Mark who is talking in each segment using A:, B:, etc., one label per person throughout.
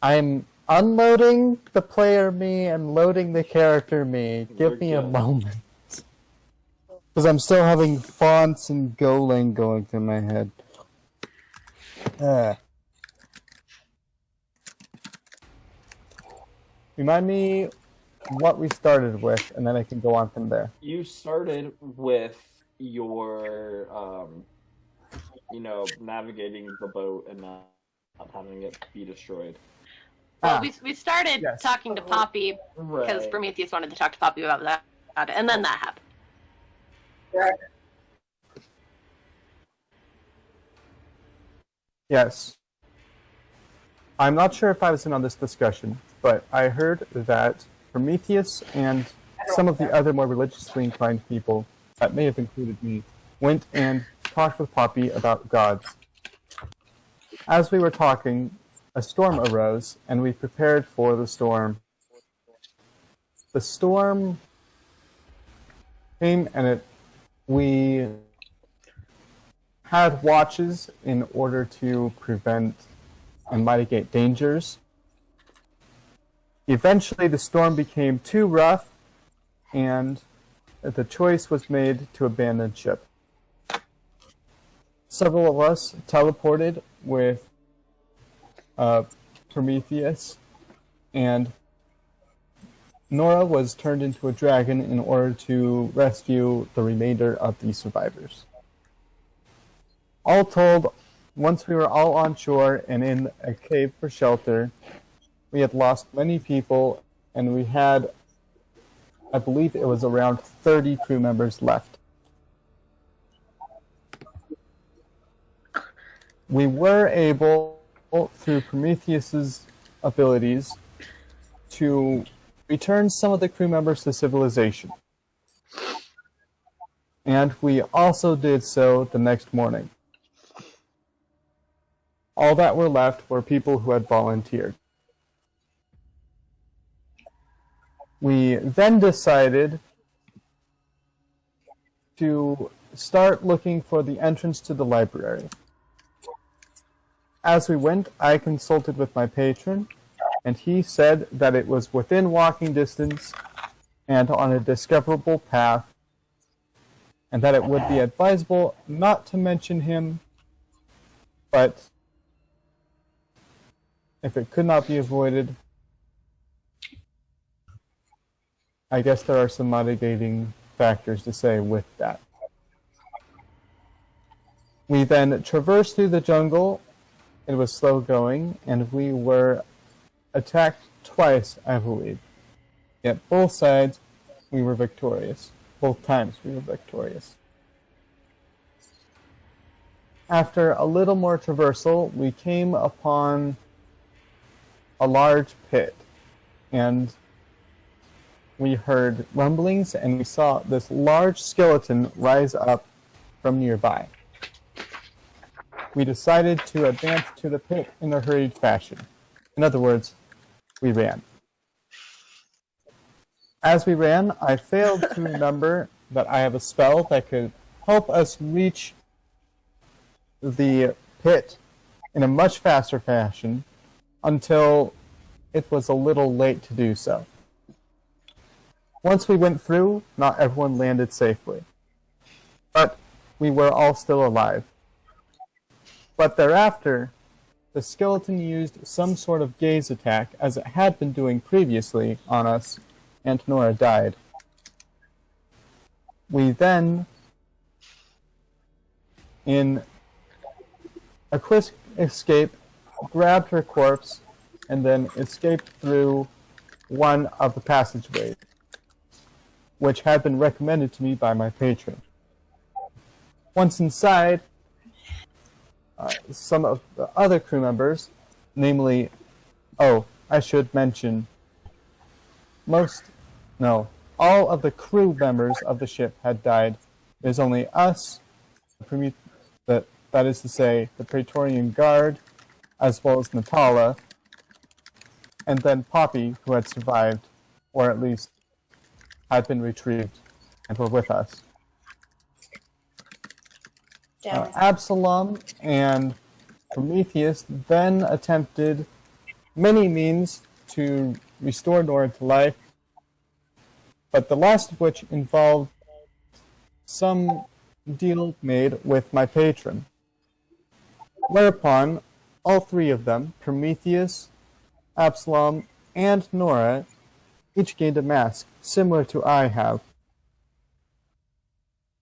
A: I'm unloading the player me and loading the character me. Give me a moment. Because I'm still having fonts and Golang going through my head. Remind me what we started with, and then I can go on from there.
B: You started with your, navigating the boat and not having it be destroyed.
C: Well, we started talking to Poppy because Prometheus wanted to talk to Poppy about that, and then that happened.
D: Right.
A: Yes. I'm not sure if I was in on this discussion, but I heard that Prometheus and some of the other more religiously inclined people, that may have included me, went and talked with Poppy about gods. As we were talking, a storm arose, and we prepared for the storm. The storm came, and we had watches in order to prevent and mitigate dangers. Eventually, the storm became too rough, and the choice was made to abandon ship. Several of us teleported with Prometheus, and Nora was turned into a dragon in order to rescue the remainder of the survivors. All told, once we were all on shore and in a cave for shelter, we had lost many people, and we had, I believe it was around 30 crew members left. We were able, through Prometheus's abilities, to return some of the crew members to civilization. And we also did so the next morning. All that were left were people who had volunteered. We then decided to start looking for the entrance to the library. As we went, I consulted with my patron, and he said that it was within walking distance and on a discoverable path, and that it would be advisable not to mention him, but if it could not be avoided, I guess there are some mitigating factors to say with that. We then traversed through the jungle. It was slow going, and we were attacked twice, I believe. Yet both sides, we were victorious. Both times we were victorious. After a little more traversal, we came upon a large pit, and we heard rumblings, and we saw this large skeleton rise up from nearby. We decided to advance to the pit in a hurried fashion. In other words, we ran. As we ran, I failed to remember that I have a spell that could help us reach the pit in a much faster fashion until it was a little late to do so. Once we went through, not everyone landed safely, but we were all still alive. But thereafter, the skeleton used some sort of gaze attack, as it had been doing previously on us, and Nora died. We then, in a quick escape, grabbed her corpse, and then escaped through one of the passageways, which had been recommended to me by my patron. Once inside, some of the other crew members, namely, I should mention, all of the crew members of the ship had died. There's only us, that is to say, the Praetorian Guard, as well as Natala, and then Poppy, who had survived, or at least had been retrieved, and were with us. Absalom and Prometheus then attempted many means to restore Nora to life, but the last of which involved some deal made with my patron. Whereupon, all three of them, Prometheus, Absalom, and Nora, each gained a mask, similar to I have.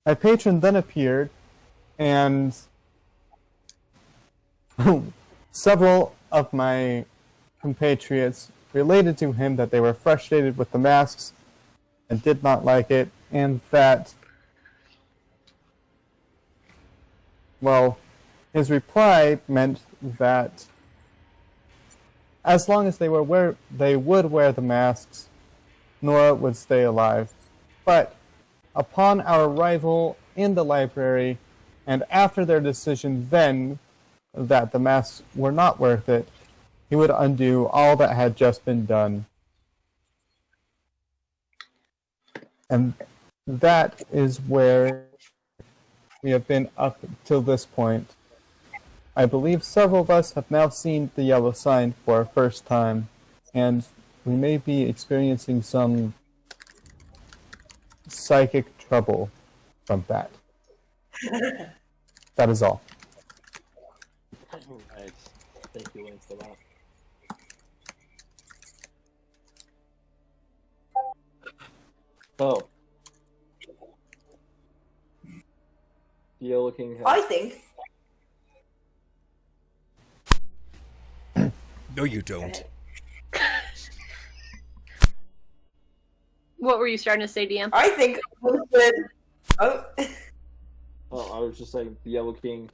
A: My patron then appeared, and several of my compatriots related to him that they were frustrated with the masks and did not like it, and that, well, his reply meant that as long as they would wear the masks, Nora would stay alive. But upon our arrival in the library, and after their decision then that the masks were not worth it, he would undo all that had just been done. And that is where we have been up till this point. I believe several of us have now seen the yellow sign for our first time, and we may be experiencing some psychic trouble from that. That is all.
B: Right. Thank you, Link, for that. So, the Yellow King has...
D: I think.
E: No, you don't.
C: What were you starting to say, DM?
D: I think we should. Oh.
B: Oh, I was just saying, the Yellow King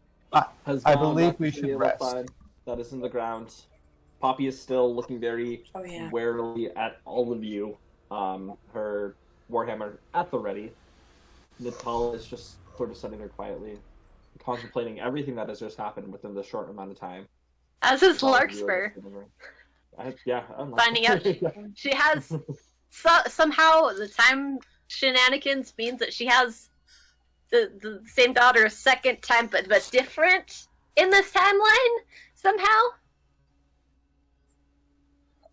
B: has
A: I
B: gone
A: believe
B: back
A: we
B: to the
A: should
B: yellow
A: rest.
B: sign that is in the ground. Poppy is still looking very
D: Oh, yeah.
B: warily at all of you. Her warhammer at the ready. Natal is just sort of sitting there quietly, contemplating everything that has just happened within this short amount of time.
C: As is
B: All of you are
C: Larkspur.
B: just sitting there. Yeah, I'm
C: Finding out she has somehow the time shenanigans means that she has the same daughter a second time, but different in this timeline somehow.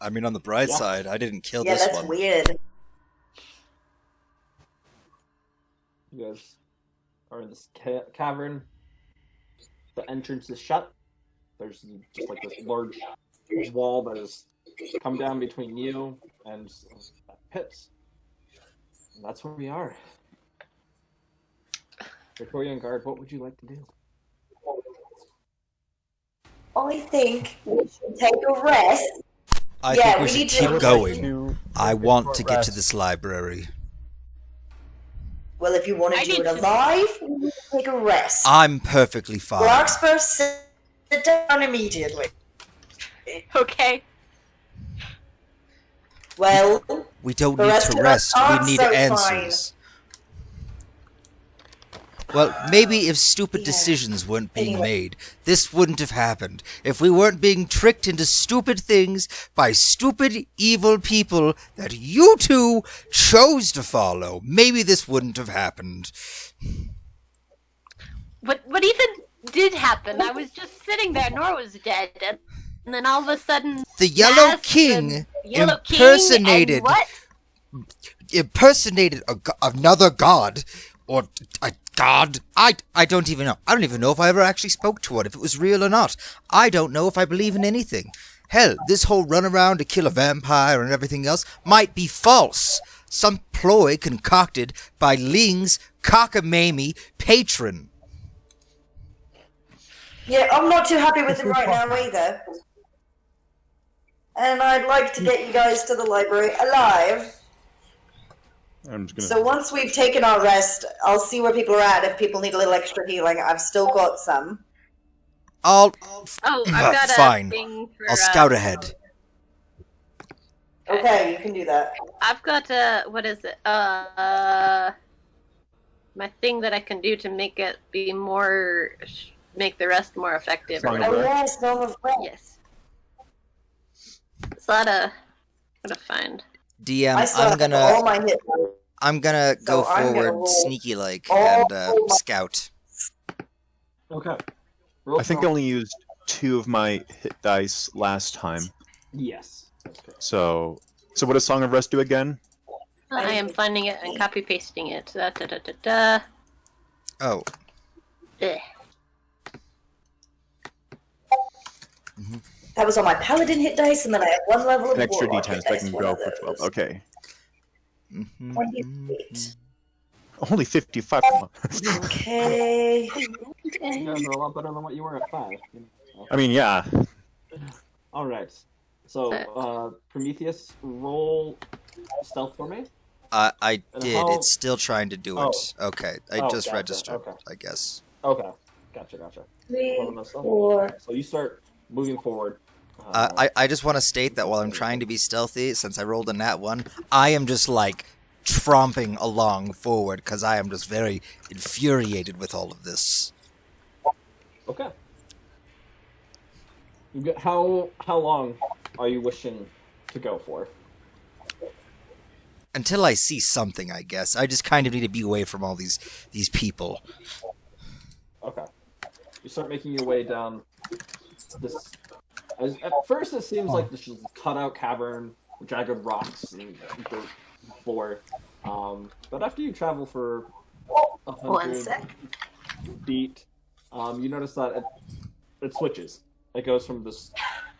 E: I mean, on the bright
B: Yeah.
E: side, I didn't kill
D: Yeah,
E: this
D: that's
E: one.
D: weird.
B: You guys are in this cavern. The entrance is shut. There's just like this large wall that has come down between you and that pit. And that's where we are. Victoria and Guard, what would you like to do?
D: I think we should take a rest.
E: I
D: Yeah,
E: think we
D: we
E: should
D: need to-
E: keep
A: I would
E: going.
A: like to
E: I
A: take a
E: want
A: short
E: to get to
A: rest.
E: this library.
D: Well, if you want
C: I
D: to do
C: need
D: it
C: to-
D: alive, we need to take a rest.
E: I'm perfectly fine.
D: Larkspur, sit down immediately.
C: Okay.
D: Well,
E: We don't
D: The
E: need
D: rest
E: to
D: of us
E: rest. We
D: aren't
E: need
D: so fine.
E: answers. Well, maybe if stupid
D: Yeah.
E: decisions weren't being
D: Anyway.
E: made, this wouldn't have happened. If we weren't being tricked into stupid things by stupid, evil people that you two chose to follow, maybe this wouldn't have happened.
C: What even did happen? I was just sitting there. Nora was dead, and then all of a sudden,
E: The Yellow
C: masks
E: King
C: and Yellow King
E: impersonated
C: and what?
E: another god, or a god. I don't even know. I don't even know if I ever actually spoke to it, if it was real or not. I don't know if I believe in anything. Hell, this whole run around to kill a vampire and everything else might be false. Some ploy concocted by Ling's cockamamie patron.
D: yeah, I'm not too happy with it right now either. And I'd like to get you guys to the library alive.
F: I'm just gonna.
D: So once we've taken our rest, I'll see where people are at. If people need a little extra healing, I've still got some.
E: I'll
C: Oh, I've got a
E: Fine.
C: thing for.
E: I'll scout ahead.
D: Okay, you can do that.
C: I've got a what is it? My thing that I can do to make it be make the rest more effective.
F: Song of
D: Oh
F: Rest.
D: yes, Song of Rest.
C: Yes. Is that a? I'm gonna find.
E: DM,
D: I still have all my hit points.
E: I'm gonna go
D: So I'm gonna
E: forward
D: roll
E: sneaky like
D: all
E: and
D: my-
E: scout.
B: Okay. Roll
F: I think I only used 2 of my hit dice last time.
B: Yes. That's correct.
F: So what does Song of Rest do again?
C: I am finding it and copy pasting it. Da, da, da, da, da.
E: Oh,
C: Ugh.
D: That was on my paladin hit dice, and then I have one level of
F: An extra
D: warlock
F: D10,
D: hit
F: so I
D: dice,
F: can go
D: whatever
F: for
D: it
F: 12.
D: is.
F: Okay.
D: 28.
F: Only 55.
D: Okay.
B: You guys are a lot better than what you were at 5.
F: I mean, yeah.
B: All right. So, Prometheus, roll stealth for me.
E: I
B: And
E: did.
B: how-
E: It's still trying to do it. Okay, I
B: Oh,
E: just
B: gotcha.
E: registered,
B: Okay.
E: I guess.
B: Okay. Gotcha.
D: 3,
B: Roll on stealth.
D: 4.
B: So you start moving forward.
E: I just want to state that while I'm trying to be stealthy, since I rolled a nat 1, I am just like tromping along forward because I am just very infuriated with all of this.
B: Okay. How long are you wishing to go for?
E: Until I see something, I guess. I just kind of need to be away from all these people.
B: Okay. You start making your way down this. At first, it seems like this is a cutout cavern, jagged rocks, and dirt floor. But after you travel for 100
C: sec.
B: feet, you notice that it switches. It goes from this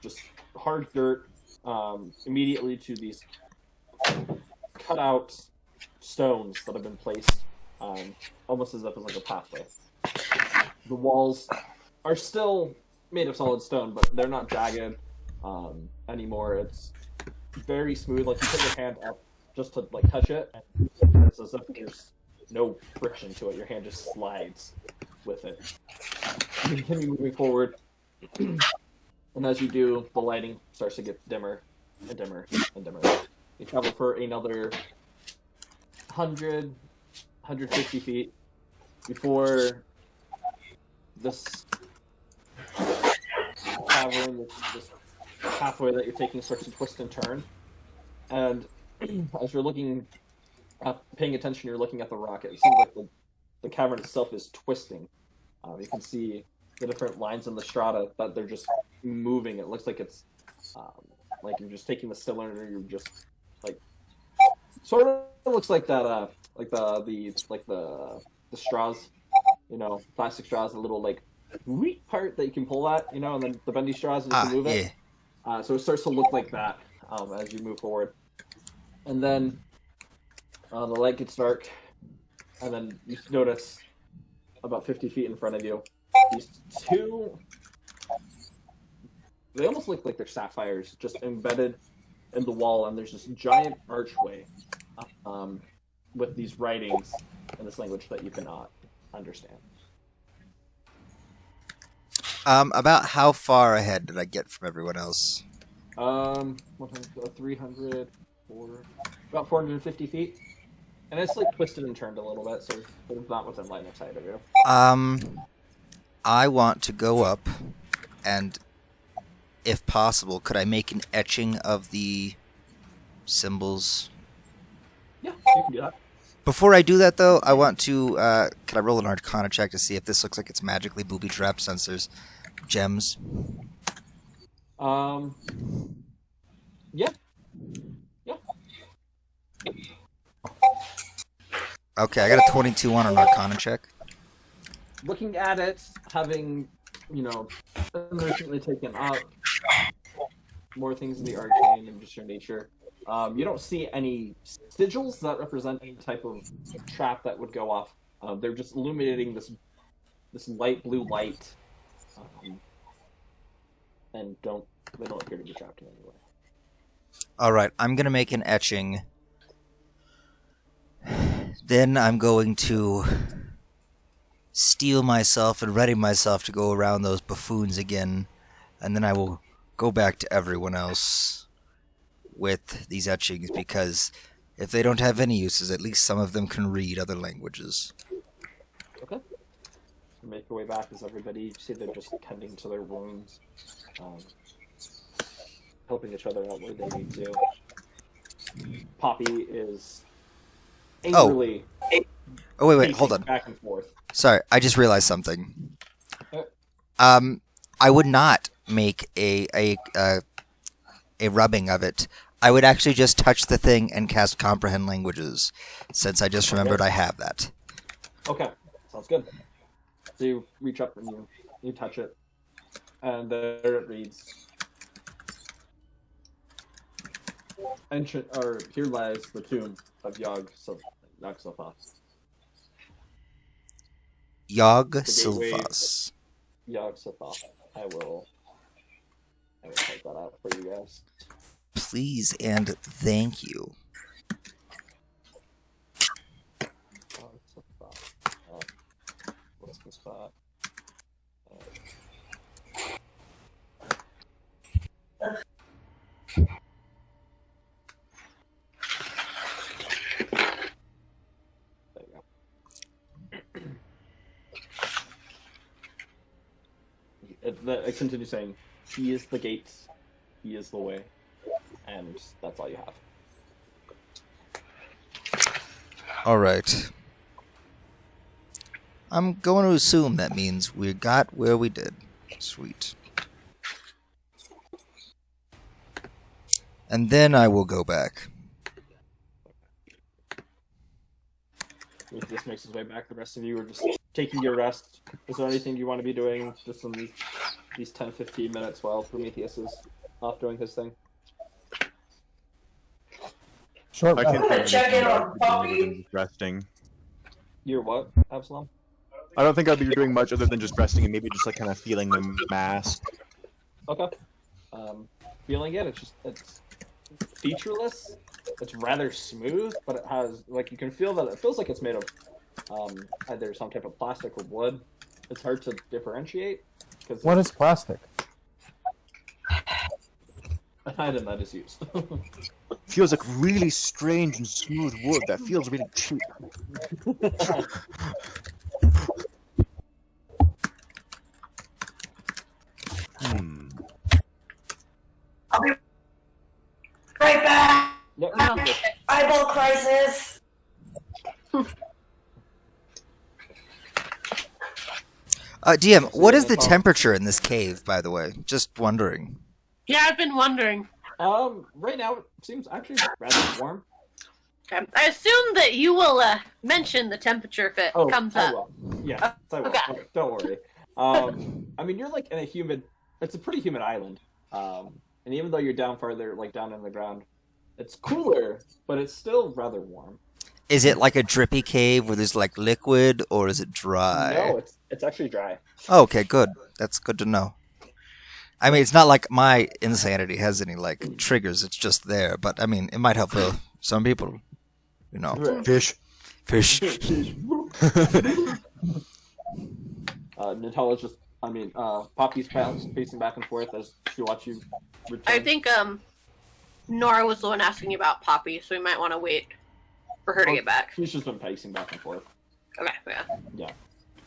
B: just hard dirt immediately to these cutout stones that have been placed, almost as if it's like a pathway. The walls are still made of solid stone, but they're not jagged anymore. It's very smooth. Like you put your hand up just to like touch it, and it's as if there's no friction to it. Your hand just slides with it. You continue moving forward, and as you do, the lighting starts to get dimmer and dimmer and dimmer. You travel for another 100, 150 feet before this cavern, this pathway that you're taking starts to twist and turn. And as you're looking, paying attention, you're looking at the rock. It seems like the cavern itself is twisting. You can see the different lines in the strata that they're just moving. It looks like it's like you're just taking the cylinder. You're just like sort of looks like that, like the straws, you know, plastic straws, a little like wheat part that you can pull at, you know, and then the bendy straws and you can move it.
E: Yeah.
B: So it starts to look like that as you move forward, and then the light gets dark, and then you notice about 50 feet in front of you these two. They almost look like they're sapphires, just embedded in the wall, and there's this giant archway with these writings in this language that you cannot understand.
E: About how far ahead did I get from everyone else?
B: 300, about 450 feet, and it's like twisted and turned a little bit, so it's not within line of sight of you.
E: I want to go up, and if possible, could I make an etching of the symbols?
B: Yeah, you can do that.
E: Before I do that, though, I want to, can I roll an Arcana check to see if this looks like it's magically booby-trapped since there's gems?
B: Yeah.
E: Okay, I got a 22 on an Arcana check.
B: Looking at it, having, you know, recently taken up more things in the arcane and just your nature, you don't see any sigils that represent any type of trap that would go off. They're just illuminating this light blue light, and they don't appear to be trapped in any way.
E: Alright, I'm gonna make an etching. Then I'm going to steel myself and ready myself to go around those buffoons again, and then I will go back to everyone else with these etchings, because if they don't have any uses, at least some of them can read other languages.
B: Okay. Make your way back as everybody, you see they're just tending to their wounds, helping each other out where they need to. Poppy is angrily
E: Oh, wait,
B: pacing
E: hold on.
B: back and forth.
E: Sorry, I just realized something. I would not make a a rubbing of it, I would actually just touch the thing and cast Comprehend Languages, since I just remembered I have that.
B: Okay, sounds good. So you reach up and you touch it, and there it reads. Here lies the tomb of Yog-Sothoth.
E: Yog-Sothoth.
B: Yog-Sothoth. I will type that out for you guys.
E: Please and thank you.
B: Yog-Sothoth. What's the spot? There you go. It continues saying, "He is the gates, he is the way," and that's all you have.
E: Alright. I'm going to assume that means we got where we did. Sweet. And then I will go back.
B: This makes his way back. The rest of you are just taking your rest. Is there anything you want to be doing just in these 10-15 minutes while Prometheus is off doing his thing?
A: Short
F: I can't
A: rest.
F: think of
D: Check
F: anything
D: in on
F: else to do other
D: Poppy.
F: than just resting.
B: You're what, Absalom?
F: I don't think I'd be doing much other than just resting and maybe just like kind of feeling the mask.
B: Okay. Feeling it, it's featureless. It's rather smooth, but it has, like, you can feel that it feels like it's made of either some type of plastic or wood. It's hard to differentiate.
A: What is plastic?
B: An item that is used.
F: Feels like really strange and smooth wood that feels really cheap.
D: I'll be right back.
B: Yep.
D: Eyeball crisis.
E: DM, what is the temperature in this cave, by the way? Just wondering.
C: Yeah, I've been wondering.
B: Right now it seems actually rather warm.
C: Okay. I assume that you will mention the temperature if it comes
B: I
C: up.
B: will. Yeah, I will.
C: Okay.
B: Don't worry. I mean, you're like in a humid. It's a pretty humid island. And even though you're down farther, like down in the ground, it's cooler, but it's still rather warm.
E: Is it like a drippy cave where there's like liquid, or is it dry?
B: No, it's actually dry.
E: Oh, okay, good. That's good to know. I mean, it's not like my insanity has any like triggers. It's just there, but I mean, it might help for some people. You know,
F: Fish.
E: fish.
B: Natala's just. I mean, Poppy's pacing back and forth as she watches you return.
C: I think Nora was the one asking you about Poppy, so we might want to wait for her to get back.
B: She's just been pacing back and forth.
C: Okay, yeah.
B: Yeah,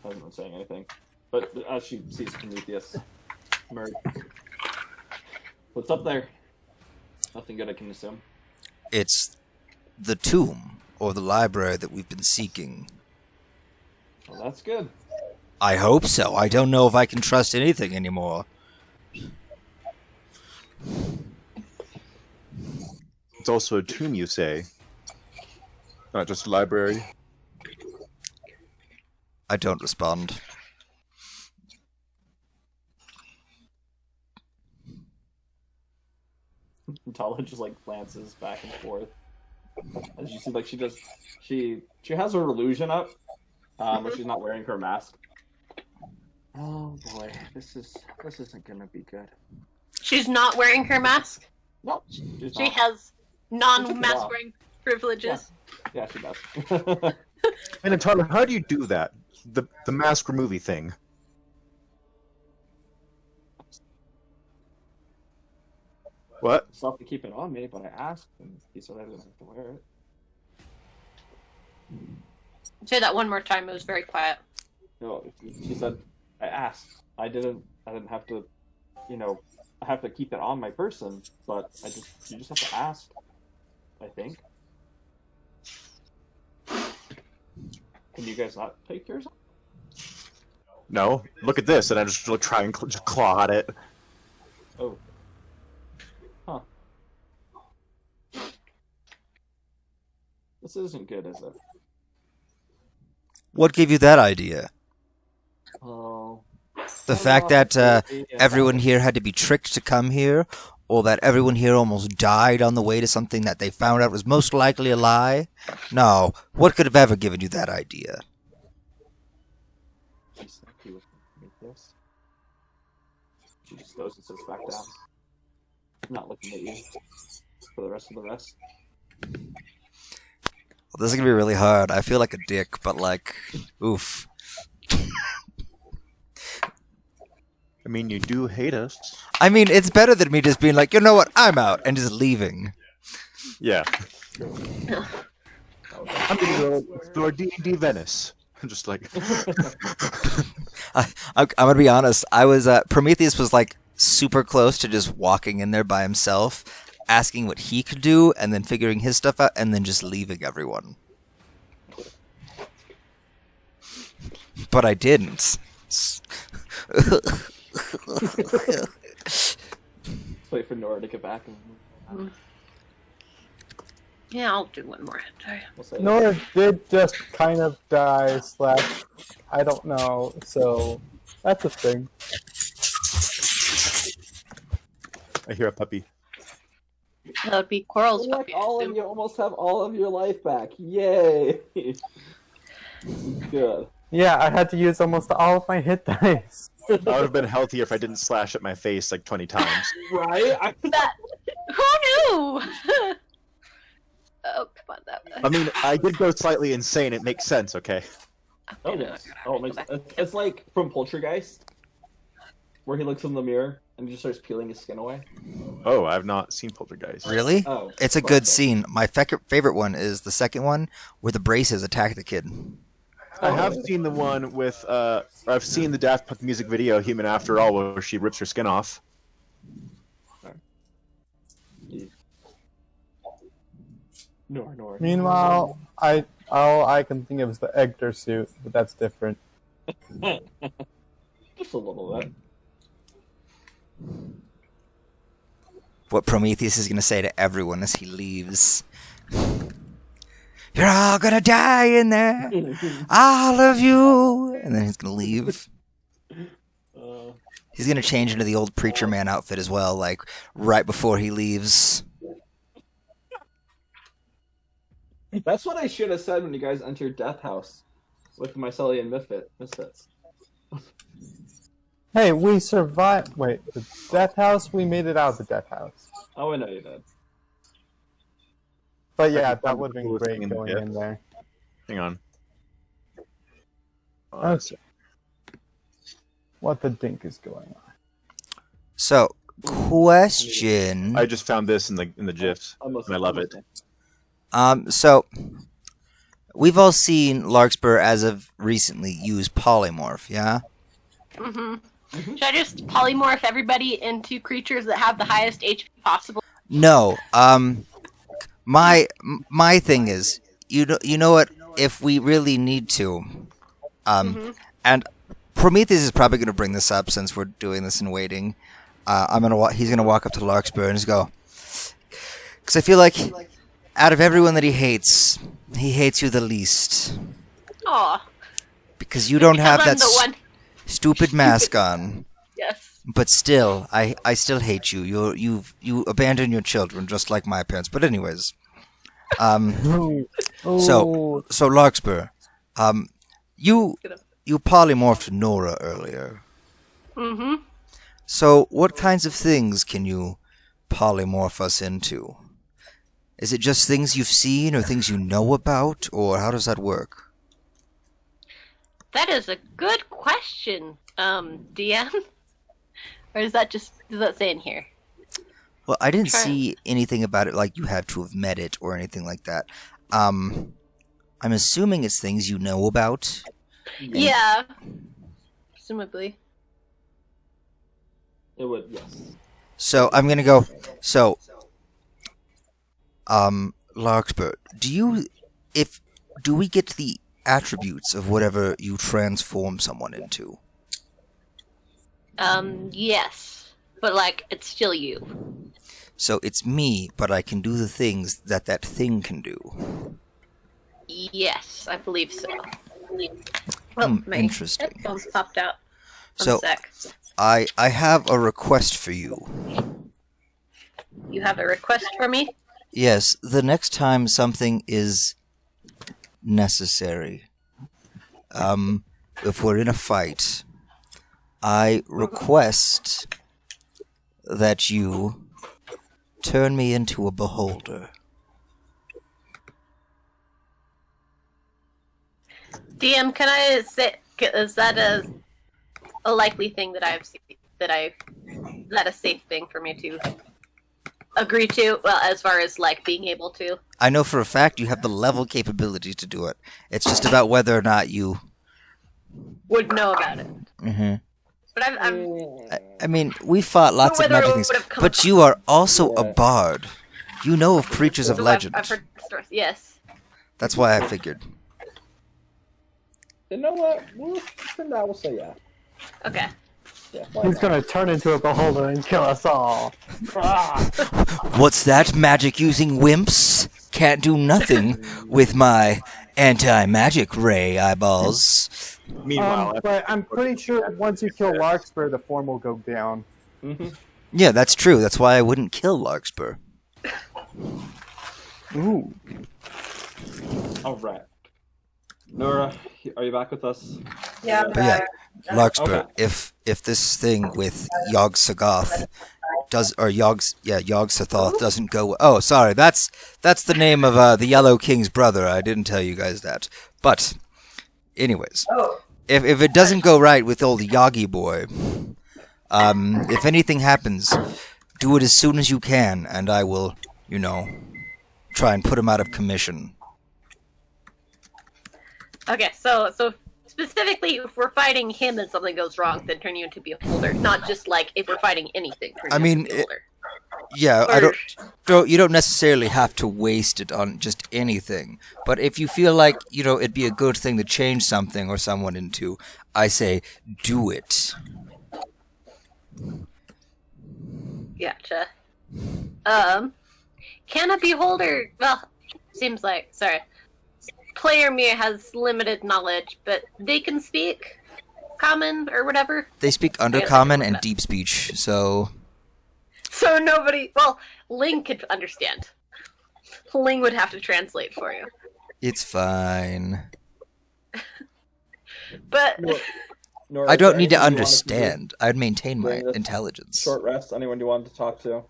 B: hasn't been saying anything. But as she sees Prometheus emerge, what's up there? Nothing good, I can assume.
E: It's the tomb or the library that we've been seeking.
B: Well, that's good.
E: I hope so. I don't know if I can trust anything anymore.
F: It's also a tomb, you say? Not just a library?
E: I don't respond.
B: Natala just like glances back and forth as you see, like she has her illusion up, but she's not wearing her mask. Oh boy, this isn't gonna be good.
C: She's not wearing her mask.
B: No, she's
C: She
B: not.
C: has non-mask wearing privileges.
B: Yeah, she does.
F: And Natalia, how do you do that? The mask removing thing. What?
B: Still have to keep it on me, but I asked, and he said I didn't have to wear it.
C: Say that one more time. It was very quiet.
B: No, she said I asked. I didn't have to, I have to keep it on my person, but you just have to ask. I think. Can you guys not take yours off?
F: No. Look at this, and I just try and just claw at it.
B: Oh. Huh. This isn't good, is it?
E: What gave you that idea?
B: Oh.
E: The fact that everyone here had to be tricked to come here, or that everyone here almost died on the way to something that they found out was most likely a lie? No. What could have ever given you that idea?
B: She's happy with this. She just goes and sits back down. Not looking at you. For the rest of the rest.
E: Well, this is gonna be really hard. I feel like a dick, but like, oof.
F: I mean, you do hate us.
E: I mean, it's better than me just being like, you know what, I'm out, and just leaving.
F: Yeah. I'm gonna go explore D&D Venice. I'm just like,
E: I'm gonna be honest. I was Prometheus was like super close to just walking in there by himself, asking what he could do, and then figuring his stuff out, and then just leaving everyone. But I didn't.
B: Wait for Nora to get back.
C: Yeah, I'll do one more.
B: We'll say
A: Nora did just kind of die, / I don't know, so that's a thing.
F: I hear a puppy.
C: That would be Coral's
B: Look,
C: puppy.
B: all of you almost have all of your life back. Yay! Good.
A: Yeah, I had to use almost all of my hit dice.
F: I would have been healthier if I didn't slash at my face like 20 times.
B: Right?
C: That, who knew? Oh, come on, that.
F: I mean, I did go slightly insane. It makes sense, okay?
B: Oh, yes. Oh, it makes, it's like from Poltergeist, where he looks in the mirror and just starts peeling his skin away.
F: Oh, I've not seen Poltergeist.
E: Really?
B: Oh,
E: It's a good scene. My favorite one is the second one, where the braces attack the kid.
F: I have seen the one with, I've seen the Daft Punk music video, Human After All, where she rips her skin off.
B: Nor.
A: Meanwhile, all I can think of is the Egder suit, but that's different.
B: Just a little bit.
E: What Prometheus is going to say to everyone as he leaves. You're all going to die in there. All of you. And then he's going to leave. He's going to change into the old preacher man outfit as well, like right before he leaves.
B: That's what I should have said when you guys entered Death House with Mycelian Misfits.
A: Hey, we survived. Wait, the Death House? We made it out of the Death House.
B: Oh, I know you did.
A: But yeah,
F: Second
A: that would have been
F: coolest
A: great
F: thing in the
A: going
F: pit.
A: in there.
F: Hang on.
A: Okay. What the dink is going on?
E: So, question.
F: I just found this in the GIFs, and I love it.
E: So, we've all seen Larkspur as of recently use polymorph, yeah?
C: Mm-hmm. Should I just polymorph everybody into creatures that have the highest HP possible?
E: No. My thing is, you know what? If we really need to, and Prometheus is probably going to bring this up since we're doing this in waiting. He's gonna walk up to Larkspur and just go, because I feel like out of everyone that he hates you the least.
C: Aw.
E: Because you don't have
C: I'm
E: that
C: the one.
E: stupid mask on.
C: Yes.
E: But still, I still hate you. You abandon your children just like my parents. But anyways, so Larkspur, you polymorphed Nora earlier.
C: Mm-hmm.
E: So what kinds of things can you polymorph us into? Is it just things you've seen or things you know about, or how does that work?
C: That is a good question, DM. Or does that say in here?
E: Well, I didn't
C: Try-
E: see anything about it like you have to have met it or anything like that. I'm assuming it's things you know about.
C: Yeah. Presumably.
B: It would, yes.
E: So I'm gonna go. So, Larkspur, do we get the attributes of whatever you transform someone into?
C: Yes. But, like, it's still you.
E: So it's me, but I can do the things that thing can do.
C: Yes, I believe so. Oh, my
E: interesting.
C: headphones popped out. One
E: So-
C: sec.
E: I have a request for you.
C: You have a request for me?
E: Yes, the next time something is necessary, if we're in a fight, I request that you turn me into a beholder.
C: DM, can I say, is that a likely thing that is that a safe thing for me to agree to? Well, as far as like being able to.
E: I know for a fact you have the level capability to do it. It's just about whether or not you.
C: Would know about it.
E: Mm-hmm.
C: But I'm
E: I mean, we fought lots of
C: whether
E: magic
C: it
E: things,
C: would've come
E: but you are also a bard. You know of creatures of
C: so
E: legend.
C: I've heard stories. Yes.
E: That's why I figured.
B: You know what? I will say yeah.
C: Okay.
B: Yeah, why
A: He's
B: not?
A: gonna turn into a beholder and kill us all.
E: What's that? Magic using wimps? Can't do nothing with my anti-magic ray eyeballs.
F: Meanwhile,
A: But I'm pretty sure once you kill Larkspur, the form will go down.
E: Yeah, that's true. That's why I wouldn't kill Larkspur.
A: Ooh.
B: All right. Nora, are you back with us?
D: Yeah,
E: But yeah, Larkspur,
B: Okay.
E: if this thing with Yog Sagoth does, or Yog Sothoth doesn't go. Oh, sorry, that's the name of the Yellow King's brother. I didn't tell you guys that. But, anyways,
D: Oh,
E: if it doesn't go right with old Yoggy boy, if anything happens, do it as soon as you can, and I will, try and put him out of commission.
C: Okay. So specifically, if we're fighting him and something goes wrong, then turn you into a beholder. Not just like if we're fighting anything. Turn
E: I
C: you
E: mean,
C: into a beholder.
E: Yeah, I
C: Or-
E: you don't necessarily have to waste it on just anything. But if you feel like, it'd be a good thing to change something or someone into, I say, do it.
C: Gotcha. Can a beholder? Well, seems like Player me has limited knowledge, but they can speak common or whatever.
E: They speak Undercommon and Deep Speech, so...
C: So nobody. Well, Ling could understand. Ling would have to translate for you,
E: It's fine.
C: but
B: Nora,
E: I
B: is
E: don't
B: there
E: need to
B: anything you wanted do?
E: understand. I'd maintain my
B: during this
E: intelligence.
B: Short rest. Anyone you wanted to talk to?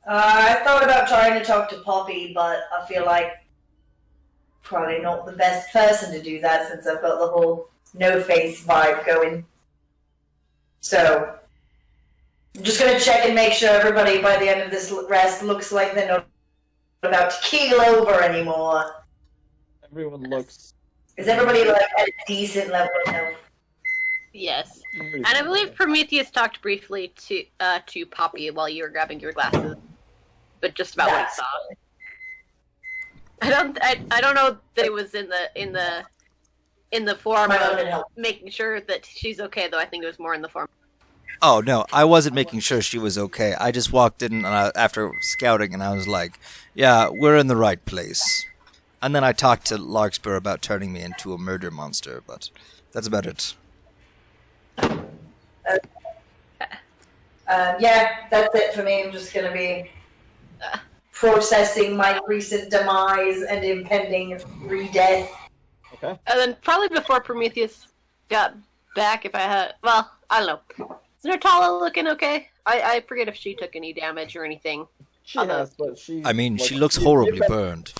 D: I thought about trying to talk to Poppy, but I feel like probably not the best person to do that since I've got the whole no-face vibe going. So, I'm just going to check and make sure everybody by the end of this rest looks like they're not about to keel over anymore.
B: Everyone looks.
D: Is everybody like at a decent level of health?
C: yes. And I believe Prometheus talked briefly to Poppy while you were grabbing your glasses, but just about what he saw. I don't know that it was in the form
D: Might not
C: of
D: have helped.
C: making sure that she's okay, though. I think it was more in the form.
E: Oh, no, I wasn't making sure she was okay. I just walked in after scouting, and I was like, yeah, we're in the right place. And then I talked to Larkspur about turning me into a murder monster, but that's about it.
D: Yeah, that's it for me. I'm just going to be processing my recent demise and impending re-death.
B: Okay.
C: And then probably before Prometheus got back, if I had, well, I don't know. Is Nurtala looking okay? I forget if she took any damage or anything.
B: She
C: Although-
B: has, but she.
E: I mean,
B: like,
E: she looks
B: you-
E: horribly
B: you've been-
E: burned.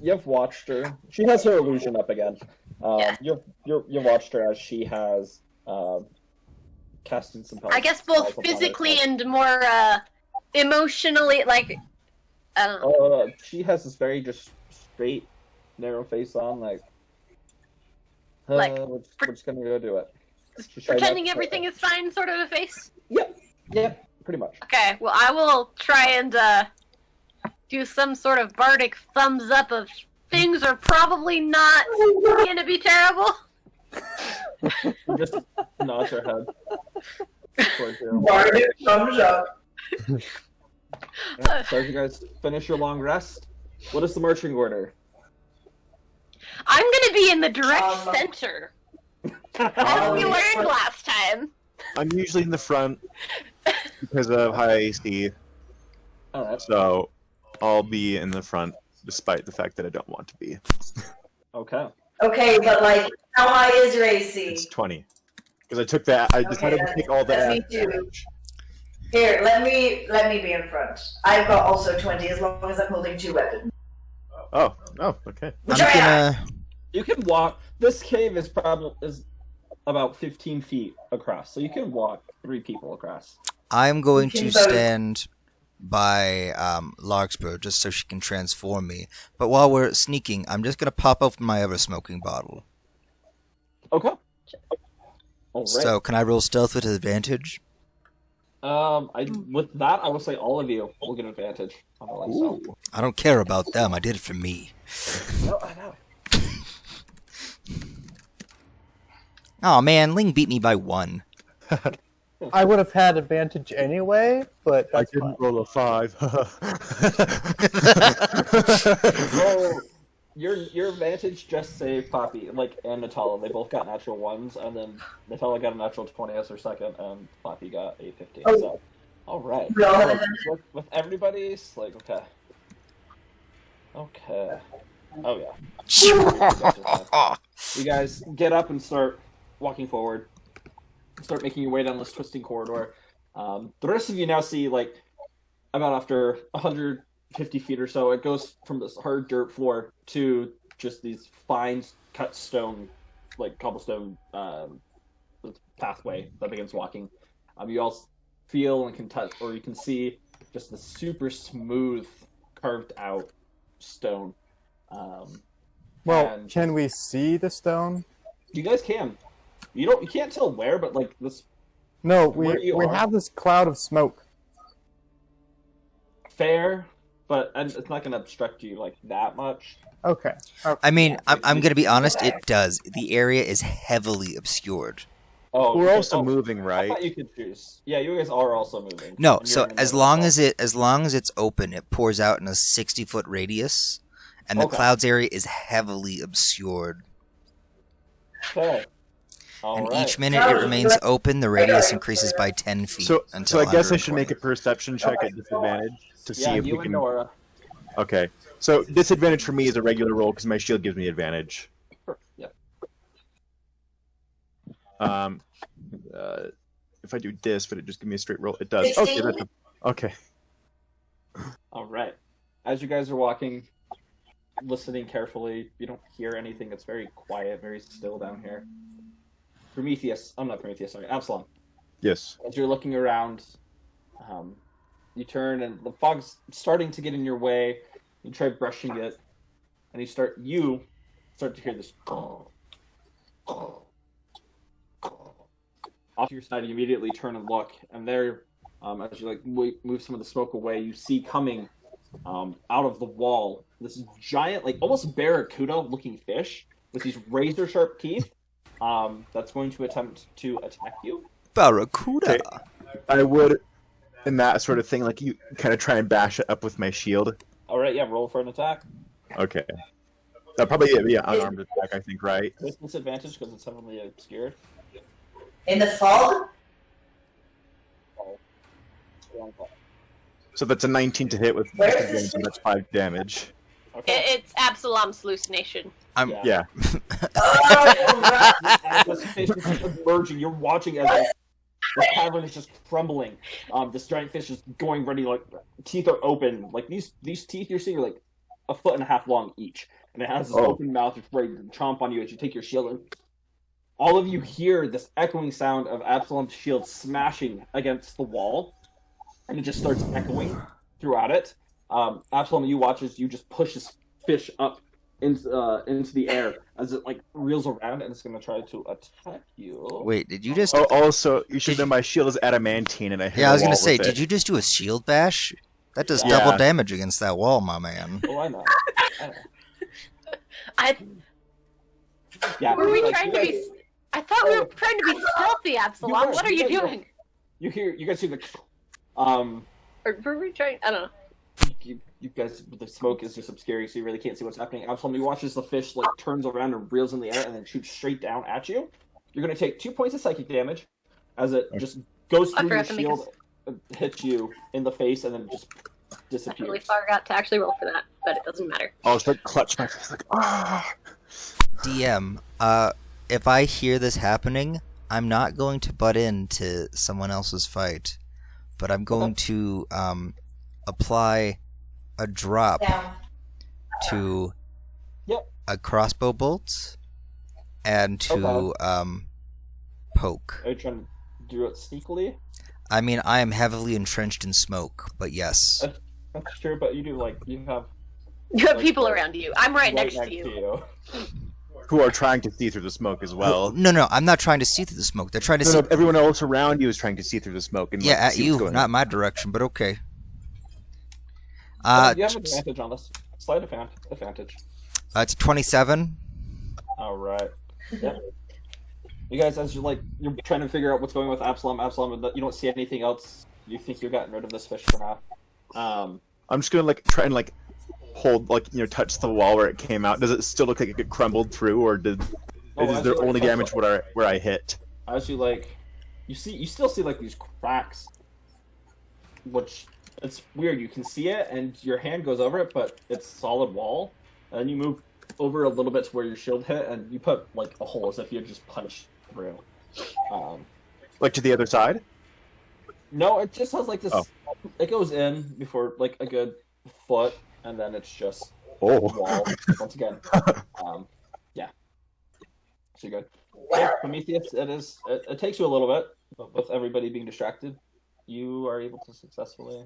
B: You've watched her. She has her illusion up again.
C: Yeah.
B: You've watched her as she has casted some.
C: I guess
B: spells
C: both
B: upon
C: physically
B: herself.
C: and more emotionally, like, I don't know.
B: She has this very just straight, narrow face on, like.
C: Like,
B: we're just gonna go do it. She's trying not
C: Pretending
B: to-
C: everything is fine, sort of a face.
B: Yeah, pretty much.
C: Okay, well, I will try and do some sort of bardic thumbs up of things are probably not gonna be terrible.
B: She just nods her head towards you.
D: Thumbs up.
B: Yeah, so as you guys finish your long rest, What is the marching order?
C: I'm gonna be in the direct
D: Um,
C: center, as we learned last time.
F: I'm usually in the front because of high AC,
B: Alright.
F: so I'll be in the front despite the fact that I don't want to be.
B: Okay.
D: Okay, but like, how high is your AC?
F: It's 20. Because I took that. I decided to take all
D: that's me
F: that.
D: too. Here, let me be in front. I've got also 20 as long as I'm holding 2 weapons.
F: Oh, okay.
D: Which
E: I'm
D: I am.
E: gonna.
B: You can walk. This cave is about 15 feet across, so you can walk 3 people across.
E: I'm going
D: You
E: to
D: can both-
E: stand by Larkspur just so she can transform me. But while we're sneaking, I'm just gonna pop open my ever smoking bottle.
B: Okay. All right.
E: So can I roll stealth with advantage?
B: With that, I will say all of you will get advantage on the light cell.
E: I don't care about them. I did it for me.
B: No, I know.
E: Oh man, Ling beat me by 1.
A: I would have had advantage anyway, but
F: I
A: that's
F: didn't
A: fine.
F: roll a 5.
B: So your advantage just saved Poppy, and Natala. They both got natural 1s, and then Natala got a natural 20 as her second, and Poppy got a 15.
D: Oh.
B: So, all right.
D: We all have
B: So, with everybody's okay. Okay. Oh yeah. You guys get up and start walking forward. Start making your way down this twisting corridor. The rest of you now see, about after 150 feet or so, it goes from this hard dirt floor to just these fine cut stone, cobblestone pathway that begins walking. You all feel and can touch, or you can see just the super smooth, carved out stone.
A: Well,
B: and
A: can we see the stone?
B: you guys can. You can't tell where, but this
A: No,
B: Where
A: we
B: you
A: we
B: are.
A: have this cloud of smoke.
B: fair, and it's not going to obstruct you that much.
A: Okay.
E: I mean, I'm gonna be honest. It does. The area is heavily obscured.
B: Oh,
F: We're
B: okay.
F: also
B: Oh,
F: moving,
B: I
F: right?
B: thought you could choose. Yeah, you guys are also moving.
E: No,
B: And
E: so
B: you're in
E: as
B: the
E: long
B: middle.
E: as it's open, it pours out in a 60-foot radius, and the
B: Okay.
E: clouds area is heavily obscured.
B: Okay. All
E: And
B: right.
E: each minute it remains open, the radius increases by 10 feet
F: So
E: until
F: I guess I should
E: 120.
F: make a perception check at disadvantage to see
B: Yeah,
F: if
B: you
F: we
B: and
F: can.
B: Nora.
F: Okay. So disadvantage for me is a regular roll because my shield gives me advantage.
B: Yeah.
F: If I do this, but it just give me a straight roll, it does.
D: 16.
F: Okay, that's okay.
B: All right. As you guys are walking, listening carefully, you don't hear anything. It's very quiet, very still down here. Absalom.
F: Yes.
B: As you're looking around, you turn and the fog's starting to get in your way. You try brushing it, and you start to hear this. Off to your side, you immediately turn and look, and there, as you move some of the smoke away, you see coming out of the wall this giant, almost barracuda-looking fish with these razor-sharp teeth. That's going to attempt to attack you.
E: Barracuda!
F: Okay. I would, in that sort of thing, you kind of try and bash it up with my shield.
B: All right, yeah, roll for an attack.
F: Okay. That probably be an unarmed attack, I think, right?
B: With disadvantage because it's heavily obscured.
D: In the fog?
F: So that's a 19 to hit with
D: Where is
F: disadvantage,
D: this?
F: and that's 5 damage.
B: Okay.
C: It's Absalom's hallucination.
F: Yeah.
D: Oh, right.
B: As this fish is just emerging, you're watching as the cavern is just crumbling. This giant fish is going ready, teeth are open. These teeth you're seeing are a foot and a half long each. And it has this open mouth that's ready to chomp on you as you take your shield. And all of you hear this echoing sound of Absalom's shield smashing against the wall. And it just starts echoing throughout it. Absalom, you watch as you just push this fish up into the air as it reels around and it's going to try to attack you.
E: Wait, did you just...
F: Oh, also, you should know my shield is adamantine, and I hit
E: yeah, I was
F: going
E: gonna
F: to
E: say, did you just do a shield bash? That does
F: Yeah.
E: double damage against that wall, my man.
B: Oh, I know. Yeah.
C: Were we
B: like,
C: trying
B: you
C: to
B: guys-
C: be? I thought we were trying to be stealthy, Absalom.
B: were,
C: What are
B: you
C: you
B: guys were.
C: doing?
B: You guys see the
C: Or were we trying? I don't know.
B: you guys, the smoke is just obscuring, so you really can't see what's happening. Absalom, you watch as the fish like turns around and reels in the air and then shoots straight down at you. You're going to take 2 points of psychic damage as it just goes
C: I
B: through your
C: forgot to make
B: shield, hits you in the face, and then just
C: I
B: disappears.
C: really forgot to actually roll for that, but it doesn't matter.
F: I'll just like clutch my face like, ah.
E: DM, if I hear this happening, I'm not going to butt into someone else's fight, but I'm going to apply a drop
D: Down.
E: to
B: Yep.
E: a crossbow bolt and to poke.
B: Are you trying to do it sneakily?
E: I mean, I am heavily entrenched in smoke, but yes.
B: That's true, but you have
C: You have
B: Like,
C: people around you. I'm right next to
B: you.
C: you.
F: Who are trying to see through the smoke as well.
E: No, I'm not trying to see through the smoke. They're trying to
F: No,
E: see.
F: no, everyone else around you is trying to see through the smoke and
E: Yeah,
F: like,
E: at
F: see what's
E: you,
F: going
E: not
F: on.
E: my direction, but okay.
B: You have advantage on this. Slight advantage.
E: It's 27.
B: All right. Yep. You guys, as you're trying to figure out what's going on with Absalom, you don't see anything else. You think you've gotten rid of this fish for now.
F: I'm just gonna like try and like hold touch the wall where it came out. Does it still look like it crumbled through, or is
B: as
F: there
B: you,
F: only
B: touch
F: damage
B: the-
F: where I hit?
B: As you you still see like these cracks, which it's weird. You can see it, and your hand goes over it, but it's solid wall. And then you move over a little bit to where your shield hit, and you put like a hole as if you had just punched through.
F: Like to the other side?
B: No, it just has like this.
F: Oh.
B: It goes in before like a good foot, and then it's just
F: Oh.
B: wall once again. Yeah. So you're good. Yeah, Prometheus, it takes you a little bit, but with everybody being distracted, you are able to successfully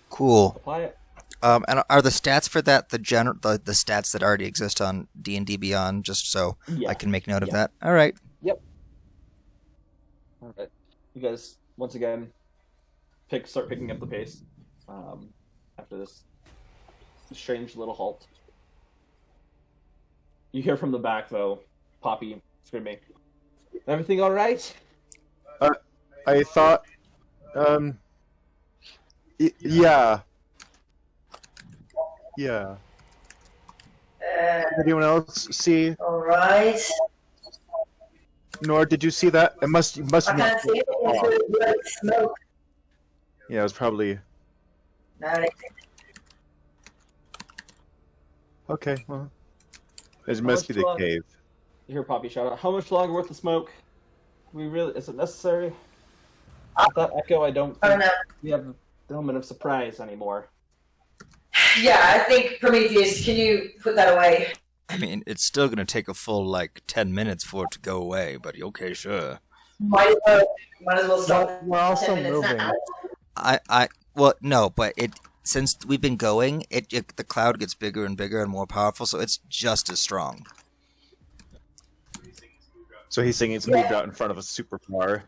E: Cool.
B: apply it.
E: And are the stats for that the stats that already exist on D&D Beyond? Just so
B: Yeah.
E: I can make note of
B: Yeah.
E: that. All right.
B: All right. You guys once again start picking up the pace after this strange little halt. You hear from the back though, Poppy screaming, "Everything all right?"
F: I thought, yeah. Yeah. Anyone else see?
D: Alright.
F: Nor did you see that? It must
D: I
F: not.
D: can't see it. It's really smoke.
F: Yeah, it was probably
D: No,
F: okay. Well, it must be the
B: much
F: cave.
B: You hear Poppy shout out, "How much longer worth the smoke? Is it necessary?" With that echo, I don't
D: oh
B: think
D: no.
B: we have the element of surprise anymore.
D: Yeah, I think Prometheus, can you put that away?
E: I mean, it's still going to take a full 10 minutes for it to go away, but okay, sure.
D: Might as well stop.
A: We're also
D: 10 minutes
A: moving.
D: now.
E: Well, no, but since we've been going, the cloud gets bigger and bigger and more powerful, so it's just as strong.
F: So he's saying it's moved out in front of us super far.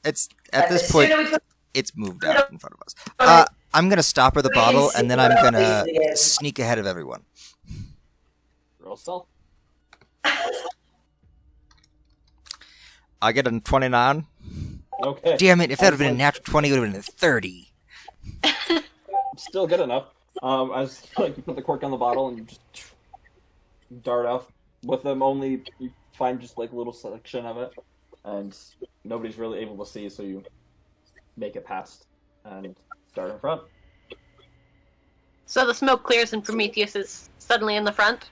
E: It's at
D: The
E: this point,
D: sooner we put-
E: it's moved out in front of us. I'm gonna stop her the bottle, and then I'm gonna sneak ahead of everyone.
B: Roll stealth.
E: I get a 29.
B: Okay.
E: Damn it! If that had been a natural 20, it would have been a 30.
B: Still good enough. As you put the cork on the bottle and you just dart off with them. Only you find just a little section of it, and nobody's really able to see, so you make it past and start in front.
C: So the smoke clears and Prometheus is suddenly in the front.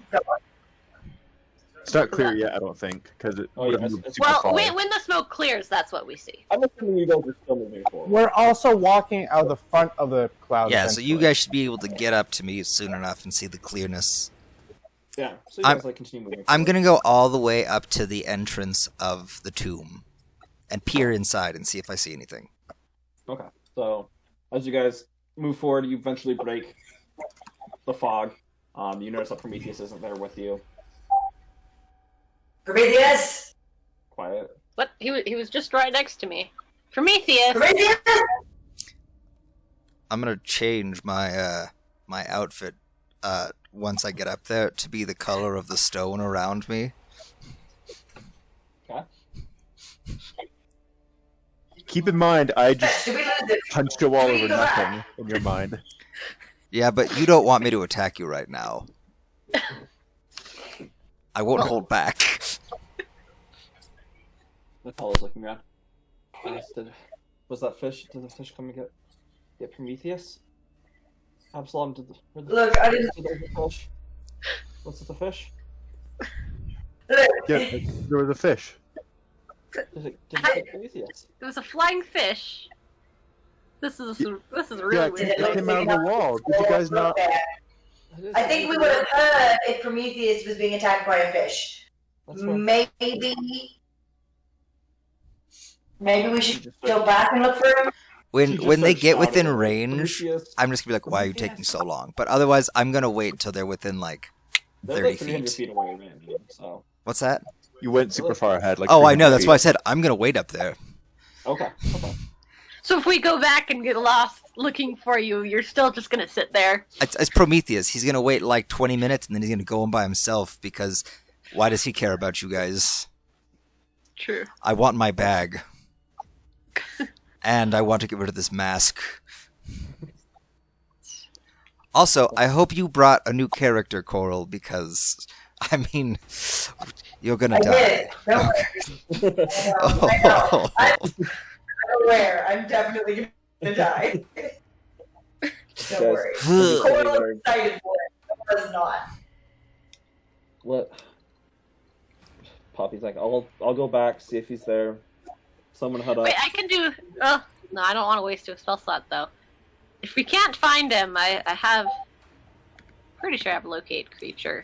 F: It's not clear yet, I don't think, because it
B: Oh,
F: would have
B: yeah,
F: moved
B: it's-
F: super
C: Well,
F: far.
C: when the smoke clears, that's what we see.
B: I'm assuming you guys are still moving forward.
A: We're also walking out the front of the cloud.
E: Yeah, so you
A: eventually.
E: guys should be able to get up to me soon enough and see the clearness.
B: Yeah. So you guys continue moving.
E: I'm
B: forward.
E: gonna go all the way up to the entrance of the tomb and peer inside and see if I see anything.
B: Okay. So as you guys move forward, you eventually break the fog. You notice that Prometheus isn't there with you.
D: Prometheus!
B: Quiet.
C: What? He was just right next to me. Prometheus!
D: Prometheus!
E: I'm gonna change my my outfit once I get up there to be the color of the stone around me.
B: Okay.
F: Keep in mind, I just
D: Do we lose it?
F: punched a wall over nothing in your mind.
E: Yeah, but you don't want me to attack you right now. I won't hold back.
B: Apollo's looking around. Was that fish? Did the fish come and get Prometheus? Absalom,
D: Look, I didn't.
B: the fish? What's with the fish?
D: Look,
F: Yeah, there was a fish.
B: Did it get Prometheus?
C: It was a flying fish. This is really
F: Yeah,
C: weird.
F: it came out of the wall. Did you guys not?
D: I think we would have heard if Prometheus was being attacked by a fish.
B: That's right.
D: Maybe we should go back and look for him.
E: When they get within range,
B: Prometheus.
E: I'm just gonna be like, why are you taking so long? But otherwise, I'm gonna wait until they're within like
B: They're
E: 30
B: like 300
E: feet.
B: feet away, man. So
E: What's that?
F: You went super far ahead. Like
E: Oh, I know.
F: 300
E: That's
F: feet.
E: why I said I'm gonna wait up there.
B: okay.
C: So if we go back and get lost looking for you, you're still just gonna sit there.
E: It's Prometheus. He's gonna wait like 20 minutes and then he's gonna go on by himself because why does he care about you guys?
C: True.
E: I want my bag. And I want to get rid of this mask. Also, I hope you brought a new character, Coral, because, I mean, you're gonna
D: I
E: die.
D: did it. Don't worry. I know. I'm aware. I'm definitely gonna die. Don't worry. Coral is excited for it. I was not.
B: What? Poppy's like, I'll go back, see if he's there. Someone head up.
C: Wait, I can do. Oh no, I don't want to waste a spell slot though. If we can't find him, I have. Pretty sure I have locate creature.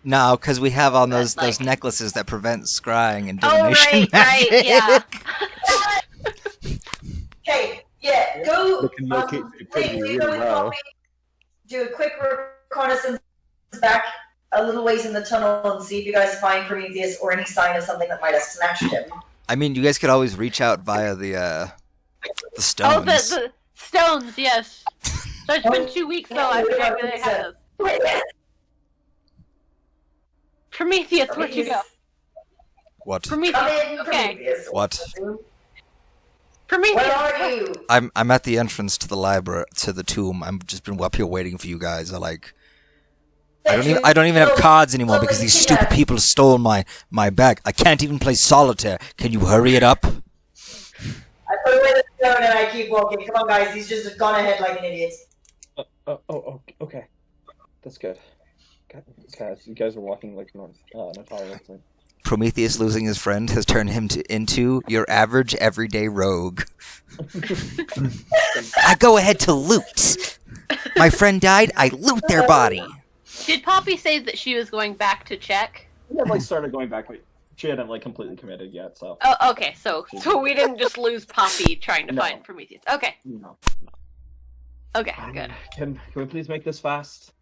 E: No, because we have on those
C: That's like-
E: those necklaces that prevent scrying and
C: Oh
E: divination
C: right,
E: magic.
C: yeah.
D: Okay, yeah, go.
F: They can locate stupidity
D: Leave
F: really
D: with
F: well.
D: Poppy. Do a quick reconnaissance back a little ways in the tunnel and see if you guys find Prometheus or any sign of something that might have snatched him.
E: I mean, you guys could always reach out via the
C: Oh,
E: stones.
C: the stones, yes. So it's been 2 weeks though. I forget where they had those. Prometheus, where'd you go?
E: What?
C: Prometheus.
D: Come in,
C: Okay.
D: Prometheus.
E: What?
C: Prometheus.
D: Where are you?
E: I'm at the entrance to the library, to the tomb. I've just been up here waiting for you guys. I don't even have cards anymore because these stupid people stole my bag. I can't even play solitaire. Can you hurry it up?
D: I put away the stone and I keep walking. Come on, guys. He's just gone ahead like an idiot.
B: Okay. That's good. Guys, you guys are walking like Natalia.
E: Prometheus losing his friend has turned him into your average everyday rogue. I go ahead to loot. My friend died, I loot their body.
C: Did Poppy say that she was going back to check?
B: We had started going back. She hadn't completely committed yet, so.
C: Oh, okay. So we didn't just lose Poppy trying to
B: No.
C: find Prometheus. Okay.
B: No.
C: Okay. Good.
B: Can we please make this fast?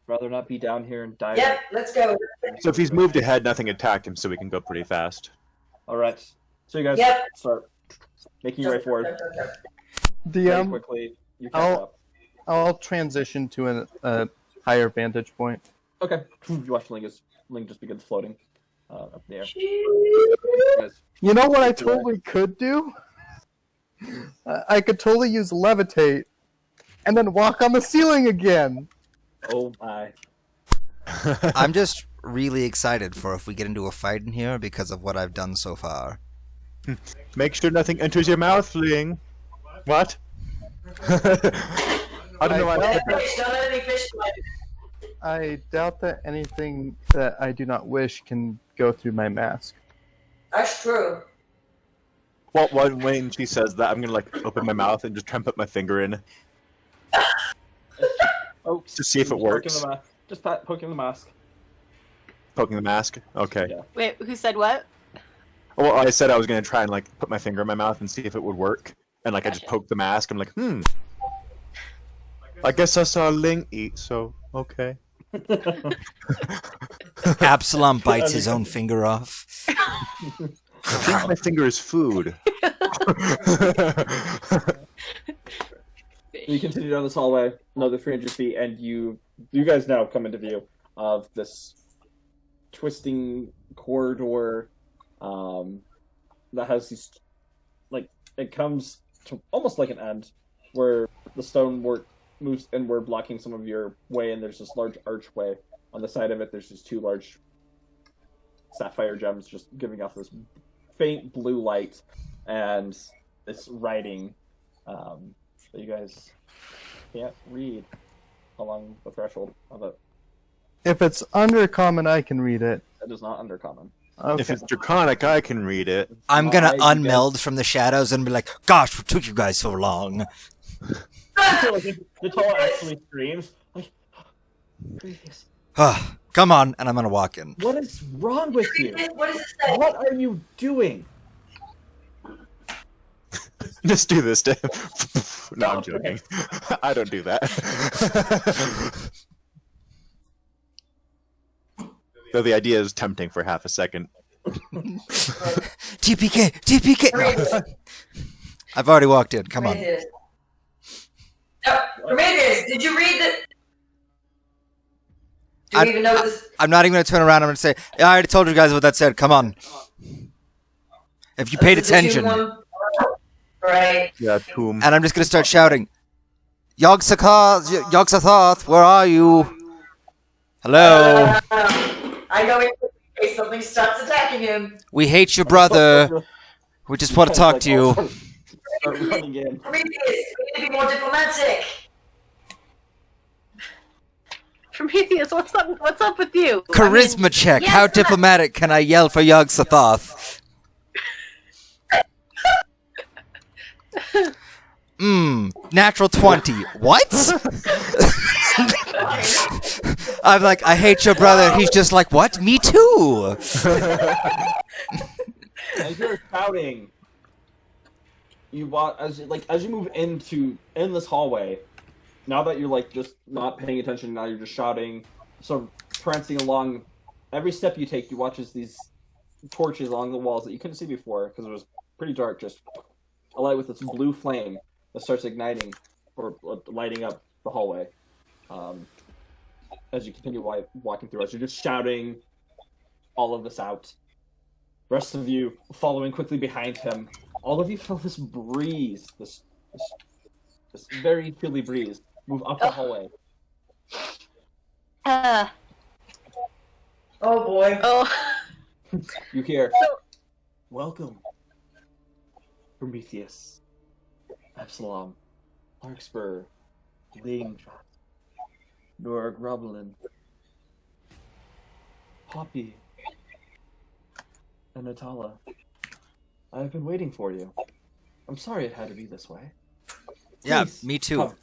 B: Rather not be down here and die.
D: Yep, let's go.
F: So if he's moved ahead, nothing attacked him, so we can go pretty fast.
B: All right. So you guys
D: Yep.
B: start making your way forward very
A: DM,
B: quickly. You catch up.
A: I'll transition to a higher vantage point.
B: Okay. You watch Ling just begins floating up in the air. You guys-
A: You know what I totally could do? I could totally use levitate and then walk on the ceiling again.
B: Oh my.
E: I'm just really excited for if we get into a fight in here because of what I've done so far.
F: Make sure nothing enters your mouth, Ling. What? I don't know why I said that.
D: Fish, don't let any fish fly.
A: I doubt that anything that I do not wish can go through my mask.
D: That's true.
F: Well, when she says that, I'm gonna open my mouth and just try and put my finger in.
B: Oh,
F: To see if it works.
B: Just poking the mask.
F: Poking the mask. Okay.
B: Yeah.
C: Wait, who said what?
F: Well, I said I was gonna try and put my finger in my mouth and see if it would work, and I just poked the mask. I'm like, I guess I saw Ling eat, so okay.
E: Absalom bites his own finger off.
F: I think my finger is food.
B: You continue down this hallway, another 300 feet, and you guys now come into view of this twisting corridor that has these it comes to almost like an end, where the stonework moves inward, blocking some of your way, and there's this large archway. On the side of it, there's just two large sapphire gems just giving off this faint blue light, and this writing that you guys can't read along the threshold of it.
A: If it's undercommon, I can read it.
B: It is not undercommon.
A: Okay.
F: If it's draconic, I can read it.
E: I'm gonna
B: you
E: unmeld from the shadows and be like, "Gosh, what took you guys so long?"
B: The tall actually screams, like, Prometheus,
E: Come on, and I'm gonna walk in.
B: what is wrong with you?
D: What does it say?
B: What are you doing?
F: Just do this to him. No, I'm joking. I don't do that. Though the idea is tempting for half a second.
E: TPK, TPK. No. I've already walked in. Come on.
D: Prometheus. No, Prometheus, did you read the... Do you even know this?
E: I'm not even gonna turn around. I'm gonna say, "I already told you guys what that said. Come on." If you paid
D: This is the
E: attention,
D: tomb one? Right.
F: Yeah, tomb.
E: and I'm just gonna start shouting, Yog-Sothoth, where are you? Hello.
D: I go in case something starts attacking him.
E: We hate your brother. We just want to talk to you.
B: Start running in.
D: Prometheus, we need to be more diplomatic.
C: Prometheus, what's up with you?
E: Charisma check.
C: yes,
E: How
C: that-
E: diplomatic can I yell for Yog-Sothoth? Natural 20. What? I'm like, I hate your brother. He's just like, what? Me too.
B: As you're shouting, you walk as you move in this hallway. Now that you're like just not paying attention, now you're just shouting, sort of prancing along. Every step you take, you watch as these torches along the walls that you couldn't see before because it was pretty dark. Just a light with this blue flame that starts igniting or lighting up the hallway. As you continue walking through, as you're just shouting all of this out. The rest of you following quickly behind him. All of you feel this breeze, this very chilly breeze, move up the hallway.
C: Uh,
D: Oh boy.
C: oh.
B: You hear,
C: So,
B: "Welcome, Prometheus, Absalom, Larkspur, Leingshot, Nora Groblin, Poppy, and Natala. I've been waiting for you. I'm sorry it had to be this way.
E: Yeah,
B: Please,
E: me too.
B: come."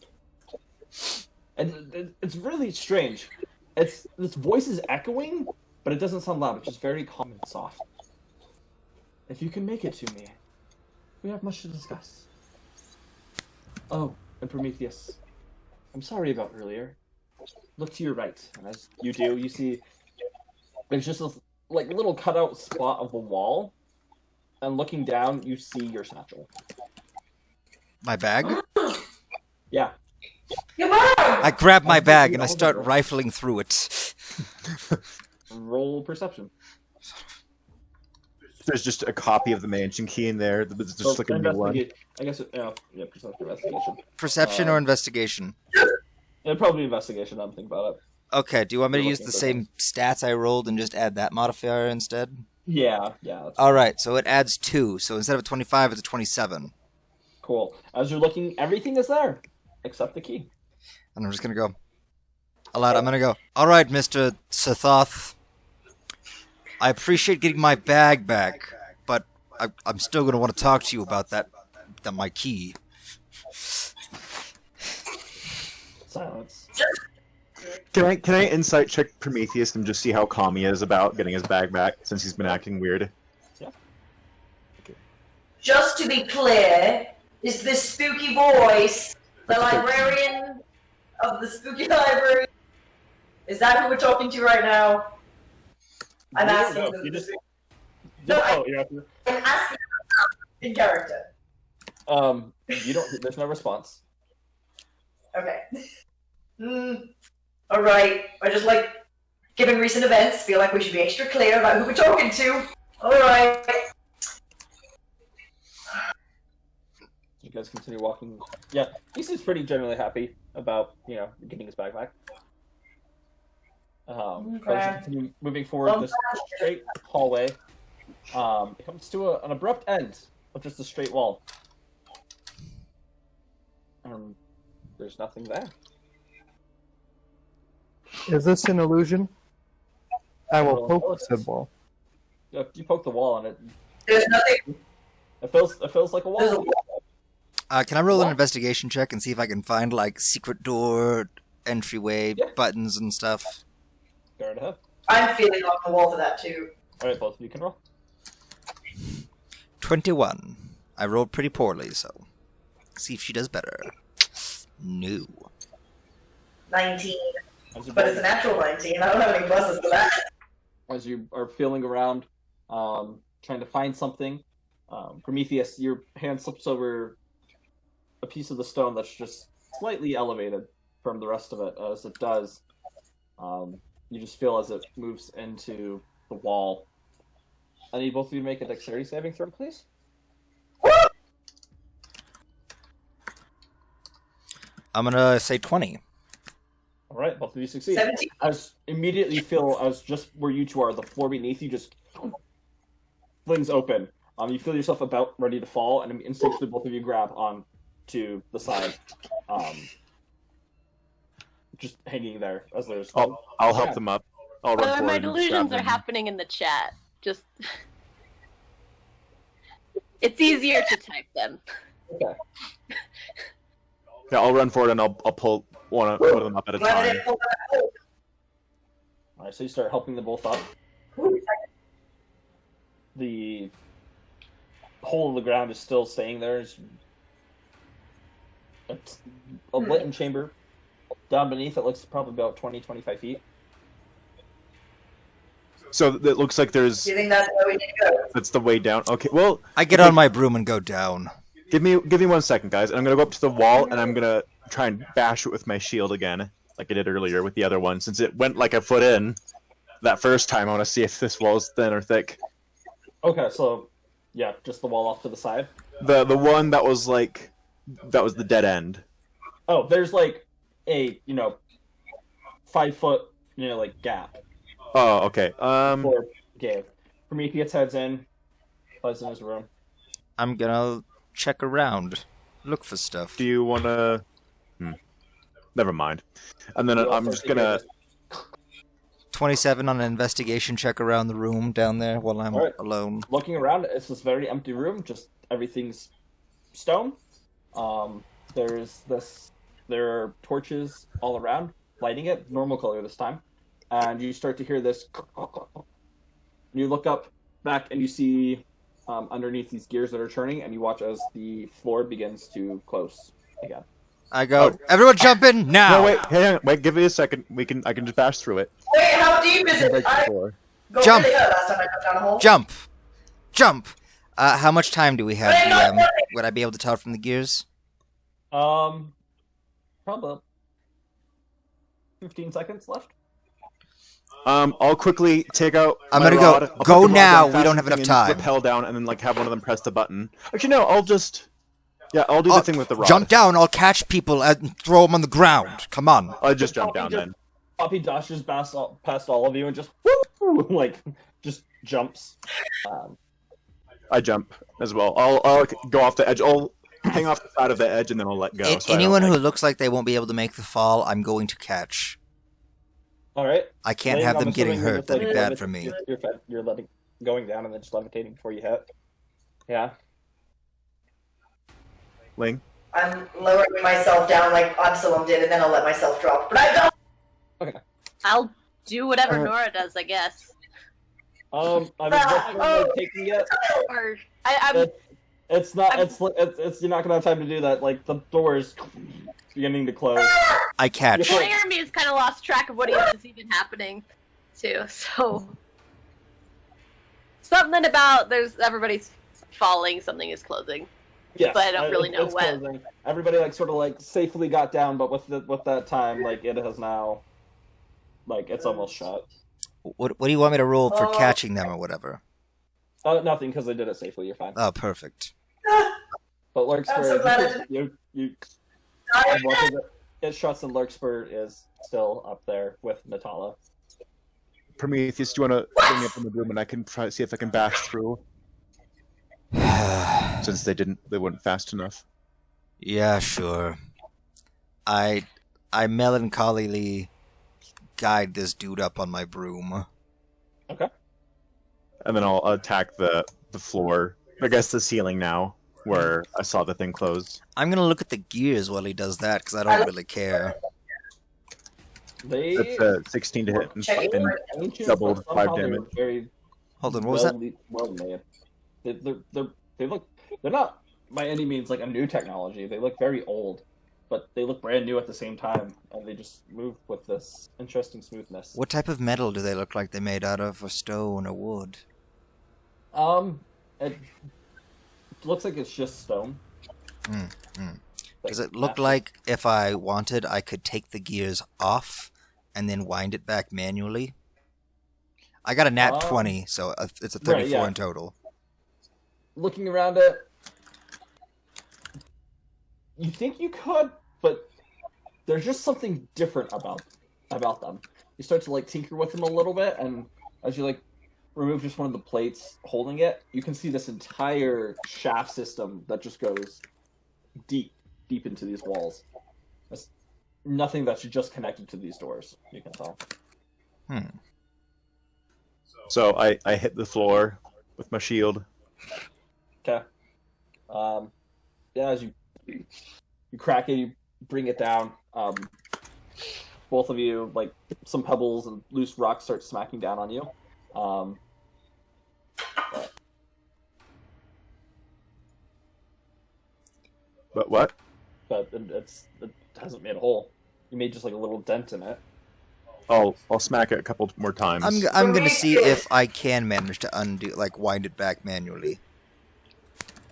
B: And it's really strange. This voice is echoing, but it doesn't sound loud. It's just very calm and soft. If you can make it to me, we have much to discuss. Oh, and Prometheus, I'm sorry about earlier. Look to your right, and as you do, you see there's just this like little cutout spot of the wall, and looking down, you see your satchel.
E: My bag?
D: Your
B: Yeah,
D: mom!
E: I grab my bag and I start rifling through it.
B: roll perception.
F: There's just a copy of the mansion key in there. It's just like a new one.
B: I guess yeah, perception, investigation.
E: Perception or investigation?
B: It'd probably be investigation. I'm thinking about it.
E: Okay, do you want me to
B: You're
E: use
B: looking
E: the
B: for
E: same stats I rolled and just add that modifier instead?
B: Yeah. That's
E: Alright, so it adds 2. So instead of a 25, it's a 27.
B: cool. As you're looking, everything is there except the key.
E: And I'm just gonna go. Aloud, I'm gonna go. Alright, Mr. Sothoth. I appreciate getting my bag back, but I'm still gonna want to talk to you about my key.
B: Silence.
F: Can I insight check Prometheus and just see how calm he is about getting his bag back since he's been acting weird?
D: Just to be clear, is this spooky voice the librarian of the spooky library? Is that who we're talking to right now? I'm asking.
B: No, you just.
D: No,
B: yeah.
D: I'm asking in character.
B: You don't. There's no response.
D: Okay. All right. I just given recent events, feel like we should be extra clear about who we're talking to. All right.
B: you guys continue walking. Yeah, he seems pretty generally happy about, getting his bag back. As you continue moving forward this straight hallway, it comes to an abrupt end of just a straight wall. There's nothing there.
A: Is this an illusion? I will
B: Roll
A: poke said wall.
B: If you poke the wall on it,
D: There's nothing.
B: it feels like a
D: There's a
B: wall.
D: wall.
E: Can I roll an investigation check and see if I can find, like, secret door, entryway,
B: Yeah.
E: buttons and stuff?
B: Go right ahead.
D: I'm feeling on the wall for that too.
B: Alright, both of you can roll.
E: 21. I rolled pretty poorly, so see if she does better. No.
D: 19.
B: As you
D: But it's a natural 19. I don't have any pluses for that.
B: as you are feeling around, trying to find something, Prometheus, your hand slips over a piece of the stone that's just slightly elevated from the rest of it. As it does, you just feel as it moves into the wall. I need both of you to make a dexterity saving throw, please.
E: I'm gonna say 20.
B: All right, both of you succeed.
D: 17.
B: As immediately feel as just where you two are, the floor beneath you just flings open. You feel yourself about ready to fall, and instinctually both of you grab on to the side, just hanging there as there's.
F: I'll help them up. I'll run forward
C: My
F: and
C: delusions
F: grab
C: are
F: them.
C: happening in the chat. Just it's easier to type them.
B: Okay.
F: Yeah, I'll run forward and I'll pull one of them up at a
D: Glad I
F: time.
D: didn't pull that out.
B: All right, so you start helping them both up. The hole in the ground is still staying there. It's a lit chamber. Down beneath, it looks probably about 20-25 feet.
F: So it looks like there's.
D: Do you think that's where we need to go?
F: That's the way down. Okay, well,
E: I get on my broom and go down.
F: give me 1 second, guys, and I'm gonna go up to the wall and I'm gonna try and bash it with my shield again, like I did earlier with the other one. Since it went like a foot in that first time, I want to see if this wall is thin or thick.
B: Okay, so yeah, just the wall off to the side.
F: The one that was the dead end.
B: Oh, there's like a 5 foot gap.
F: Oh, okay.
B: For Gabe. Prometheus heads in, flies in his room.
E: I'm gonna check around, look for stuff.
F: Do you want to? Never mind. And then I'm just gonna.
E: 27 on an investigation check around the room down there while I'm
B: Alright.
E: alone.
B: Looking around, it's this very empty room. Just everything's stone. There are torches all around, lighting it, normal color this time. And you start to hear this. You look up back and you see underneath these gears that are turning, and you watch as the floor begins to close again.
E: I go, everyone jump in now!
F: No, wait, hang on, wait, give me a second. I can just bash through it.
D: Wait, how deep is it?
F: Break the
D: I
F: floor.
D: got
E: Jump.
D: really hurt last time I got down a hole.
E: Jump! Jump! How much time do we have,
D: Wait, no, no.
E: Would I be able to tell from the gears?
B: Probably 15 seconds left.
F: I'll quickly take out.
E: I'm
F: my
E: gonna go.
F: rod, I'll put
E: Go
F: the rod
E: now,
F: down
E: we don't have
F: fast
E: enough
F: and
E: time.
F: Rappel down and then have one of them press the button. Actually, no. I'll just. Yeah, I'll do the thing with the rod.
E: Jump down, I'll catch people and throw them on the ground. Come on.
F: I'll just jump down then.
B: Poppy dashes past all of you and just just jumps.
F: I jump as well. I'll go off the edge. I'll hang off the side of the edge and then I'll let go. so I don't,
E: Anyone who
F: like-
E: looks like they won't be able to make the fall, I'm going to catch.
B: All right.
E: I can't
B: Laying,
E: have
B: I'm
E: them getting
B: assuming you're
E: hurt.
B: just, like,
E: That'd be bad for me.
B: You're letting going down and then just levitating before you hit. Yeah.
F: Ling.
D: I'm lowering myself down like Absalom did, and then I'll let myself drop. But I don't.
C: I'll do whatever Nora does, I guess.
B: I mean, what's taking it?
C: Or I'm
B: It's not. It's you're not gonna have time to do that. Like the door is beginning to close.
E: I catch.
B: You're
C: Jeremy's kind of lost track of what is even happening, too. So something about everybody's falling, something is closing.
B: Yes,
C: But I don't really know
B: it's
C: when.
B: closing. Everybody safely got down, but with that time, it has now, it's almost shut.
E: What do you want me to roll for
D: Oh.
E: catching them or whatever?
B: Nothing, because they did it safely. You're fine.
E: Oh, perfect.
B: But Larkspur,
D: I'm so glad
B: it shuts and Larkspur is still up there with Natala.
F: Prometheus, do you want to bring me up in the room and I can try to see if I can bash through? Since they weren't fast enough.
E: Yeah, sure. I melancholily guide this dude up on my broom.
B: Okay.
F: And then I'll attack the floor. I guess the ceiling now, where I saw the thing close.
E: I'm gonna look at the gears while he does that, because I don't really care.
F: That's 16 to hit and
B: Ancient,
F: doubled
B: but
F: 5
B: somehow they're
F: damage.
B: Very
E: Hold on, what was that?
B: well made. They're not by any means like a new technology. They look very old, but they look brand new at the same time, and they just move with this interesting smoothness.
E: What type of metal do they look like they're made out of, or stone, or wood?
B: It looks like it's just stone.
E: Does it look like if I wanted, I could take the gears off and then wind it back manually? I got a nat 20, so it's a 34
B: right, yeah.
E: in total.
B: Looking around it, you think you could, but there's just something different about them. You start to like tinker with them a little bit, and as you like remove just one of the plates holding it, you can see this entire shaft system that just goes deep into these walls. There's nothing that's just connected to these doors, you can tell.
F: So I hit the floor with my shield.
B: Okay. Yeah, as you crack it, you bring it down. Both of you, like, some pebbles and loose rocks start smacking down on you.
F: But what?
B: But it hasn't made a hole. You made just like a little dent in it.
F: I'll smack it a couple more times.
E: I'm gonna see if I can manage to undo, like, wind it back manually.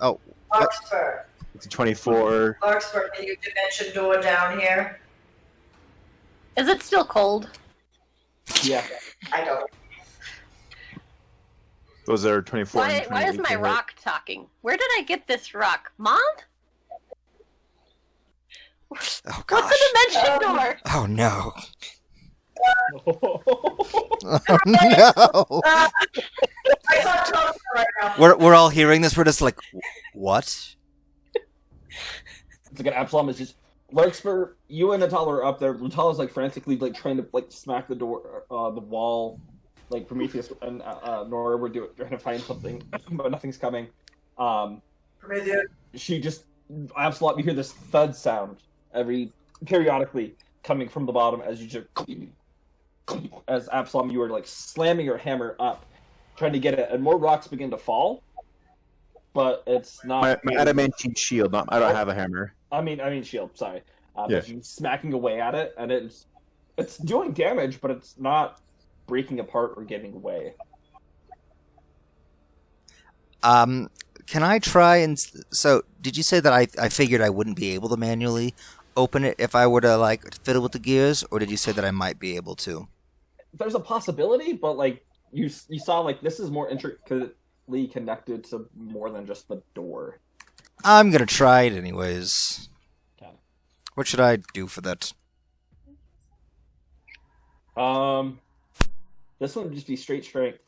E: Oh,
D: Larkspur.
F: It's a 24.
D: Larkspur, can you dimension door down here?
C: Is it still cold?
B: Yeah.
D: I don't.
F: Those are 24.
C: Why
F: and 28
C: is my
F: to hit.
C: rock talking? Where did I get this rock? Mom?
E: oh gosh.
C: What's a dimension door?
E: Oh no.
B: It's
E: Oh no.
D: I thought Tom right now.
E: We're all hearing this. We're just like, what?
B: like an Absalom is just Larkspur. You and Natala are up there. Natala's like frantically like trying to like smack the door, the wall. Like Prometheus and Nora were trying to find something, but nothing's coming.
D: Prometheus.
B: She just Absalom. You hear this thud sound periodically coming from the bottom as you just as Absalom, you are like slamming your hammer up, trying to get it, and more rocks begin to fall. But it's not
F: my adamantine shield. I don't have a hammer.
B: I mean shield. Sorry,
F: Yeah.
B: but you're smacking away at it, and it's doing damage, but it's not breaking apart or giving away.
E: Can I try and... So, did you say that I figured I wouldn't be able to manually open it if I were to, like, fiddle with the gears? Or did you say that I might be able to?
B: There's a possibility, but, like, you saw, like, this is more intricately connected to more than just the door.
E: I'm gonna try it anyways.
B: Okay.
E: What should I do for that?
B: This one would just be straight strength.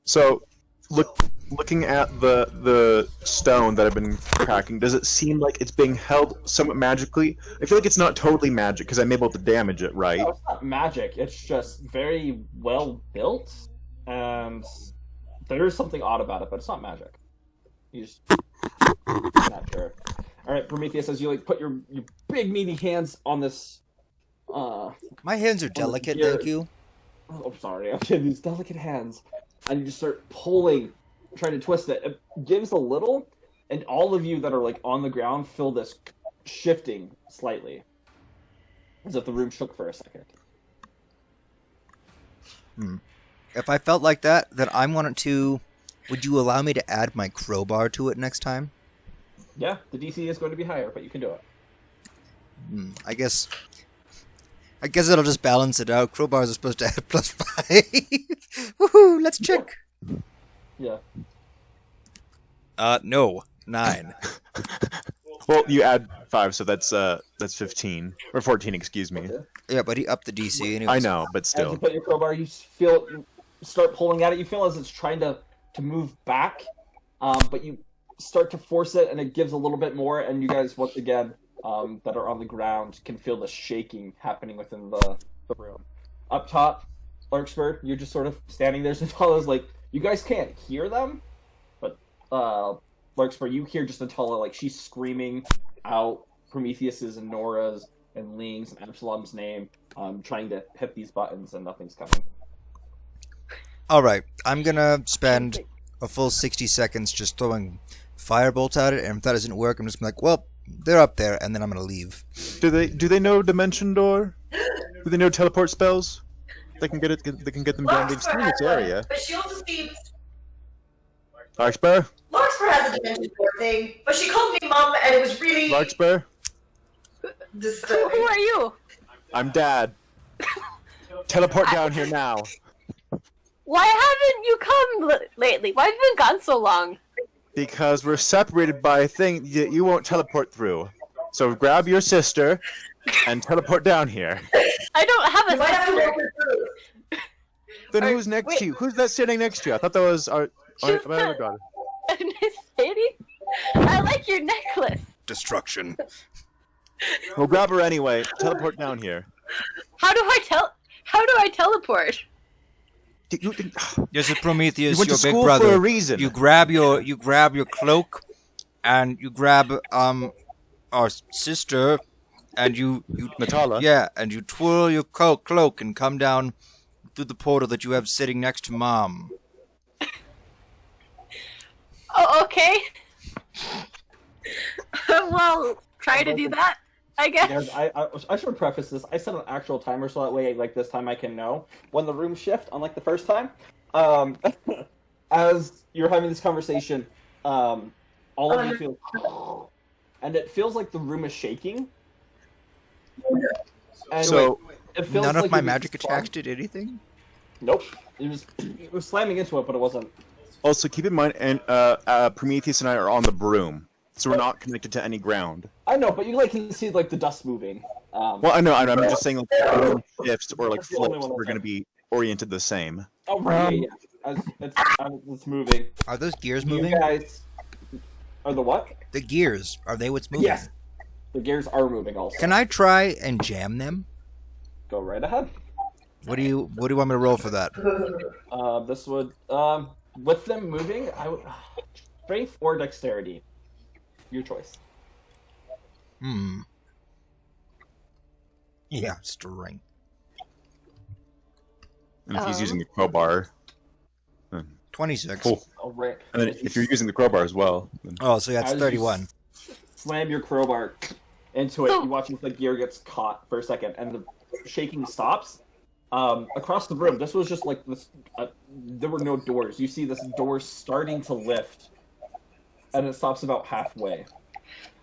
F: So, looking at the stone that I've been cracking, does it seem like it's being held somewhat magically? I feel like it's not totally magic because I'm able to damage it, right?
B: No, it's not magic. It's just very well built, and there is something odd about it, but it's not magic. You just not sure. All right, Prometheus, as you like put your big meaty hands on this.
E: My hands are delicate,
B: gear.
E: thank you.
B: Oh, I'm sorry. Okay, these delicate hands, and you just start pulling, trying to twist it. It gives a little, and all of you that are like on the ground feel this shifting slightly, as if the room shook for a second.
E: If I felt like that, then I'm wanting to... Would you allow me to add my crowbar to it next time?
B: Yeah, the DC is going to be higher, but you can do it.
E: I guess it'll just balance it out. Crowbars are supposed to add +5. Woohoo! Let's check.
B: Yeah.
E: No. 9.
F: Well, you add 5, so that's 15 or 14. Excuse me.
B: Okay.
E: Yeah, but he upped the DC anyway.
F: I know, but
B: As you
F: still.
B: put your crowbar, you start pulling at it. You feel as it's trying to move back, but you start to force it, and it gives a little bit more. And you guys, once again, that are on the ground, can feel the shaking happening within the room. Up top, Larkspur, you're just sort of standing there. Natala's like, you guys can't hear them, but Larkspur, you hear just Natala, like, she's screaming out Prometheus's and Nora's and Ling's and Absalom's name, trying to hit these buttons, and nothing's coming.
E: Alright, I'm gonna spend a full 60 seconds just throwing firebolts at it, and if that doesn't work, I'm just gonna be like, well, they're up there, and then I'm gonna leave.
F: Do they know Dimension Door? Do they know teleport spells? They can get it. They can get them down. They've seen this area.
D: But she also seems.
F: Larkspur.
D: Larkspur has a dimension door thing, but she called me mom, and it was really
F: Larkspur.
C: Who
D: disturbing.
C: are you?
F: I'm Dad. Teleport down here now.
C: Why haven't you come lately? Why have you been gone so long?
F: Because we're separated by a thing that you won't teleport through. So grab your sister and teleport down here.
C: I don't have
D: You
C: a
D: might have to
C: sister.
D: walk her through.
F: Then
C: Or-
F: who's next
C: wait.
F: to you? Who's that sitting next to you? I thought that was our
C: She's
F: my other daughter.
C: Miss Sadie? I like your necklace.
E: Destruction.
F: Well, grab her anyway. Teleport down here.
C: How do I teleport?
E: This is Prometheus,
F: You went
E: your
F: to
E: big
F: school
E: brother.
F: for a reason.
E: You grab your cloak, and you grab our sister, and you
F: Natala.
E: yeah, and you twirl your cloak and come down through the portal that you have sitting next to Mom.
C: Oh, okay. Well, try to do that, I guess.
B: Guys, I should preface this. I set an actual timer so that way, like, this time I can know when the rooms shift, unlike the first time. As you're having this conversation, all of you feel, and it feels like the room is shaking. And
F: So
B: it feels
E: None
B: like
E: of my
B: it was
E: magic
B: strong.
E: attacks did anything?
B: Nope. It was slamming into it, but it wasn't.
F: also keep in mind, and Prometheus and I are on the broom, so we're not connected to any ground.
B: I know, but you like can see like the dust moving.
F: Well, I know. I'm just saying, like, if the room shifts or like
B: That's the only
F: flips,
B: one
F: we're
B: that's
F: going to be oriented the same.
B: Oh right, yeah. It's moving.
E: Are those gears
B: You
E: moving?
B: guys are the what?
E: The gears, are they what's moving?
B: Yes. The gears are moving also.
E: Can I try and jam them?
B: Go right ahead.
E: What do you want me to roll for that?
B: This would with them moving, I would strength or dexterity. Your choice.
E: Yeah, strength.
F: And if he's using the crowbar,
E: 26.
F: cool.
B: All right.
F: And then if you're using the crowbar as well, then...
E: Oh, so that's
B: As you
E: 31.
B: Slam your crowbar into it.
C: So-
B: You watch as the gear gets caught for a second, and the shaking stops. Across the room, this was just like this. There were no doors. You see this door starting to lift, and it stops about halfway.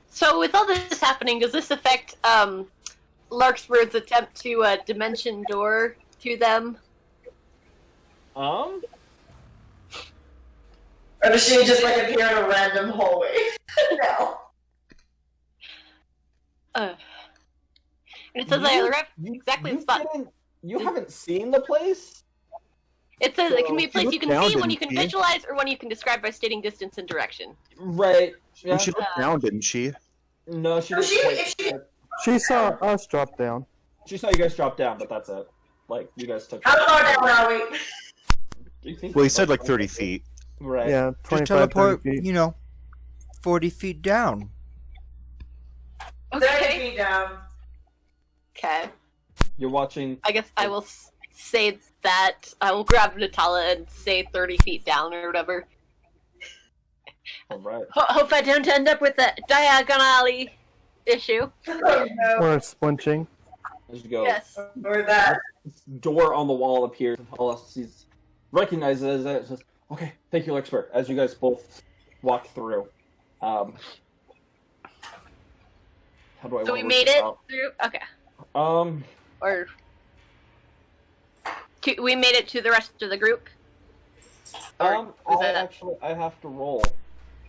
C: So with all this happening, does this affect Larkspur's attempt to dimension door to them?
D: Or does she just like appear in a random hallway? No.
C: And it says I arrived exactly the spot.
B: You haven't seen the place?
C: It says it can be a
F: She
C: place you
F: looked
C: can
F: down,
C: see, one you
F: didn't
C: can
F: she?
C: visualize, or one you can describe by stating distance and direction.
B: Right. Yeah.
F: And she looked down, didn't she?
B: No, she
D: No,
B: didn't.
D: she-
B: quite-
D: if she-
A: She saw us drop down.
B: She saw you guys drop down, but that's it. Like, you guys took.
D: How far down are we?
B: Do you think
F: Well, he said like 30 feet.
B: Right.
A: Yeah,
E: Just
A: 25,
E: teleport,
A: 30 feet.
E: 40 feet down.
D: 30
C: Okay.
D: feet down.
C: Okay.
B: You're watching.
C: I guess I will say that. I will grab Natala and say 30 feet down or whatever.
B: All right.
C: Hope I don't end up with a diagonally issue.
D: Oh, no.
A: Or splinching.
B: As you go.
C: Yes.
D: Or that.
B: This door on the wall appears. All else sees, recognizes it. Says, "Okay, thank you, Lexper." As you guys both walk through. How do I?
C: So
B: wanna
C: we
B: work
C: made
B: this
C: it
B: out?
C: through. Okay.
B: Um.
C: We made it to the rest of the group. Or was that-
B: I have to roll.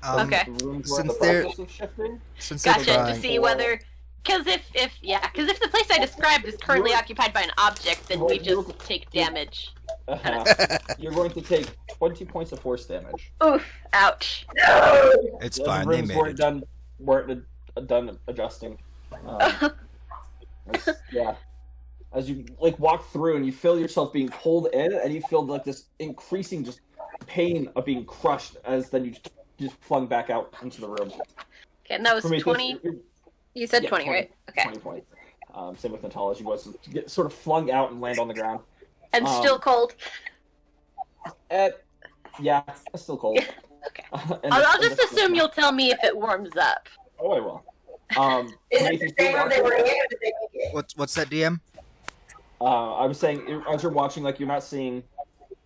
C: Okay.
B: The rooms were in the
E: Since they're-
B: process of shifting.
E: Since they're
C: Gotcha. To
E: trying-
C: see whether, because if the place I described is currently occupied by an object, then we just take damage.
B: You're going to take 20 points of force damage.
C: Oof! Ouch.
E: It's
B: The
E: fine. They
B: rooms
E: made
B: weren't
E: it.
B: weren't done adjusting. Yeah. As you like walk through and you feel yourself being pulled in, and you feel like this increasing just pain of being crushed, as then you just flung back out into the room.
C: Okay, and that was
B: Prometheus,
C: 20. You said
B: yeah,
C: 20, right? Okay.
B: 20 points. Same with Natalia. She was get sort of flung out and land on the ground.
C: And still cold.
B: Yeah, it's still cold.
C: Okay.
B: And
C: I'll
B: it's-
C: just assume you'll tell me if it warms up.
B: Oh, I will.
D: Is it
B: Prometheus,
D: the
B: you
D: same room they were in,
B: watch-
D: or did they make it?
E: What's that, DM?
B: I was saying, as you're watching, like, you're not seeing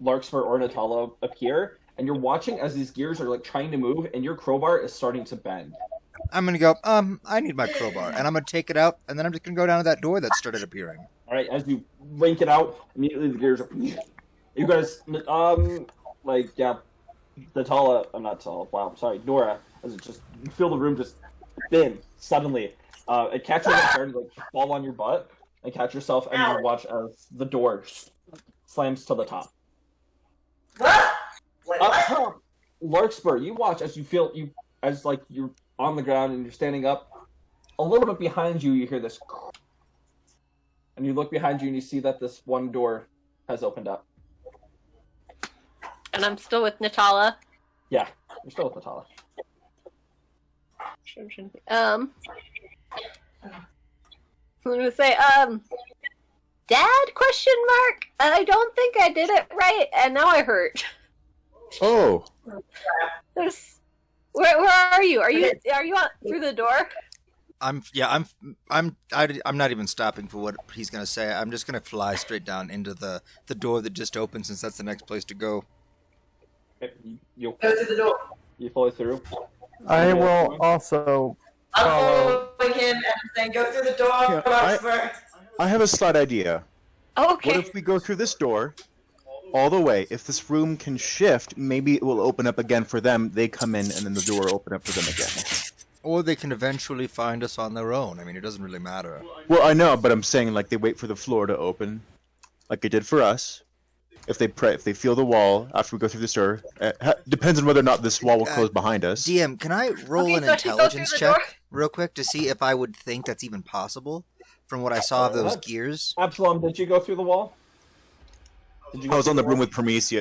B: Larkspur or Natala appear, and you're watching as these gears are, like, trying to move, and your crowbar is starting to bend.
E: I'm gonna go. I need my crowbar, and I'm gonna take it out, and then I'm just gonna go down to that door that started appearing.
B: Alright, as you link it out, immediately the gears are... You guys, Natala, I'm not Natala, wow, sorry, Dora, as it just, you feel the room just thin, suddenly. It catches you off guard, and, like, fall on your butt, and catch yourself, and you watch as the door slams to the top.
D: What? Wait,
B: Up
D: what?
B: top, Larkspur, you watch as you feel, as, like, you're on the ground and you're standing up. A little bit behind you, you hear this... And you look behind you and you see that this one door has opened up.
C: And I'm still with Natala.
B: Yeah, you're still with Natala.
C: I'm gonna say, Dad? Question mark? I don't think I did it right, and now I hurt.
F: Oh,
C: There's, where are you? Are you on through the door?
E: I'm not even stopping for what he's gonna say. I'm just gonna fly straight down into the door that just opened, since that's the next place to go.
B: You
D: Go through the door.
B: follow through.
A: I will also
D: I'm
A: follow.
D: following him and I'm saying, go through the door,
F: Yeah,
D: Larkspur.
F: I have a slight idea.
C: Oh, okay.
F: What if we go through this door all the way? If this room can shift, maybe it will open up again for them. They come in, and then the door will open up for them again.
E: Or they can eventually find us on their own. I mean, it doesn't really matter.
F: Well, I know, but I'm saying like they wait for the floor to open, like they did for us. If they feel the wall after we go through this door, depends on whether or not this wall will close behind us.
E: DM, can I roll
C: Okay,
E: an
C: so I should go
E: intelligence
C: through the
E: check
C: door?
E: real quick to see if I would think that's even possible from what I saw of those gears?
B: Absalom, did you go through the wall? Did you
F: I
B: go
F: was
B: through
F: on the
B: the
F: room
B: wall?
F: with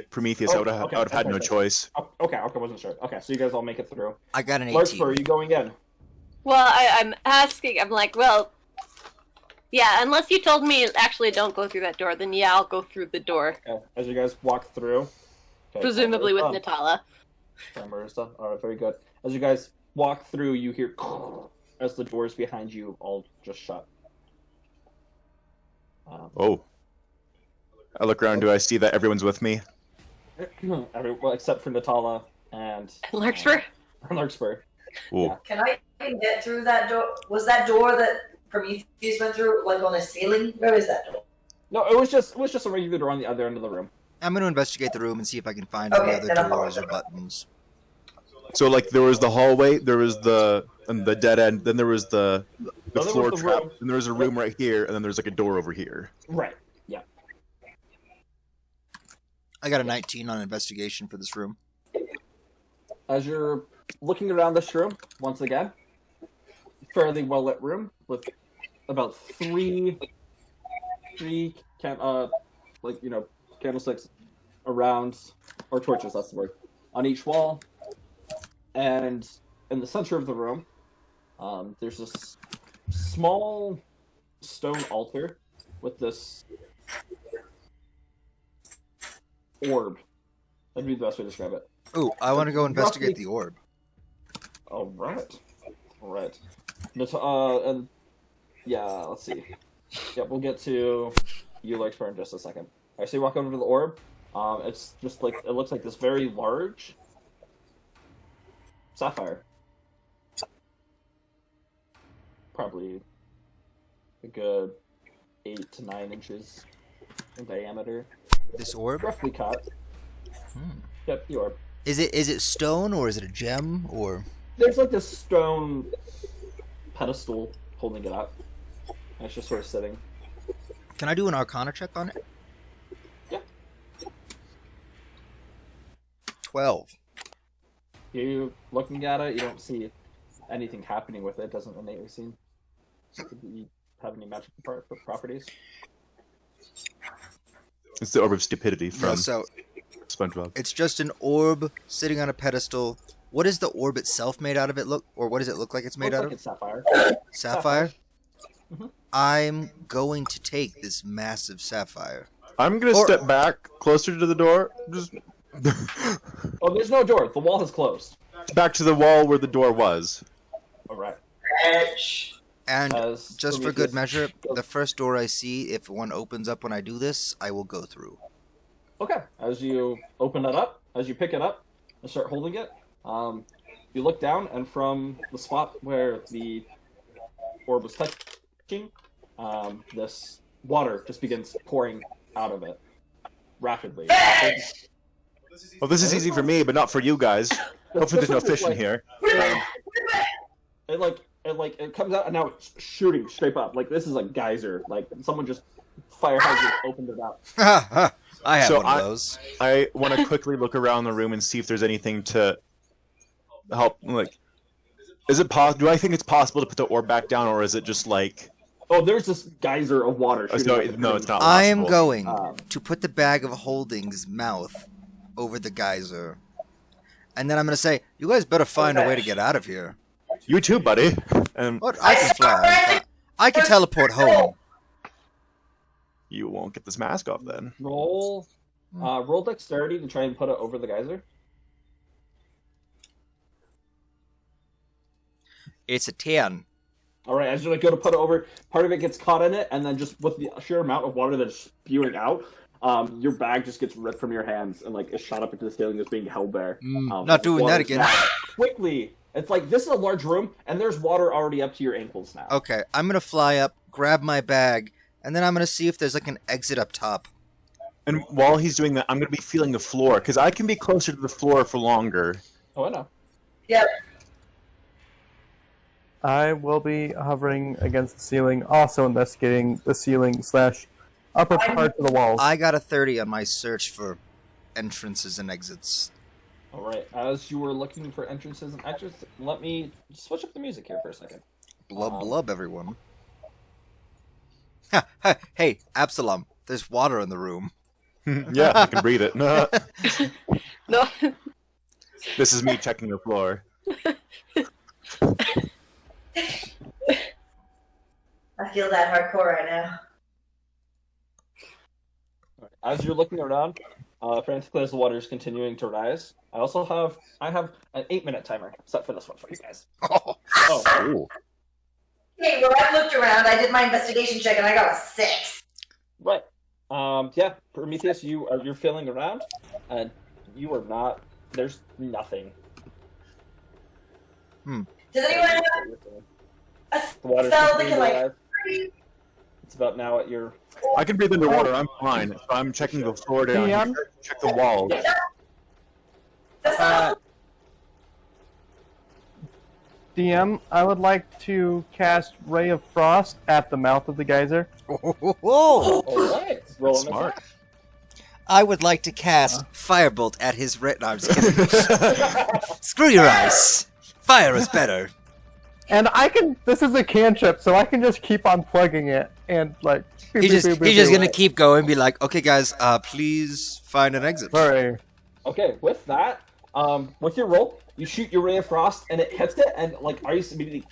F: Prometheus.
B: Oh,
F: I would have
B: okay,
F: had no
B: okay.
F: choice.
B: Oh, okay, I wasn't sure. Okay, so you guys all make it through.
E: I got an 18.
B: Larkspur, are you going in?
C: Well, I'm asking. I'm like, well, yeah. Unless you told me actually don't go through that door, then yeah, I'll go through the door.
B: Okay, as you guys walk through. Okay,
C: Presumably with Natala.
B: Marissa. Alright, very good. As you guys walk through, you hear as the doors behind you all just shut.
F: Oh. I look around. Do I see that everyone's with me?
B: Well, except for Natala and
C: Larkspur.
B: Larkspur.
F: Ooh.
B: Yeah.
D: Can I even get through that door? Was that door that Prometheus went through, like on a ceiling? Where is that door?
B: No, it was just a regular door on the other end of the room.
E: I'm going to investigate the room and see if I can find
D: Okay,
E: any other
D: then I'll follow
E: doors or
D: you.
E: buttons.
F: So like there was the hallway, there was the dead end, then there was the
B: Then there was
F: floor
B: the
F: trap,
B: room.
F: and there was a room right here, and then there's like a door over here.
B: Right. Yeah.
E: I got a 19 on investigation for this room.
B: As you're looking around this room, once again, fairly well lit room with about three candlesticks around, or torches, that's the word, on each wall. And in the center of the room, there's this small stone altar with this orb. That'd be the best way to describe it.
E: Ooh, I want to go investigate
B: Roughly-
E: the orb.
B: All right. And yeah, let's see. Yep, we'll get to you, Larkspur, in just a second. Alright, so you walk over to the orb. It's just like, it looks like this very large sapphire. Probably a good 8 to 9 inches in diameter.
E: This orb?
B: Roughly cut.
E: Hmm.
B: Yep, the orb.
E: Is it stone or is it a gem or?
B: There's like this stone pedestal holding it up. And it's just sort of sitting.
E: Can I do an Arcana check on it?
B: Yeah.
E: 12.
B: You looking at it, you don't see anything happening with it. It doesn't innately seem to have any magical properties.
F: It's the orb of stupidity from
E: Yeah, so
F: SpongeBob.
E: it's just an orb sitting on a pedestal. What is the orb itself made out of? It look, or what does it look like it's made
B: Looks
E: out
B: like
E: of?
B: it's sapphire.
E: Sapphire.
B: Mhm.
E: I'm going to take this massive sapphire.
F: I'm gonna
E: Or-
F: step back closer to the door. Just
B: Oh, there's no door. The wall is closed.
F: back to the wall where the door was.
B: All right.
D: Edge.
E: And
B: As
E: just for
B: Prometheus
E: good measure,
B: goes-
E: the first door I see, if one opens up when I do this, I will go through.
B: Okay. As you open it up, as you pick it up and start holding it, you look down, and from the spot where the orb was touching, this water just begins pouring out of it rapidly.
F: Well, this is easy for me, but not for you guys. Hopefully, there's no fish in here.
B: It comes out and now it's shooting straight up. Like this is a geyser. Like someone just fire hydrant opened it up.
E: I have
F: So
E: one of those.
F: I want to quickly look around the room and see if there's anything to help. Like, is it Do I think it's possible to put the orb back down, or is it just like?
B: Oh, there's this geyser of water.
F: Oh,
B: shooting
F: no,
B: up the
F: no,
B: room.
F: it's not.
E: I am
F: possible.
E: going to put the bag of holding's mouth over the geyser. And then I'm going to say, you guys better find a way to get out of here.
F: You too, buddy. And
E: What? I can fly. I can teleport home.
F: you won't get this mask off then.
B: Roll dexterity to try and put it over the geyser.
E: It's a 10.
B: All right, as you go to put it over, part of it gets caught in it, and then just with the sheer amount of water that's spewing out, your bag just gets ripped from your hands and like is shot up into the ceiling, just being held there.
E: Not doing that
B: Water's
E: again.
B: now quickly, it's like this is a large room, and there's water already up to your ankles now.
E: Okay, I'm going to fly up, grab my bag, and then I'm going to see if there's like an exit up top.
F: And while he's doing that, I'm going to be feeling the floor because I can be closer to the floor for longer.
B: Oh, I know.
D: Yep.
A: I will be hovering against the ceiling, also investigating the ceiling / upper parts of the walls.
E: I got a 30 on my search for entrances and exits.
B: All right, as you were looking for entrances and exits, let me switch up the music here for a second.
E: Blub blub, everyone. Ha, ha, hey, Absalom, there's water in the room.
F: Yeah, I can breathe it.
C: No.
F: This is me checking the floor.
D: I feel that hardcore right now.
B: As you're looking around, frantically as the water is continuing to rise, I have an 8-minute timer set for this one for you guys.
E: Oh,
B: Oh,
F: Ooh.
D: Okay, well, I looked around. I did my investigation check, and I got a 6.
B: right. Yeah, Prometheus, you're feeling around, and you are not. There's nothing.
D: Does anyone have a
B: The water's
D: spell that
B: continuing
D: can,
B: to
D: like,
B: rise.
D: free?
B: It's about now at your.
F: I can breathe underwater. I'm fine. So I'm checking the floor down
A: Yeah.
F: here. Check the walls.
D: That's not
A: DM, I would like to cast Ray of Frost at the mouth of the geyser.
E: oh.
B: All right, roll an
F: Smart.
B: attack.
E: I would like to cast Firebolt at his red. No, I'm just kidding. Screw your ice. Fire is better.
A: And I can. This is a cantrip, so I can just keep on plugging it and like.
E: He's just gonna keep going. Be like, okay, guys, please find an exit.
A: Hurry.
B: Okay, with that, with your roll, you shoot your ray of frost, and it hits it, and like ice immediately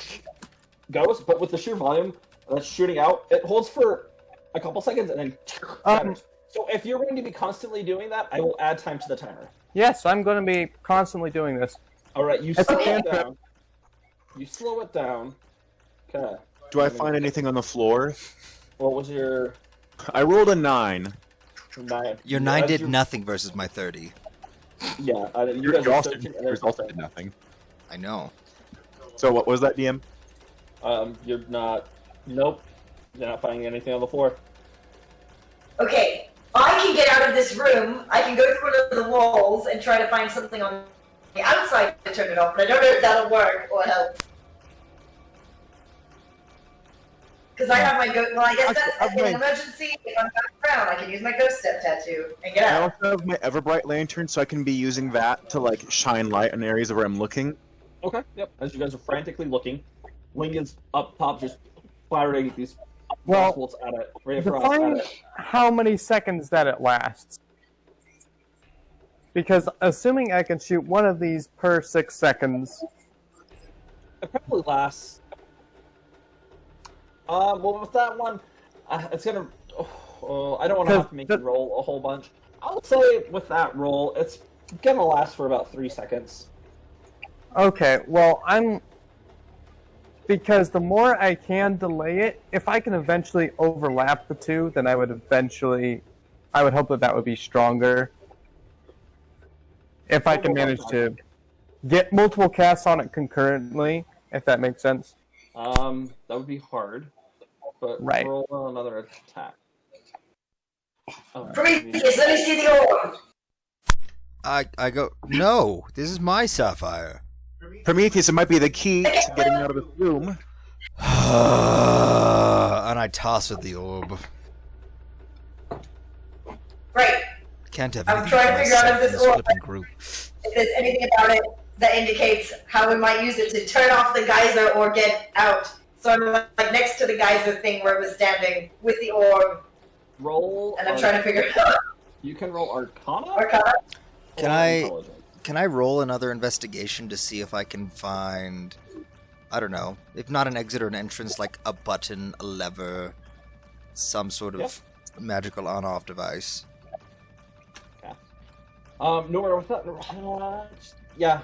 B: goes. But with the sheer volume that's shooting out, it holds for a couple seconds, and then shatters. So if you're going to be constantly doing that, I will add time to the timer.
A: Yes, I'm going to be constantly doing this.
B: All right, you
A: It's a
B: slow it
A: cantrip.
B: down. You slow it down. Okay.
F: Do I find anything on the floor?
B: What was your
F: I rolled a 9.
B: 9?
E: Your 9
B: As
E: did
B: you're-
E: nothing versus my 30.
B: Yeah, you
F: Your
B: guys are
F: also,
B: searching, and
F: yours
B: there's
F: also
B: nothing.
F: did nothing.
E: I know.
F: So what was that, DM?
B: You're not. Nope. You're not finding anything on the floor.
D: Okay, I can get out of this room. I can go through one of the walls and try to find something on the outside to turn it off, but I don't know if that'll work or help. Because I have my ghost. Well, I guess that's in an emergency. If I'm back around, I can use my ghost step tattoo and get
F: I
D: out.
F: also have my Everbright lantern, so I can be using that to like shine light on areas where I'm looking.
B: Okay, yep. As you guys are frantically looking, Ling is up top just firing these
A: Well,
B: bolts at it. Ray of Frost at
A: define
B: it.
A: how many seconds that it lasts. Because assuming I can shoot one of these per 6 seconds,
B: It probably lasts. Well, with that one, it's gonna. I don't want to have to make you roll a whole bunch. I'll say with that roll, it's gonna last for about 3 seconds.
A: okay, well, because the more I can delay it, if I can eventually overlap the two, then I would hope that that would be stronger. If I can manage to get multiple casts on it concurrently, if that makes sense.
B: That would be hard. But
A: Right.
B: roll another attack.
D: Prometheus, let me see the orb.
E: I go, no, this is my sapphire.
F: Prometheus, it might be the key to getting out of this room.
E: And I toss at the orb.
D: Right.
E: Can't have
D: I'm
E: anything
D: trying
E: for
D: to figure out
E: myself
D: if
E: in
D: this
E: this
D: orb-
E: flipping group.
D: If there's anything about it that indicates how we might use it to turn off the geyser or get out. So I'm like next to the geyser thing where it was standing with the orb,
B: Roll.
D: and I'm trying to figure it out.
B: You can roll Arcana.
D: Arcana?
E: Can
B: or
E: I-
B: Intelligence.
E: Can I roll another investigation to see if I can find, I don't know, if not an exit or an entrance, like a button, a lever, some sort of magical on-off device?
B: Nora, with that, yeah,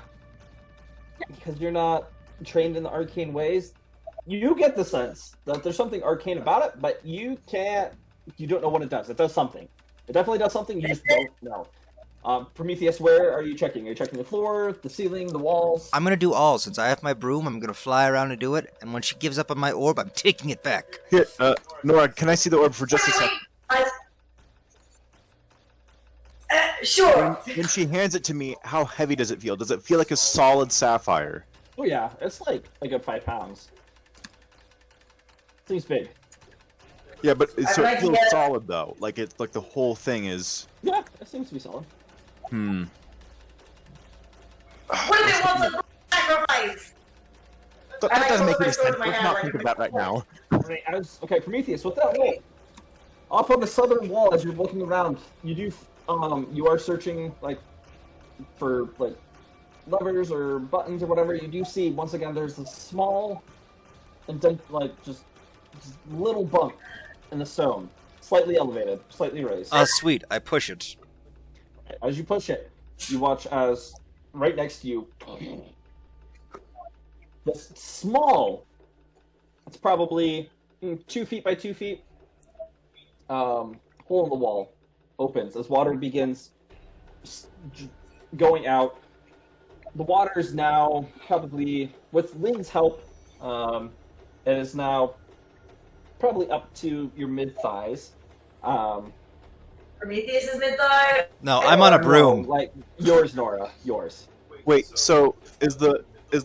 B: because you're not trained in the arcane ways, you get the sense that there's something arcane about it, but you don't know what it does. It does something. It definitely does something, you just don't know. Prometheus, where are you checking? Are you checking the floor, the ceiling, the walls?
E: I'm gonna do all. Since I have my broom, I'm gonna fly around and do it, and when she gives up on my orb, I'm taking it back.
F: Here, Nora, can I see the orb for just a second?
D: Sure.
F: When she hands it to me, how heavy does it feel? Does it feel like a solid sapphire?
B: Oh yeah, it's like a good 5 pounds. Seems big.
F: Yeah, but so
D: like
F: it
D: to
F: feels
D: get-
F: solid though. Like it's like the whole thing is.
B: Yeah, it seems to be solid.
F: Hmm.
D: What if it wants a sacrifice?
F: That
D: I
F: doesn't make
D: hold my
F: any
D: sword
F: sense.
D: in my
F: Let's
D: hand
F: not
D: like
F: think
D: a
F: of that right now.
B: Right, okay, Prometheus, with that roll, off on the southern wall, as you're looking around, you are searching like for like levers or buttons or whatever. You do see once again there's a small indent, like just little bump in the stone, slightly elevated, slightly raised.
E: Sweet. I push it.
B: As you push it, you watch as right next to you, this small, it's probably 2 feet by 2 feet, hole in the wall opens as water begins going out. The water is now probably, with Ling's help, it is now probably up to your mid-thighs.
D: Prometheus is mid-thigh.
E: No, I'm on a
B: No,
E: broom.
B: like yours, Nora. Yours.
F: Wait, so is the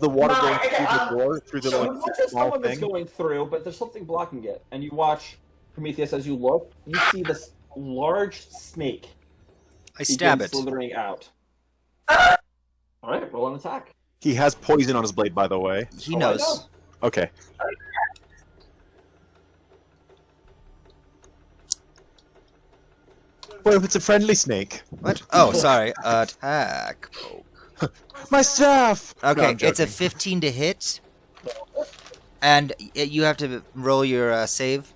F: water
D: No,
F: going
D: okay,
F: through the door through the
B: So you
F: like
B: watch as some
F: small
B: of it's
F: thing?
B: going through, but there's something blocking it. And you watch Prometheus as you look. You see this large snake
E: I stab
B: begin
E: it.
B: slithering out. All right, roll an attack.
F: He has poison on his blade, by the way.
E: He
B: Oh, I
E: knows.
B: know.
F: Okay. What if it's a friendly snake?
E: What? Oh, sorry. Attack. Poke.
F: My staff! No,
E: Okay,
F: I'm
E: it's a
F: joking.
E: 15 to hit, and you have to roll your save.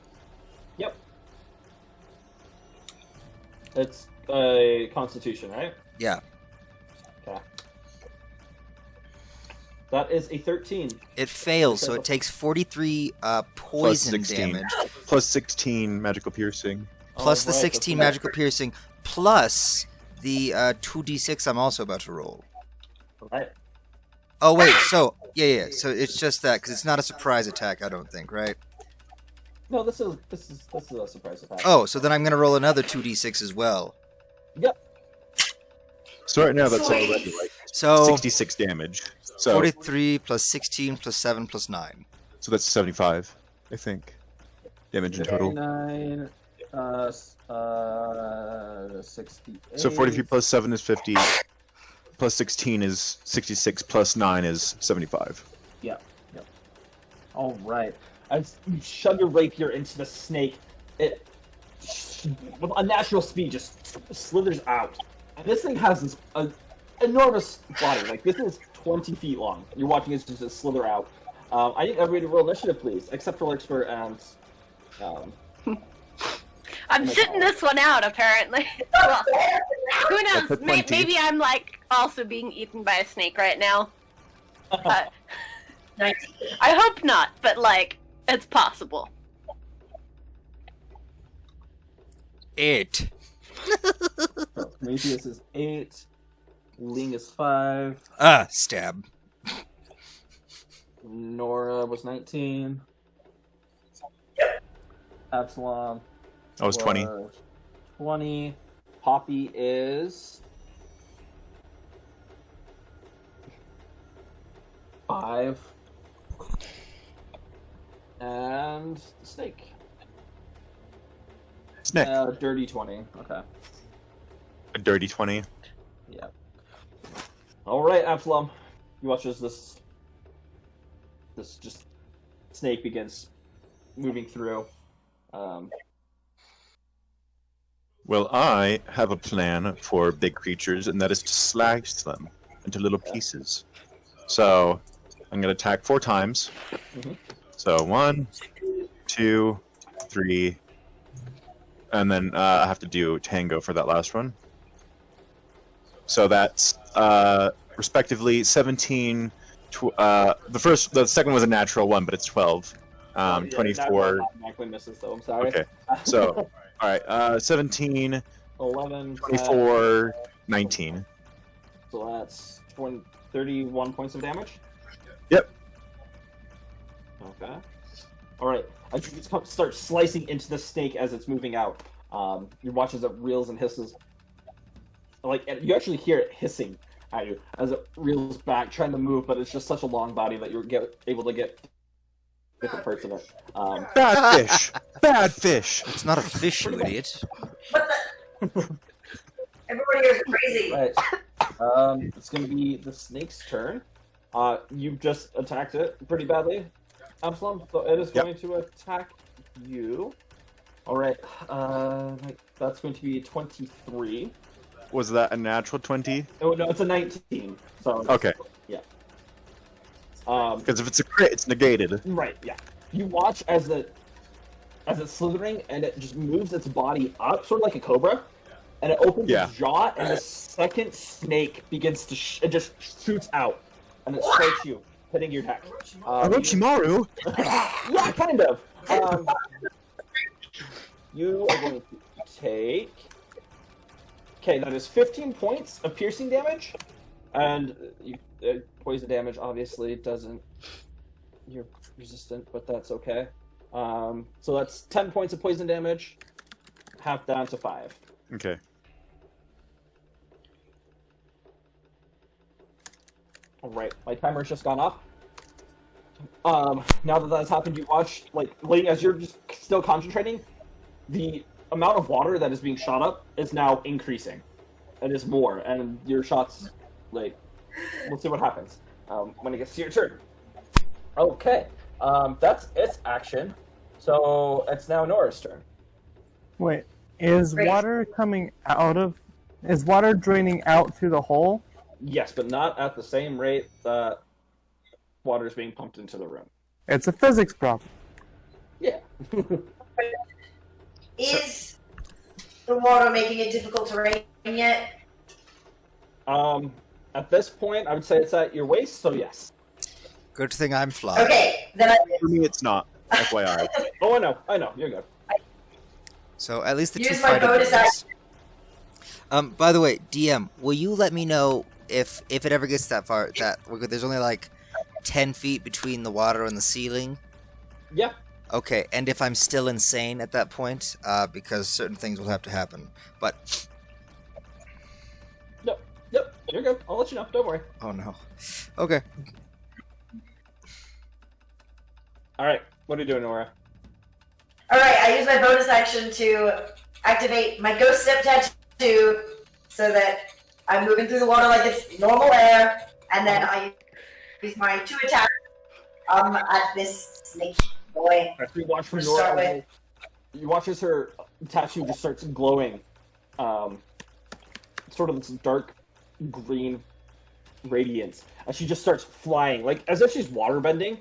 B: Yep. It's a Constitution, right?
E: Yeah.
B: Okay. That is a 13.
E: It fails, so it takes 43 poison
F: 16.
E: damage,
F: Plus 16 magical piercing.
E: plus the
B: Alright,
E: 16
B: that's
E: magical piercing, plus the 2d6 I'm also about to roll.
B: Right.
E: Oh wait, so yeah, so it's just that because it's not a surprise attack, I don't think, right?
B: No, this is a surprise attack.
E: Oh, so then I'm gonna roll another 2d6 as well.
B: Yep.
F: So right now that's
D: Sweet.
F: already like
E: So
F: 66 damage. So
E: 43 plus 16 plus 7 plus 9.
F: so that's 75, I think. Damage in total.
B: 9, 68.
F: So 43 plus 7 is 50. Plus 16 is 66. Plus 9 is 75.
B: Yep. All right. As you shove your rapier into the snake, it, with unnatural speed, just slithers out. And this thing has this enormous body. Like, this is 20 feet long. You're watching it just slither out. I need everybody to roll initiative, please, except for Lexper and.
C: I'm sitting this one out, apparently. Well, who knows?
F: put 20.
C: Maybe I'm like also being eaten by a snake right now.
D: 19.
C: I hope not, but like it's possible.
E: 8.
B: Prometheus is 8. Ling is 5.
E: Stab.
B: Nora was 19. Absalom
F: I was 20.
B: 20. Poppy is 5. And Snake.
F: Snake.
B: Dirty 20. Okay.
F: A dirty 20.
B: Yeah. Alright, Absalom. You watch as this just snake begins moving through.
F: Well, I have a plan for big creatures, and that is to slice them into little pieces. So, I'm going to attack 4 times.
B: Mhm.
F: So, 1, 2, 3, and then I have to do Tango for that last one. So that's respectively 17. The second was a natural one, but it's 12.
B: Yeah,
F: 24.
B: that automatically misses, though. I'm sorry.
F: Okay. So, all right. 17,
B: 11,
F: 24, 19.
B: So that's 31 points of damage?
F: Yep.
B: Okay. Alright. As you just start slicing into the snake as it's moving out. You watch as it reels and hisses. Like, and you actually hear it hissing at you as it reels back, trying to move, but it's just such a long body that you're able to get different parts of it.
F: Bad fish. Bad fish.
E: It's not a fish, you idiot.
D: What the? Everybody here is crazy.
B: Right. It's going to be the snake's turn. You've just attacked it pretty badly, Absalom, so it is going to attack you. Alright, that's going to be 23.
F: Was that a natural 20?
B: Oh, no, it's a 19. So
F: Okay.
B: Yeah.
F: Because if it's a crit, it's negated.
B: Right, yeah. You watch as it's slithering, and it just moves its body up, sort of like a cobra, and it opens its jaw, and the second snake begins to it just shoots out, and it strikes you, hitting your neck.
F: Orochimaru?
B: Yeah, kind of. You are going to take... Okay, that is 15 points of piercing damage, and poison damage obviously doesn't... You're resistant, but that's okay. So that's 10 points of poison damage, half down to 5.
F: Okay.
B: Alright, my timer's just gone off. Now that that's happened, you watch, as you're just still concentrating, the amount of water that is being shot up is now increasing. It is more, and your shots, we'll see what happens when it gets to your turn. Okay, that's its action. So it's now Nora's turn.
A: Wait, is
D: Great.
A: water coming out of... Is water draining out through the hole?
B: Yes, but not at the same rate that water is being pumped into the room.
A: It's a physics problem.
B: Yeah.
D: Is the water making it difficult to rain yet?
B: At this point, I would say it's at your waist, so yes.
E: Good thing I'm flying.
D: Okay, then I
F: For me, it's not. FYI.
B: Oh, I know, you're good.
E: So at least the two
D: Use my
E: fight over
D: bonus
E: this. By the way, DM, will you let me know if it ever gets that far that there's only like 10 feet between the water and the ceiling?
B: Yeah.
E: Okay, and if I'm still insane at that point, because certain things will have to happen. But
B: Yep, you're good. I'll let you know. Don't worry.
E: oh no. Okay.
B: All right, what are you doing, Nora?
D: Alright, I use my bonus action to activate my Ghost Step Tattoo so that I'm moving through the water like it's normal air, and then I use my 2 attacks at this snake boy.
B: As we watch from
D: To start
B: Nora,
D: with.
B: you watch as her tattoo just starts glowing, sort of this dark green radiance, as she just starts flying, like as if she's waterbending.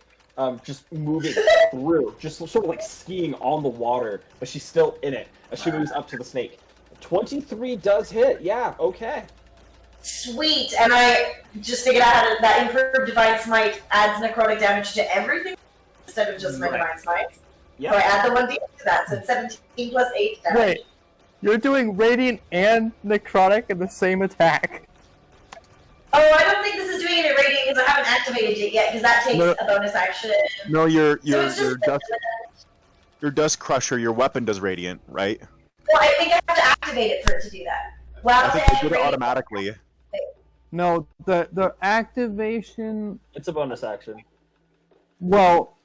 B: Just moving through, just sort of like skiing on the water, but she's still in it as she moves up to the snake. 23 does hit, yeah, okay.
D: Sweet, and I just figured out how to, that improved Divine Smite adds necrotic damage to everything instead of just my
B: Right.
D: Divine Smite.
B: Yeah.
D: So I add the 1d to that, so it's 17 plus 8 damage.
A: Wait, you're doing radiant and necrotic in the same attack.
D: Oh, I don't think this is doing any radiant because I haven't activated it yet, because that takes
F: No.
D: a bonus action.
F: No, your
D: So it's just
F: your dust crusher, your weapon does radiant, right?
D: well, I think I have to activate it for it to do that. Well,
F: I think
D: then
F: they did it
D: radiant-
F: automatically.
A: No, the activation.
B: It's a bonus action.
A: Well,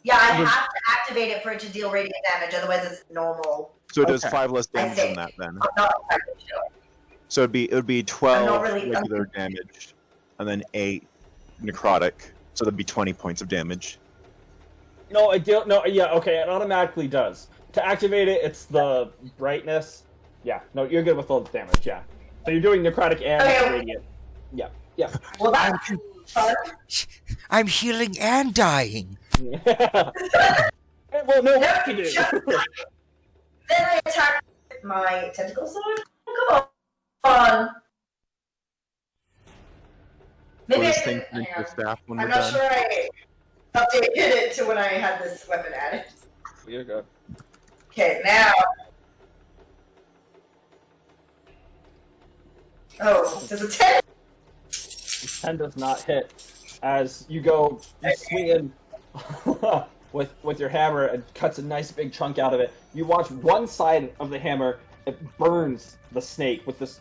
D: Yeah, I have to activate it for it to deal radiant damage, otherwise it's normal.
F: So it does
A: Okay.
F: 5 less damage
D: see.
F: than that then.
D: I'm not entirely sure.
F: So it would be 12
D: really-
F: regular damage, and then 8 necrotic. So that'd be 20 points of damage.
B: No, I don't. No, yeah, okay, it automatically does. To activate it, it's the brightness. Yeah, no, you're good with all the damage. Yeah, so you're doing necrotic and
D: Okay.
B: radiant. Yeah, yeah.
D: Well, that's fun.
E: I'm healing and dying.
B: Well, no, what can you do?
D: Then I attack with my tentacle sword. Come on. Maybe I
F: Bonus thing
D: didn't.
F: into the staff when
D: I'm
F: we're
D: not
F: done.
D: sure I updated it to when I had this weapon added.
B: You're good.
D: Okay, now. Oh, does a 10?
B: 10 does not hit. As you go, you swing in with your hammer and cuts a nice big chunk out of it. You watch one side of the hammer, it burns the snake with this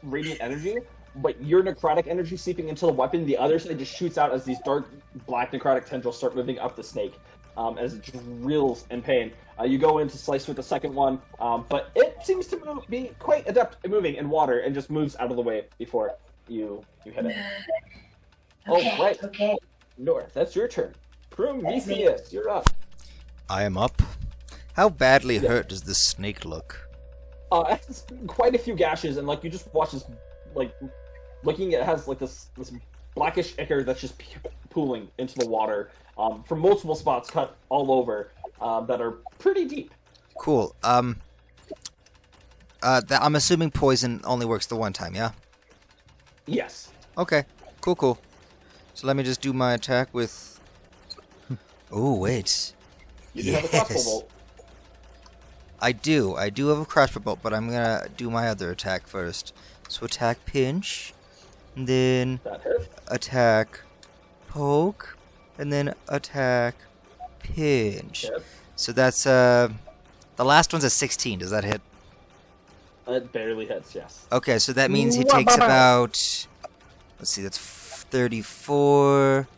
B: radiant energy, but your necrotic energy seeping into the weapon, the other side just shoots out as these dark black necrotic tendrils start moving up the snake. As it just reels in pain. You go in to slice with the second one, but it seems to be quite adept at moving in water and just moves out of the way before you hit it.
D: Okay,
B: Oh, right.
D: okay.
B: North, that's your turn.
D: That's me.
B: Prometheus, you're up.
E: I am up. How badly
B: Yeah.
E: hurt does this snake look?
B: It has quite a few gashes, and like you just watch this, like looking, it has like this blackish ichor that's just pooling into the water from multiple spots cut all over that are pretty deep.
E: Cool. I'm assuming poison only works the one time, yeah?
B: Yes.
E: Okay. Cool. So let me just do my attack with... Oh, wait.
B: You do have a crossbow
E: Yes.
B: bolt.
E: I do have a crossbow bolt, but I'm gonna do my other attack first. So attack pinch, and then
B: That hit.
E: attack poke, and then attack pinch.
B: Yep.
E: So that's the last one's a 16. Does that hit?
B: It barely hits. Yes.
E: Okay, so that means he takes about, let's see, that's 34,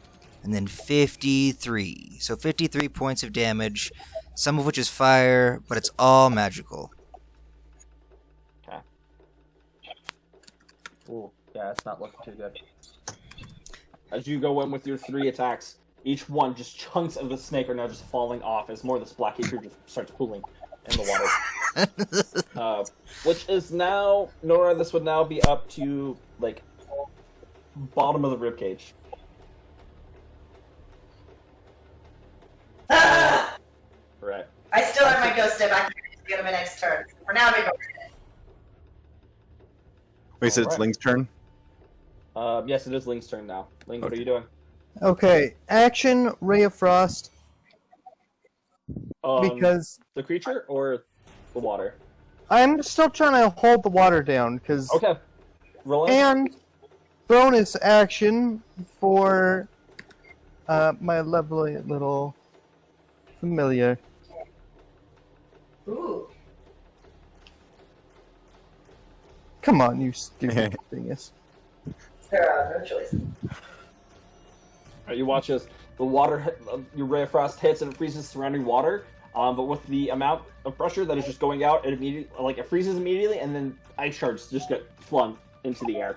E: and then 53. So 53 points of damage, some of which is fire, but it's all magical.
B: Ooh, yeah, it's not looking too good. As you go in with your 3 attacks, each one just chunks of the snake are now just falling off as more of this black ichor just starts pooling in the water. Which is now, Nora, this would now be up to, like, bottom of the ribcage.
D: Ah!
B: Right.
D: I still have my ghost step activated to get him my next turn. For now, I'm going to
F: Wait, so it's
B: Alright.
F: Ling's turn?
B: Yes, it is Ling's turn now. Ling, what are you doing?
A: okay. Action, Ray of Frost, because
B: The creature or the water?
A: I'm still trying to hold the water down, because...
B: Okay. Roll it.
A: And bonus action for my lovely little familiar.
D: Ooh.
A: Come on, you stupid dingus.
D: There are no choice.
B: You watch as the water, your ray of frost hits and it freezes surrounding water. But with the amount of pressure that is just going out, it immediately, like, it freezes immediately, and then ice shards just get flung into the air.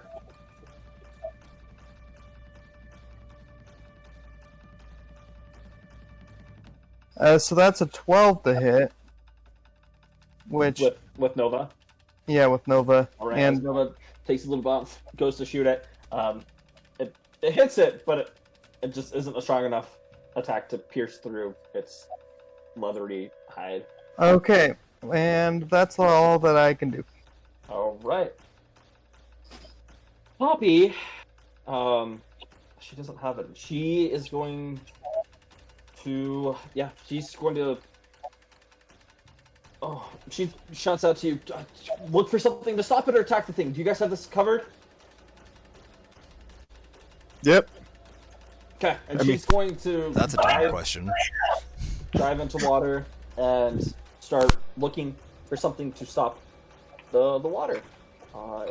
A: So that's a 12 to hit. Which,
B: With Nova.
A: yeah, with Nova.
B: All right, as
A: And
B: Nova takes a little bounce, goes to shoot it. It hits it, but it just isn't a strong enough attack to pierce through its leathery hide.
A: okay, and that's all that I can do.
B: All right. Poppy, she doesn't have it. She is going to, she's going to. Oh, she shouts out to you. Look for something to stop it or attack the thing. Do you guys have this covered?
F: Yep.
B: Okay, and
F: I mean-
B: she's going to
E: That's a dumb question.
B: dive into water and start looking for something to stop the water.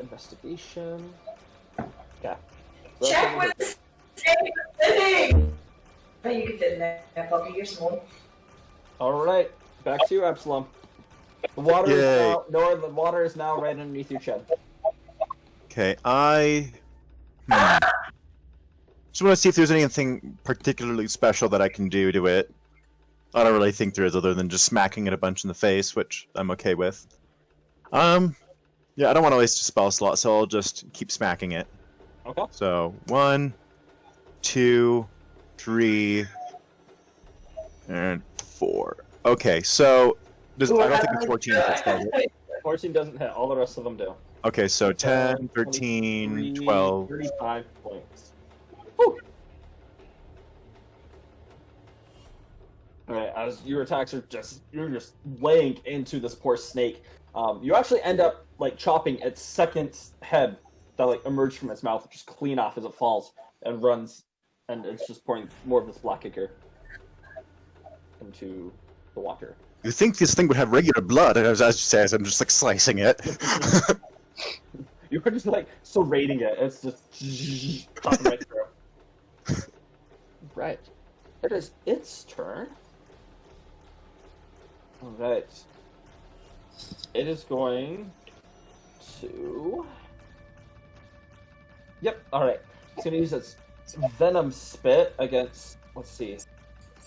B: Investigation. Yeah. So
D: Check with the sitting! Oh, you can fit in there, Poppy. You're small.
B: All right, back to you, Absalom. The water is
F: Yay.
B: now, Nora, the water is now right underneath your chin.
F: Okay, just want to see if there's anything particularly special that I can do to it. I don't really think there is, other than just smacking it a bunch in the face, which I'm okay with. Yeah, I don't want to waste a spell slot, so I'll just keep smacking it.
B: Okay.
F: So 1, 2, 3, and 4. Okay, so I don't think the 14 hits, does it?
B: 14 doesn't hit. All the rest of them do.
F: Okay, so 10, 13,
B: 23,
F: 12.
B: 35 points. Whew. All right, as your attacks are you're just laying into this poor snake. You actually end up like chopping its second head that like emerged from its mouth, just clean off as it falls and runs, and it's just pouring more of this black ichor into the water.
F: You think this thing would have regular blood, as you say, as I'm just like slicing it.
B: You were just like serrating it. It's just chopping right through. Right. It is its turn. Alright. It is going to. Yep, alright. It's going to use its Venom Spit against. Let's see.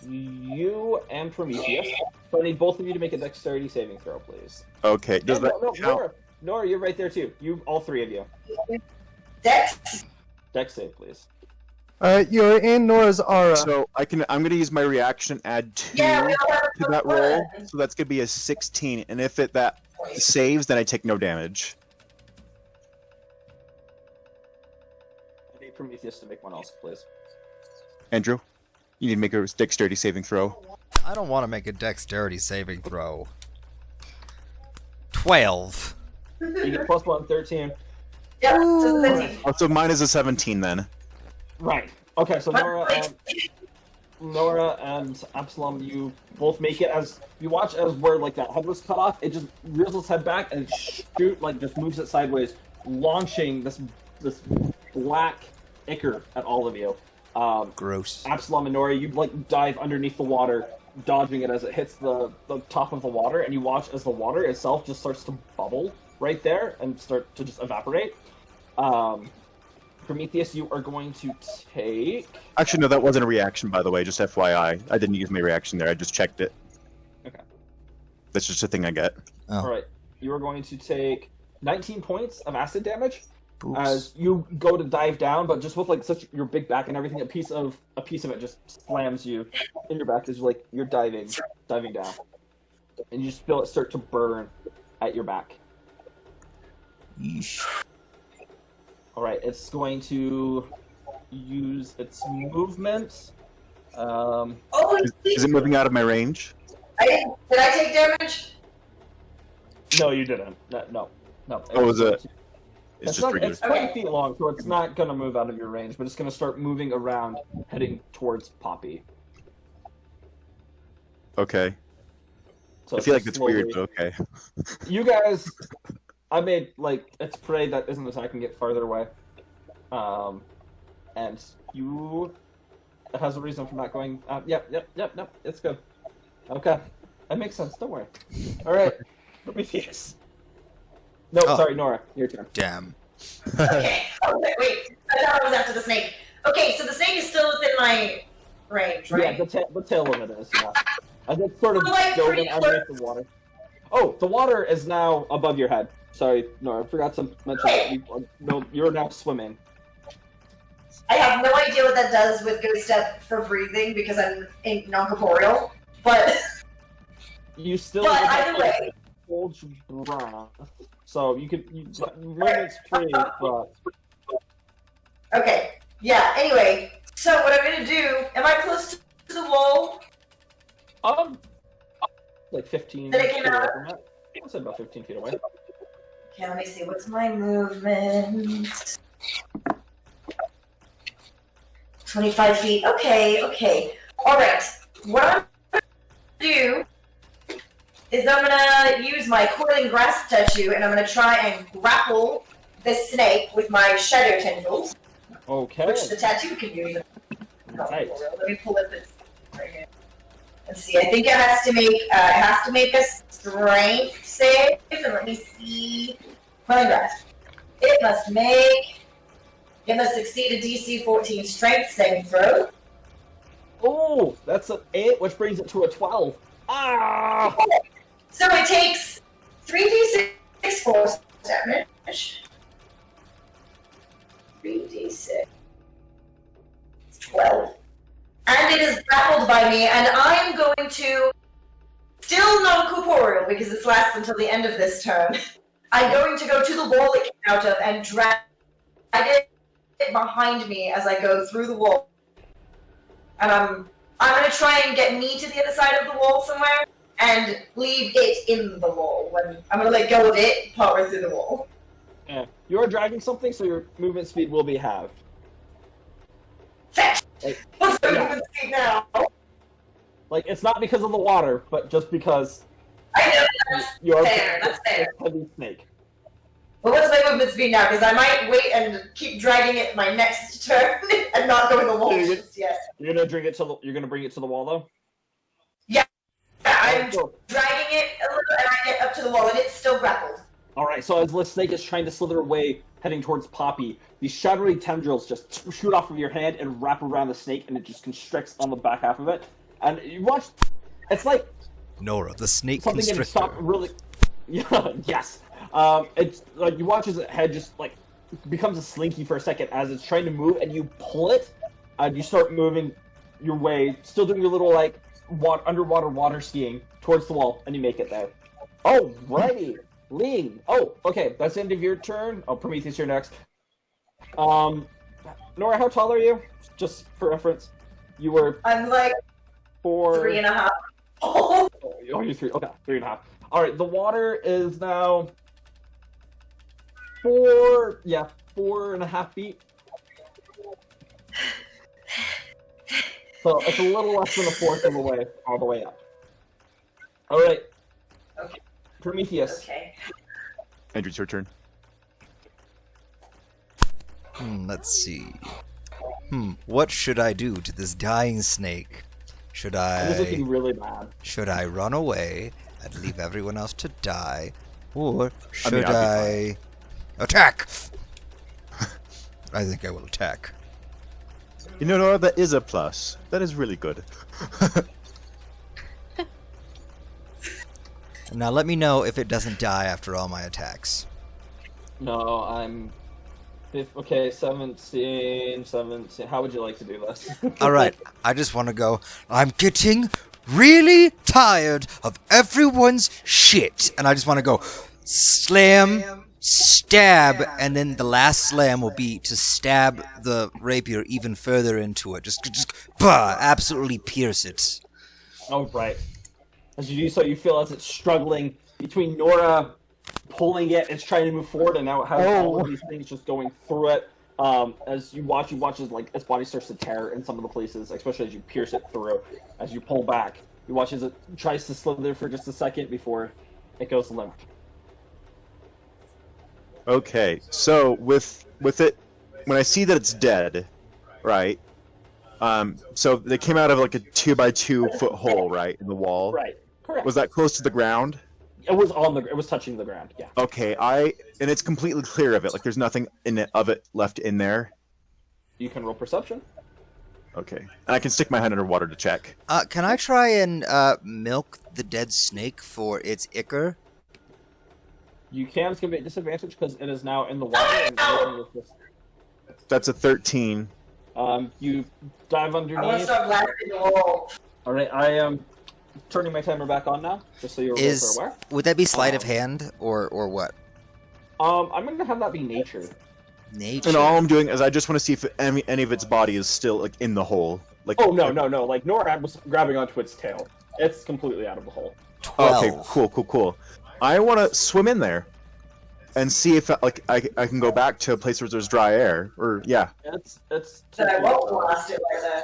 B: You and Prometheus. So I need both of you to make a dexterity saving throw, please.
F: Okay, does that
B: No,
F: count?
B: Nora, you're right there too. You, all three of you.
D: Dex?
B: Dex save, please.
A: You're in Nora's aura.
F: So I'm gonna use my reaction, add 2
D: Yeah, we all have
F: to that roll, so that's gonna be a 16, and if that saves, then I take no damage.
B: I need Prometheus to make one else, please.
F: Andrew, you need to make a dexterity saving throw.
E: I don't want to make a dexterity saving throw. 12.
B: You get +1, 13.
D: Yeah, so 13.
F: Oh, so mine is a 17 then.
B: Right. Okay, so Nora and Absalom, you both make it. As you watch as where like that head was cut off, it just rears its head back and just moves it sideways, launching this black ichor at all of you.
E: Gross.
B: Absalom and Nora, you like dive underneath the water, dodging it as it hits the top of the water, and you watch as the water itself just starts to bubble right there and start to just evaporate. Prometheus, you are going to take.
F: Actually, no, that wasn't a reaction, by the way, just FYI. I didn't use my reaction there, I just checked it.
B: Okay.
F: That's just a thing I get.
E: Oh.
B: All right. You are going to take 19 points of acid damage
E: Oops.
B: as you go to dive down, but just with like such your big back and everything, a piece of it just slams you in your back as you're diving down, and you just feel it start to burn at your back.
E: Yeesh.
B: All right, it's going to use its movement.
D: Oh,
F: Is it moving out of my range?
D: did I take damage?
B: No, you didn't. No.
F: Oh, is it?
B: It's
F: It's just regular.
B: 20 feet long, so it's not going to move out of your range, but it's going to start moving around, heading towards Poppy.
F: Okay.
B: So
F: I feel like
B: it's
F: it's weird,
B: slowly-
F: but okay.
B: You guys, I made like it's prey that isn't attacking it farther away, and you. It has a reason for not going. Yep. It's good. Okay, that makes sense. Don't worry. All right, Prometheus. No,
E: Oh.
B: sorry, Nora. Your turn.
E: Damn.
D: Okay. Oh, wait. I thought I was after the snake. Okay, so the snake is still within my range, right?
B: Yeah, the tail of it is. Yeah, and it's sort of
D: Like,
B: going
D: pretty
B: underneath the water. Oh, the water is now above your head. Sorry, Nora. I forgot to mention that you're now swimming.
D: I have no idea what that does with Ghost Step for breathing because I'm non-corporeal, but
B: You still
D: but
B: get
D: either way,
B: hold your breath. So you movement's free, but
D: okay. Yeah. Anyway, so what I'm gonna do? Am I close to the wall?
B: like 15
D: Did I
B: feet
D: get
B: away
D: out?
B: from it. I said about 15 feet away.
D: Okay, let me see. What's my movement? 25 feet. Okay. Alright. What I'm gonna do is I'm gonna use my coiling grasp tattoo and I'm gonna try and grapple this snake with my shadow tendrils,
B: Okay.
D: which the tattoo can use.
B: Right.
D: Let me pull up this right here. Let's see. I think it has to make a strength save. And let me see. Coiling grasp. It must succeed a DC 14 strength saving throw.
B: Oh, that's an 8, which brings it to a 12. Ah!
D: So it takes 3d6 force damage. 3d6. It's 12. And it is grappled by me, and I'm going to, still non-corporeal because this lasts until the end of this turn, I'm going to go to the wall it came out of and drag it behind me as I go through the wall. And I'm going to try and get me to the other side of the wall somewhere and leave it in the wall. When I'm going to let go of it partway through the wall.
B: Yeah. You are dragging something, so your movement speed will be halved.
D: Fetch!
B: Like,
D: What's my
B: yeah.
D: movement speed now?
B: Like, it's not because of the water, but just because
D: I know that's
B: you're
D: fair, that's fair.
B: a heavy snake.
D: But what's my movement speed now? Because I might wait and keep dragging it my next turn and not go in the wall just yet.
B: You're gonna bring it to the wall, though.
D: I'm
B: Cool.
D: dragging it a little and I get up to the wall and it's still grappled.
B: All right. So as the snake is trying to slither away, heading towards Poppy, these shadowy tendrils just shoot off of your hand and wrap around the snake, and it just constricts on the back half of it. And you watch. It's like
E: Nora, the snake
B: something getting
E: constrictor.
B: stopped really. Yeah. Yes. It's like you watch as its head just like becomes a slinky for a second as it's trying to move, and you pull it, and you start moving your way, still doing your little like underwater water skiing towards the wall, and you make it there. Alrighty, Ling. Oh, okay, that's the end of your turn. Oh, Prometheus, you're next. Nora, how tall are you? Just for reference, you were
D: I'm like
B: 4.
D: 3.5. Oh,
B: Oh, you're 3. Okay, 3.5. All right, the water is now 4. Yeah, 4.5 feet. So it's a little less than a fourth of the way, all the way up. All right.
D: Okay.
B: Prometheus.
D: okay.
F: Andrew, it's your turn.
E: Let's see. What should I do to this dying snake? Should
B: I was
E: I
B: looking really bad.
E: run away and leave everyone else to die? Or should
F: I'd be
E: I attack? I think I will attack.
F: You know, Nora, that is a plus. That is really good.
E: Now let me know if it doesn't die after all my attacks.
B: No, I'm. Okay, 17. How would you like to do this?
E: Alright, I just want to go. I'm getting really tired of everyone's shit. And I just want to go slam, stab, and then the last slam will be to stab the rapier even further into it. Just absolutely pierce it.
B: Oh, right. As you do so, you feel as it's struggling between Nora pulling it, it's trying to move forward, and now it has all of these things just going through it. As you watch as like its body starts to tear in some of the places, especially as you pierce it through, as you pull back. You watch as it tries to slither for just a second before it goes limp.
F: Okay, so with it, when I see that it's dead, right? So they came out of like a 2x2 foot hole, right, in the wall.
B: Right. Correct.
F: Was that close to the ground?
B: It was on the. It was touching the ground. Yeah.
F: Okay, and it's completely clear of it. Like there's nothing of it left in there.
B: You can roll perception.
F: Okay, and I can stick my hand underwater to check.
E: Can I try and milk the dead snake for its ichor?
B: You can. It's gonna be a disadvantage because it is now in the water. And
F: That's a 13.
B: you dive
D: I want to
B: underneath.
D: start blasting the wall.
B: All right, I am turning my timer back on now, just so you're aware.
E: Would that be sleight of hand or what?
B: I'm gonna have that be nature.
E: Nature.
F: And all I'm doing is I just want to see if any of its body is still like in the hole. Like
B: Oh no. Like Nora was grabbing onto its tail. It's completely out of the hole.
E: 12.
F: Okay, cool. I want to swim in there and see if like I can go back to a place where there's dry air. Or yeah,
B: It's.
D: Then I won't blast it like that.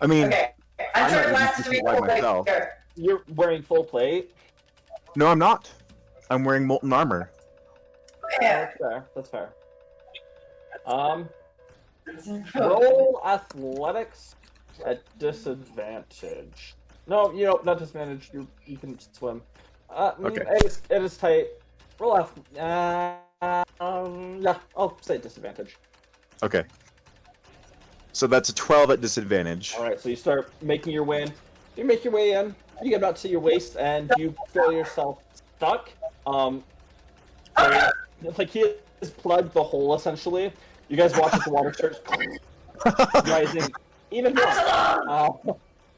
F: I mean,
D: Okay.
F: I
D: I'm
F: might
D: trying to
F: even
D: blast
F: just
D: three
F: fly
D: more
F: myself.
D: here.
B: You're wearing full plate.
F: no, I'm not. I'm wearing molten armor.
D: Yeah.
B: That's fair. Roll athletics at disadvantage. No, not disadvantage. You can swim.
F: Okay.
B: It is tight. Roll yeah, I'll say disadvantage.
F: Okay. So that's a 12 at disadvantage.
B: All right, so you start making your way in. You make your way in. You get about to your waist, and you feel yourself stuck. It's like he has plugged the hole essentially. You guys watch as the water starts rising even more.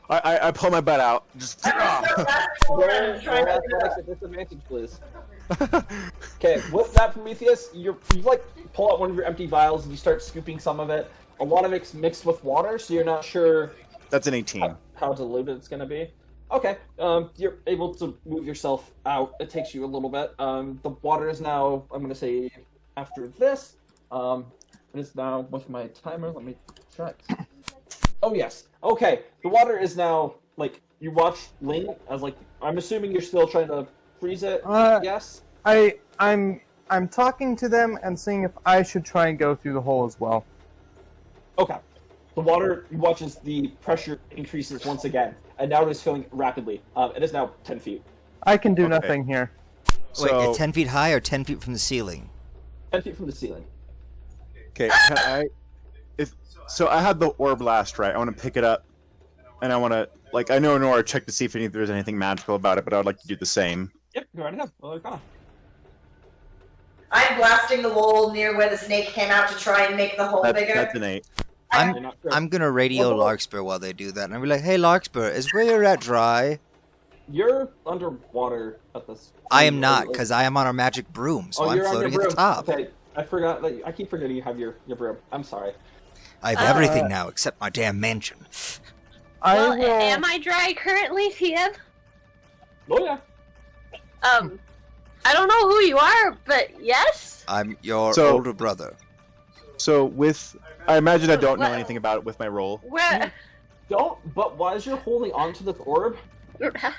F: I pull my butt out. Just
D: I'm gonna start blasting the wall
B: Roll
D: and try to
B: athletics at disadvantage, please. Okay, with that, Prometheus, you like pull out one of your empty vials and you start scooping some of it. A lot of it's mixed with water, so you're not sure
F: That's an 18.
B: how diluted it's going to be. Okay, you're able to move yourself out. It takes you a little bit. The water is now, I'm going to say, after this, it is now with my timer. Let me check. Oh, yes. Okay, the water is now, like, you watch Ling as, like, I'm assuming you're still trying to freeze it, yes?
A: I'm talking to them and seeing if I should try and go through the hole as well.
B: Okay. The water, you watch as the pressure increases once again, and now it is filling rapidly. It is now 10 feet.
A: I can do
F: Okay.
A: nothing here.
E: Wait,
F: So,
E: 10 feet high or 10 feet from the ceiling?
B: 10 feet from the ceiling.
F: okay, can I? So I had the orb last, right? I want to pick it up, and I want to I know Nora checked to see if there's anything magical about it, but I would like to do the same.
B: Yep, go right ahead. Well, Arcana.
D: I'm blasting the wall near where the snake came out to try and make the hole bigger.
F: That's an 8.
E: I'm
B: You're not sure.
E: I'm gonna radio
B: Well,
E: Larkspur while they do that, and I'll be like, "Hey, Larkspur, is where you're at dry?"
B: You're underwater at this.
E: I am not, because I am on a magic broom, so I'm
B: you're on your
E: floating at the
B: broom.
E: top.
B: Okay, I forgot that. I keep forgetting you have your broom. I'm sorry.
E: I have everything now except my damn mansion.
C: Well,
A: I will.
C: am I dry currently, TM?
B: Oh yeah.
C: I don't know who you are, but yes?
E: I'm your
F: So-
E: older brother.
F: So I imagine I don't know
C: What?
F: anything about it with my roll.
C: Where?
B: Don't. But as you're holding onto this orb,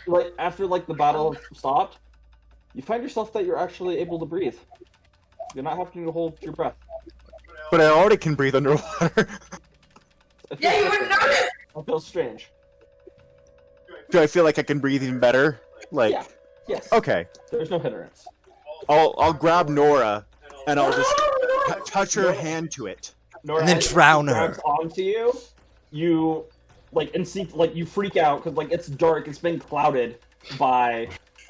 B: like after the battle stopped, you find yourself that you're actually able to breathe. You're not having to hold your breath.
F: But I already can breathe underwater.
B: It
D: Yeah,
B: feels
D: you wouldn't
B: different.
D: notice!
B: It feels strange.
F: Do I feel like I can breathe even better? Like,
B: Yeah. Yes.
F: okay,
B: There's no hindrance.
F: I'll grab Nora, and I'll just touch her hand to it.
B: Nora,
E: And then
B: as she
E: drown her.
B: grabs onto you, you you freak out because it's dark. It's been clouded by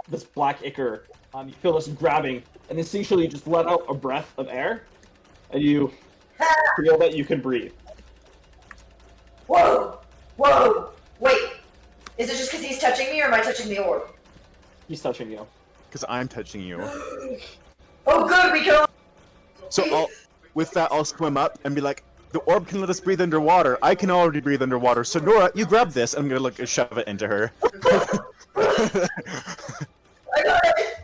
B: this black ichor. You feel this grabbing, and instinctually you just let out a breath of air, and you feel that you can breathe.
D: Whoa! Whoa! Wait! Is it just because he's touching me, or am I touching the orb?
B: He's touching you.
F: Because I'm touching you.
D: Oh, good, we can.
F: So with that, I'll swim up and be like, the orb can let us breathe underwater. I can already breathe underwater. So Nora, you grab this. I'm gonna shove it into her.
D: I got it.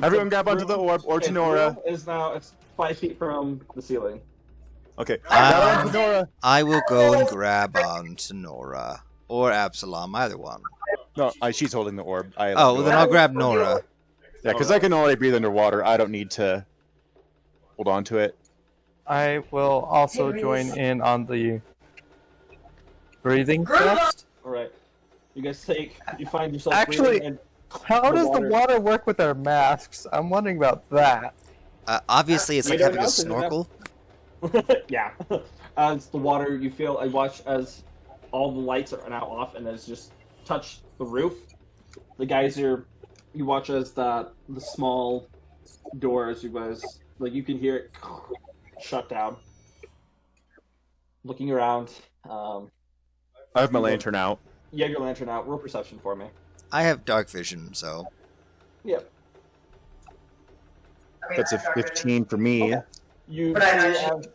F: Everyone
B: the
F: grab onto the
B: room-
F: orb, or to
B: okay, the
F: Nora.
B: room is now it's 5 feet from the ceiling.
F: Okay,
E: Ah.
F: grab onto Nora.
E: I will go and grab onto Nora. or Absalom, either one.
F: No, she's holding the orb. I
E: Oh, well, then I'll grab Nora.
F: Yeah, because I can already breathe underwater. I don't need to hold on to it.
A: I will also join in on the breathing
D: Group up!
A: test.
B: All right. You guys you find yourself
A: Actually,
B: breathing in
A: How does the
B: water.
A: water work with our masks? I'm wondering about that.
E: Obviously, it's
B: You
E: like
B: don't
E: having a
B: know, 'cause you don't-
E: snorkel.
B: Yeah. As the water, you feel, I watch as all the lights are now off and as just touch the roof. The geyser, you watch as the small doors, you guys, like you can hear it shut down. Looking around,
F: I have my lantern out.
B: you have your lantern out. Roll perception for me.
E: I have dark vision, so
B: Yep.
F: That's a 15 for me.
B: Okay. You
D: But I
B: see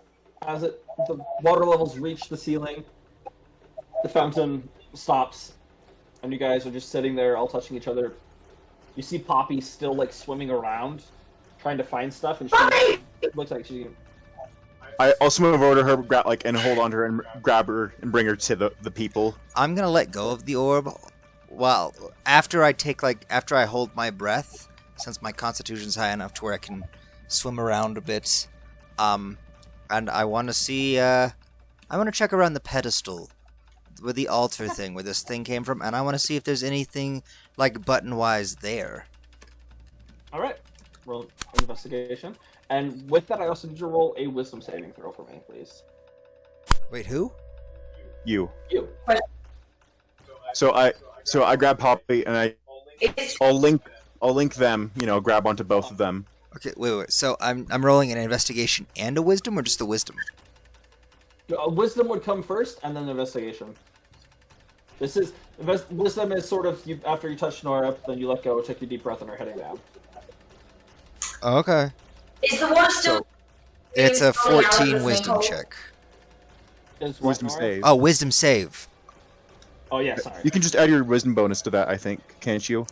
B: as the water levels reach the ceiling, the fountain stops, and you guys are just sitting there, all touching each other. You see Poppy still like swimming around, trying to find stuff, and she looks like she.
F: I'll swim over to her, and hold on to her and grab her and bring her to the people.
E: I'm gonna let go of the orb. Well, after I hold my breath, since my constitution's high enough to where I can swim around a bit. And I want to see. I want to check around the pedestal, with the altar thing, where this thing came from, and I want to see if there's anything like button-wise there.
B: All right, roll investigation, and with that, I also need you to roll a wisdom saving throw for me, please.
E: Wait, who?
F: You.
B: You.
F: So I grab Poppy and
D: It's
F: I'll link them. Grab onto both of them.
E: Okay, wait. So I'm rolling an investigation and a wisdom, or just the wisdom?
B: Wisdom would come first, and then investigation. Wisdom is sort of after you touch Nora, then you let go, take a deep breath, and are heading down.
E: Oh, okay.
D: is the water still?
E: It's a
D: falling out of
E: 14
D: the
E: wisdom
D: sinkhole?
E: check.
B: Is what,
F: Wisdom
B: Nora?
F: save.
E: Oh, wisdom save.
B: Oh yeah, sorry.
F: You can just add your wisdom bonus to that, I think, can't you?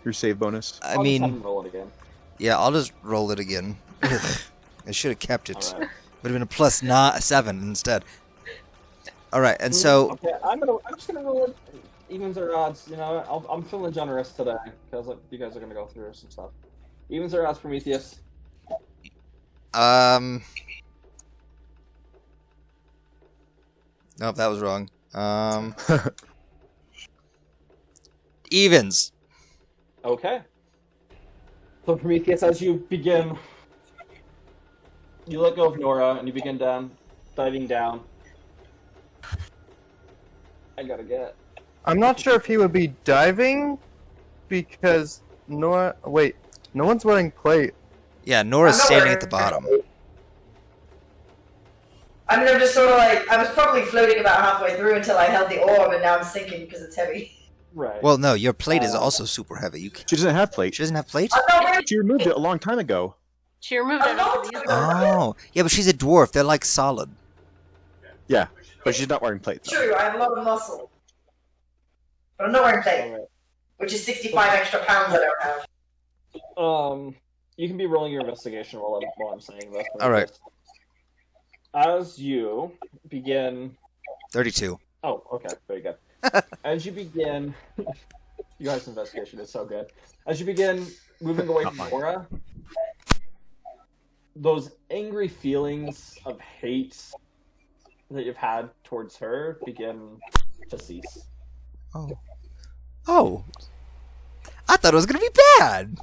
F: Your save bonus.
E: I
B: I'll just have
E: mean,
B: him roll it again.
E: yeah, I'll just roll it again. Ugh, I should have kept it.
B: All right.
E: Would have been a plus 7 instead. All right, and so
B: Okay, I'm just gonna roll it. Evens or odds, I'm feeling generous today because you guys are gonna go through some stuff. Evens or odds, Prometheus.
E: nope, that was wrong. Evens.
B: Okay. So Prometheus, as you begin, you let go of Nora and you begin diving down. I gotta get.
A: I'm not sure if he would be diving because no one's wearing plate.
E: Yeah, Nora's
D: I'm not
E: standing
D: wearing-
E: at the bottom.
D: I mean, I'm just sort of like, I was probably floating about halfway through until I held the orb, and now I'm sinking because it's heavy.
B: Right.
E: Well, no, your plate is also super heavy.
F: She doesn't have plate.
E: She doesn't have plate?
D: I'm not wearing
F: She removed it a long time ago.
C: She removed it over the
E: Oh, yeah, but she's a dwarf. They're like solid.
F: Yeah, but she's not wearing plate. Though.
D: true, I have a lot of muscle. But I'm not wearing plate,
B: Alright.
D: which is 65 extra pounds I don't have.
B: You can be rolling your investigation while I'm saying this.
E: All right.
B: As you begin.
E: 32.
B: Oh, okay, very good. As you begin, you guys' investigation is so good. As you begin moving away from
F: Not mine.
B: Nora, those angry feelings of hate that you've had towards her begin to cease.
E: Oh. Oh. I thought it was going to be bad.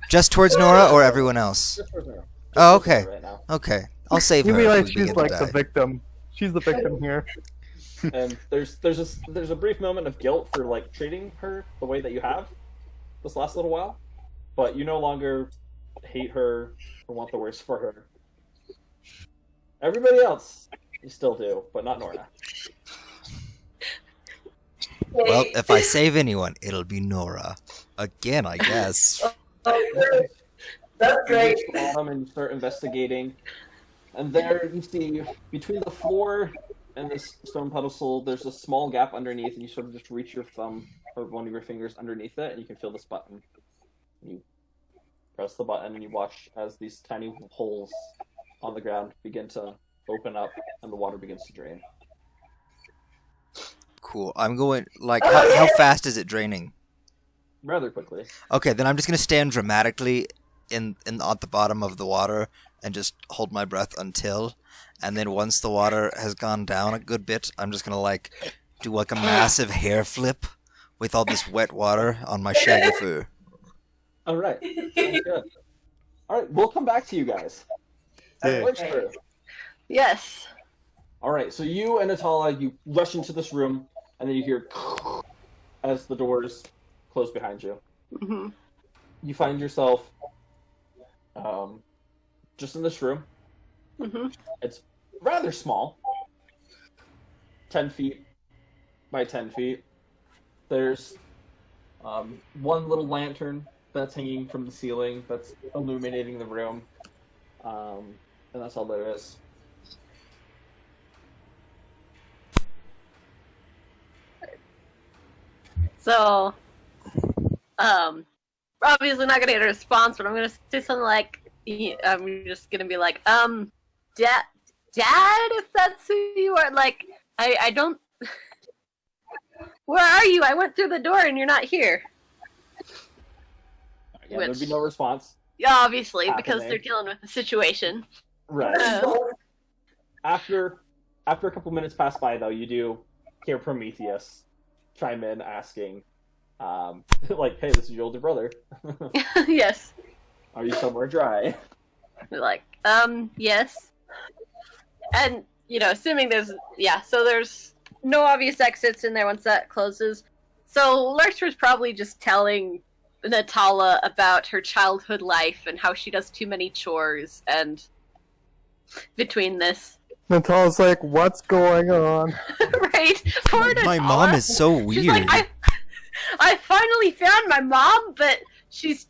E: Just towards Nora or everyone else?
B: Just for her.
E: Oh, okay.
B: Right now.
E: Okay. I'll save
A: You
E: her if
A: realize
E: we
A: she's
E: begin
A: like
E: to
A: the
E: die.
A: victim. She's the victim here.
B: And there's a brief moment of guilt for like treating her the way that you have this last little while, but you no longer hate her or want the worst for her. Everybody else, you still do, but not Nora.
E: Well, if I save anyone, it'll be Nora. Again, I guess.
D: That's great.
B: You reach the bottom and you start investigating, and there you see between the floor and this stone pedestal, there's a small gap underneath, and you sort of just reach your thumb or one of your fingers underneath it, and you can feel this button. You press the button, and you watch as these tiny holes on the ground begin to open up, and the water begins to drain.
E: cool. I'm going, like, how fast is it draining?
B: Rather quickly.
E: Okay, then I'm just gonna stand dramatically in at the bottom of the water and just hold my breath until, and then once the water has gone down a good bit, I'm just gonna like do like a massive hair flip with all this wet water on my shaggy fur.
B: All right. Sounds good. All right, we'll come back to you guys.
F: Yeah.
B: Larkspur.
C: Yes.
B: All right, so you and Atala, you rush into this room, and then you hear as the doors close behind you.
C: Hmm.
B: You find yourself just in this room.
C: Hmm.
B: It's rather small, 10 feet by 10 feet. There's one little lantern that's hanging from the ceiling that's illuminating the room, and that's all there is.
C: So, we're obviously not gonna get a response, but I'm gonna say something like, I'm just gonna be like, Dad, if that's who you are, like, I don't, where are you? I went through the door and you're not here.
B: Yeah, there'd be no response.
C: Yeah, obviously, because
B: Happening.
C: they're dealing with the situation.
B: Right.
C: Oh.
B: After a couple minutes pass by, though, you do hear Prometheus chime in asking, like, hey, this is your older brother.
C: Yes.
B: Are you somewhere dry?
C: They're like, yes. And, assuming there's no obvious exits in there once that closes. So Larkspur's probably just telling Natala about her childhood life and how she does too many chores, and between this.
A: Natala's like, what's going on?
C: Right? Poor
E: My
C: Natala.
E: mom is so
C: She's
E: weird.
C: like, I finally found my mom, but she's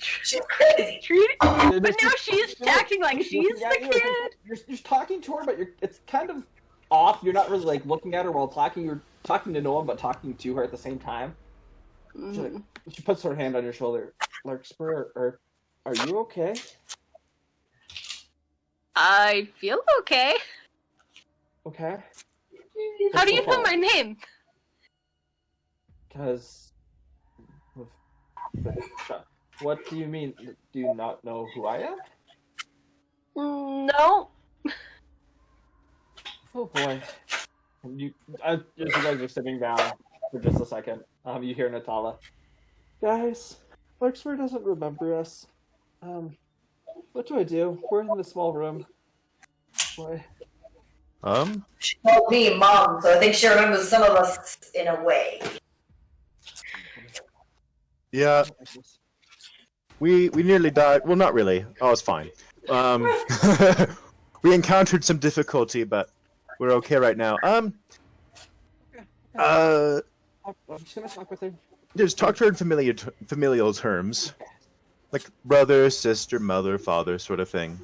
D: crazy.
C: treated, but now she's acting like she's the kid.
B: You're talking to her, but it's kind of off. You're not really like looking at her while talking. You're talking to no one, but talking to her at the same time. She puts her hand on your shoulder. Larkspur, are you okay?
C: I feel okay.
B: Okay.
C: How do you know my name?
B: Because... What do you mean? Do you not know who I am?
C: No.
B: Oh boy. As you guys are sitting down for just a second, you hear Natala. Guys, Larkspur doesn't remember us. What do I do? We're in the small room. Boy.
D: She called me Mom, so I think she remembers some of us in a way.
F: Yeah, we nearly died. Well, not really. I was fine. We encountered some difficulty, but we're okay right now.
B: I'm just gonna talk with her.
F: Just talk to her in familial terms, like brother, sister, mother, father, sort of thing.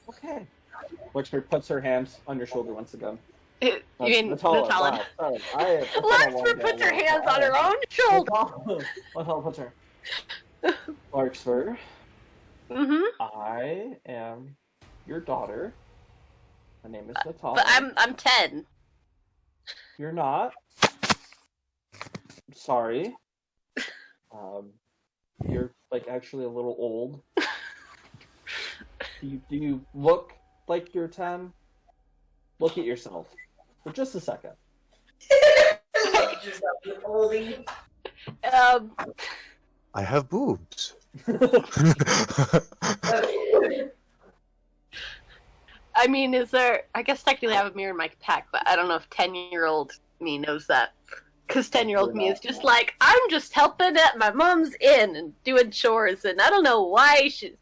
B: Okay. Larkspur puts her hands on your shoulder once again.
C: You mean
B: Natala?
C: Natala?
B: Wow, sorry.
C: Larkspur puts her hands on her own shoulder.
B: Natala puts her. Larkspur,
C: Mm-hmm.
B: I am your daughter. My name is Natala.
C: But I'm 10.
B: You're not. Sorry. You're like actually a little old. Do you look like you're 10? Look at yourself for just a second.
D: Look at yourself, you oldie.
F: I have boobs.
C: I mean, I guess technically I have a mirror in my pack, but I don't know if 10-year-old me knows that. Because 10-year-old me is just like, I'm just helping at my mom's inn and doing chores, and I don't know why she's...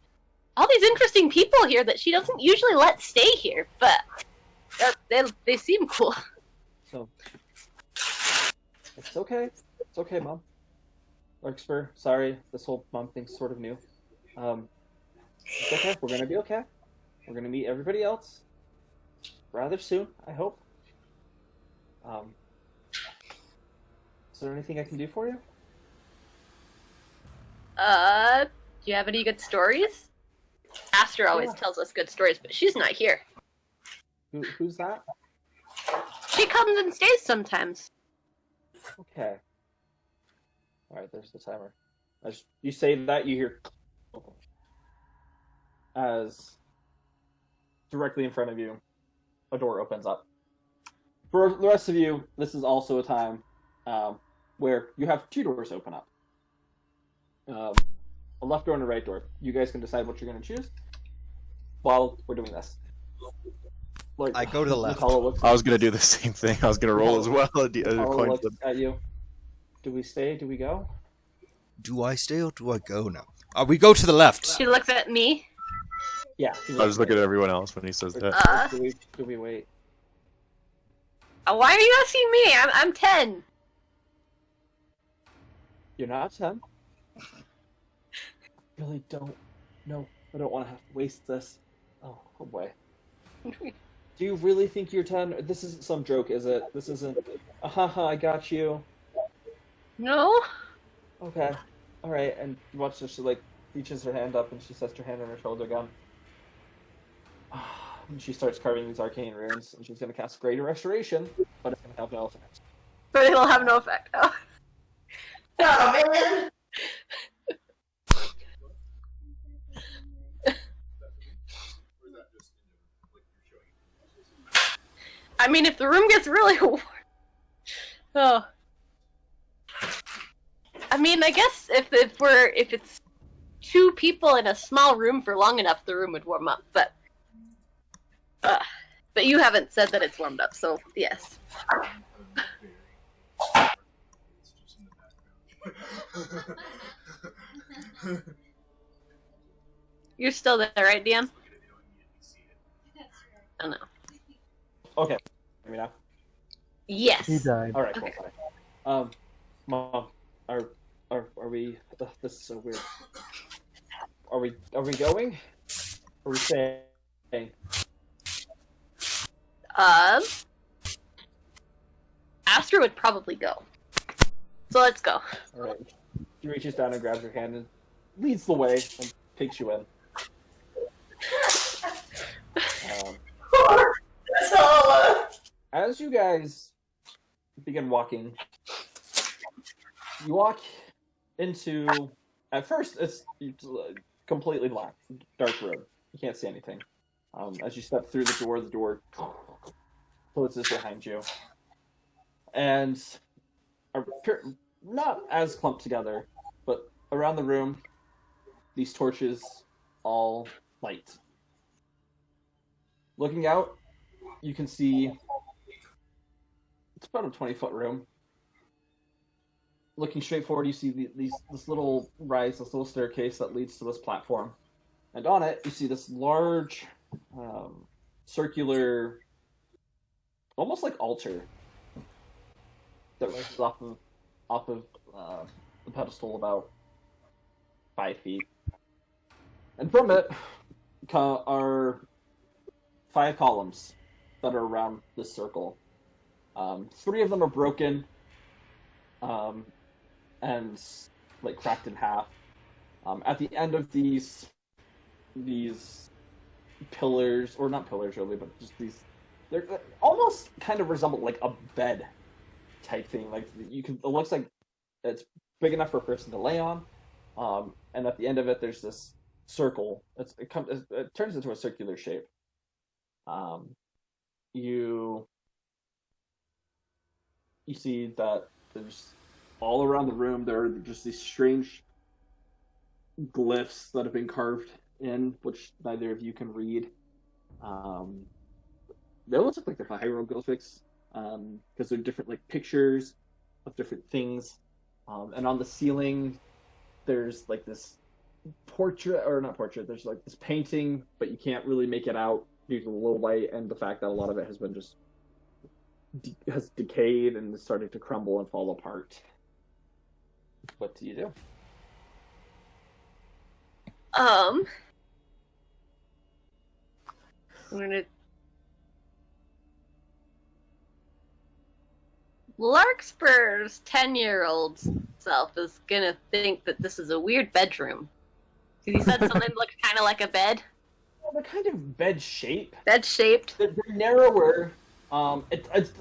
C: All these interesting people here that she doesn't usually let stay here, but they seem cool.
B: So, it's okay. It's okay, Mom. Larkspur, sorry, this whole mom thing's sort of new. It's okay. We're gonna be okay. We're gonna meet everybody else rather soon, I hope. Is there anything I can do for you?
C: Do you have any good stories? Aster always tells us good stories, but she's not here.
B: Who's that?
C: She comes and stays sometimes.
B: Okay. All right, there's the timer. As you say that, you hear as directly in front of you, a door opens up. For the rest of you, this is also a time where you have 2 doors open up. A left door and a right door. You guys can decide what you're going to choose while we're doing this. Like,
E: I go to the left.
B: Nicolo looks
F: I was gonna do the same thing. I was gonna roll as well.
B: Nicolo
F: Coin
B: looks
F: flip.
B: at you. Do we stay? Do we go?
E: Do I stay or do I go now? We go to the left.
C: She looks at me.
B: Yeah.
F: I was looking at everyone else when he says that.
B: Do we wait?
C: Why are you asking me? I'm 10.
B: You're not 10? Really don't. No, I don't want to have to waste this. Oh boy. Do you really think you're 10? This isn't some joke, is it? This isn't. Haha, I got you.
C: No.
B: Okay. Alright, and you watch her, she like reaches her hand up and she sets her hand on her shoulder again. And she starts carving these arcane runes, and she's gonna cast Greater Restoration, but it's gonna have no effect.
C: But it'll have no effect. Oh.
D: Oh man!
C: I mean, if the room gets really warm. Oh. I mean, I guess if it's 2 people in a small room for long enough, the room would warm up. But you haven't said that it's warmed up, so yes. You're still there, right, DM? Oh no.
B: Okay. Hear me now?
C: Yes.
A: He died.
B: Alright, cool. Fine. Mom, are we... this is so weird. Are we going? Or are we staying?
C: Astra would probably go. So let's go.
B: Alright. She reaches down and grabs your hand and leads the way and takes you in. As you guys begin walking, you walk into... At first, it's completely black, dark room. You can't see anything. As you step through the door closes behind you. And not as clumped together, but around the room, these torches all light. Looking out, you can see it's about a 20-foot room. Looking straight forward, you see this little rise, this little staircase that leads to this platform. And on it, you see this large, circular, almost like altar that rises off of the pedestal about 5 feet. And from it are 5 columns that are around this circle. 3 of them are broken and like cracked in half. At the end of these pillars, or not pillars really, but just these, they're almost kind of resemble like a bed type thing. Like it looks like it's big enough for a person to lay on. And at the end of it, there's this circle. It turns into a circular shape. You see that there's all around the room there are just these strange glyphs that have been carved in, which neither of you can read. They almost look like they're hieroglyphics, because they're different like pictures of different things. And on the ceiling, there's like this there's like this painting, but you can't really make it out due to the low light and the fact that a lot of it has been just has decayed and is starting to crumble and fall apart. What do you do?
C: I'm gonna... Larkspur's 10-year-old self is gonna think that this is a weird bedroom. Because he said something looked kind of like a bed.
B: Well, they're kind of bed-shaped.
C: Bed-shaped.
B: They're narrower. It's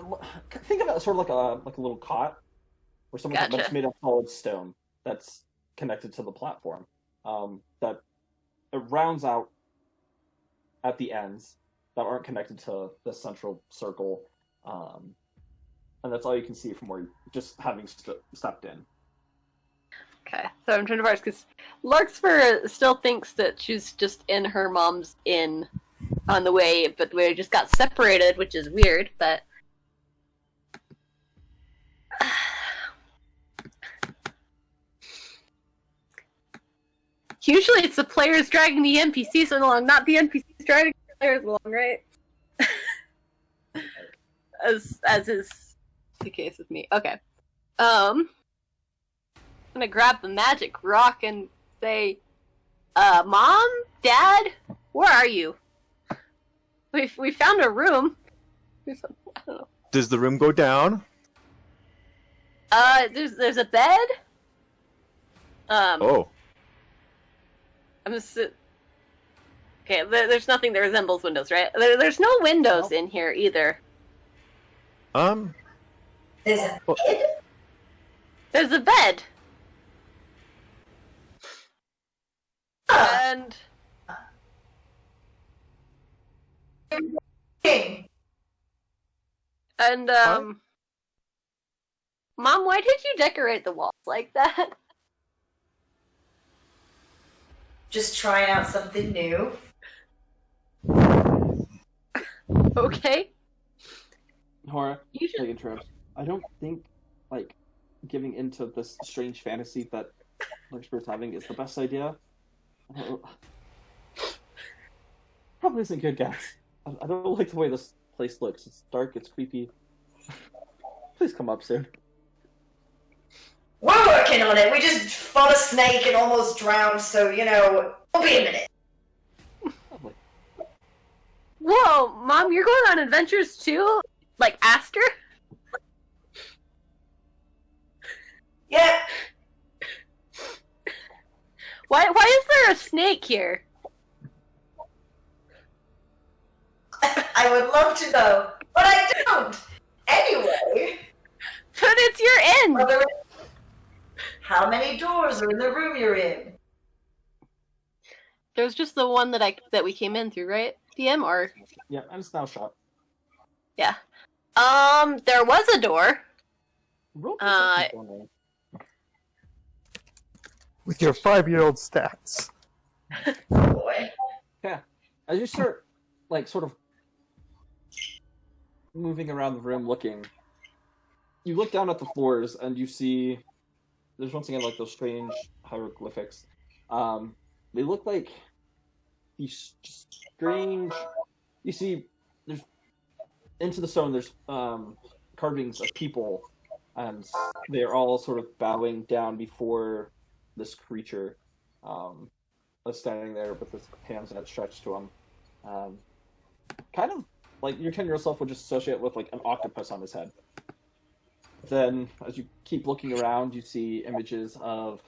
B: think of it sort of like a little cot, or something that's
C: Gotcha.
B: made of solid stone that's connected to the platform. That it rounds out at the ends that aren't connected to the central circle, and that's all you can see from where just having stepped in.
C: Okay, so I'm trying to parse because Larkspur still thinks that she's just in her mom's inn on the way, but we just got separated, which is weird, but... Usually it's the players dragging the NPCs along, not the NPCs dragging the players along, right? as is the case with me. Okay. I'm gonna grab the magic rock and say, Mom? Dad? Where are you? We found a room. I don't know.
F: Does the room go down?
C: There's a bed.
F: Oh.
C: I'm just... Okay, there's nothing that resembles windows, right? There's no windows in here either.
D: There's a
F: Well-
D: bed?
C: There's a bed. And...
D: King.
C: And, Mom, why did you decorate the walls like that?
D: Just trying out something new.
C: Okay.
B: Nora,
C: You should...
B: like interrupt. I don't think like giving into this strange fantasy that Larkspur's having is the best idea. Probably isn't good, guys. I don't like the way this place looks. It's dark. It's creepy. Please come up soon.
D: We're working on it. We just fought a snake and almost drowned, so, you know, it'll be a minute.
B: Lovely.
C: Whoa, Mom, you're going on adventures too? Like Aster?
D: Yeah,
C: Why is there a snake here?
D: I would love to know, but I don't. Anyway,
C: But it's your inn!
D: are there... how many doors are in the room you're in?
C: There's just the one that we came in through, right? DM or...
B: Yeah, and it's now shut.
C: Yeah. There was a door.
B: Roll perception for me.
A: With your 5-year-old stats.
D: Oh boy.
B: As you start, like, sort of moving around the room looking, you look down at the floors and you see there's once again like those strange hieroglyphics. They look like these strange. You see, there's into the stone. There's carvings of people, and they are all sort of bowing down before this creature that's standing there with his hands outstretched to him. Kind of like your 10-year-old self would just associate with like an octopus on his head. Then, as you keep looking around, you see images of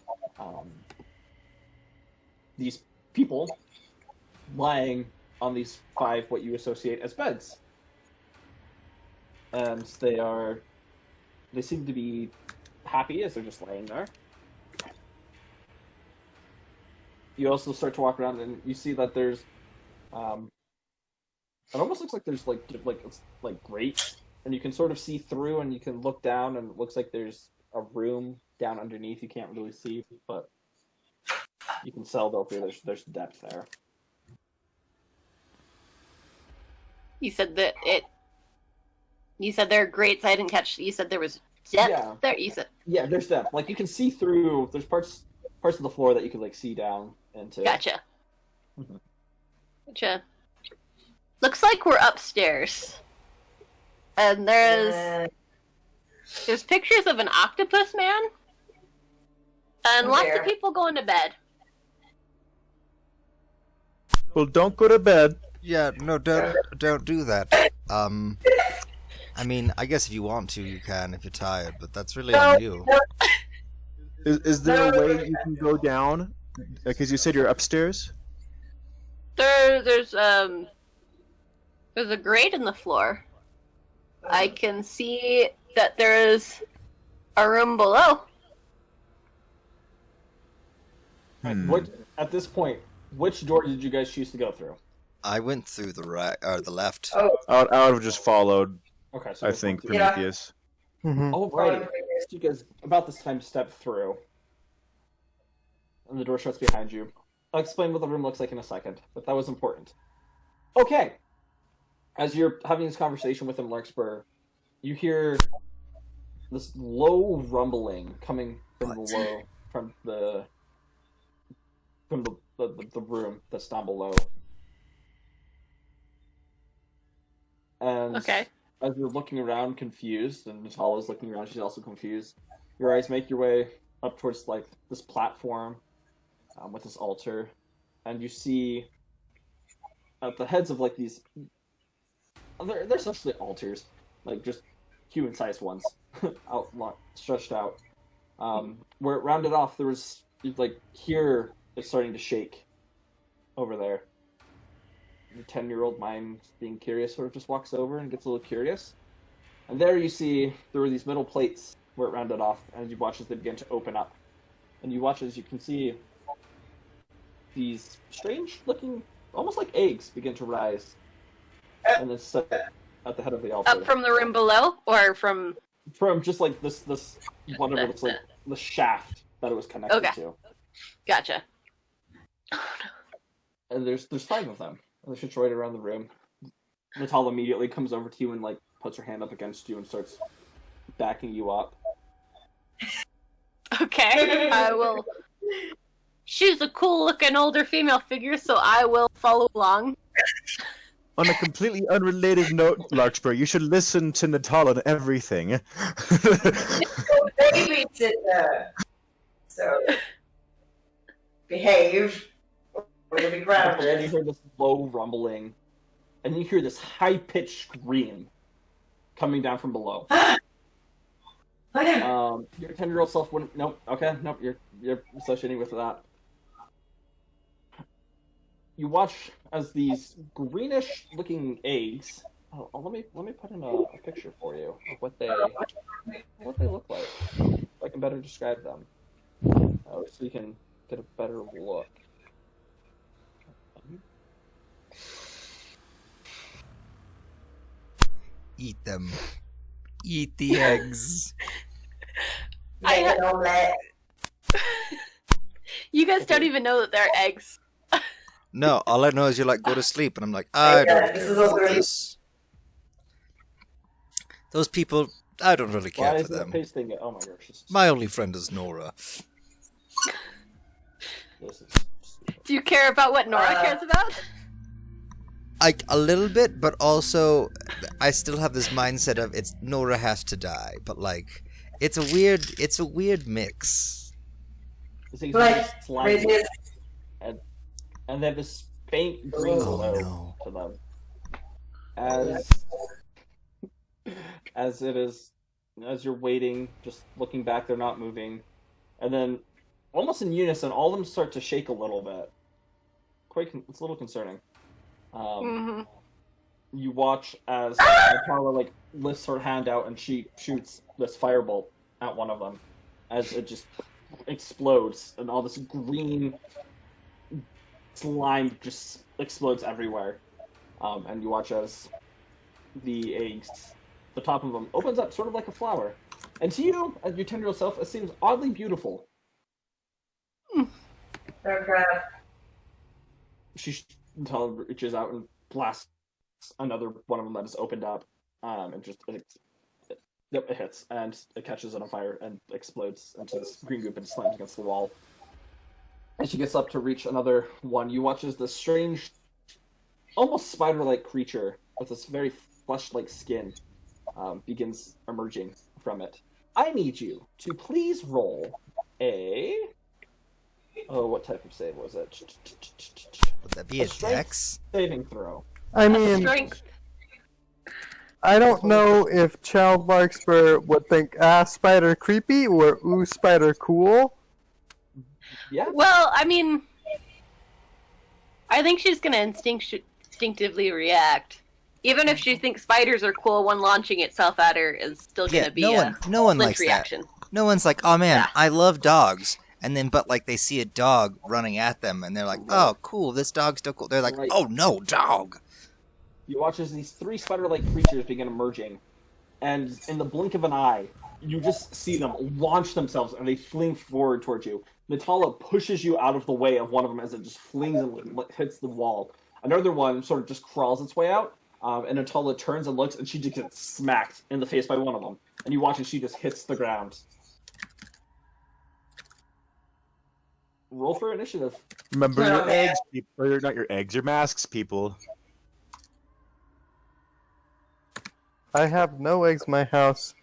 B: these people lying on these 5 what you associate as beds, and they seem to be happy as they're just laying there. You also start to walk around and you see that there's it almost looks like there's like grates, and you can sort of see through, and you can look down, and it looks like there's a room down underneath. You can't really see, but you can tell there's depth there.
C: You said that it... You said there are grates, I didn't catch... You said there was depth
B: Yeah.
C: there? You said...
B: Yeah, there's depth. Like you can see through. There's parts of the floor that you can like see down into.
C: Gotcha.
B: Mhm.
C: Gotcha. Looks like we're upstairs. And there's pictures of an octopus man. And lots
D: Where?
C: of people going to bed.
F: Well, don't go to bed.
E: Yeah, no, don't do that. I mean, I guess if you want to, you can if you're tired, but that's really on you.
F: Is there a way you can go down? Because you said you're upstairs.
C: There's a grate in the floor. I can see that there's A room below.
B: What at this point? Which door did you guys choose to go through?
E: I went through the right or the left.
D: Oh,
F: I would have just followed,
B: Okay, so
F: I
B: this
F: think,
B: one's-
D: Yeah.
F: Prometheus.
A: Mhm.
B: Alrighty. So you guys about this time step through, and the door shuts behind you. I'll explain what the room looks like in a second, but that was important. Okay. As you're having this conversation with him, Larkspur, you hear this low rumbling coming from below, from the room that's down below. And
C: Okay.
B: as you're looking around confused, and Natala's looking around, she's also confused, your eyes make your way up towards like this platform with this altar, and you see at the heads of like these they're essentially altars, like just human-sized ones, stretched out. Where it rounded off, there was like here it's starting to shake over there. The 10-year-old mind, being curious, sort of just walks over and gets a little curious. And there you see there were these metal plates where it rounded off, and you watch as they begin to open up. And you watch as you can see these strange-looking, almost like eggs, begin to rise. And then sit at the head of the altar.
C: Up from the room below, or from?
B: From just like this whatever it's like the shaft that it was connected
C: Okay.
B: to.
C: Gotcha.
B: And there's 5 of them. And they're situated around the room. Natala immediately comes over to you and like puts her hand up against you and starts backing you up.
C: Okay, I will. She's a cool-looking older female figure, so I will follow along.
F: On a completely unrelated note, Larkspur, you should listen to Natala and everything.
D: babysitter. So behave, or you'll be
B: And
D: grounded.
B: you hear this low rumbling, and you hear this high-pitched scream coming down from below.
D: Oh no!
B: Your 10-year-old self wouldn't. Nope. Okay. Nope. You're associating with that. You watch as these greenish-looking eggs. Oh, let me put in a picture for you of what they look like. So I can better describe them. So you can get a better look.
E: Eat them. Eat the eggs.
C: I-
D: Make an omelette.
C: You guys don't even know that they're eggs.
E: No, all I know is you're like, go to sleep. And I'm like, I don't
D: This
E: care
D: is also
E: about
D: really-
E: this. Those people, I don't really
B: Why
E: care
B: is
E: for
B: it
E: them.
B: pasting it? Oh my gosh.
E: My only friend is Nora.
B: This is
C: Do you care about what Nora cares about?
E: Like, a little bit, but also, I still have this mindset of it's Nora has to die. But like, it's a weird mix.
B: This thing's
D: Like,
B: very slimy.
D: Radius.
B: And they have this faint green
E: Oh,
B: glow
E: no.
B: to them. As it is, as you're waiting, just looking back, they're not moving. And then, almost in unison, all of them start to shake a little bit. It's a little concerning.
C: Mm-hmm.
B: You watch as Natala like lifts her hand out and she shoots this firebolt at one of them, as it just explodes and all this green slime just explodes everywhere. And you watch as the eggs, the top of them opens up sort of like a flower, and to you, as your 10-year-old self, it seems oddly beautiful.
D: Oh crap.
B: Natala reaches out and blasts another one of them that is opened up, and just it hits and it catches on fire and explodes into this green goop and slams against the wall. As she gets up to reach another one, you watch as this strange, almost spider-like creature with this very flesh-like skin begins emerging from it. I need you to please roll a. Oh, what type of save was it?
E: Would that be a
B: strength
E: dex?
B: Saving throw.
A: I mean,
C: Strength.
A: I don't know if Child Larkspur would think, spider creepy or ooh, spider cool.
B: Yeah.
C: Well, I mean, I think she's gonna instinctively react. Even if she thinks spiders are cool, one launching itself at her is still gonna
E: Yeah,
C: be
E: no
C: a
E: one
C: flinch
E: likes
C: reaction.
E: that. No one's like, oh man,
C: Yeah.
E: I love dogs. And then, but like, they see a dog running at them, and they're like, oh, cool, this dog's still cool. They're like,
B: Right.
E: oh no, dog.
B: You watch as these 3 spider-like creatures begin emerging, and in the blink of an eye, you just see them launch themselves, and they fling forward towards you. Natala pushes you out of the way of one of them as it just flings and hits the wall. Another one sort of just crawls its way out, and Natala turns and looks, and she just gets smacked in the face by one of them. And you watch as she just hits the ground. Roll for initiative.
F: Remember
D: No,
F: your
D: man.
F: eggs, people. Or not your eggs, your masks, people.
A: I have no eggs in my house.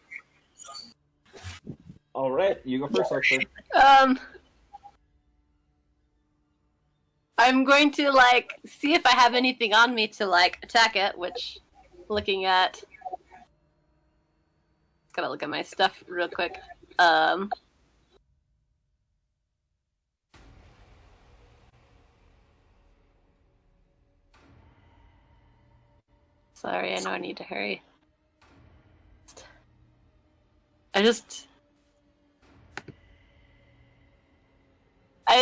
B: All right, you go first, Arthur.
C: I'm going to see if I have anything on me to attack it, which looking at gotta look at my stuff real quick. Sorry, I know I need to hurry. I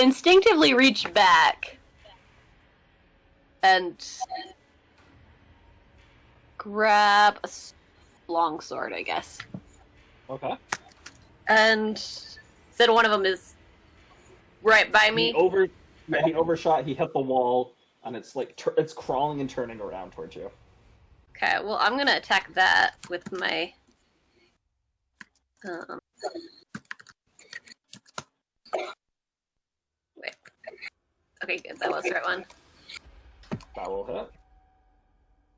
C: instinctively reach back and grab a longsword, I guess.
B: Okay.
C: And said one of them is right by me.
B: He overshot. He hit the wall, and it's it's crawling and turning around towards you.
C: Okay, well, I'm gonna attack that with my. Wait. Okay, good. That was the right one.
B: That will hit.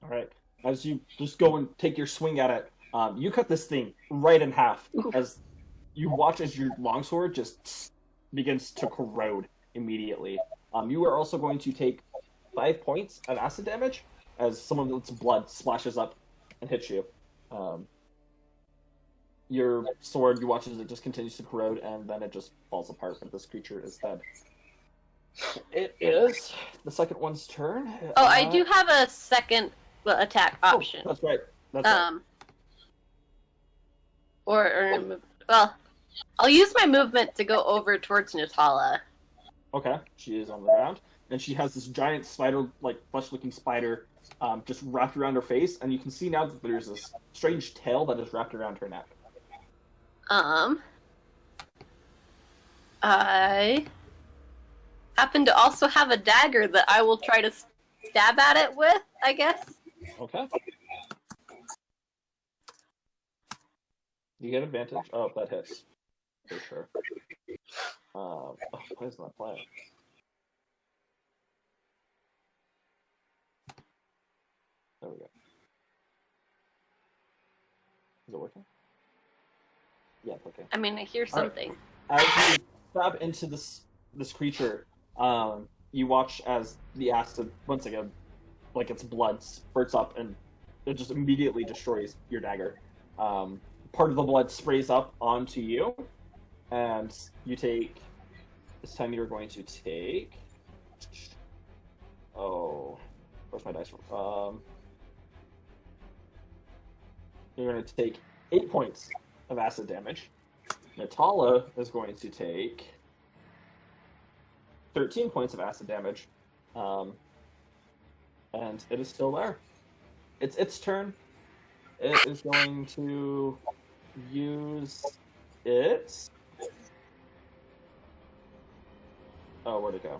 B: All right. As you just go and take your swing at it, you cut this thing right in half.
C: Oof.
B: As you watch as your longsword just begins to corrode immediately. You are also going to take 5 points of acid damage as some of its blood splashes up and hits you. Your sword, you watch as it just continues to corrode, and then it just falls apart, and this creature is dead. It is the second one's turn.
C: Oh, I do have a second attack option.
B: Oh, that's right. That's right.
C: Well, I'll use my movement to go over towards Natala.
B: Okay, she is on the ground, and she has this giant spider, flesh-looking spider, just wrapped around her face, and you can see now that there's this strange tail that is wrapped around her neck.
C: I happen to also have a dagger that I will try to stab at it with, I guess.
B: Okay. You get advantage. Oh, that hits. For sure. Why isn't that playing? There we go. Is it working? Yeah, it's okay.
C: I mean, I hear something.
B: As you stab into this creature, you watch as the acid, once again, its blood spurts up and it just immediately destroys your dagger. Part of the blood sprays up onto you, and you take. This time you're going to take. Oh, where's my dice? You're going to take 8 points of acid damage. Natala is going to take 13 points of acid damage. And it is still there. It's its turn. It is going to use its... Oh, where'd it go?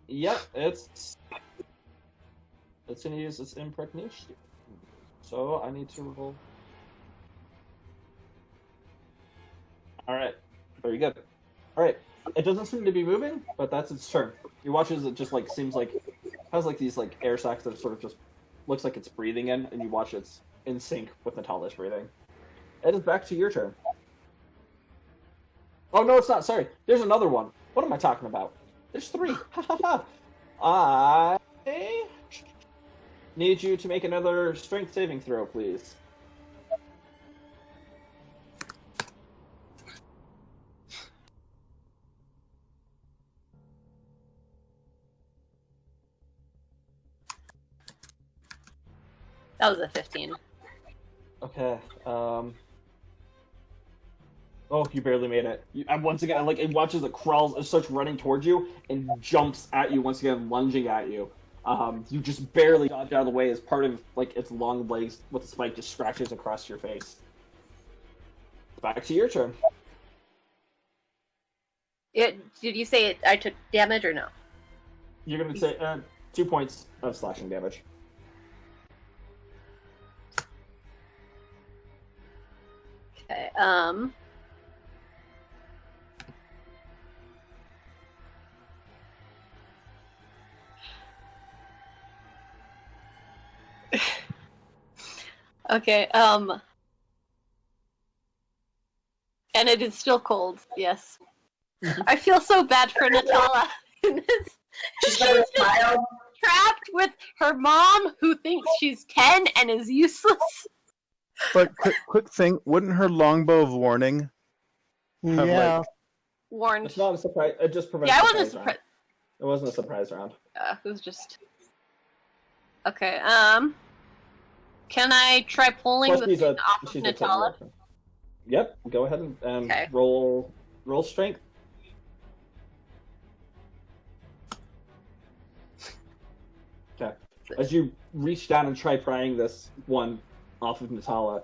B: Yep, it's going to use its impregnation. So I need to roll. Alright, very good. Alright, it doesn't seem to be moving, but that's its turn. You watch as it just seems like has these air sacs that sort of just looks like it's breathing in, and you watch it's in sync with Natala's breathing. It is back to your turn. Oh no, it's not. Sorry, there's another one. What am I talking about? There's 3. Ha ha ha. I need you to make another strength saving throw, please.
C: That was a 15.
B: Okay. Oh, you barely made it. And once again, like it watches it crawls, it starts running towards you and jumps at you once again, lunging at you. You just barely dodge out of the way as part of like its long legs with the spike just scratches across your face. Back to your turn.
C: Did you say I took damage or no?
B: You're gonna say 2 points of slashing damage.
C: Okay. Okay, and it is still cold, yes. I feel so bad for Natala in this.
D: She's
C: She's
D: got a
C: just
D: child.
C: trapped with her mom who thinks she's 10 and is useless.
F: But quick thing, wouldn't her longbow of warning? Have,
A: Yeah.
F: like-
C: Warned.
B: It's not a surprise. It just prevents.
C: Yeah, I wasn't
B: surprise round.
C: surprised.
B: It wasn't a surprise round.
C: It was just. Okay, can I try pulling
B: Plus,
C: the
B: she's
C: thing
B: a
C: off of
B: she's a
C: Natala?
B: technical. Yep. Go ahead and
C: Okay.
B: roll strength. Okay. As you reach down and try prying this one off of Natala,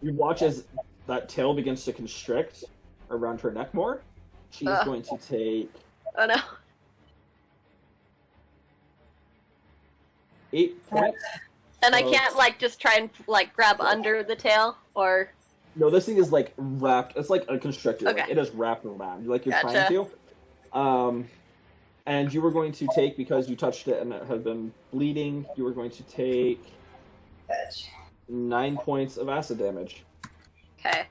B: you watch as that tail begins to constrict around her neck more. She's
C: Ugh.
B: going to take
C: Oh no.
B: 8 points.
C: And I
B: Oh.
C: can't, like, just try and, like, grab under the tail, or...
B: No, this thing is like wrapped. It's like a constrictor.
C: Okay.
B: Like, it is wrapped around. Like you're
C: Gotcha.
B: trying to. And you were going to take, because you touched it and it had been bleeding, you were going to take 9 points of acid damage.
C: Okay.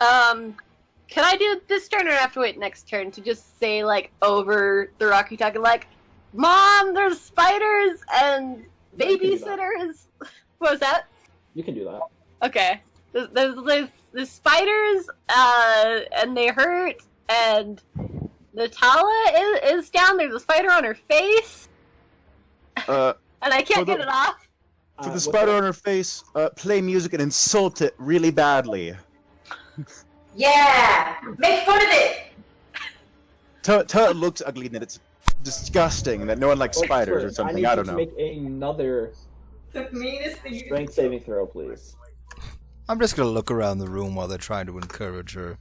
C: Can I do this turn, or do I have to wait next turn to just say, like, over the Rocky Talkie, like, Mom, there's spiders and
B: Yeah, you can do that.
C: babysitters? What was that?
B: You can do that.
C: Okay. There's spiders, and they hurt, and Natala is down. There's a spider on her face,
F: Uh,
C: and I can't
F: For the-
C: get it off.
F: for the
B: What's
F: spider
B: that?
F: on her face, play music and insult it really badly.
D: Yeah! Make fun of it!
F: Tell it looks ugly and that it's disgusting and that no one likes
B: Oh,
F: spiders
B: sorry.
F: or something.
B: need
F: I
B: you
F: don't
B: to
F: know.
B: make another
D: The meanest thing you
B: strength saving throw, please.
E: I'm just gonna look around the room while they're trying to encourage her.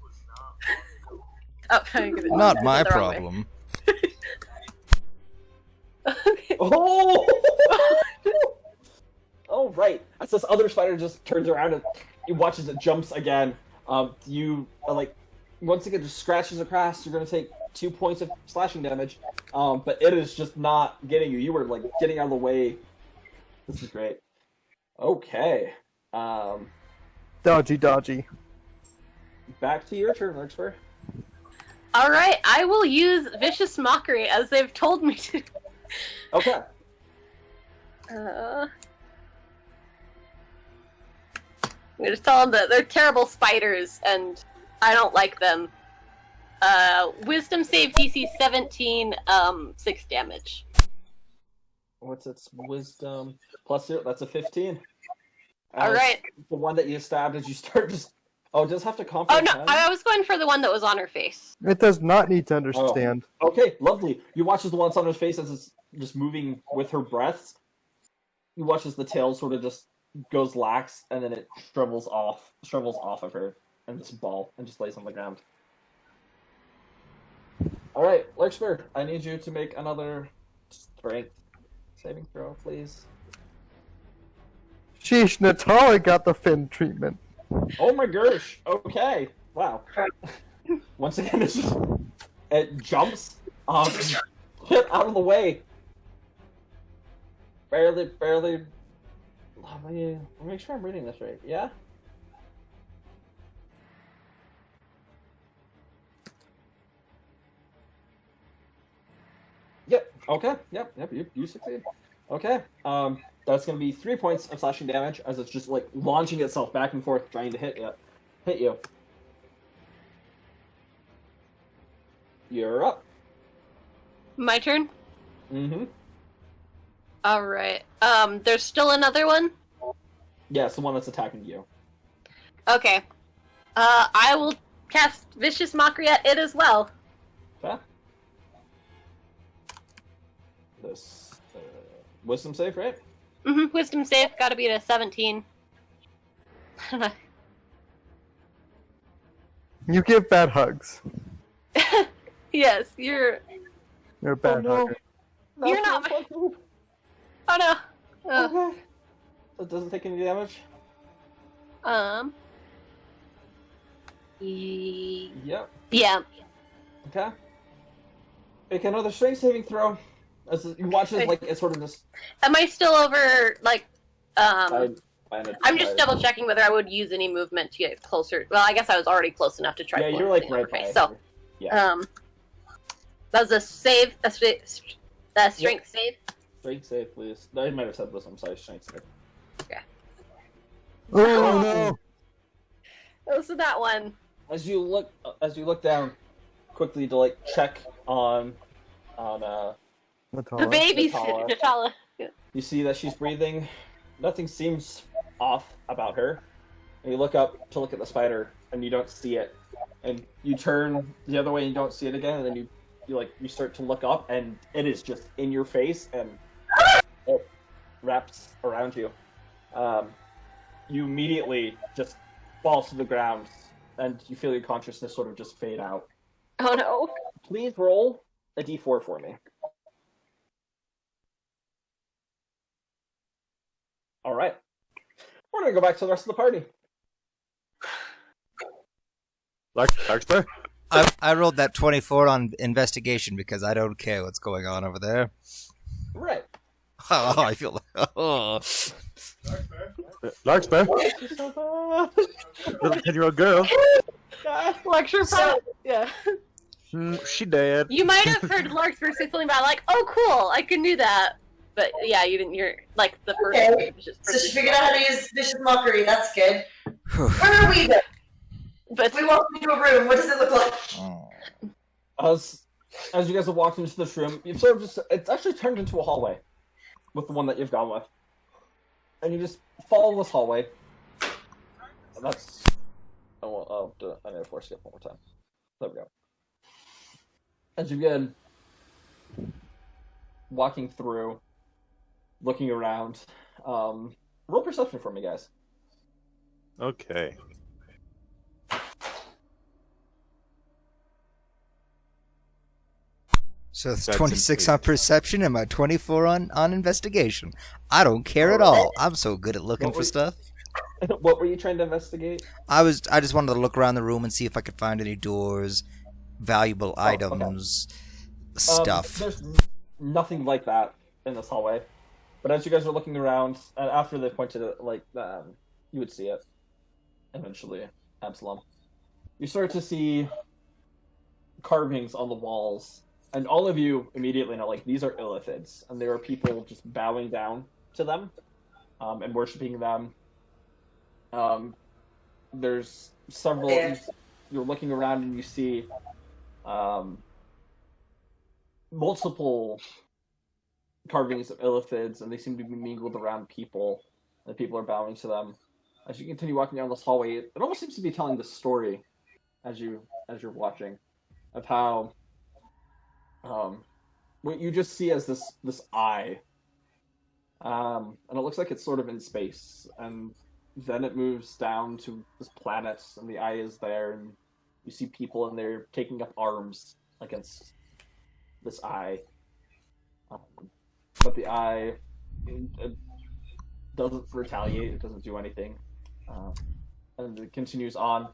C: Oh, I'm gonna
E: Not
C: do
E: my
C: it the wrong way.
E: problem.
C: Okay.
B: Oh! Oh, right. As this other spider just turns around and you watch as it jumps again. You like once again just scratches across. You're gonna take 2 points of slashing damage. But it is just not getting you. You were like getting out of the way. This is great. Okay.
A: Dodgy.
B: Back to your turn, Larkspur.
C: All right, I will use vicious mockery as they've told me to.
B: Okay.
C: I'm gonna just tell them that they're terrible spiders and I don't like them. Wisdom save DC 17, 6 damage.
B: What's its wisdom? Plus 0, that's a 15.
C: All right.
B: The one that you stabbed as you start just... Oh, it does have to
C: Oh
B: comprehend?
C: no, I was going for the one that was on her face.
A: It does not need to understand.
B: Okay, lovely. You watch as the one that's on her face as it's just moving with her breaths. You watch as the tail sort of just goes lax, and then it shrivels off of her, and this ball, and just lays on the ground. Alright, Larkspur, I need you to make another strength saving throw, please.
A: Sheesh, Natala got the fin treatment.
B: Oh my gosh. Okay. Wow. Once again, it jumps. Get out of the way. Barely. Let me make sure I'm reading this right. Yeah. Yep. Okay. Yep. You succeed. Okay. That's gonna be 3 points of slashing damage as it's just like launching itself back and forth, trying to hit you. You're up.
C: My turn?
B: Mm-hmm.
C: All right. There's still another one.
B: Yeah, it's the one that's attacking you.
C: Okay. I will cast Vicious Mockery at it as well.
B: Okay. This wisdom save, right?
C: Wisdom save, gotta be at a 17.
A: You give bad hugs.
C: Yes, you're
A: You're a bad
B: no.
A: hugger.
C: You're not my- Oh no.
B: Okay. So it doesn't take any damage? Yep.
C: Yeah.
B: Okay. Make another strength saving throw. As you watch it, like, it's sort of just...
C: Am I still over, like, I'm
B: I'm
C: just double checking whether I would use any movement to get closer. Well, I guess I was already close enough to try.
B: Yeah, you're like right by it.
C: So,
B: Yeah.
C: that was a save, a strength save.
B: Strength save, please. I might have said this. I'm sorry. Strength save.
A: Oh no!
C: So that one.
B: As you look down quickly to like check on
C: The
A: Matala.
C: baby,
B: Natala.
C: Natala.
B: you see that she's breathing. Nothing seems off about her. And you look up to look at the spider, and you don't see it. And you turn the other way, and you don't see it again. And then you start to look up, and it is just in your face, and it wraps around you. You immediately just fall to the ground, and you feel your consciousness sort of just fade out.
C: Oh no.
B: Please roll a d4 for me. All right. We're going to go back to the rest of the party.
F: Larkspur?
E: I rolled that 24 on investigation because I don't care what's going on over there.
B: Right.
E: Oh, I feel like... Oh.
F: Larkspur? Little 10-year-old girl.
C: Lecture
D: So-
C: yeah.
F: She dead.
C: You might have heard Larkspur say something about like, oh cool, I can do that. But yeah, you didn't hear like the first
D: Okay.
C: vicious
D: So
C: person.
D: she figured out how to use vicious mockery. That's good.
E: Whew.
D: Where are we then?
C: But
D: We walked into a room. What does it look like?
E: Oh.
B: As you guys have walked into this room, you've sort of just... It's actually turned into a hallway with the one that you've gone with. And you just follow this hallway. And that's... I need to force skip one more time. There we go. As you begin walking through, looking around, roll perception for me, guys.
F: Okay.
E: So it's
F: That's
E: 26
F: insane.
E: on perception and my 24 on investigation. I don't care at all. I'm so good at looking
B: What
E: for
B: was-
E: stuff.
B: What were you trying to investigate?
E: I just wanted to look around the room and see if I could find any doors, valuable
B: okay.
E: items, stuff.
B: There's nothing like that in this hallway. But as you guys are looking around, and after they pointed it, like, you would see it. Eventually, Absalom. You start to see carvings on the walls. And all of you immediately know, like, these are illithids. And there are people just bowing down to them, and worshipping them. There's several...
D: Yeah.
B: You're looking around and you see multiple carvings of illithids, and they seem to be mingled around people, and people are bowing to them. As you continue walking down this hallway, it almost seems to be telling the story as you're watching of how what you just see as this eye, and it looks like it's sort of in space, and then it moves down to this planet, and the eye is there, and you see people, and they're taking up arms against this eye. But the eye it doesn't retaliate, it doesn't do anything. And it continues on,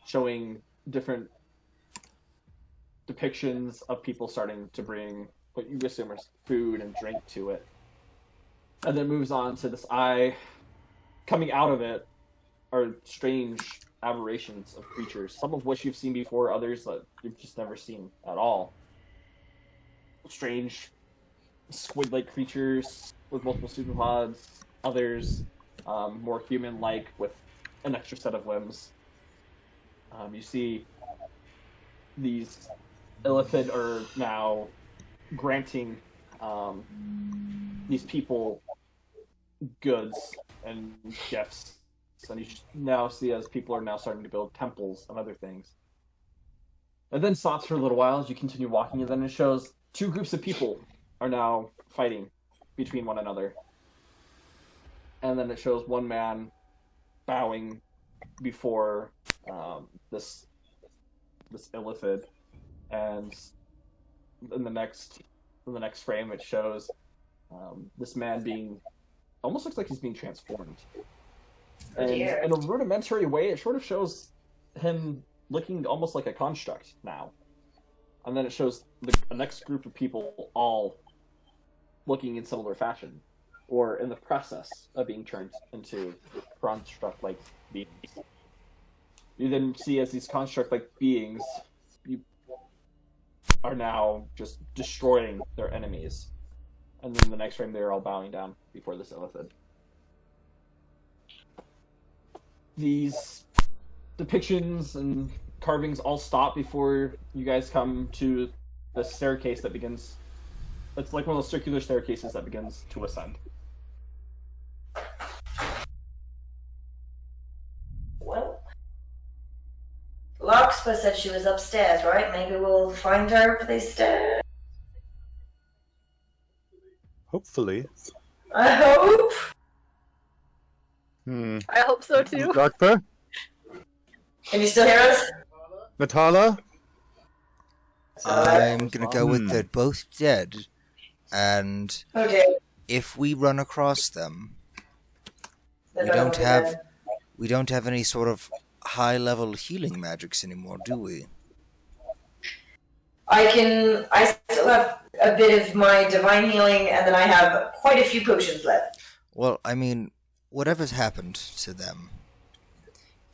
B: showing different depictions of people starting to bring what you assume is food and drink to it. And then moves on to this eye. Coming out of it are strange aberrations of creatures, some of which you've seen before, others that you've just never seen at all. Strange squid-like creatures with multiple pseudopods, others more human-like with an extra set of limbs. You see these illithid are now granting these people goods and gifts. And you now see as people are now starting to build temples and other things. It then stops for a little while as you continue walking, and then it shows two groups of people are now fighting between one another. And then it shows one man bowing before this illithid, and in the next frame it shows this man being almost looks like he's being transformed. And in a rudimentary way, it sort of shows him looking almost like a construct now. And then it shows the next group of people all looking in similar fashion, or in the process of being turned into construct-like beings. You then see as these construct-like beings are now just destroying their enemies. And then in the next frame, they're all bowing down before this illithid. These depictions and carvings all stop before you guys come to the staircase that begins. It's like one of those circular staircases that begins to ascend.
D: Well, Larkspur said she was upstairs, right? Maybe we'll find her up these stairs.
F: Hopefully.
D: I hope.
C: I hope so too.
F: Doctor?
D: Can you still hear us?
F: Natala?
E: I'm gonna go with they're both dead, and
D: Okay.
E: if we run across them,
D: Then
E: we
D: I
E: don't
D: will
E: have
D: then.
E: we don't have any sort of high-level healing magics anymore, do we?
D: I still have a bit of my divine healing, and then I have quite a few potions left.
E: Well, I mean, whatever's happened to them,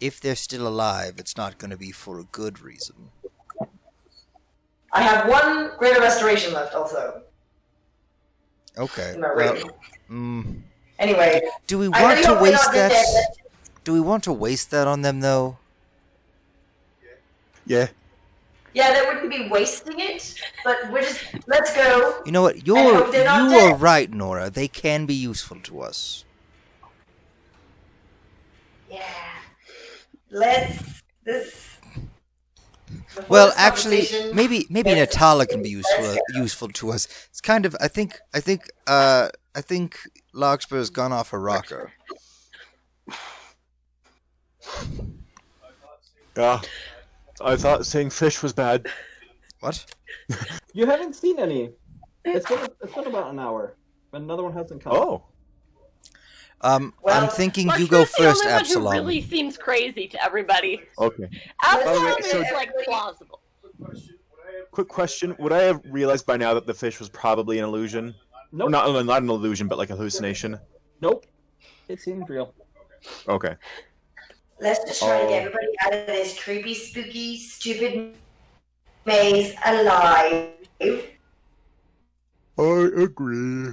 E: if they're still alive, it's not going to be for a good reason.
D: I have one greater restoration left, also.
E: Okay.
D: In my
E: Well,
D: rating. Anyway,
E: do we
D: I
E: want
D: really
E: to
D: hope we're
E: waste
D: not
E: that?
D: dead.
E: Do we want to waste that on them, though?
F: Yeah.
D: Yeah, that wouldn't be wasting it, but let's go.
E: You know what?
D: I hope they're not
E: You are
D: dead.
E: right, Nora. They can be useful to us.
D: Yeah. Before
E: Well,
D: this
E: actually,
D: conversation-
E: maybe
D: Yes.
E: Natala can be useful to us. It's kind of I think Larkspur's gone off her rocker.
F: Yeah. I thought saying fish was bad.
E: What?
B: You haven't seen any. It's been about an hour. But another one hasn't come.
F: Oh.
E: I'm
D: Well,
E: thinking
C: Larkspur's
E: you go first,
C: the only one
E: Absalom.
C: who really seems crazy to everybody.
F: Okay.
C: Absalom
F: wait, so-
C: is like plausible.
F: Quick question. Would I have realized by now that the fish was probably an illusion?
B: Nope.
F: Or not an illusion, but like a hallucination?
B: Nope. It seemed real.
F: Okay.
D: Let's just try to get everybody out of this creepy, spooky, stupid maze alive
F: I agree.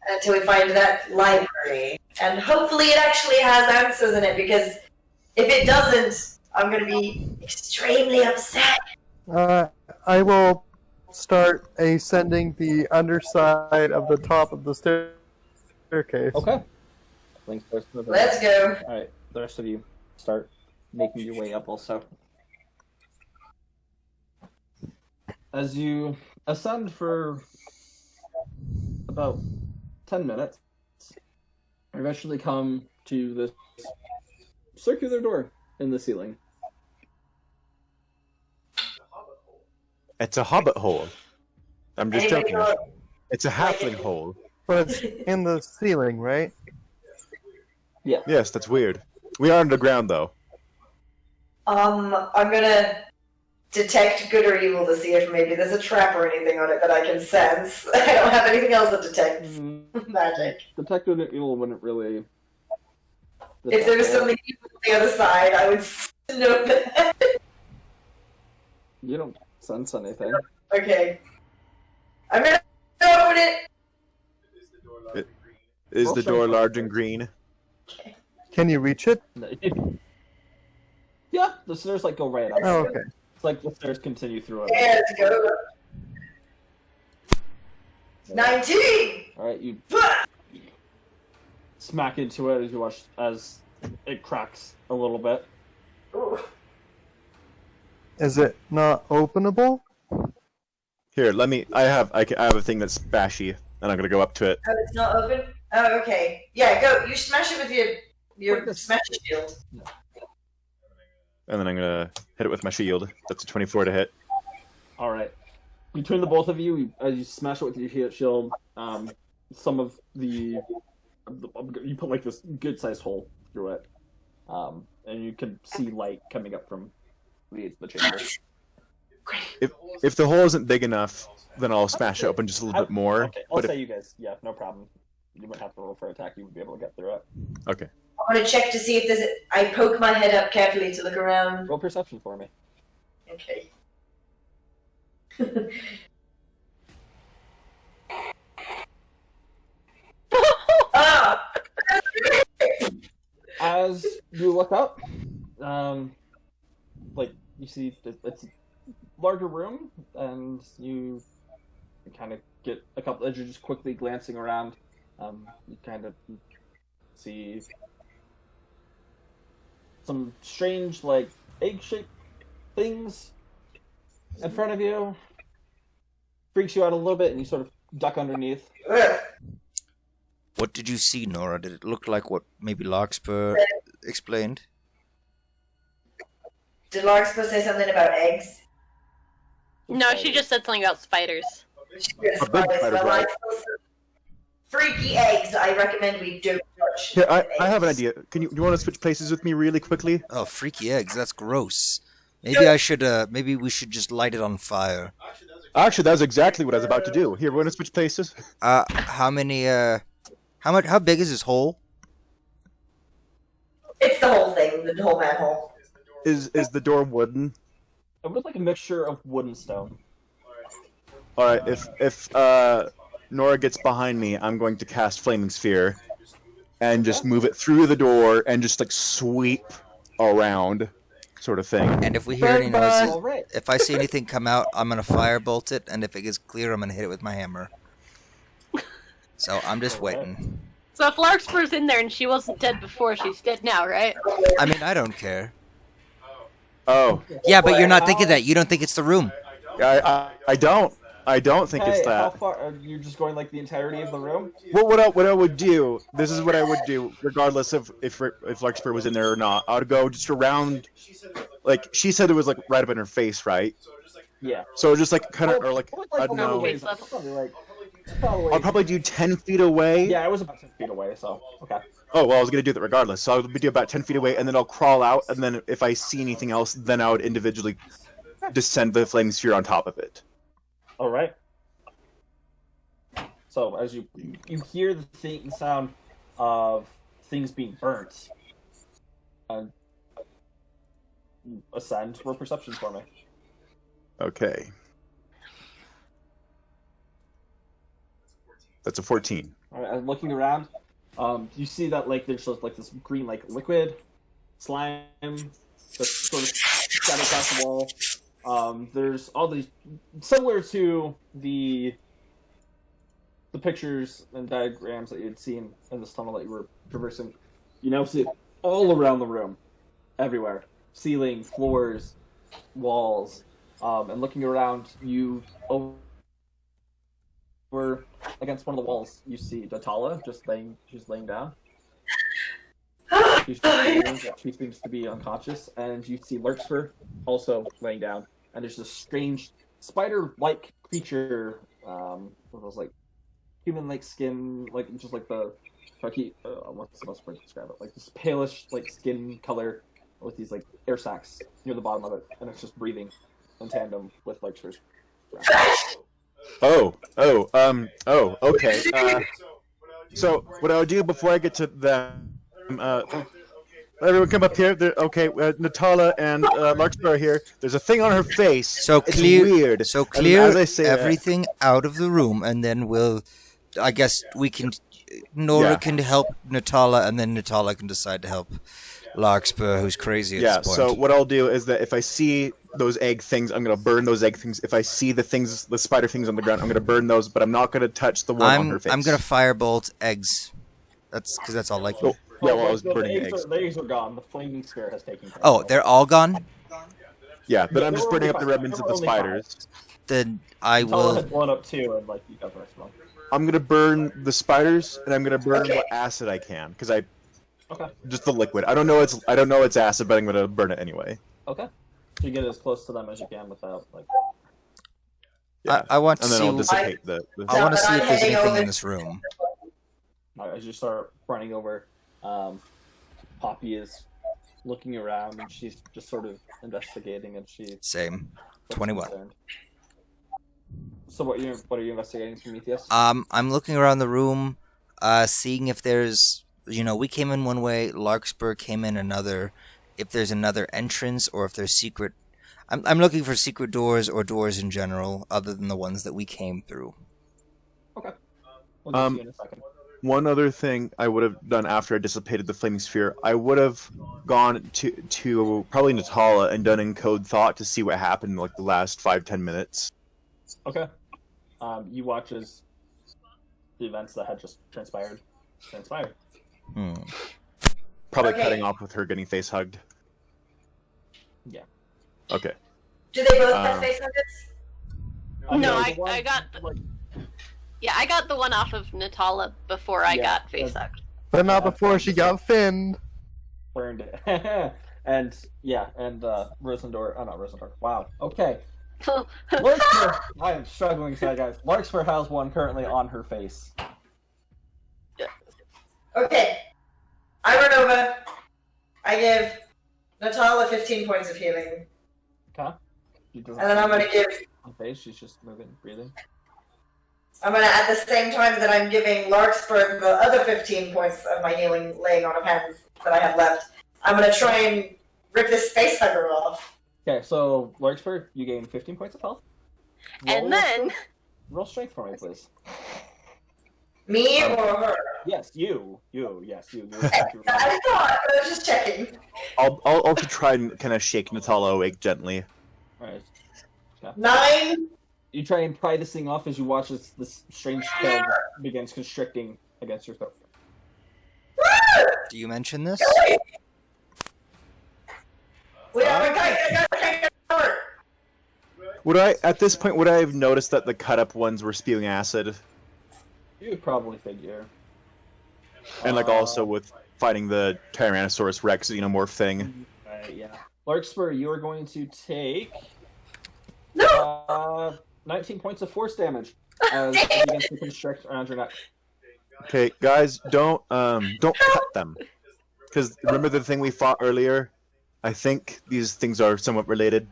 D: until we find that library. And hopefully it actually has answers in it, because if it doesn't, I'm going to be extremely upset.
A: I will start ascending the underside of the top of the staircase.
B: Okay. Link starts moving.
D: Let's go.
B: Alright, the rest of you start making your way up also. As you ascend for about 10 minutes, you eventually come to this circular door in the ceiling.
F: It's a hobbit hole. I'm just
D: Anybody
F: joking.
D: know-
F: It's a halfling hole.
A: But it's in the ceiling, right?
F: Yes, that's weird. We are underground, though.
D: I'm gonna detect good or evil to see if maybe there's a trap or anything on it that I can sense. I don't have anything else that detects magic.
B: Detective evil wouldn't really.
D: If there was something evil on the other side, I would know that.
B: You don't sense anything.
D: Okay. I'm gonna open it.
F: Is
B: Roll
F: the
B: some
F: door
B: for
F: large
B: it.
F: and green?
A: Can you reach it?
B: Yeah, the stairs like go right up.
A: Oh, okay.
B: It's like the stairs continue through it.
D: Yeah, let's go. 19!
B: All right, you smack into it as you watch as it cracks a little bit.
D: Ooh.
A: Is it not openable?
F: Here, let me. I have a thing that's bashy, and I'm gonna go up to it.
D: Oh, it's not open? Oh, okay. Yeah, go. You smash it with your smash shield.
F: And then I'm gonna hit it with my shield. That's a 24 to hit.
B: All right. Between the both of you, as you smash it with your shield, some of you put like this good-sized hole through it, and you can see light coming up from the chamber.
F: If the hole isn't big enough, then I'll smash it open just a little bit more.
B: Okay, I'll
F: But
B: say you guys, yeah, no problem. You wouldn't have to roll for attack; you would be able to get through it.
F: okay.
D: I want to check to see if there's. I poke my head up carefully to look around.
B: Roll perception for me.
D: Okay. Ah!
B: As you look up, like you see it's a larger room, and you kind of get a couple. As you're just quickly glancing around, you kind of see some strange, like egg-shaped things in front of you. Freaks you out a little bit, and you sort of duck underneath.
D: Ugh.
E: What did you see, Nora? Did it look like what maybe Larkspur explained?
D: Did Larkspur say something about eggs?
C: No, she just said something about spiders.
D: Yes,
F: A big spider
D: well,
F: bite.
D: freaky eggs. I recommend we don't touch.
F: Here, I have an
D: eggs.
F: idea. You want to switch places with me really quickly?
E: Oh, freaky eggs. That's gross. Maybe we should just light it on fire.
F: Actually, that's exactly what I was about to do. Here, we're gonna switch places.
E: How big is this hole?
D: It's the whole thing, the whole manhole.
F: Is the door wooden?
B: It was like a mixture of wood and stone.
F: All right. If Nora gets behind me, I'm going to cast Flaming Sphere, and just move it through the door and just like sweep around, sort of thing.
E: And if we hear any noises,
B: All right.
E: if I see anything come out, I'm gonna firebolt it, and if it gets clear, I'm gonna hit it with my hammer. So I'm just waiting.
C: So if Larkspur's in there and she wasn't dead before, she's dead now, right?
E: I mean, I don't care.
F: Oh,
E: Yeah, but you're not thinking that. You don't think it's the room.
F: I don't. I don't think it's
B: How
F: that.
B: far? Are you just going like the entirety of the room?
F: Well, what I would do, this is what I would do, regardless of if Larkspur was in there or not. I would go just around, like, she said it was, like, right up in her face, right?
B: Yeah.
F: So just, like, kind of, or, like,
B: Probably,
F: I don't
B: over
F: know.
B: waist level. Probably.
F: I'll probably do 10 feet away.
B: Yeah, I was about 10 feet away, so okay.
F: Oh, well, I was going to do that regardless. So I would do about 10 feet away, and then I'll crawl out, and then if I see anything else, then I would individually descend the Flaming Sphere on top of it.
B: All right. So as you hear the sound of things being burnt, and ascend for perception for me.
F: Okay. That's a 14.
B: All right, and looking around, you see that like there's just like this green like liquid slime that's sort of scattered across the wall. There's all these similar to the pictures and diagrams that you had seen in this tunnel that you were traversing. You now see it all around the room, everywhere, ceiling, floors, walls, and looking around, you over against one of the walls, you see Natala she's laying down. She seems to be unconscious, and you see Larkspur also laying down. And there's this strange spider-like creature, with those like human-like skin, like just like the what's the best way to describe it? Like this palish like skin color with these like air sacs near the bottom of it, and it's just breathing in tandem with Larkspur's breath.
F: Okay. So what I'll do before I get to them, everyone come up here. Okay, Natala and Larkspur are here. There's a thing on her face.
E: So
F: It's
E: clear.
F: weird.
E: So
F: And
E: clear
F: as I say that-
E: everything out of the room, and then I guess we can. Nora
F: Yeah.
E: can help Natala, and then Natala can decide to help Larkspur, who's crazy at
F: Yeah,
E: this point.
F: so what I'll do is that if I see those egg things. I'm gonna burn those egg things. If I see the spider things on the ground, I'm gonna burn those. But I'm not gonna touch the one on her face.
E: I'm gonna firebolt eggs. That's because that's all I can.
F: Oh, yeah, well, I was
B: the
F: burning
B: eggs.
F: eggs.
B: The eggs are gone. The flaming spear has taken care.
E: Oh,
B: of
E: they're all gone.
F: Yeah, but
B: Yeah,
F: I'm
B: there
F: just
B: were
F: burning
B: only
F: up the
B: five.
F: remnants
B: There
F: of
B: were
F: the
B: only five.
F: spiders.
E: Then I
B: Tala
E: will.
B: had blown up two, and like you got the rest of them.
F: I'm gonna burn the spiders, and I'm gonna burn what acid I can, because
B: Okay.
F: just the liquid. I don't know it's acid, but I'm gonna burn it anyway.
B: Okay. So you get as close to them as you can without like.
F: Yeah.
E: I want to
F: And then
E: see.
F: I'll dissipate the.
E: I want to
D: but
E: see
D: I'm
E: if there's
D: heading
E: anything
D: over-
E: in this room.
B: As you start running over, Poppy is looking around and she's just sort of investigating, and she.
E: Same.
B: looks
E: 21.
B: concerned. So what are you investigating, Prometheus?
E: I'm looking around the room, seeing if there's, we came in one way, Larkspur came in another. If there's another entrance, or if there's secret. I'm looking for secret doors or doors in general, other than the ones that we came through.
B: Okay. We'll get to you in a second.
F: One other thing I would have done after I dissipated the flaming sphere, I would have gone to probably Natala and done encode thought to see what happened in like the last 5-10 minutes.
B: Okay. You watch as the events that had just transpired.
F: Probably
D: Okay.
F: cutting off with her getting face hugged.
B: Yeah.
F: Okay.
D: Do they both have face nuggets?
C: No,
B: the one-
C: I got.
B: like,
C: Yeah, I got the one off of Natala before I
B: Yeah,
C: got face
B: that's-
C: hugged.
A: But not
B: Yeah,
A: before she got finned.
B: burned it. and Rosendor. Oh, not Rosendor. Wow. Okay. Larkspur. I am struggling tonight, guys. Larkspur has one currently on her face.
D: Okay. I run over. I give Natala 15 points of healing.
B: Okay. She doesn't
D: And then I'm gonna give
B: on face. She's just moving, breathing.
D: I'm gonna at the same time that I'm giving Larkspur the other 15 points of my healing laying on of hands that I have left. I'm gonna try and rip this face hugger off.
B: Okay, so Larkspur, you gain 15 points of health.
C: And then
B: roll strength for me, please.
D: Me or her?
B: Yes, you. Yes, you.
D: I thought, but I was just checking.
F: I'll also try and kind of shake Natala awake gently.
B: Alright.
D: 9.
B: You try and pry this thing off as you watch as this strange spell begins constricting against your throat.
E: Do you mention this?
D: Wait, I can't cover.
F: At this point, would I have noticed that the cut up ones were spewing acid?
B: You would probably figure.
F: And like also with fighting the Tyrannosaurus Rex xenomorph thing.
B: Yeah. Larkspur, you are going to take
D: No!
B: 19 points of force damage as it begins to constrict around your neck.
F: Okay, guys, don't cut them. Because remember the thing we fought earlier? I think these things are somewhat related.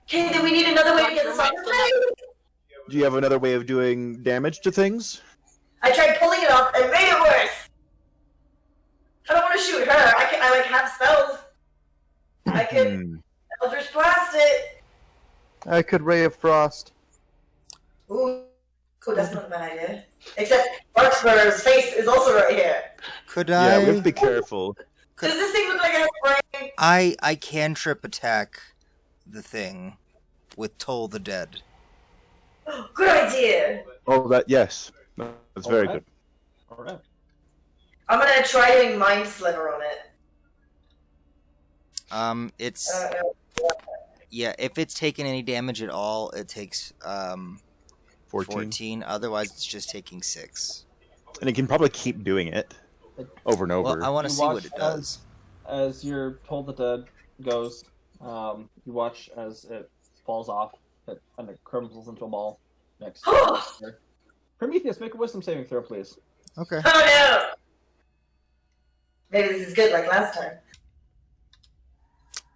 D: Okay, then we need another way to get this off the face.
F: Do you have another way of doing damage to things?
D: I tried pulling it off and made it worse. I don't want to shoot her. I have spells. I could Eldritch Blast it.
A: I could Ray of Frost.
D: Ooh, that's not a bad idea. Except Larkspur's face is also right here.
E: Could
F: Yeah, we have
E: I?
F: to be careful.
D: Does this thing look like it has a brain?
E: I cantrip attack the thing with Toll the Dead.
D: Good idea.
F: Oh, yes. That's very
B: Alright.
F: good.
B: Alright.
D: I'm gonna try doing Mind Sliver on it.
E: It's
D: Uh,
E: yeah. If it's taken any damage at all, it takes
F: 14.
E: 14. Otherwise, it's just taking 6.
F: And it can probably keep doing it over and over.
E: Well, I want to
B: You
E: see what
B: watch
E: it does.
B: As your Toll the Dead goes, you watch as it falls off and it crumbles into a ball next to Larkspur. Prometheus, make a wisdom saving throw, please.
E: Okay.
D: Oh no! Maybe this is good like last time.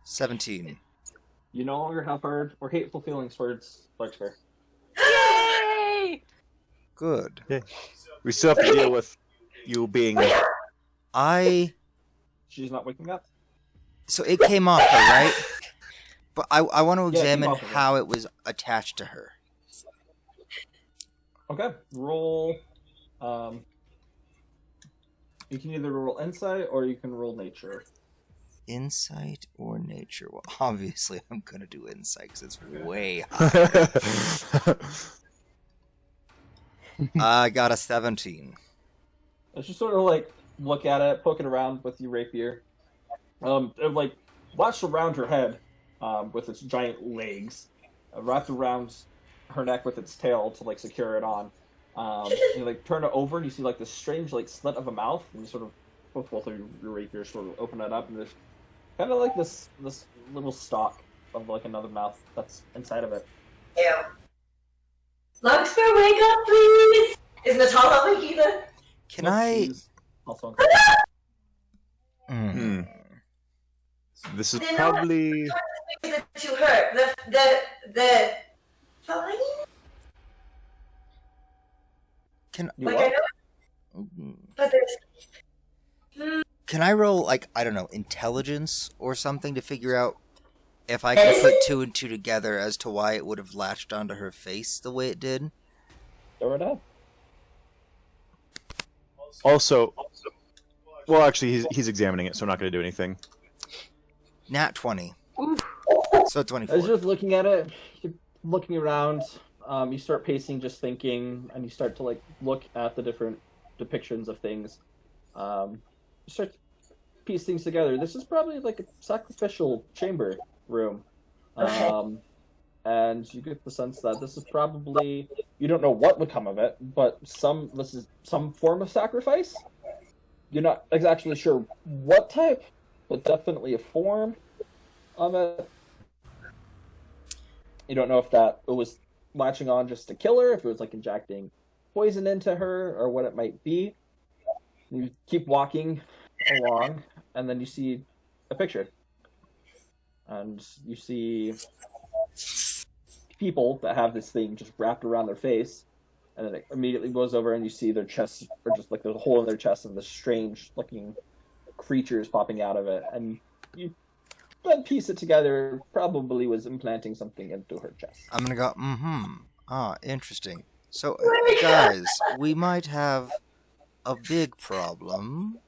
E: 17.
B: You no longer have hard or hateful feelings towards Larkspur.
C: yay!
E: Good.
F: We still have to deal with you being.
B: She's not waking up.
E: So it came off her, right? But I want to
B: Yeah, it came
E: examine
B: off of her.
E: how it was attached to her.
B: Okay, roll. You can either roll insight or you can roll nature.
E: Insight or nature? Well, obviously I'm gonna do insight because it's way high. I got a 17.
B: Let's just sort of like look at it, poke it around with your rapier. And, like watch around her head, with its giant legs, wrapped around her neck with its tail to like secure it on. You like turn it over and you see like this strange like slit of a mouth, and you sort of with both of your rapiers sort of open it up, and there's kind of like this little stalk of like another mouth that's inside of it.
D: Ew. Larkspur, wake up, please! Is Natalia awake either?
E: Can I?
B: She's also
E: Hmm.
F: This is
D: They're
F: probably.
D: Not to her. The fine?
E: Can
B: You
D: Like
B: what?
D: I know, but there's
E: Can I roll, like, I don't know, intelligence or something to figure out if I can put two and two together as to why it would have latched onto her face the way it did?
B: Throw it up.
F: Also, well, actually, he's examining it, so I'm not going to do anything.
E: Nat 20. So 24.
B: As you're just looking at it, you're looking around, you start pacing, just thinking, and you start to like look at the different depictions of things. You start to piece things together. This is probably like a sacrificial chamber room.
D: Okay.
B: And you get the sense that this is probably, you don't know what would come of it, but this is some form of sacrifice. You're not exactly sure what type, but definitely a form of it. You don't know if it was latching on just to kill her, if it was like injecting poison into her, or what it might be. You keep walking along, and then you see a picture. And you see people that have this thing just wrapped around their face, and then it immediately goes over and you see their chests, or just like there's a hole in their chest, and this strange looking creatures popping out of it. And you then piece it together, probably was implanting something into her chest.
E: I'm gonna go, Ah, interesting. So, guys, we might have a big problem.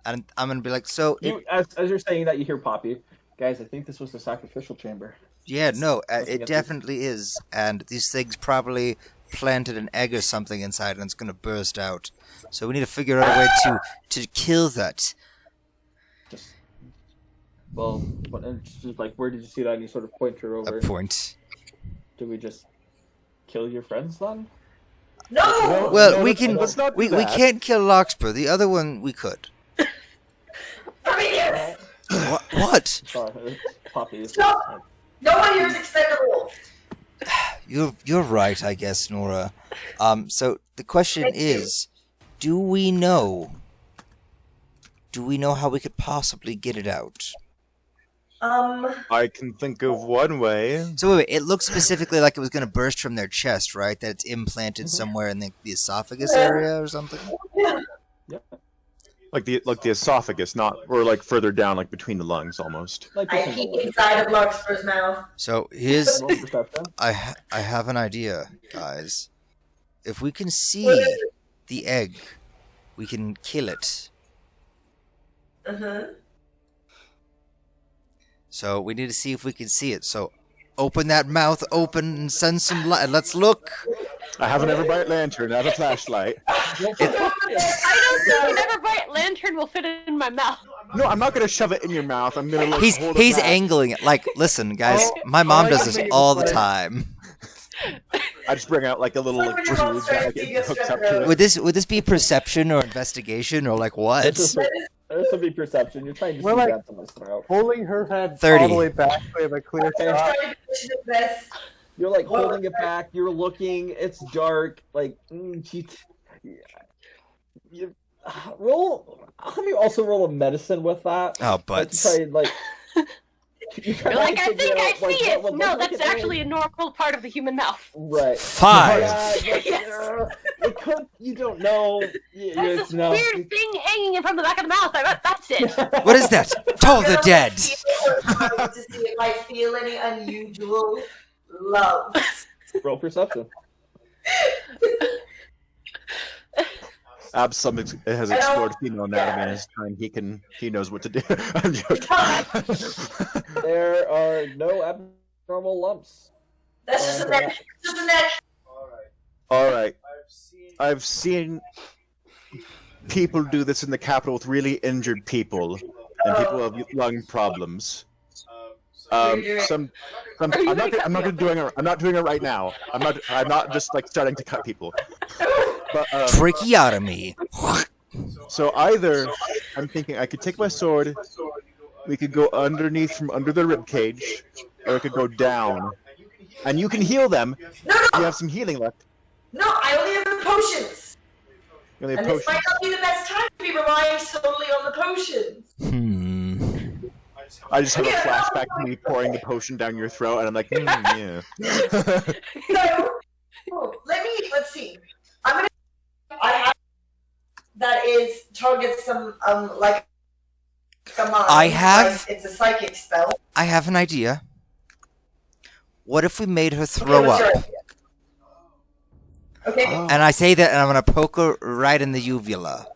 E: And I'm gonna be like, so,
B: As you're saying that, you hear Poppy. Guys, I think this was the sacrificial chamber.
E: yeah, no,
B: Looking
E: it
B: at
E: definitely is. And these things probably planted an egg or something inside and it's gonna burst out. So we need to figure out a way to kill that.
B: Just, well, and just like, where did you see that? And you sort of point her over.
E: A point.
B: Do we just kill your friends then?
D: no.
E: Well,
F: no,
E: we
F: let's-
E: can.
F: let's not do
E: We
F: that.
E: can't kill Larkspur. The other one we could.
D: Prometheus!
E: What?
B: Sorry, Poppy is.
D: Stop! No one here is expendable.
E: You're right, I guess, Nora. So the question
D: Thank you.
E: is, do we know how we could possibly get it out?
F: I can think of one way.
E: So wait, it looks specifically like it was going to burst from their chest, right? That it's implanted somewhere in the esophagus area or something.
F: Like the esophagus, or like further down, like between the lungs, almost.
B: Like
D: I peek inside of Larkspur's mouth.
E: So here's
B: Roll perception.
E: I have an idea, guys. If we can see the egg, we can kill it. So we need to see if we can see it. So open that mouth open and send some light. Let's look.
F: I have an Everbright lantern. I have a flashlight.
C: I don't think an Everbright lantern will fit in my mouth.
F: No, I'm not gonna shove it in your mouth. I'm gonna like
E: He's
F: hold it back.
E: angling it. Like, listen, guys, my mom does this all the time.
F: I just bring out like a little like
D: When you're
F: tube
D: monster,
F: that like,
D: you
F: it
D: get
F: hooks up
D: struck
F: to it.
E: Would this be perception or investigation or like what?
B: This would be perception. You're trying to
A: We're
B: see
A: like-
B: that someone's throat.
A: Holding her head
E: 30.
A: all the way back, we have a clear shot.
D: Trying to position it best.
B: You're like holding it back. You're looking. It's dark. Like you roll. Let me also roll a medicine with that.
E: Oh,
B: Like,
E: butts.
B: try and, like.
C: You're like, I think I see it. No, that's actually a normal part of the human mouth.
B: Right.
E: 5.
B: You don't know.
C: There's this weird thing hanging in from the back of the mouth. I bet that's it.
E: What is that? Toll the dead.
D: To see if I feel any unusual love.
B: Roll perception.
F: Absalom has explored female anatomy in his time. He knows what to do. I'm joking.
B: There are no abnormal lumps.
D: That's just a neck. Just a neck.
F: All right. I've seen people do this in the capital with really injured people and people who have lung problems. I'm not doing it right now. I'm not just like starting to cut people. But,
E: Tracheotomy.
F: so either I'm thinking I could take my sword, we could go underneath from under the rib cage, or we could go down, and you can heal them.
D: No.
F: You have some healing left.
D: No, I only have the potions.
F: You only have
D: And this
F: potions.
D: might not be the best time to be relying solely on the potions.
F: I just have a flashback to me pouring the potion down your throat, and I'm like, yeah.
D: So, let's see. I have that is targets some like a mind.
E: I have-
D: Like, it's a psychic spell.
E: I have an idea. What if we made her
D: Okay,
E: throw
D: what's your
E: up?
D: idea? Okay.
F: Oh.
E: And I say that, and I'm gonna poke her right in the uvula.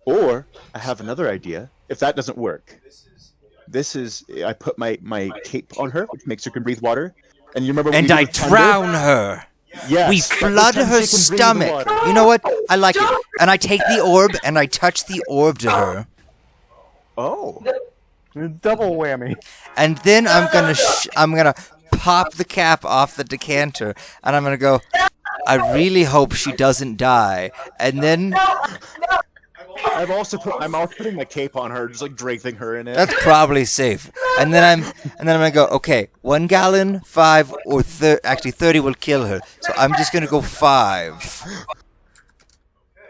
F: Or I have another idea. If that doesn't work, I put my cape on her, which makes her can breathe water. And you remember when
E: And
F: we
E: I
F: did thunder?
E: drown her.
F: Yes.
E: We
F: This
E: flood
F: time
E: her
F: she can breathe
E: stomach.
F: water.
E: You know what? I like it. And I take the orb and I touch the orb to her.
F: Oh.
A: Double whammy.
E: And then I'm gonna pop the cap off the decanter, and I'm gonna go. I really hope she doesn't die. And then
F: I'm also putting my cape on her, just like draping her in it.
E: that's probably safe. And then I'm gonna go. Okay, 1 gallon, 5, or 30 will kill her. So I'm just gonna go 5.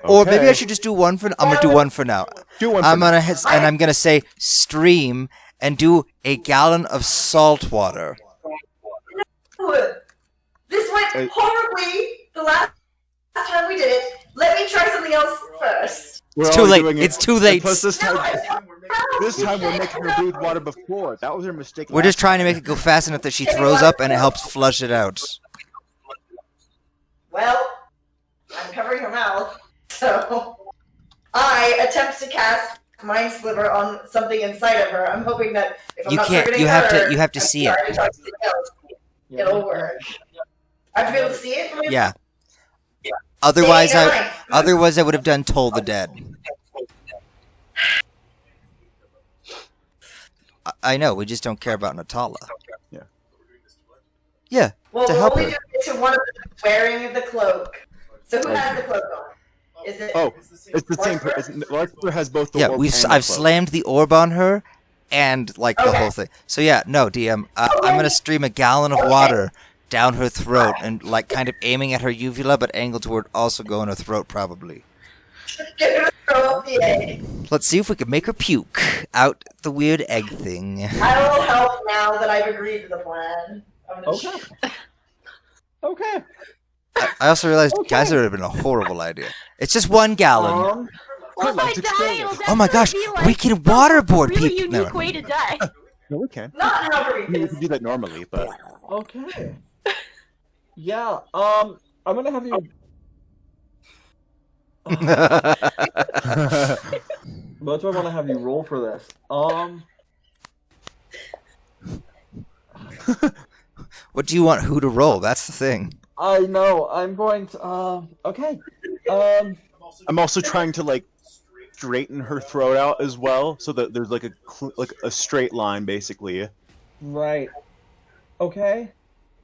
E: Or maybe I should just do 1 for. I'm gonna do 1 for now.
F: Do one.
E: I'm gonna say stream and do a gallon of salt water.
D: This went horribly the last time we did it. Let me try something else first.
E: It's too late. It's too late.
F: Plus this
D: No,
F: time we're making her breathe water before. That was her mistake.
E: We're just trying to make it go fast enough that she throws up and it helps flush it out.
D: Well, I'm covering her mouth, so I attempt to cast Mind Sliver on something inside of her. I'm hoping that if I'm
E: You
D: not
E: can't.
D: targeting
E: You have
D: her,
E: to. You have to see it.
D: It'll work. I have to be able to see it.
E: Yeah. Otherwise,
D: Stay alive.
E: I would have done Toll the Dead. I know. We just don't care about Natala.
F: Yeah.
E: Yeah.
D: Well,
E: to
D: we'll
E: help
D: only
E: her.
D: do it to one of them wearing the cloak. So who has the cloak on? Is it?
F: Oh, it's the same person. Larkspur has both the
E: Yeah.
F: orb
E: We've.
F: and the
E: I've
F: cloak.
E: slammed the orb on her, and like the
D: Okay.
E: whole thing. So yeah. No, DM. I'm gonna stream a gallon of water down her throat and like kind of aiming at her uvula, but angled toward also go in her throat probably.
D: Get her to throw up the egg.
E: Let's see if we can make her puke out the weird egg thing.
D: I will help now that I've agreed to the plan. I'm gonna
B: Okay. Okay.
E: I also realized, guys, that would have been a horrible idea. It's just 1 gallon.
C: Well, if I
F: let's explore
C: die,
F: it.
C: it'll
E: Oh my gosh,
C: definitely be
E: we
C: like
E: can
C: the
E: waterboard
C: really
E: people.
C: unique
E: Never
C: way to die.
F: No, we can.
D: Not however
F: I mean, we
D: we
F: can do that normally, but
B: Okay. Yeah. I'm gonna have you. What do I want to have you roll for this?
E: What do you want who to roll? That's the thing.
B: I know. I'm going to. Okay.
F: I'm also trying to like straighten her throat out as well, so that there's like a straight line basically.
B: Right. Okay.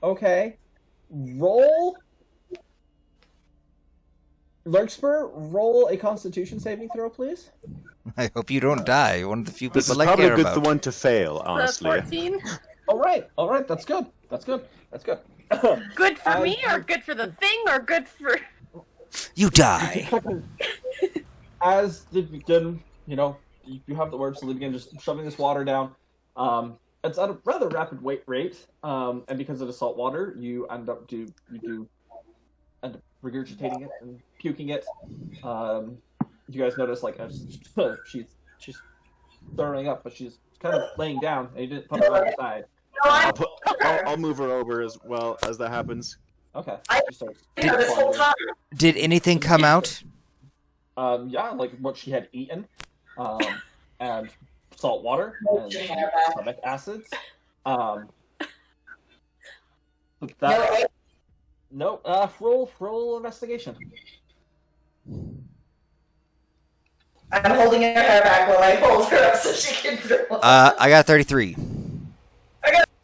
B: Okay. Roll. Larkspur, roll a Constitution saving throw, please.
E: I hope you don't die. You're one of the few
F: This is
E: people I
F: probably
E: care
F: good
E: about.
F: the one to fail,
C: That's
F: honestly.
C: 14.
B: All right. That's good. That's good. That's good.
C: Good for me, or good for the thing, or good for.
E: You die.
B: As they begin, you have the words, so they begin just shoving this water down. It's at a rather rapid rate, and because it is salt water, you end up regurgitating it and puking it. You guys notice, like, as she's throwing up, but she's kind of laying down, and you didn't put her on the side.
D: No, I'm
F: I'll move her over as well as that happens.
B: Okay.
D: I-
B: She starts
D: You know, this whole time.
E: Did anything come out?
B: Yeah, like what she had eaten, and salt water and stomach acids. But that, no, roll investigation.
D: I'm holding her hair back while I hold her up so she can throw up.
E: I got 33.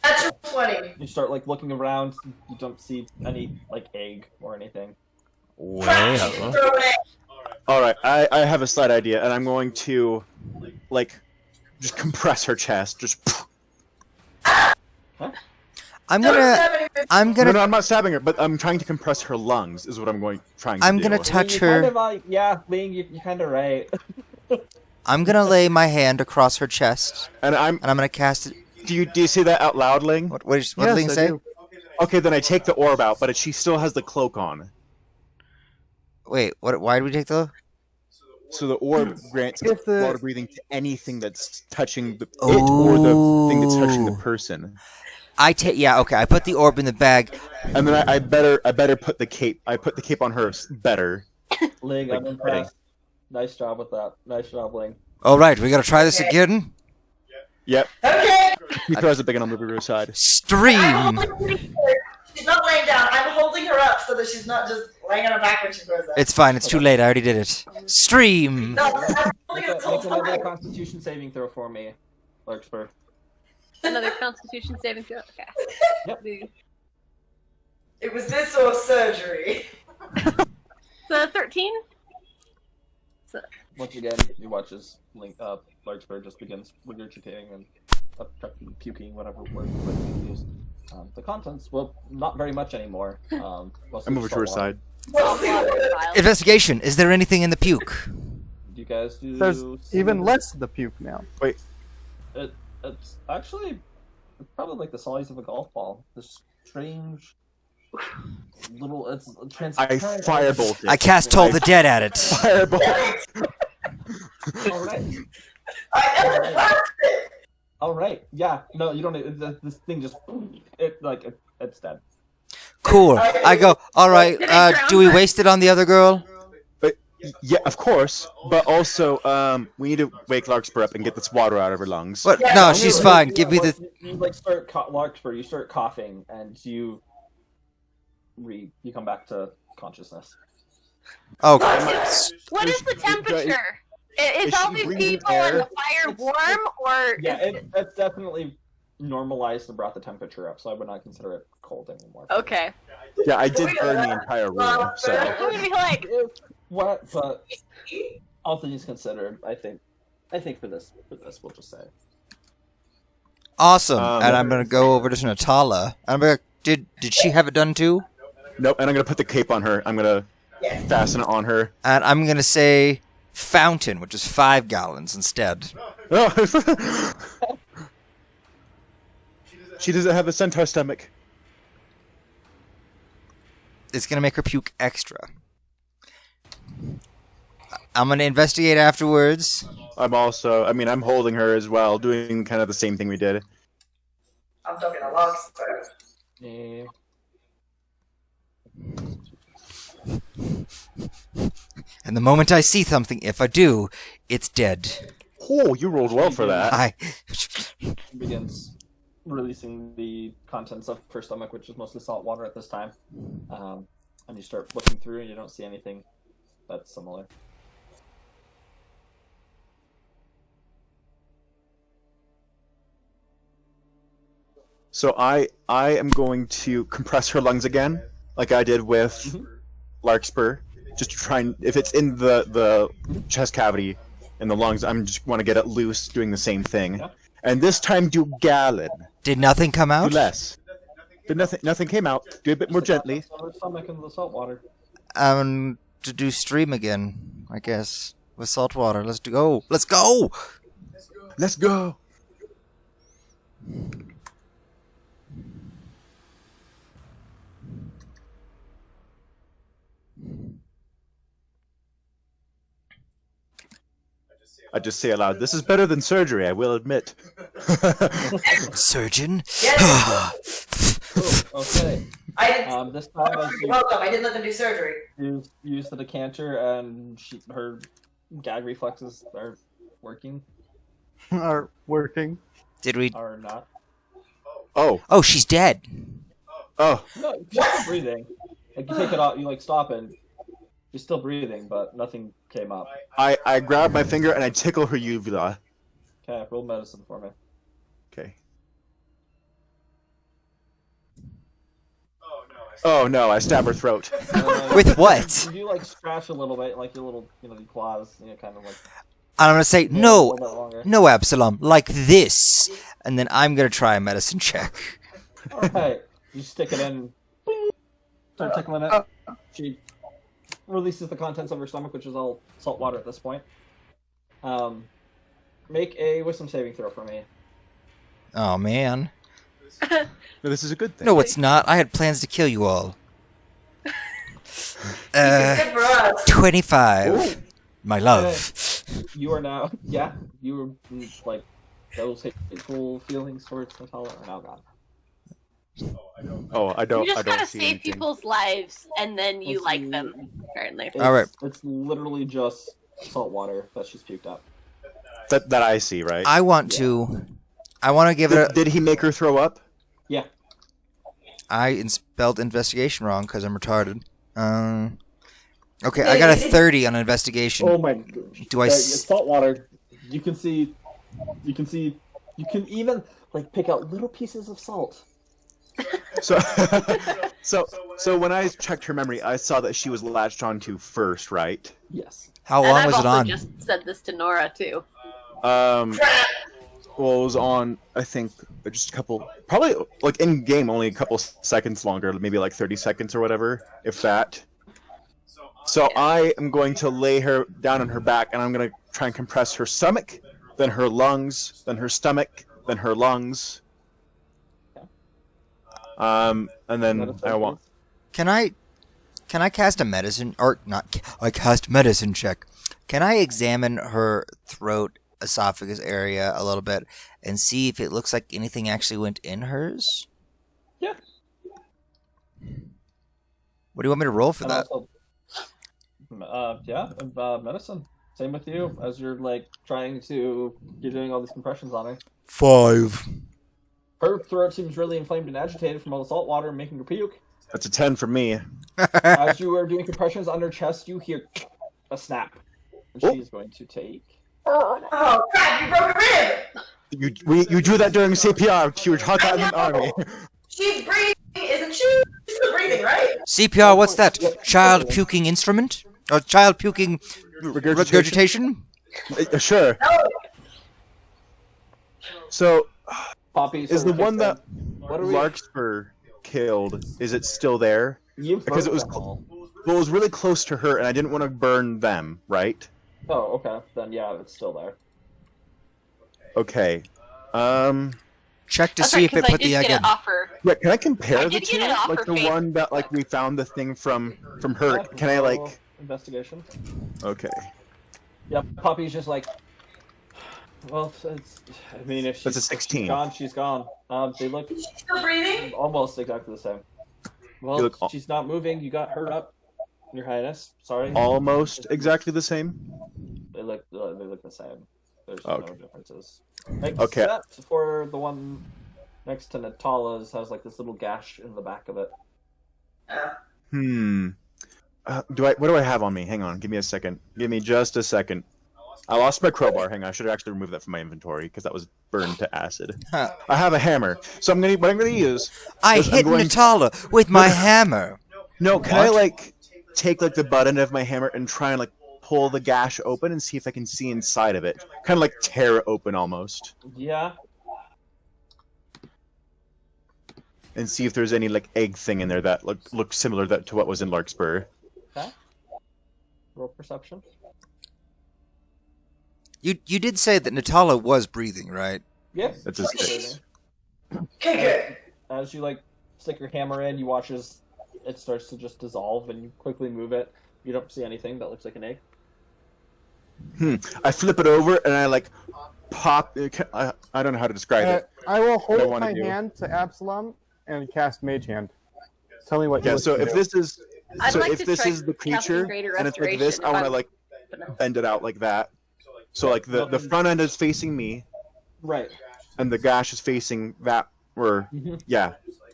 D: Natural 20.
B: You start like looking around. You don't see any like egg or anything.
E: Well,
D: Throw it.
F: All right, I have a slight idea, and I'm going to like just compress her chest. Just
E: I'm
D: Don't
E: gonna,
D: stab anyone.
E: I'm
F: no,
E: gonna,
F: no, I'm not stabbing her, but I'm trying to compress her lungs. Is what I'm trying to
E: I'm
F: do.
E: gonna
B: Ling,
E: touch
B: you're
E: her.
B: Kind of like, yeah, Ling, you're kind of right.
E: I'm gonna lay my hand across her chest,
F: And I'm.
E: and I'm gonna cast it.
F: Do you say that out loud, Ling?
E: What did
A: Yes,
E: Ling
A: I
E: say?
A: do.
F: Okay, then I take the orb out, but she still has the cloak on.
E: Wait, what? Why did we take the?
F: So the orb grants
A: If the-
F: water breathing to anything that's touching it or the thing that's touching the
E: Ooh.
F: person.
E: I take. Yeah, okay. I put the orb in the bag.
F: And then I better put the cape. I put the cape on her better.
B: Ling,
F: Like
B: I'm impressed. Nice job with that. Nice job, Ling.
E: All right, we gotta try this
D: Okay.
E: again.
F: Yep.
D: Okay.
F: He throws it big and on the rear side.
D: I'm
E: Stream.
D: holding her. She's not laying down. I'm holding her up so that she's not just laying on her back when she throws up.
E: It's fine. It's too late. I already did it. Stream.
D: No, I'm holding her
B: Make
D: the whole
B: another
D: time.
B: Constitution saving throw for me, Larkspur.
C: Another Constitution saving throw. Okay.
B: Yep.
D: It was this or surgery.
C: So 13.
B: Once again, you watch as Larkspur just begins regurgitating and puking, whatever word you use. The contents, well, not very much anymore.
F: I'm over to her side.
D: What's the order?
E: Investigation. Is there anything in the puke?
B: Do you guys do?
A: There's
B: some-
A: even less of the puke now.
B: It's actually probably like the size of a golf ball. This strange little. It's
F: I
B: transparent.
F: firebolt it.
E: I cast Toll the Dead at it.
F: Firebolt.
B: All right.
D: I never passed it.
B: All right. Yeah. No, you don't. This thing just. It's dead.
E: Cool. I go. All right. Do we waste it on the other girl?
F: Yeah, of course. But also, we need to wake Larkspur up and get this water out of her lungs.
E: What?
D: Yeah,
E: No,
D: no,
E: she's
B: You-
E: fine.
B: you-
E: Give me the.
B: You like start Larkspur. You start coughing, and you come back to consciousness.
E: Oh,
C: What is the temperature? Is
F: Is
C: all
F: she
C: these
F: breathing
C: people
F: air?
C: in the fire warm, or
B: Yeah,
C: is
B: it's definitely normalized and brought the temperature up, so I would not consider it cold anymore.
C: okay?
F: Yeah, I did burn the entire room, so.
C: I'm gonna be like,
B: What? But all things considered, I think for this we'll just say.
E: awesome. And I'm gonna go over to Natala. I'm gonna. Did she have it done too?
F: Nope, and I'm gonna put the cape on her. I'm gonna fasten it on her.
E: And I'm gonna say fountain, which is 5 gallons instead.
F: She doesn't have a centaur stomach.
E: It's gonna make her puke extra. I'm gonna investigate afterwards.
F: I'm holding her as well, doing kind of the same thing we did.
D: I'm talking a Larkspur.
B: Eh,
E: And the moment I see something, if I do, it's dead.
F: Oh, you rolled well for that.
B: She begins releasing the contents of her stomach, which is mostly salt water at this time. And you start looking through, and you don't see anything that's similar.
F: So I am going to compress her lungs again, like I did with Larkspur. Just to try and if it's in the chest cavity in the lungs, I'm just want to get it loose, doing the same thing.
B: Yeah.
F: And this time do gallon,
E: Did nothing come
F: do
E: out?
F: less. But nothing came out. Do a bit more gently.
B: So her stomach in the salt water.
E: To do stream again, I guess. With salt water. Let's go. Let's go!
F: Let's go. I just say aloud, this is better than surgery, I will admit.
E: Surgeon?
D: Yes.
B: Okay.
D: I didn't.
B: This time, as
D: You're welcome. I didn't let them do surgery.
B: you use the decanter, and her gag reflexes are working
A: Are working.
E: Did we?
B: or not.
E: Oh, she's dead.
F: Oh,
B: No, she's still breathing. Like you take it off, you like stop, and she's still breathing, but nothing came up.
F: I grab my finger and I tickle her uvula.
B: Okay, roll medicine for me.
F: Okay. Oh no! I stab her throat.
E: With what?
B: You like scratch a little bit, like your little, your claws, kind of like.
E: And I'm gonna say
B: a
E: no,
B: little bit longer.
E: no, Absalom, like this, and then I'm gonna try a medicine check.
B: Alright, you stick it in, start tickling it. She releases the contents of her stomach, which is all salt water at this point. Make a wisdom saving throw for me.
E: Oh man.
F: No, this is a good thing.
E: No, it's not. I had plans to kill you all.
D: Good for us.
E: 25. My love.
B: You are now, you were like, those hateful feelings towards Natalia are now gone.
F: Oh, I don't.
C: You just
F: I don't
C: gotta
F: see
C: save
F: anything.
C: people's lives, and then you
B: Let's
C: like
B: see.
C: them, apparently.
B: It's,
E: All right.
B: It's literally just salt water that she's puked up.
F: That I see, right?
E: I want to give it a.
F: Did he make her throw up?
B: Yeah.
E: I spelled investigation wrong because I'm retarded. Okay, I got a 30 on investigation.
B: Oh my.
E: Do I
B: It's salt water. You can even like pick out little pieces of salt.
F: So, so when I checked her memory, I saw that she was latched onto first, right?
B: Yes.
E: How
C: And
E: long
C: I've
E: was it
C: also
E: on?
C: just said this to Nora, too.
F: Well, it was on. I think just a couple, probably like in game, only a couple seconds longer, maybe like 30 seconds or whatever, if that. So I am going to lay her down on her back, and I'm going to try and compress her stomach, then her lungs, then her stomach, then her lungs. And then I want.
E: Can I cast a medicine or not? I cast medicine check. Can I examine her throat, esophagus area a little bit and see if it looks like anything actually went in hers?
B: Yeah.
E: What do you want me to roll for
B: And
E: that?
B: also, medicine. Same with you, as you're like you're doing all these compressions on her.
E: 5.
B: Her throat seems really inflamed and agitated from all the salt water making her puke.
F: That's a 10 for me.
B: As you are doing compressions on her chest, you hear a snap. And
F: Oh.
B: she's going to take.
D: Oh crap! You broke a rib.
F: You do that during CPR. You were taught that in the army.
D: She's breathing, isn't she? She's still breathing, right?
E: CPR, what's that? Child puking instrument? Or child puking regurgitation?
F: Sure.
D: No.
F: So,
B: Poppy
F: is
B: sort
F: the
B: of
F: one
B: kicks
F: that
B: in. What are we?
F: Larkspur killed, is it still there?
B: You've
F: because it
B: broke
F: was
B: them all.
F: Well, it was really close to her, and I didn't want to burn them, right?
B: Oh, okay. Then yeah, it's still there.
F: Okay.
E: Check to
C: That's
E: see
C: right,
E: if it
C: 'cause I
E: put
C: did
E: the egg
C: get
E: in.
C: an offer.
F: Yeah, can I compare
C: I
F: the
C: did
F: two?
C: get an offer
F: Like the
C: face.
F: one that like we found the thing from her. Can I like?
B: Roll investigation?
F: Okay.
B: Yep. Poppy's just like. Well, it's. I mean, if she's,
F: That's a
B: if
F: 16.
B: she's gone, she's gone. They look
D: She's still breathing.
B: almost exactly the same. Well,
F: You look al-
B: she's not moving. You got her up, Your Highness. Sorry.
F: Almost exactly the same.
B: They look the same. There's
F: Okay.
B: no differences.
F: Okay.
B: Except for the one next to Natala's has like this little gash in the back of it.
F: What do I have on me? Hang on. Give me a second. Give me just a second. I lost my crowbar. Hang on. I should actually remove that from my inventory because that was burned to acid.
E: Huh.
F: I have a hammer, so what I'm gonna use.
E: I
F: is I'm
E: hit
F: going-
E: Natala with my hammer.
F: No, can I
E: What?
F: like take like the butt end of my hammer and try and like pull the gash open and see if I can see inside of it? Kind of like tear it open almost,
B: Yeah.
F: and see if there's any like egg thing in there that looks similar to what was in Larkspur.
B: Okay. Roll perception.
E: You did say that Natala was breathing, right?
B: Yes.
F: That's a 6.
D: Okay, good.
B: As you like stick your hammer in, you watch as it starts to just dissolve, and you quickly move it. You don't see anything that looks like an egg.
F: I flip it over and I like pop. I don't know how to describe it.
A: I will
F: What I
A: hold
F: wanna
A: my
F: do.
A: hand to Absalom and cast Mage Hand. Tell me what you
F: Yeah.
A: wish
F: So
A: to
F: if
A: do.
F: this is
C: I'd
F: so
C: like
F: if
C: to
F: this
C: try
F: is the
C: casting
F: creature
C: Greater
F: and it's like this,
C: Restoration
F: I
C: if
F: want to
C: I'm
F: like bend it out like that. So like the front end is facing me,
B: Right.
F: and the gash is facing that. Or
B: Mhm.
F: yeah,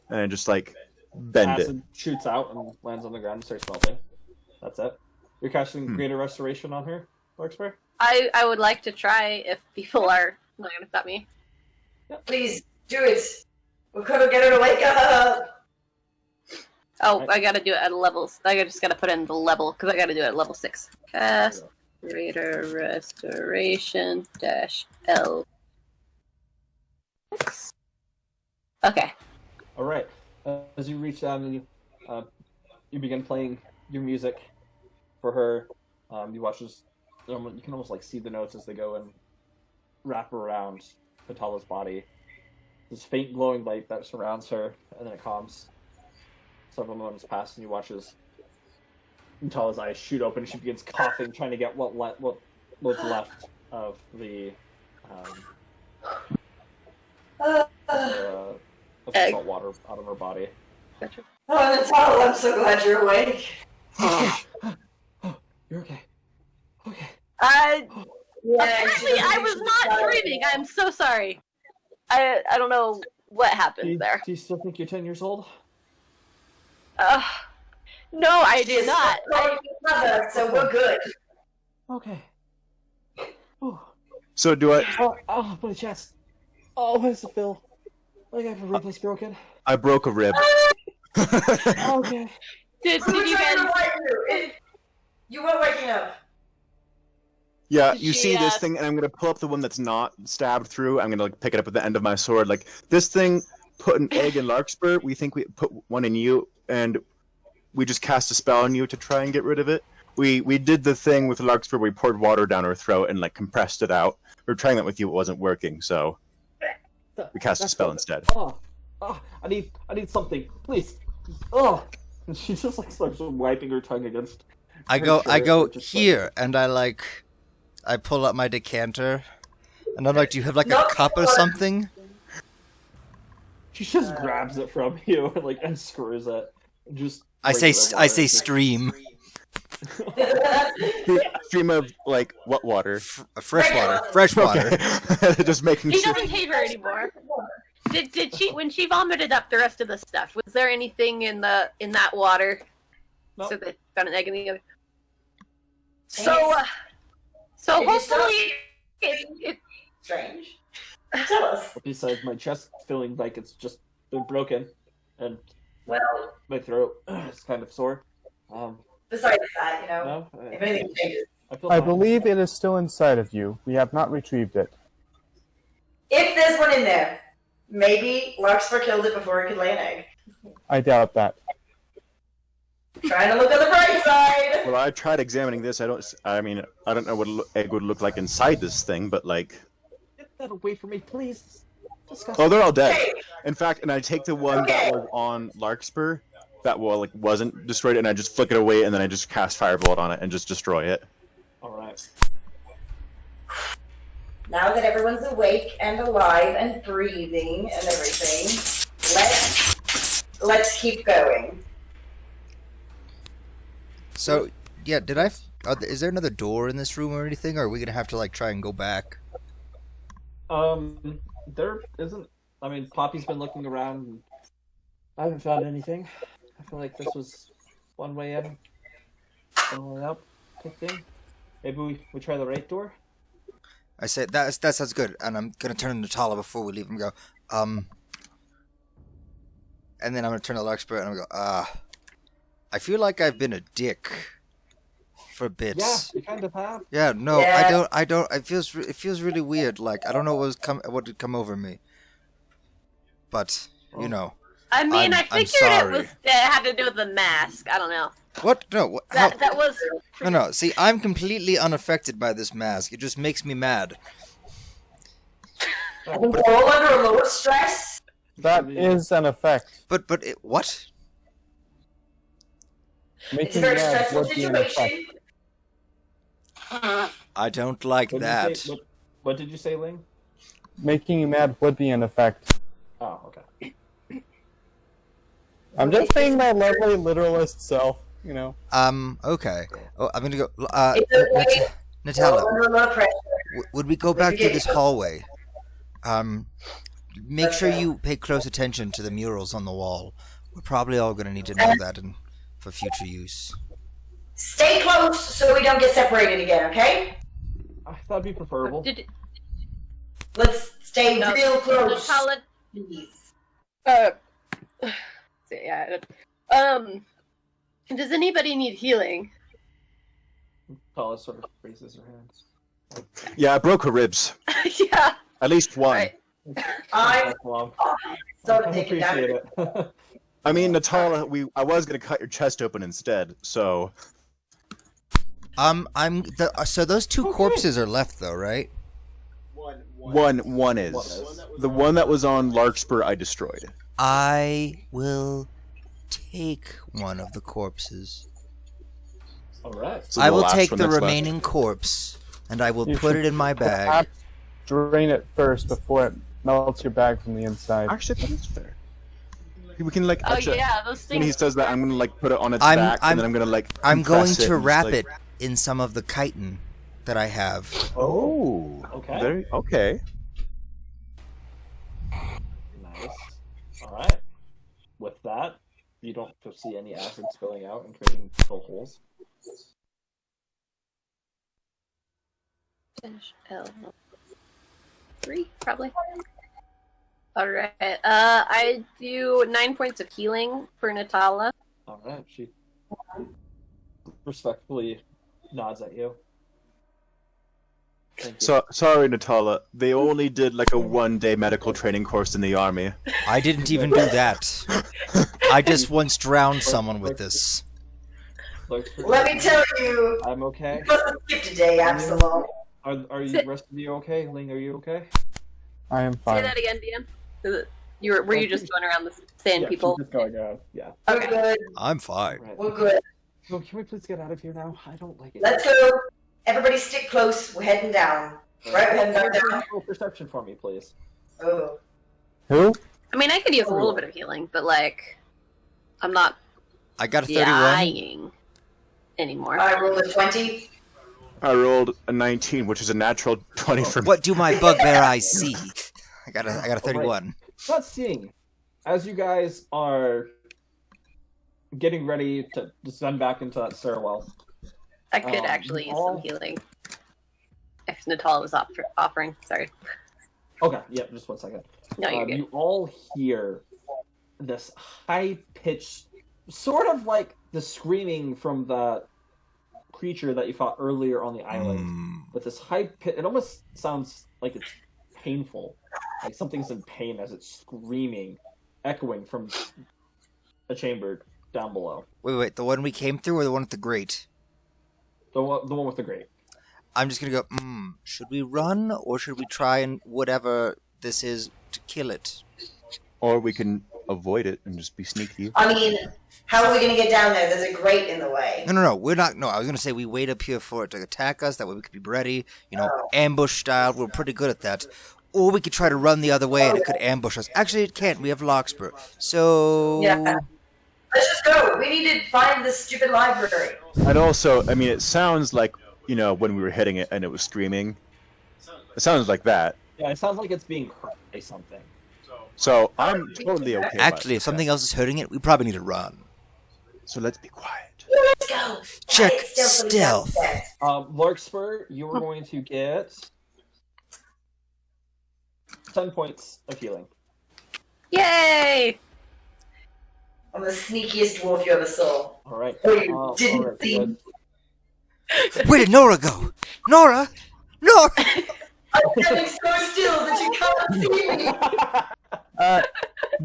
F: and I just like bend it.
B: Acid shoots out and lands on the ground and starts melting. That's it. You're casting Greater Restoration on her, Larkspur?
C: I would like to try if people are not gonna stop me.
D: Please do it. We're gonna get her to wake up.
C: Oh, I gotta do it at levels. Just gotta put in the level because I gotta do it at level 6. Cast Greater Restoration -L. Okay.
B: All right. As you reach down and you begin playing your music for her, you watch as you can almost like see the notes as they go and wrap around Patala's body. This faint glowing light that surrounds her, and then it calms. Several moments pass, and you watch as Patala's eyes shoot open. She begins coughing, trying to get what's left of the of the
C: Egg.
B: salt water out of her body.
D: Oh, Natalia, I'm so glad you're awake.
B: You're okay. Okay.
C: Apparently I was not dreaming. I'm so sorry. I don't know what happened there.
B: Do you still think you're 10 years old?
C: No, I do not.
D: Mother, so we're good.
B: Okay. Oh,
F: So do I?
B: my chest. Oh, what does it feel? Like I have a rib that's broken.
F: I broke a rib.
B: Okay.
C: Did
D: Who
C: you
D: tried
C: guys?
D: to wake you? You weren't waking up.
F: Yeah,
C: Did
F: you
C: she,
F: see this thing, and I'm gonna pull up the one that's not stabbed through. I'm gonna like pick it up at the end of my sword. Like this thing put an egg in Larkspur. We think we put one in you, and we just cast a spell on you to try and get rid of it. We did the thing with Larkspur. We poured water down her throat and like compressed it out. We were trying that with you. It wasn't working, so we cast a spell instead.
B: Oh, I need something, please. Oh, and she just like starts wiping her tongue against.
E: I
B: her
E: go
B: shirt, just, like-
E: here, and I pull up my decanter, and I'm like, do you have like a
D: Not
E: cup or
D: one.
E: something?
B: She just grabs it from you and like unscrews it. And just
E: I
B: regular
E: say
B: water.
E: stream,
F: Stream of like what water?
E: fresh water.
F: Just making
C: He
F: sure.
C: doesn't hate her anymore. Did she when she vomited up the rest of the stuff? Was there anything in that water?
B: Nope.
C: So they found an egg in the other. So
D: Did you stop?
C: hopefully it
D: Strange. Tell us.
B: Besides my chest feeling like it's just been broken, and
D: Well,
B: my throat is kind of sore.
D: besides that,
B: No,
D: if anything changes.
B: I feel
A: I
B: fine.
A: believe it is still inside of you. We have not retrieved it.
D: If there's one in there, maybe Larkspur killed it before it could lay an egg.
A: I doubt that.
D: Trying to look on the bright side.
F: Well, I tried examining this. I don't know what egg would look like inside this thing, but like,
B: Get that away from me, please. Disgusting.
F: oh, they're all dead.
D: Hey,
F: In fact, and I take the one that was on Larkspur, that wasn't destroyed, and I just flick it away, and then I just cast Firebolt on it and just destroy it.
B: All right.
D: now that everyone's awake and alive and breathing and everything, let's keep going.
E: So yeah, is there another door in this room or anything, or are we gonna have to like try and go back?
B: There isn't. I mean, Poppy's been looking around. And I haven't found anything. I feel like this was one way in, one way out, type thing. Maybe we try the right door.
E: I said that sounds good, and I'm gonna turn to Tala before we leave and go. And then I'm gonna turn to Larkspur and I'm gonna go. I feel like I've been a dick for bits.
B: Yeah, you kind of have.
E: Yeah, no,
D: Yeah.
E: I don't. It feels really weird. Like I don't know what did come over me. But you know,
C: I mean,
E: I'm
C: I figured
E: sorry.
C: it had to do with the mask. I don't know.
E: what? No, what, how,
C: That was
E: no. See, I'm completely unaffected by this mask. It just makes me mad.
D: We're all under a lower stress.
A: That is an effect.
E: But what?
D: It's a
A: Making
D: very
A: mad
D: stressful
A: would be an effect.
D: situation.
E: I don't like
B: What did
E: that.
B: you say, what did you say, Ling?
A: Making you mad would be an effect.
B: Oh, okay.
A: I'm just being my lovely literalist self, you know.
E: Okay. Oh, I'm gonna go.
D: It's okay.
E: Natalia,
D: Under a lot of pressure.
E: would we go back to this hallway? Make sure you pay close attention to the murals on the wall. We're probably all gonna need to know that for future use.
D: Stay close so we don't get separated again, okay?
B: That'd be preferable.
D: Let's stay real close.
C: Natalia,
D: Please.
C: yeah. Does anybody need healing?
B: Tala sort of raises her hands.
F: Yeah, I broke her ribs.
C: Yeah.
F: At least one.
C: Right.
D: I
B: Well,
D: started
B: I
D: thinking
B: appreciate
D: that.
B: it.
F: I mean, Natalia, I was gonna cut your chest open instead, so
E: So those two corpses are left though, right?
F: one is. The one that was on Larkspur I destroyed.
E: I will take one of the corpses.
B: All right.
F: So
E: I
F: the
E: will
F: last
E: take
F: one
E: the
F: that's left.
E: remaining corpse, and I will
A: You
E: put
A: should
E: it in my bag.
A: perhaps drain it first before it melts your bag from the inside.
F: Actually, that is fair. We can like.
C: Oh
F: actually,
C: yeah, those
F: when he
C: things.
F: says that, I'm gonna like put it on its
E: I'm-
F: back,
E: I'm-
F: and then I'm gonna like.
E: I'm going
F: compress
E: to
F: and just,
E: wrap
F: like-
E: it in some of the chitin that I have.
F: Oh.
B: Okay.
F: Very okay.
B: Nice. All right. With that, you don't foresee any acid spilling out and creating fill holes.
C: L3 probably. All right. I do 9 points of healing for Natalia.
B: All right. She respectfully nods at you. Thank you.
F: So sorry, Natalia. They only did like a 1-day medical training course in the army.
E: I didn't even do that. I just once drowned someone with this.
D: Let me tell you,
B: I'm okay.
D: you must have skipped a day, Absalom.
B: Are you rest of you okay? Ling, are you okay?
A: I am
C: Say
A: fine.
C: that again, DM. Were you just going around the sand
B: Yeah,
C: people?
B: she's just going around. Yeah.
D: We're
C: Okay.
D: good.
E: I'm fine.
B: Right.
D: We're good.
B: So can we please get out of here now? I don't like it.
D: Let's go. Everybody stick close. We're heading down. Right, we're heading back down.
B: Roll perception for me, please.
D: Oh.
A: Who?
C: I mean, I could use a little bit of healing, but like, I'm not
E: I got a 31.
C: dying anymore.
D: I rolled a 20.
F: I rolled a 19, which is a natural 20 for me.
E: What do my bugbear eyes see? I got a 31.
B: Not seeing. As you guys are getting ready to descend back into that stairwell,
C: I could actually use
B: all-
C: some healing. If Natalia was offering. Sorry.
B: okay, yep, just 1 second.
C: No, you're good.
B: You all hear this high-pitched, sort of like the screaming from the creature that you fought earlier on the island.
E: Mm.
B: But this high pitch, it almost sounds like it's painful, like something's in pain as it's screaming, echoing from a chamber down below.
E: Wait, the one we came through or the one with the grate?
B: The one with the grate.
E: I'm just gonna go, should we run or should we try and whatever this is to kill it?
F: Or we can avoid it and just be sneaky.
D: I mean, how are we going to get down there? There's a grate in the way.
E: No, we're not. No, I was gonna say we wait up here for it to attack us. That way we could be ready. Ambush style. We're pretty good at that. Or we could try to run the other way and it could ambush us. Actually, it can't. We have Larkspur. So
D: Yeah. Let's just go. We need to find this stupid library.
F: And also, I mean, it sounds like, when we were hitting it and it was screaming. It sounds like that.
B: Yeah, it sounds like it's being hurt by something.
F: So I'm totally okay.
E: actually, if something else is hurting it, we probably need to run.
F: So let's be quiet.
D: Let's go.
E: Check
D: Quiet, stealthily
E: stealth.
D: downstairs.
B: Larkspur, you are going to get 10 points of healing.
C: Yay!
D: I'm the sneakiest dwarf you ever saw.
B: All right.
D: Oh, you
B: all
D: didn't
B: right,
D: see.
B: good.
E: Where did Nora go? Nora! Nora!
D: I'm standing so still that you can't see me.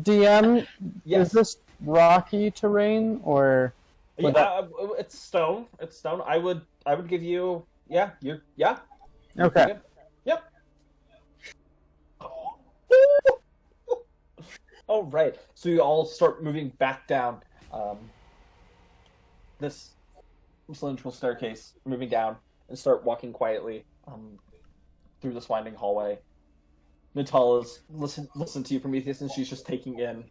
A: DM,
B: Yes.
A: is this rocky terrain or?
B: Yeah,
A: would that-
B: it's stone. It's stone. I would give you. Yeah, you're. Yeah.
A: Okay.
B: Yep. Yep. All right. So you all start moving back down this cylindrical staircase, moving down, and start walking quietly through this winding hallway. Natala's listen to you, Prometheus, and she's just taking in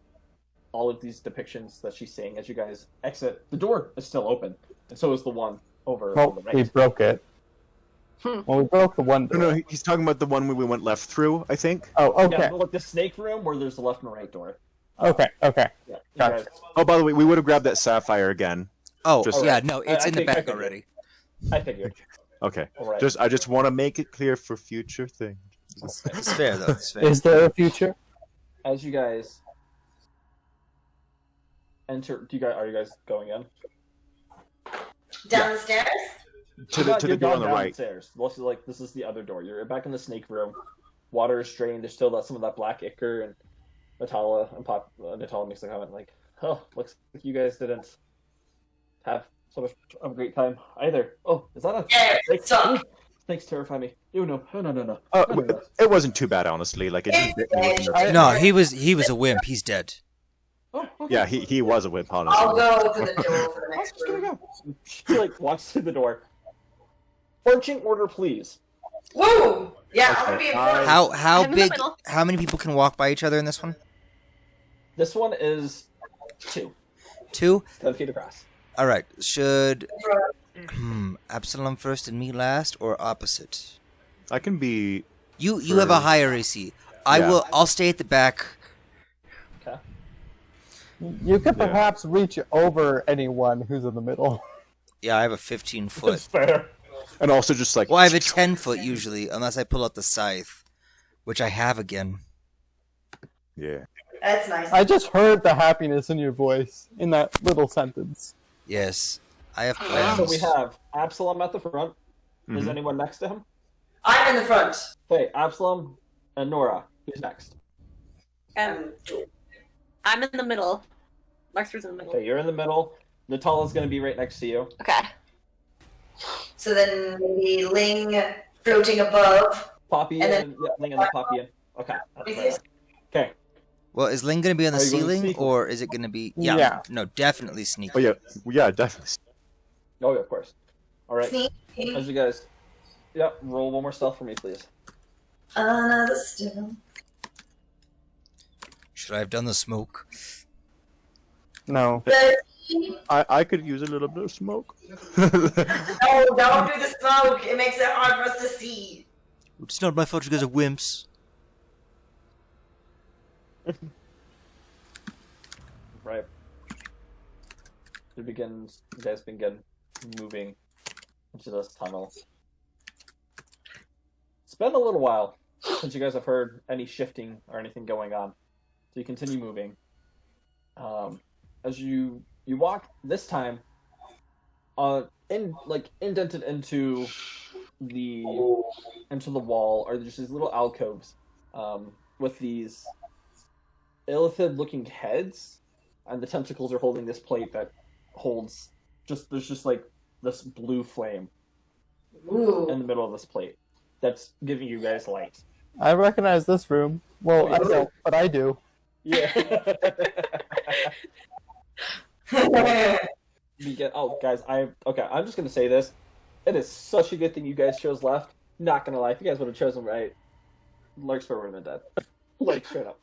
B: all of these depictions that she's seeing as you guys exit. The door is still open, and so is the one over
A: Well,
B: on the
A: we
B: right.
A: broke it. Well, we broke the one door.
F: No, he's talking about the one where we went left through, I think.
A: Oh, okay.
B: Yeah, like the snake room where there's the left and right door.
A: Okay.
B: Yeah, you
A: Gotcha.
B: guys-
F: Oh, by the way, we would have grabbed that sapphire again.
E: Oh,
F: Just-
E: yeah, no, it's
B: I
E: in the
B: think- I
E: back
B: think-
E: already.
B: I figured.
F: Okay.
B: All right.
F: I just want to make it clear for future things.
E: It's fair, though. It's fair.
A: Is there a future?
B: As you guys enter, are you guys going in?
D: Down the stairs?
F: To the door on the right.
B: Downstairs. This is the other door. You're back in the snake room. Water is drained. There's still some of that black ichor, and Natala makes a comment like, "Oh, looks like you guys didn't have so much of a great time either." Oh, is that a
D: Yeah,
B: snake?
D: suck.
B: Ooh, snakes terrify me. Ew, no. No.
F: It wasn't too bad, honestly. Like it just bit me in the-
E: No, he was a wimp. He's dead.
B: Oh, okay.
F: Yeah, he was a wimp, honestly.
D: I'll go open the door for the
B: I'm
D: next
B: just gonna
D: room.
B: go. She walks through the door. Marching order, please.
D: Woo! Yeah, I'm gonna be in front.
E: How
C: I'm in the
E: big?
C: middle.
E: How many people can walk by each other in this one?
B: This one is 2.
E: 2.
B: 10 feet across.
E: All right. Should Absalom first and me last, or opposite?
F: I can be.
E: You have a higher AC.
F: Yeah.
E: I'll stay at the back.
B: Okay.
A: You could
F: Yeah.
A: perhaps reach over anyone who's in the middle.
E: Yeah, I have a 15
B: That's
E: foot.
B: fair.
F: And also just like.
E: Well, I have a 10 foot usually, unless I pull out the scythe, which I have again.
F: Yeah.
D: That's nice.
A: I just heard the happiness in your voice in that little sentence.
E: Yes, I have
B: So
E: plans.
B: we have Absalom at the front. Is
F: Mhm.
B: anyone next to him?
D: I'm in the front.
B: Okay, Absalom and Nora. Who's next?
C: I'm in the middle. Larkspur's in the middle.
B: Okay, you're in the middle. Natala's going to be right next to you.
C: Okay.
D: So then maybe Ling floating above.
B: Poppy
D: And
B: and,
D: then-
B: Ling and then Poppy in. Okay. That's
D: Is
B: right.
D: this-
B: Okay.
E: Well, is Ling gonna be on the
B: Are you going
E: ceiling,
B: sneaky?
E: or is it gonna be?
A: Yeah.
E: No, definitely sneaky.
F: Oh yeah, definitely.
B: Oh, yeah, of course. All right.
D: Sneak.
B: As you guys. Yep. Roll one more stealth for me, please.
D: Another still.
E: Should I have done the smoke?
A: No.
D: 13.
F: I could use a little bit of smoke.
D: No, don't do the smoke. It makes it hard for us to see.
E: It's not my fault. You guys are wimps.
B: Right. You guys begin moving into this tunnel. It's been a little while since you guys have heard any shifting or anything going on. So you continue moving. As you walk this time, indented into the wall are just these little alcoves, with these illithid-looking heads, and the tentacles are holding this plate that holds there's just like this blue flame
D: Ooh.
B: in the middle of this plate that's giving you guys light.
A: I recognize this room. Well, I don't, but I do.
B: Yeah. Guys, I'm just gonna say this. It is such a good thing you guys chose left. Not gonna lie, if you guys would have chosen right, Larkspur would have been dead. Like straight up.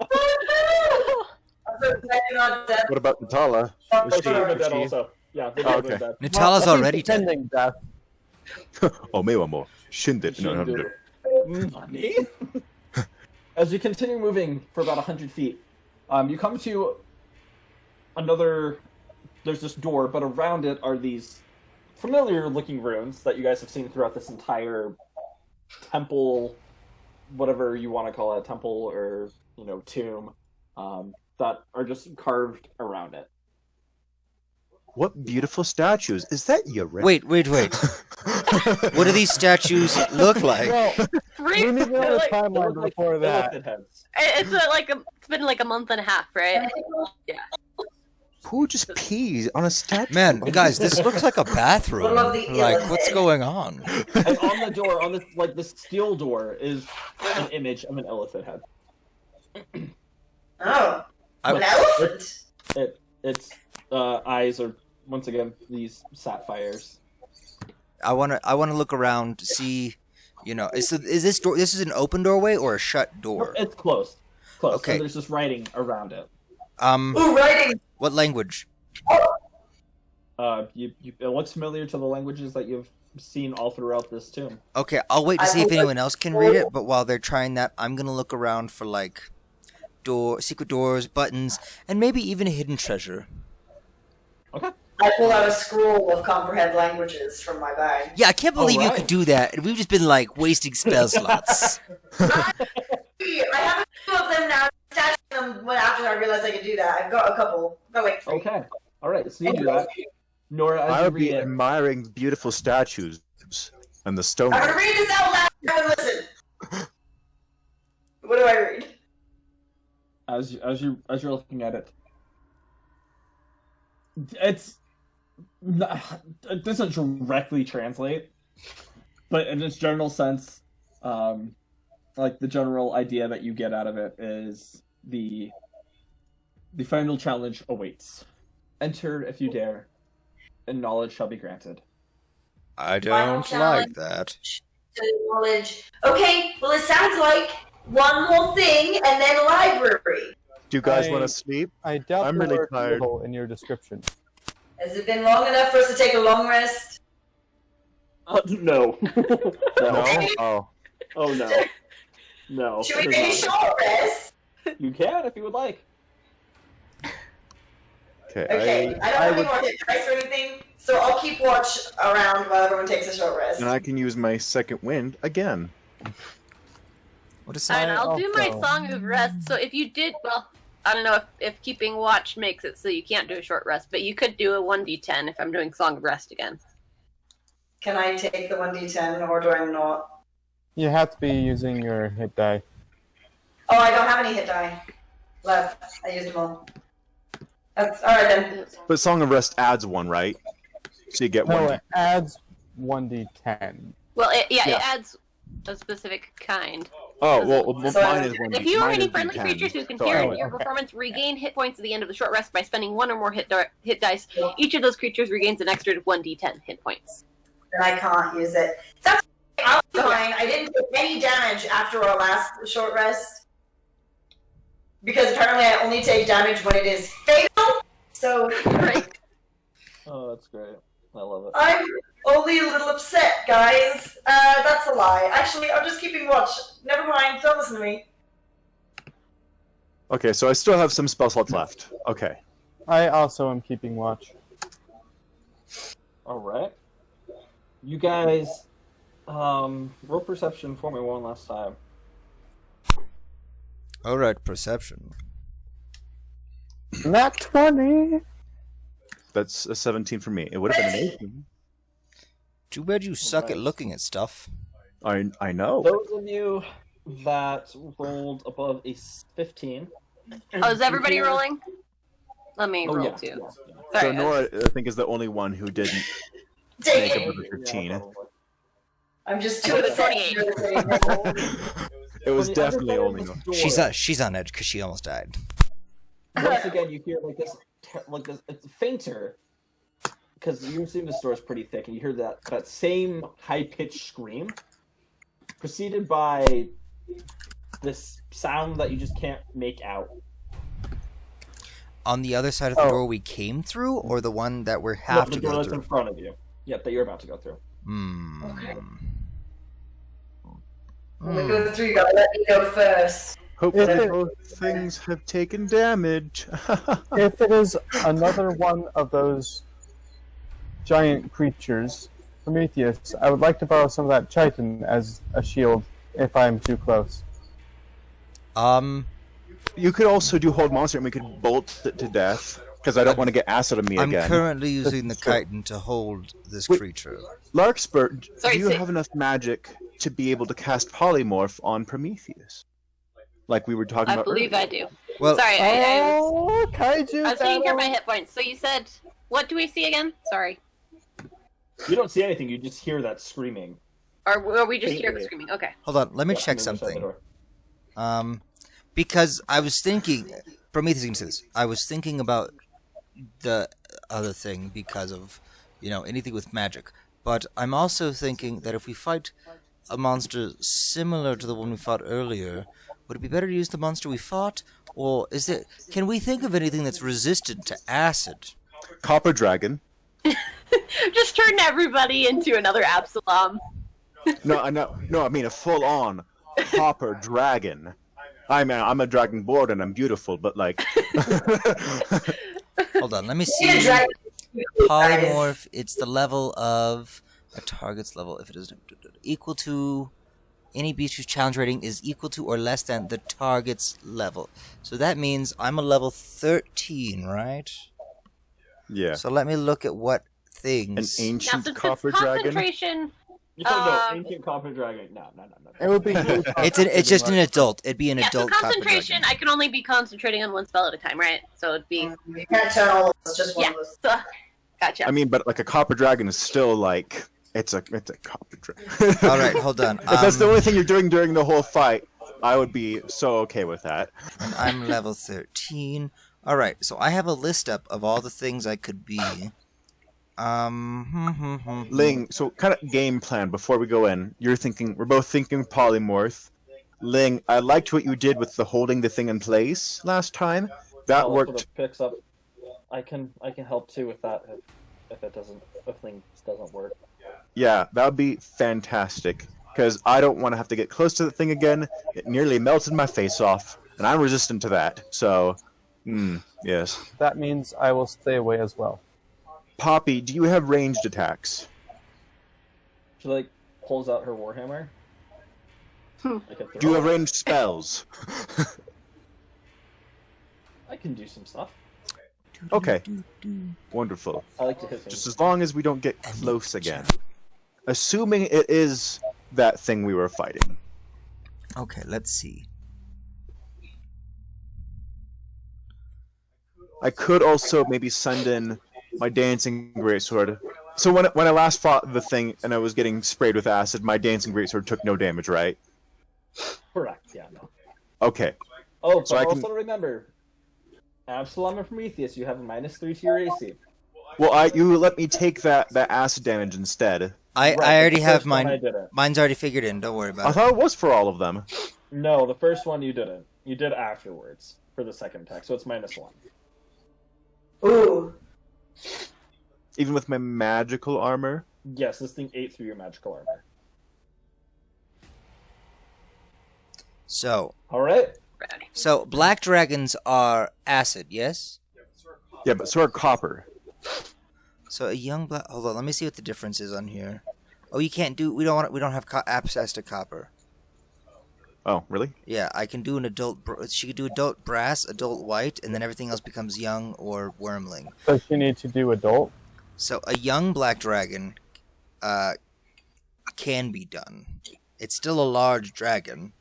F: What about Natala?
B: Oh,
F: Is
B: she would have been
F: is
B: dead also. Yeah, they
F: Oh,
B: would have been
F: okay.
B: dead.
E: Natala's
A: Well,
E: already dead.
A: pretending death.
F: Oh, Mewamo. Shinde. No.
B: Money? As you continue moving for about 100 feet, you come to another. There's this door, but around it are these familiar-looking runes that you guys have seen throughout this entire temple, whatever you want to call it, temple or tomb, that are just carved around it.
F: What beautiful statues. Is that your
E: Wait. What do these statues look like?
A: Well,
C: Three.
A: we need another
C: like,
A: timeline before that.
B: Illithid heads.
C: it's been like a month and a half, right?
F: Who just pees on a statue?
E: Man, guys, this looks like a bathroom.
D: Full of the
E: Like, what's
D: illithid.
E: going on?
B: And on the door, on the steel door, is an image of an illithid head.
D: Oh,
E: I-
D: an elephant.
B: Its eyes are once again these sapphires.
E: I wanna look around to see. Is this door? This is an open doorway or a shut door?
B: It's closed. Closed.
E: Okay.
B: And there's just writing around it.
D: Ooh, writing.
E: What language?
B: It looks familiar to the languages that you've seen all throughout this tomb.
E: Okay, I'll wait to see if anyone else can read it, but while they're trying that, I'm gonna look around for, like, secret doors, buttons, and maybe even a hidden treasure.
B: Okay.
D: I pull out a scroll of comprehend languages from my bag.
E: Yeah, I can't believe you
B: Alright.
E: could do that, and we've just been, like, wasting spell slots.
D: I have a few of them now. Stashing them when after I realized I could do that. I've got a couple. Got like 3.
B: Okay. All right. So you do that. Nora, as
F: I
B: you
F: would be
B: read it,
F: admiring beautiful statues and the stone.
D: I'm gonna read this out loud. Everyone listen. What do I read?
B: as you're looking at it, it doesn't directly translate, but in its general sense, like the general idea that you get out of it is the final challenge awaits. Enter if you dare, and knowledge shall be granted.
E: I
D: Final
E: don't
D: challenge.
E: like that.
D: To knowledge. Okay, well, it sounds like one more thing and then library.
F: Do you guys
A: I-
F: want to sleep?
A: I doubt
F: I'm
A: the
F: really
A: word
F: tired.
A: little in your description.
D: Has it been long enough for us to take a long rest?
B: No.
F: No? Oh.
B: Oh no. No.
D: Should we
B: it
D: take a
B: is not.
D: short rest?
B: You can if you would like.
F: Okay.
D: Okay, I don't have any more hit dice or anything, so I'll keep watch around while everyone takes a short rest.
F: And I can use my second wind again.
E: What is
C: Alright,
E: that?
C: I'll do my
A: also-
C: Song of Rest. So if you did, well, I don't know if keeping watch makes it so you can't do a short rest, but you could do a 1d10 if I'm doing Song of Rest again.
D: Can I take the 1d10 or do I not?
A: You have to be using your hit die.
D: Oh, I don't have any hit die left. I used them all. That's alright then.
F: But Song of Rest adds one, right? So you get
A: No,
F: one.
A: it adds 1d10.
C: Well, it
B: Yeah.
C: adds a specific kind.
F: Oh, well
D: So
F: mine is one.
C: If you or
F: mine
C: any
F: is
C: friendly
F: D10,
C: creatures who can
F: so
C: hear
F: I-
C: your
A: okay.
C: performance regain hit points at the end of the short rest by spending one or more hit dice, each of those creatures regains an extra 1d10 hit points.
D: Then I can't use it. That's fine. I didn't take any damage after our last short rest. Because apparently I only take damage when it is fatal. So
C: Right.
B: Oh, that's great. I love it.
D: I'm only a little upset, guys. That's a lie. Actually, I'm just keeping watch. Never mind. Don't listen to me.
F: Okay, so I still have some spell slots left. Okay.
A: I also am keeping watch.
B: All right. You guys, roll perception for me one last time.
E: Alright, perception.
A: Nat 20!
F: That's a 17 for me. It would have been an 18.
E: Too bad you suck at
B: Alright.
E: looking at stuff.
F: I know.
B: Those of you that rolled above a 15.
C: Oh, is everybody rolling? Let me
B: Oh,
C: roll
B: yeah.
C: too.
B: yeah.
F: So
C: Sorry,
F: Nora, I think, is the only one who didn't
D: Take
F: make
D: it.
F: it with a 15.
B: Yeah, probably.
D: I'm just
C: I
D: too
C: rolled a
D: upset.
C: 28.
F: It was
B: On the
F: definitely
B: other
F: only
B: side
F: Nora.
B: of this door,
E: She's on edge because she almost died.
B: Once again, you hear like this. It's fainter because you assume this door is pretty thick, and you hear that same high pitched scream, preceded by this sound that you just can't make out.
E: On the other side of the
A: Oh.
E: door we came through, or the one that we
B: No,
E: have
B: the
E: to
B: door
E: go
B: that's in
E: through?
B: front of you. Yep, that you're about to go through.
E: Hmm.
D: Okay. I'm gonna go through. You gotta let me go first.
F: Hopefully
A: If it-
F: both things have taken damage.
A: If it is another one of those giant creatures, Prometheus, I would like to borrow some of that chitin as a shield if I'm too close.
F: You could also do hold monster and we could bolt it to death. Because I don't want to get acid on me
E: I'm
F: again.
E: currently using the
A: That's true.
E: chitin to hold this
F: Wait.
E: creature.
F: Larkspur,
C: Sorry,
F: do you
C: say-
F: have enough magic to be able to cast polymorph on Prometheus? Like we were talking
C: I
F: about
C: believe
F: earlier.
C: I do.
E: Well,
C: Sorry, I
A: Oh, kaiju
C: was taking care of my
A: battle!
C: hit points. So you said, what do we see again? Sorry.
B: You don't see anything. You just hear that screaming.
C: Or we just hear the
B: Faintly.
C: screaming. Okay.
E: hold on, let me
B: Yeah,
E: check
B: and then they shut the
E: something.
B: door.
E: Because I was thinking, Prometheus can say this. I was thinking about the other thing because of, anything with magic. But I'm also thinking that if we fight a monster similar to the one we fought earlier, would it be better to use the monster we fought, Well, can we think of anything that's resistant to acid?
F: Copper dragon.
C: Just turn everybody into another Absalom.
F: No, I mean a full-on copper dragon. I'm a dragonborn and I'm beautiful, but like.
E: Hold on, let me see.
D: Yeah, dragon-
E: Polymorph, it's the level of a target's level if it is equal to any beast whose challenge rating is equal to or less than the target's level. So that means I'm a level 13, right?
F: Yeah.
E: So let me look at what
F: An
E: things.
C: Now,
F: ancient
C: since
F: copper
C: it's
F: dragon.
C: concentration,
B: You don't know ancient copper dragon. No.
A: It would be.
E: It's just an adult. It'd be an
C: yeah, so
E: adult copper
C: concentration,
E: dragon.
C: I can only be concentrating on one spell at a time, right? So it'd be
D: You can't turn all of us, just one
C: yeah.
D: of us.
C: So, gotcha.
F: I mean, but like a copper dragon is still like it's a copper dragon.
E: All right, hold on.
F: If that's the only thing you're doing during the whole fight, I would be so okay with that.
E: I'm level 13. All right, so I have a list up of all the things I could be.
F: Ling, so kind of game plan before we go in. We're both thinking polymorph. Ling, I liked what you did with the holding the thing in place last time. That
B: Also,
F: worked.
B: the picks up. I can help too with that if things doesn't work.
F: Yeah, that would be fantastic. Because I don't want to have to get close to the thing again. It nearly melted my face off, and I'm resistant to that. So, yes.
A: That means I will stay away as well.
F: Poppy, do you have ranged attacks?
B: She like pulls out her warhammer. Like a
F: Do you have
B: throw.
F: ranged spells?
B: I can do some stuff.
F: Okay. Wonderful.
B: I like to hit things.
F: Just as long as we don't get close again. Assuming it is that thing we were fighting.
E: Okay, let's see.
F: I could also maybe send in my dancing greatsword. So when I last fought the thing and I was getting sprayed with acid, my dancing greatsword took no damage, right?
B: Correct. Yeah. No.
F: Okay.
B: Oh, but
F: So I can-
B: also remember, Absalom and Prometheus, you have a -3 to your AC.
F: Well, you let me take that acid damage instead.
E: I
B: Right,
E: already
B: the
E: have
B: first one I
E: mine.
B: didn't.
E: Mine's already figured in. Don't worry
F: I
E: about it.
F: thought it was for all of them.
B: No, the first one you didn't. You did afterwards for the second attack, so it's -1.
D: Ooh.
F: Even with my magical armor.
B: Yes, this thing ate through your magical armor.
E: So
B: All right.
E: black dragons are acid, yes?
F: Yeah, but so are copper.
E: So a young black. Hold on, let me see what the difference is on here. Oh, you can't do. We don't have access to copper.
F: Oh, really?
E: Yeah, I can do an adult. She could do adult brass, adult white, and then everything else becomes young or wormling.
A: Does she need to do adult?
E: So a young black dragon, can be done. It's still a large dragon.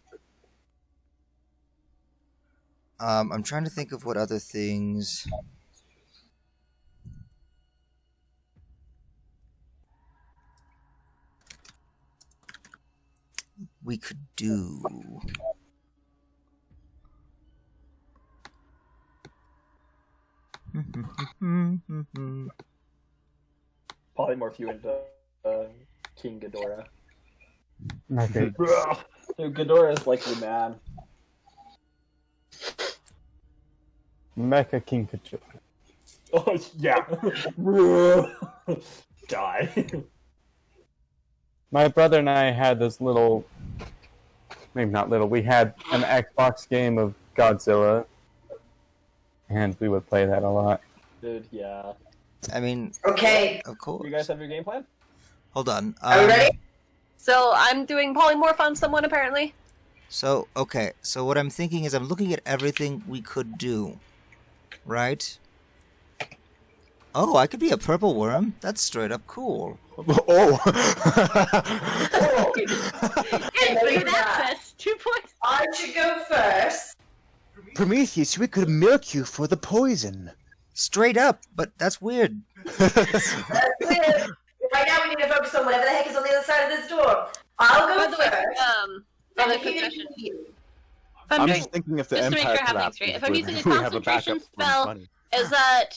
E: I'm trying to think of what other things. We could do.
B: Polymorph you into King Ghidorah.
A: Okay.
B: Dude, Ghidorah is like the man.
A: Mecha King Kachuk.
B: Oh, yeah. Die.
A: My brother and I had this little, maybe not little, we had an Xbox game of Godzilla, and we would play that a lot.
B: Dude, yeah.
E: I mean,
D: Okay.
E: of course.
B: You guys have your game plan?
E: Hold on.
D: Are we ready?
C: So I'm doing polymorph on someone apparently.
E: So, okay. So what I'm thinking is I'm looking at everything we could do. Right? Oh, I could be a purple worm. That's straight up cool.
F: Oh!
C: Hey, figured that fest. 2 points.
D: I should go first.
F: Prometheus, we could milk you for the poison.
E: Straight up, but that's weird.
D: That's it. Right now we need to focus on whatever the heck is on the other side of this door. I'll
C: By
D: go
C: the way,
D: first.
C: other
D: and you
C: confession.
D: you.
C: If I'm
F: I'm
C: doing
F: just thinking if the
C: just to make
F: Empire
C: sure I have things
F: collapses,
C: straight, if I'm using a
F: we have a
C: concentration
F: backup for
C: spell,
F: money.
C: is that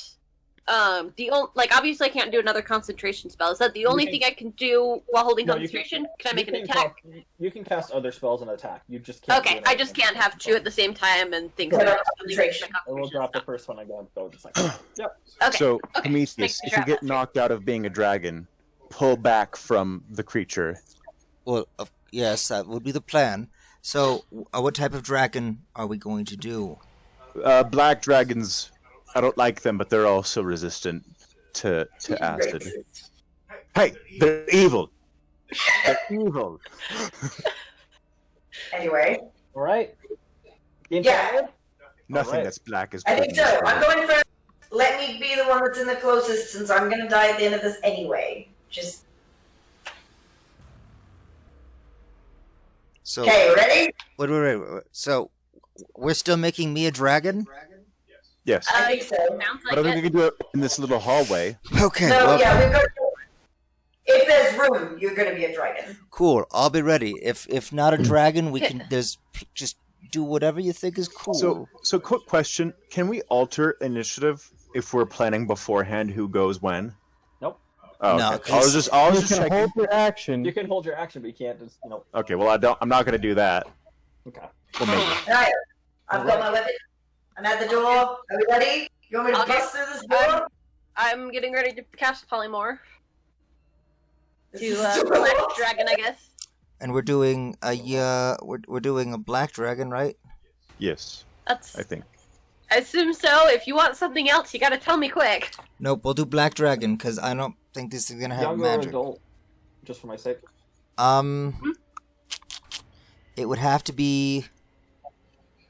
C: Obviously I can't do another concentration spell. Is that the only thing I can do while holding
B: No, you can-
C: concentration? Can I make an
B: You can
C: attack?
B: You can cast other spells and attack. You just can't.
C: Okay,
B: do
C: I
B: an
C: just
B: action.
C: can't have two at the same time and things
D: Set
C: like
D: up
C: that.
D: concentration.
B: And we'll drop the first one again. Though, just like yep.
C: Okay.
F: So,
C: okay,
F: Prometheus,
C: just
F: if
C: making
F: you
C: sure
F: get knocked out of being a dragon, pull back from the creature.
E: Well, yes, that would be the plan. So, what type of dragon are we going to do?
F: Black dragons, I don't like them, but they're also resistant to acid. Hey, they're evil. They're evil.
D: Anyway,
B: All right. Game
D: Yeah.
B: started?
F: Nothing
B: Alright.
F: that's black is
D: I
F: good.
D: think so. I'm going first. Let me be the one that's in the closest, since I'm gonna die at the end of this anyway. Just
E: So,
D: okay. Ready?
E: wait. So, we're still making me a dragon?
F: Yes.
D: I think so.
C: Sounds
F: But I
C: like
F: think we
C: it.
F: can do it in this little hallway.
E: Okay,
D: No,
E: well,
D: yeah, we've got. If there's room, you're gonna be a dragon.
E: cool. I'll be ready. If not a dragon, we can just do whatever you think is cool.
F: So quick question: can we alter initiative if we're planning beforehand who goes when?
B: Nope.
F: Oh,
E: No,
F: okay. I was just
A: You can
F: checking.
A: hold your action.
B: You can hold your action, but you can't just
F: Okay, well I'm not gonna do that.
B: Okay.
F: Well, maybe.
D: Alright, I've got my weapon. I'm at the door. Are we ready? You want me to
C: Okay.
D: bust through this door?
C: I'm getting ready to cast Polymorph
D: This
C: to
D: is too
C: Black
D: close.
C: Dragon, I guess.
E: And we're doing we're doing a black dragon, right?
F: Yes,
C: That's.
F: I think.
C: I assume so. If you want something else, you gotta tell me quick.
E: Nope, we'll do black dragon because I don't think this is gonna have
B: Young or
E: magic.
B: adult, just for my sake.
E: It would have to be.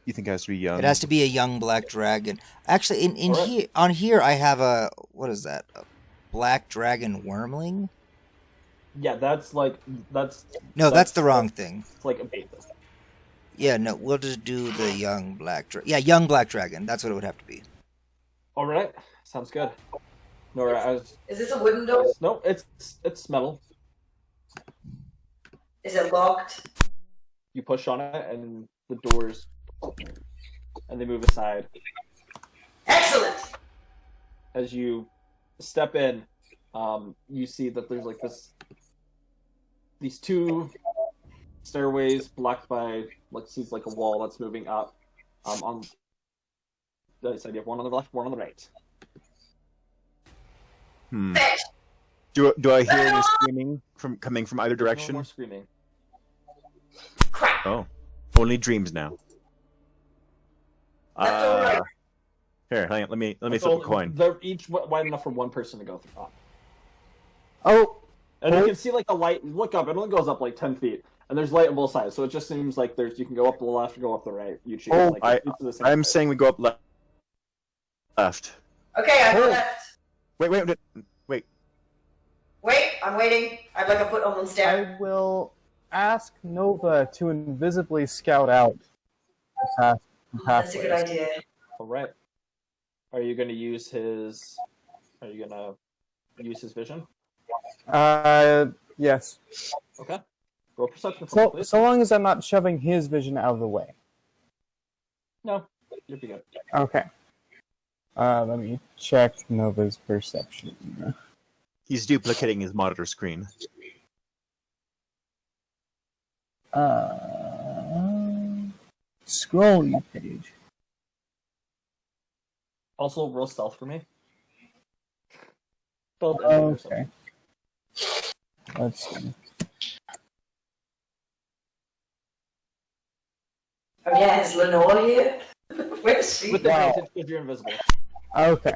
F: You think it has to be young?
E: It has to be a young black dragon. Actually, in
B: Alright.
E: here on here I have a what is that? A black dragon wormling?
B: Yeah, that's
E: No, that's the wrong thing.
B: it's like a beta.
E: Yeah, no, we'll just do the young black dragon. Yeah, young black dragon. That's what it would have to be.
B: All right, sounds good. Nora,
D: Is this a wooden door?
B: no, it's metal.
D: Is it locked?
B: You push on it, and the doors open, and they move aside.
D: Excellent.
B: As you step in, you see that there's like these two stairways blocked by seems like a wall that's moving up. On the side, you have one on the left, one on the right.
D: Fetch.
F: Do I hear any screaming coming from either
B: No
F: direction?
B: more screaming.
D: Crap.
F: Oh, only dreams now.
D: Left or right?
F: Here, hang on. Let me
B: It's
F: flip
B: all-
F: a coin.
B: They're each wide enough for one person to go through.
A: Oh,
B: And you can see like the light. Look up; it only goes up like 10 feet, and there's light on both sides. So it just seems like you can go up the left or go up the right. You choose.
A: Oh,
B: like, it's the same
F: I'm
B: place.
F: saying we go up left.
D: Okay, I go
A: Oh.
D: left.
F: Wait.
D: Wait, I'm waiting. I'd like a foot on one step.
A: I will ask Nova to invisibly scout out the
D: That's a good
A: pathways.
D: idea.
B: All right. Are you going to use his? Are you going to use his vision?
A: Yes.
B: Okay. Roll perception for me,
A: So,
B: please.
A: so long as I'm not shoving his vision out of the way.
B: No, you'll be good.
A: Okay. Let me check Nova's perception.
F: He's duplicating his monitor screen.
A: Scrolling page.
B: Also, roll stealth for me. Stealth and perception.
A: Okay. Let's see.
D: Oh yeah, is Lenore here? Where's she?
B: With
A: Wow.
B: advantage because you're invisible.
A: Okay.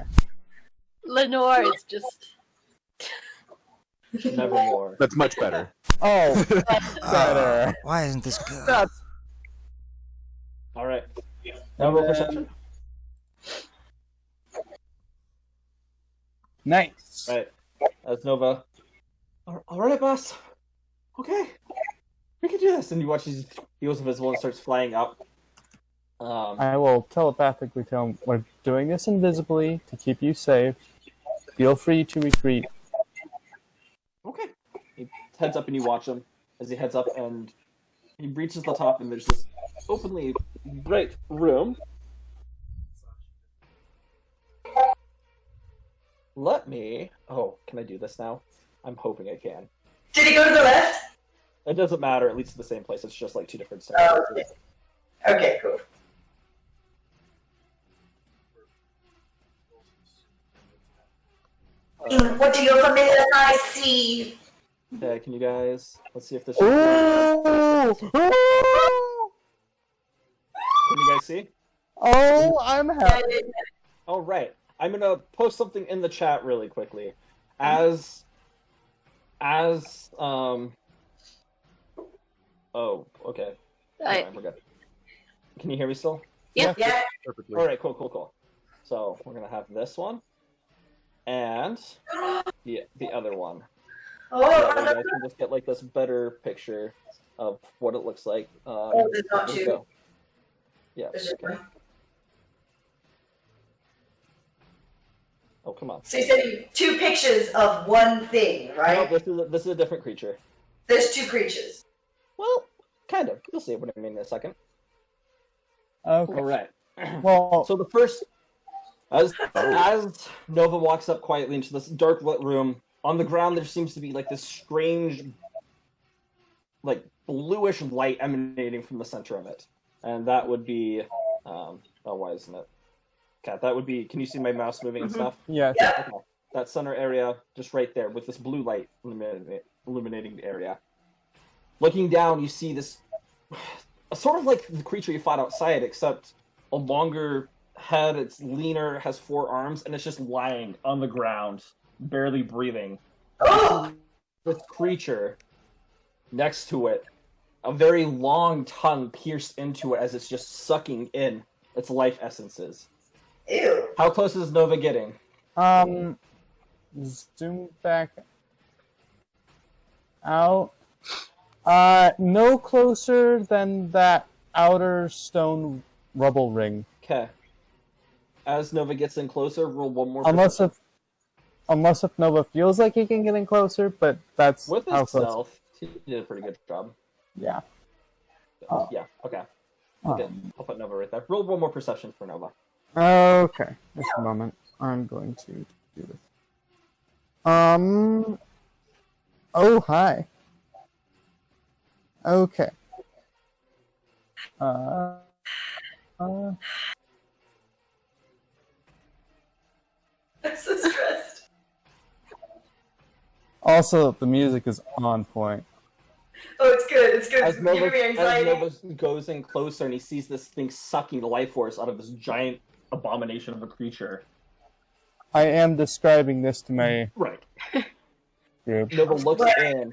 C: Lenore is just.
B: Nevermore.
F: That's much better.
A: Oh, better.
E: Why isn't this good?
A: That's
B: All right. Now roll perception.
A: nice.
B: Right. As Nova. All right, boss. Okay. We can do this. And you watch he goes invisible and starts flying up.
A: I will telepathically tell him we're doing this invisibly to keep you safe. Feel free to retreat.
B: Okay. He heads up and you watch him as he heads up and he reaches the top and there's this openly bright room. let me. Oh, can I do this now? I'm hoping I can.
D: Did he go to the left?
B: It doesn't matter. It leads to the same place. It's just like 2 different
D: Oh,
B: staircases.
D: okay, cool. What do your familiar eyes see?
B: Okay, can you guys? Let's see if this.
A: Oh!
B: Can you guys see?
A: Oh, I'm happy.
B: All right. I'm gonna post something in the chat really quickly. As Oh, okay.
C: I-
B: Alright, we're good. Can you hear me still?
C: Yeah.
D: Yeah.
F: Perfectly.
B: All right, cool. So we're gonna have this one and the other one. So that way you
D: Oh,
B: guys can just get like this better picture of what it looks like.
D: there's not
B: here we
D: two.
B: go. Yeah.
D: there's just
B: Okay.
D: one.
B: Oh, come on.
D: So you said 2 pictures of one thing,
B: No,
D: right?
B: this is a different creature.
D: There's 2 creatures.
B: Well, kind of. You'll see what I mean in a second.
A: Okay.
B: All right.
A: Well,
B: So the first, as Nova walks up quietly into this dark lit room, on the ground there seems to be like this strange, like bluish light emanating from the center of it, and that would be, oh, why isn't it? Cat, that would be. Can you see my mouse moving and stuff?
A: yes.
D: Yeah.
B: Okay. That center area, just right there, with this blue light illuminating the area. Looking down, you see this, sort of like the creature you fought outside, except a longer head. It's leaner, has 4 arms, and it's just lying on the ground, barely breathing.
D: Oh,
B: This creature, next to it, a very long tongue pierced into it as it's just sucking in its life essences.
D: ew.
B: How close is Nova getting?
A: Zoom back out. No closer than that outer stone rubble ring.
B: Okay. As Nova gets in closer, roll one more.
A: Unless if Nova feels like he can get in closer, but that's
B: with
A: how
B: his
A: close.
B: stealth, he did a pretty good job.
A: Yeah. Oh.
B: Yeah. Okay.
A: Oh.
B: Okay. I'll put Nova right there. Roll one more perception for Nova.
A: Okay. Just a moment. I'm going to do this. Oh, hi. Okay. Uh,
D: I'm so stressed.
A: also, the music is on point.
D: Oh, it's good. It's good.
B: As
D: It's
B: Nova,
D: giving me anxiety.
B: as Nova goes in closer and he sees this thing sucking the life force out of this giant abomination of a creature.
A: I am describing this to my
B: Right.
A: group.
B: Nova looks in,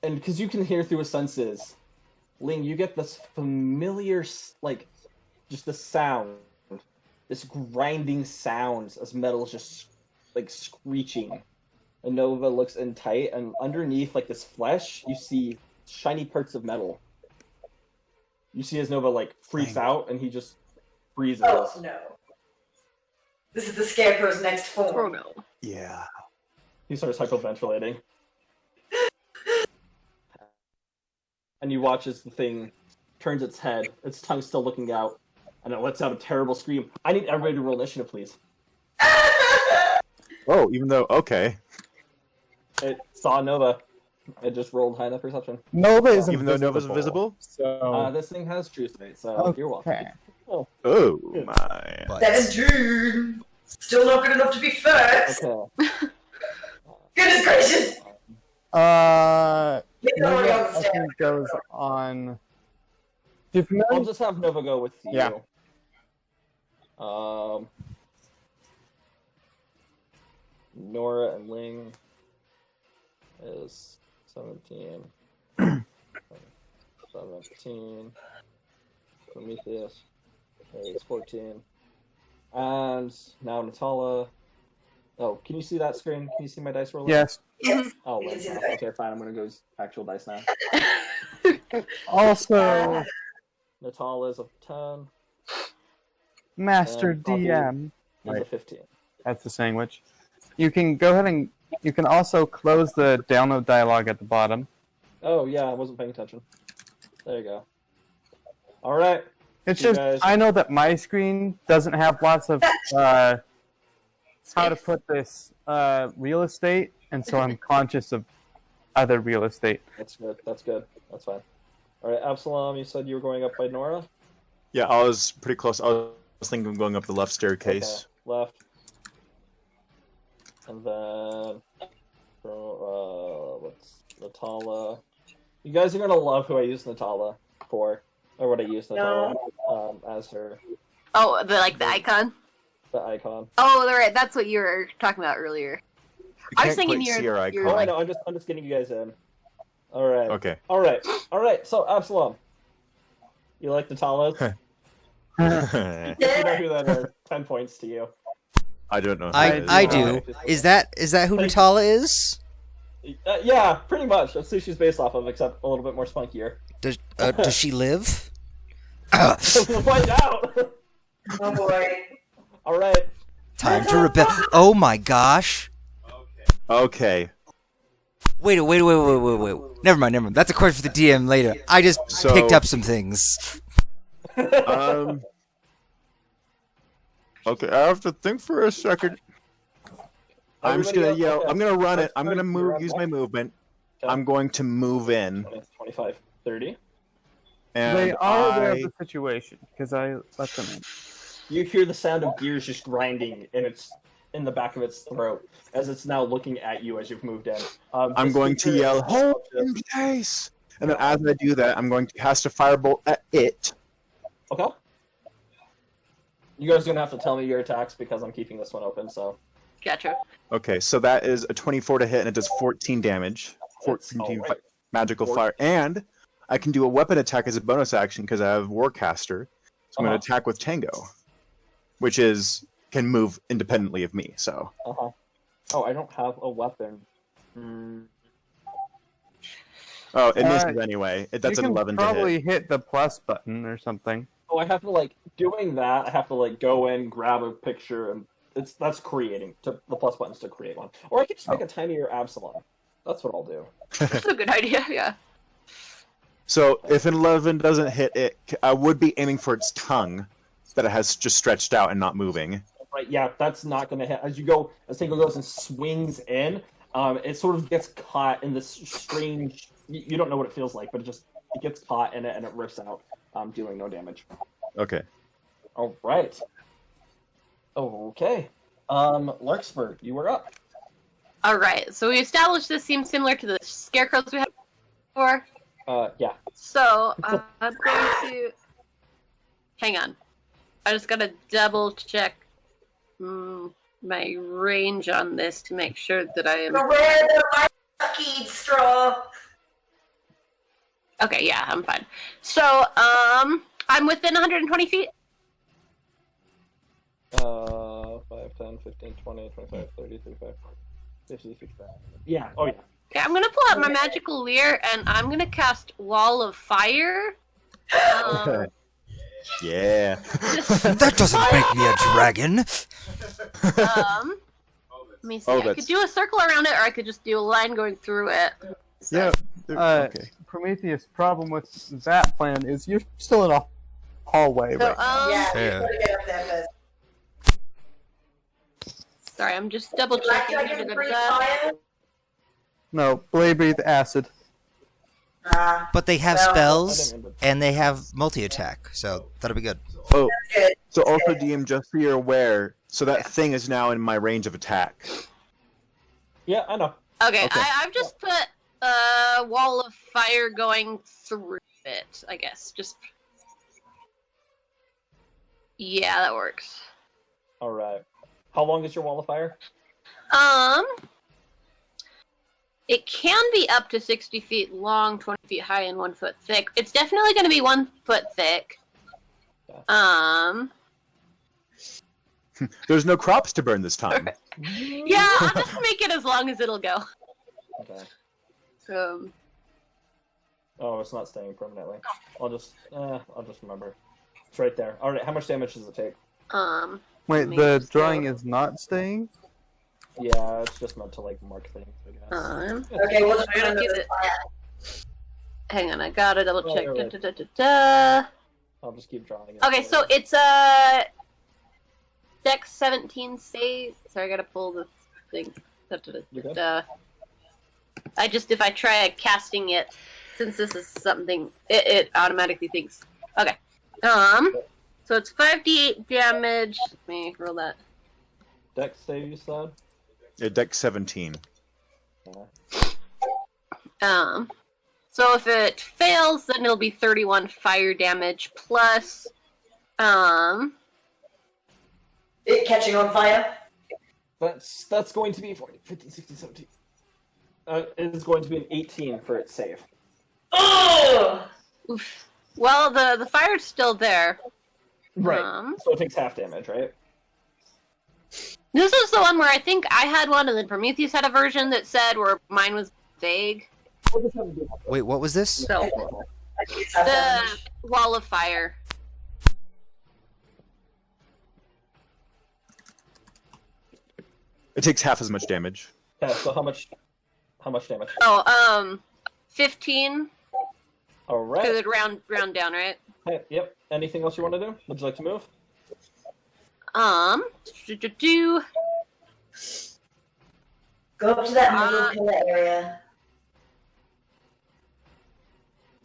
B: and because you can hear through his senses, Ling, you get this familiar, like, just the sound, this grinding sounds as metal is just like screeching. And Nova looks in tight, and underneath, like this flesh, you see shiny parts of metal. You see as Nova like freaks out, and he just freezes.
D: Oh no. This is the Scarecrow's next form.
C: Oh no.
F: Yeah.
B: He starts hyperventilating. And you watch as the thing turns its head, its tongue still looking out, and it lets out a terrible scream. I need everybody to roll initiative, please.
F: Oh, even though okay.
B: It saw Nova. It just rolled high enough perception.
A: Nova is
F: Even though Nova's invisible?
A: So
B: This thing has true sight, so you're welcome.
A: okay.
F: Oh my.
E: But
D: 17. Still not good enough to be first.
B: Okay.
D: Goodness gracious. It's already
A: Nova,
D: on the
A: I
D: stair.
A: think goes on. Do you
B: I'll
A: familiar?
B: just have Nova go with you.
A: Yeah.
B: Nora and Ling is 17. 17. Prometheus is 14. And now Natala. Oh, can you see that screen? Can you see my dice roll?
A: Yes.
D: Yes.
B: Oh,
D: You can
B: wait.
D: see the dice.
B: Okay, fine. I'm going to go use actual dice now.
A: Also,
B: Natala is a 10.
A: Master
B: And Poppy
A: DM.
B: Is a
A: Right.
B: 15.
A: That's the sandwich. You can go ahead and you can also close the download dialog at the bottom.
B: Oh, yeah. I wasn't paying attention. There you go. All right.
A: It's
B: You
A: just
B: guys-
A: I know that my screen doesn't have lots of how to put this real estate, and so I'm conscious of other real estate.
B: That's good. That's good. That's fine. All right, Absalom, you said you were going up by Nora?
F: Yeah, I was pretty close. I was thinking of going up the left staircase.
B: Okay, left. And then, what's Natala? You guys are gonna love who I use Natala for, or what I use Natala as her
C: Oh, the icon.
B: the icon.
C: Oh, right. That's what you were talking about earlier.
F: You
C: I was
F: can't
C: thinking
F: quite see
C: you're-
F: her
C: you're-
B: Oh, I
F: icon.
B: know. I'm just getting you guys in. All right.
F: Okay.
B: All right. All right. So Absalom, you like Natala's? If you know who that is, 10 points to you.
F: I don't know. who
E: I
F: that is.
E: I do. Is that who Natala is?
B: Yeah, pretty much. That's who she's based off of, except a little bit more spunkier.
E: Does she live?
B: We'll find out.
D: Oh boy.
B: All right.
E: Time to rebel. Oh my gosh.
F: Okay.
E: Wait. Never mind. That's a question for the DM later. I just
F: So-
E: picked up some things.
F: Okay, I have to think for a second. I'm just gonna
B: Everybody else-
F: yell.
B: okay.
F: I'm gonna run it.
B: Let's
F: I'm
B: start.
F: gonna
B: You're
F: move.
B: up
F: Use my
B: next.
F: movement.
B: Okay.
F: I'm going to move in,
B: 25, 30.
F: and
A: They are aware
F: I.
A: of the situation because I let them in.
B: You hear the sound of gears just grinding in the back of its throat as it's now looking at you as you've moved in.
F: I'm
B: this
F: going to
B: creature-
F: yell, "Hold in place!" And then as I do that, I'm going to cast a firebolt at it.
B: Okay. You guys are gonna have to tell me your attacks because I'm keeping this one open. So
C: Gotcha.
F: Okay, so that is a 24 to hit, and it does 14 damage. 14
B: all right.
F: magical fire, and I can do a weapon attack as a bonus action because I have Warcaster. So I'm going to attack with Tango, which can move independently of me. So
B: Oh, I don't have a weapon.
F: oh, it misses anyway. That's
A: you
F: an
A: can
F: 11 to hit.
A: probably hit the plus button or something.
B: Oh, I have to doing that. I have to go in, grab a picture, and that's creating. The plus button's to create one. Or I could just make a tinier Absalom. That's what I'll do.
C: That's a good idea. Yeah.
F: So if an 11 doesn't hit it, I would be aiming for its tongue that it has just stretched out and not moving.
B: Right? Yeah, that's not going to hit. As Tango goes and swings in, it sort of gets caught in this strange. You don't know what it feels like, but it gets caught in it and it rips out, dealing no damage.
F: Okay.
B: All right. Okay. Larkspur, you were up.
C: All right. So we established this seems similar to the scarecrows we had before.
B: Yeah.
C: So I'm going to hang on. I just gotta double check my range on this to make sure that I am.
D: Where the lucky straw?
C: Okay, yeah, I'm fine. So I'm within 120 feet.
B: 5, 10, 15, 20, 25, 30, 35, 50, 55. Yeah. Oh, yeah.
C: Okay, I'm gonna pull out my magical leer and I'm gonna cast Wall of Fire.
F: Yeah.
E: That doesn't make me a dragon.
C: Let me see.
F: Oh,
C: I could
F: that's-
C: do a circle around it, or I could just do a line going through it. So,
A: Yeah.
F: Okay.
A: Prometheus' problem with that plan is you're still in a hallway
C: So,
A: right now.
D: Yeah,
E: Yeah.
D: you gotta get up there first.
C: sorry, I'm just double
D: Black
C: checking.
D: dragon breathe fire?
A: No, blade breathe acid.
D: Ah,
E: But they have
D: Well,
E: spells and they have multi-attack, so that'll be good.
F: Oh,
D: good.
F: so also DM, just so you're aware, so that thing is now in my range of attack.
B: Yeah, I know.
C: Okay,
F: Okay.
C: I've just put Wall of Fire going through it, I guess. Just. Yeah, that works.
B: All right. How long is your wall of fire?
C: It can be up to 60 feet long, 20 feet high, and 1 foot thick. It's definitely going to be 1 foot thick.
F: There's no crops to burn this time.
C: Yeah, I'll just make it as long as it'll go.
B: Okay.
C: Um,
B: Oh, it's not staying permanently. I'll just remember. It's right there. All right. How much damage does it take?
A: Wait,
C: me
A: the
C: just
A: drawing
C: go-
A: is not staying?
B: Yeah, it's just meant to mark things, I guess.
D: Okay, we'll just
C: I'm gonna
D: put
C: give
D: it
C: it. Hang on, I gotta double check.
B: Right.
C: Da-da-da-da-da.
B: I'll just keep drawing it.
C: Okay, so it's Dex 17 save. Sorry, I gotta pull the thing.
B: You're good.
C: If I try casting it, since this is something, it automatically thinks. Okay. So it's 5d8 damage. Let me roll that.
B: Dex save, you said?
F: Yeah, Dex 17.
C: So if it fails, then it'll be 31 fire damage plus,
D: It catching on fire.
B: That's going to be 40, 50, 60, 70. It is going to be an 18 for its save.
D: Oh!
C: oof. Well, the fire's still there.
B: Right. So it takes half damage, right?
C: This is the one where I think I had one, and then Prometheus had a version that said where mine was vague.
E: Wait, what was this?
C: So the wall of fire.
F: It takes half as much damage.
B: Yeah, so how much damage?
C: Oh, 15.
B: Alright.
C: Because it round down, right?
B: Hey, yep. Anything else you want to do? Would you like to move?
C: Do
D: Go up to that middle pillar area.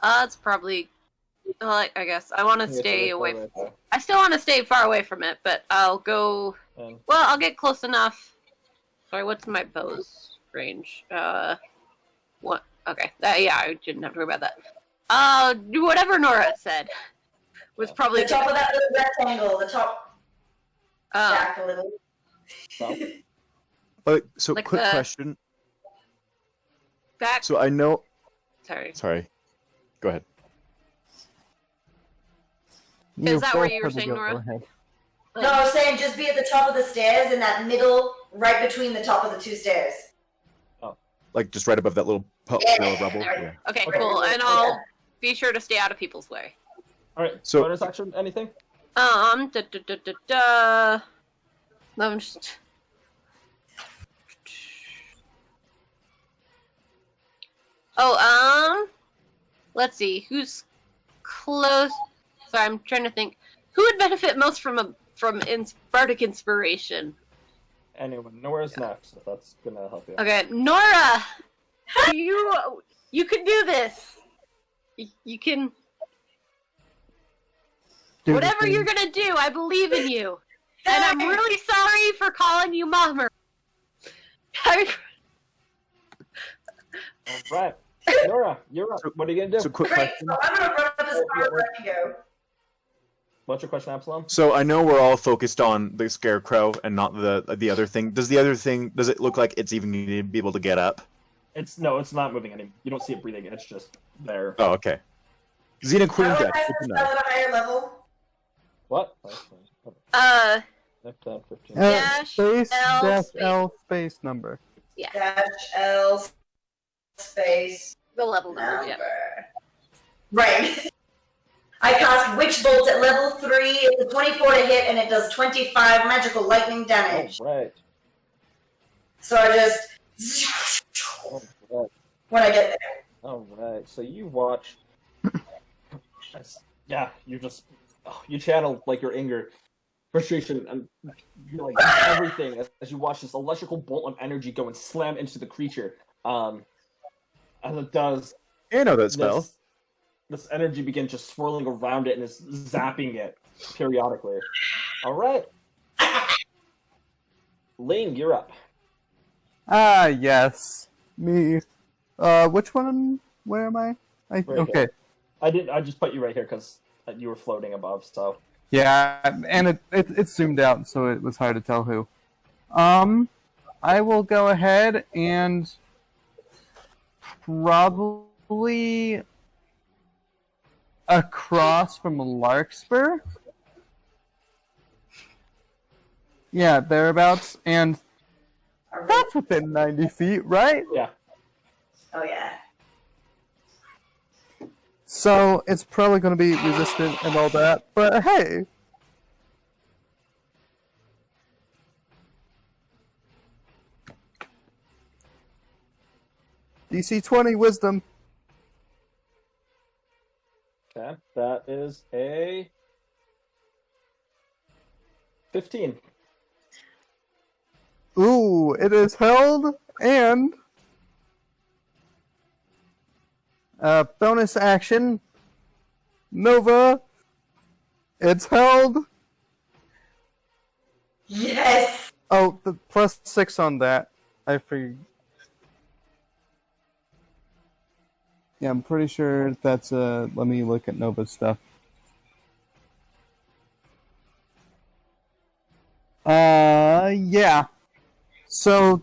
C: it's probably. I guess I want to
B: Yeah,
C: stay
B: so
C: away.
B: right there.
C: I still want to stay far away from it, but I'll go.
B: And
C: Well, I'll get close enough. Sorry, what's my bow's range? What? Okay. Yeah, I didn't have to worry about that. Do whatever Nora said. Was probably
D: The top of that little rectangle, the top
C: Oh,
D: back a little.
F: So,
C: Like
F: quick
C: the-
F: question.
C: back.
F: So I know.
C: Sorry.
F: Sorry. Go ahead.
C: Is that where
A: both
C: you were
A: have to
C: saying,
A: go
C: Nora?
A: ahead.
D: No, I was saying just be at the top of the stairs in that middle, right between the top of the two stairs.
F: Like just right above that little pile of rubble.
C: There.
F: Yeah.
C: Okay,
B: Okay.
C: cool. And I'll be sure to stay out of people's way.
B: alright,
F: So-
B: bonus action, anything?
C: I'm just. Oh, let's see. Who's close? Sorry, I'm trying to think. Who would benefit most from Bardic inspiration?
B: Anyone. Nora's next, if that's gonna help you.
C: Okay, Nora, you can do this. You can.
A: Do the
C: Whatever
A: thing.
C: you're gonna do, I believe in you. And I'm really sorry for calling you Mommer.
B: Alright. Nora, you're up. What are you gonna do?
F: So quick
D: Great,
F: question.
D: so I'm gonna run up as far as I can go.
B: What's your question, Absalom?
F: So I know we're all focused on the scarecrow and not the other thing. Does the other thing? Does it look like it's even going to be able to get up?
B: It's not moving any. You don't see it breathing. It's just there.
F: Oh, okay. Xena Queen
D: How do
F: Death.
D: I
F: Good to know.
D: spell at a higher level?
B: What? Next down 15.
C: Dash
A: Space
C: L
A: dash
C: space.
A: L space number.
D: Dash L space
C: the level number.
D: number.
C: Yeah.
D: Right. I cast Witch Bolt at level 3. It's a 24 to hit, and it does 25 magical lightning damage.
B: Alright.
D: So I just
B: Alright.
D: when I get there.
B: Alright. So you watch. Yeah, you just. You channel like your anger, frustration, and you're like everything as you watch this electrical bolt of energy go and slam into the creature. As it does,
F: I know that spell.
B: this energy begins just swirling around it and is zapping it periodically. All right, Lane, you're up.
A: Ah, yes. Me. Which one? Where am I? Okay.
B: I just put you right here because you were floating above. So
A: Yeah, and it zoomed out, so it was hard to tell who. I will go ahead and probably across from Larkspur. Yeah, thereabouts, and that's within 90 feet, right?
B: yeah,
D: Oh yeah.
A: So it's probably going to be resistant and all that, but hey. DC 20 Wisdom.
B: okay, that is a 15.
A: Ooh, it is held, and bonus action, Nova. It's held.
D: Yes!
A: Oh, the +6 on that. I figured. Yeah, I'm pretty sure that's let me look at Nova's stuff. Yeah. So,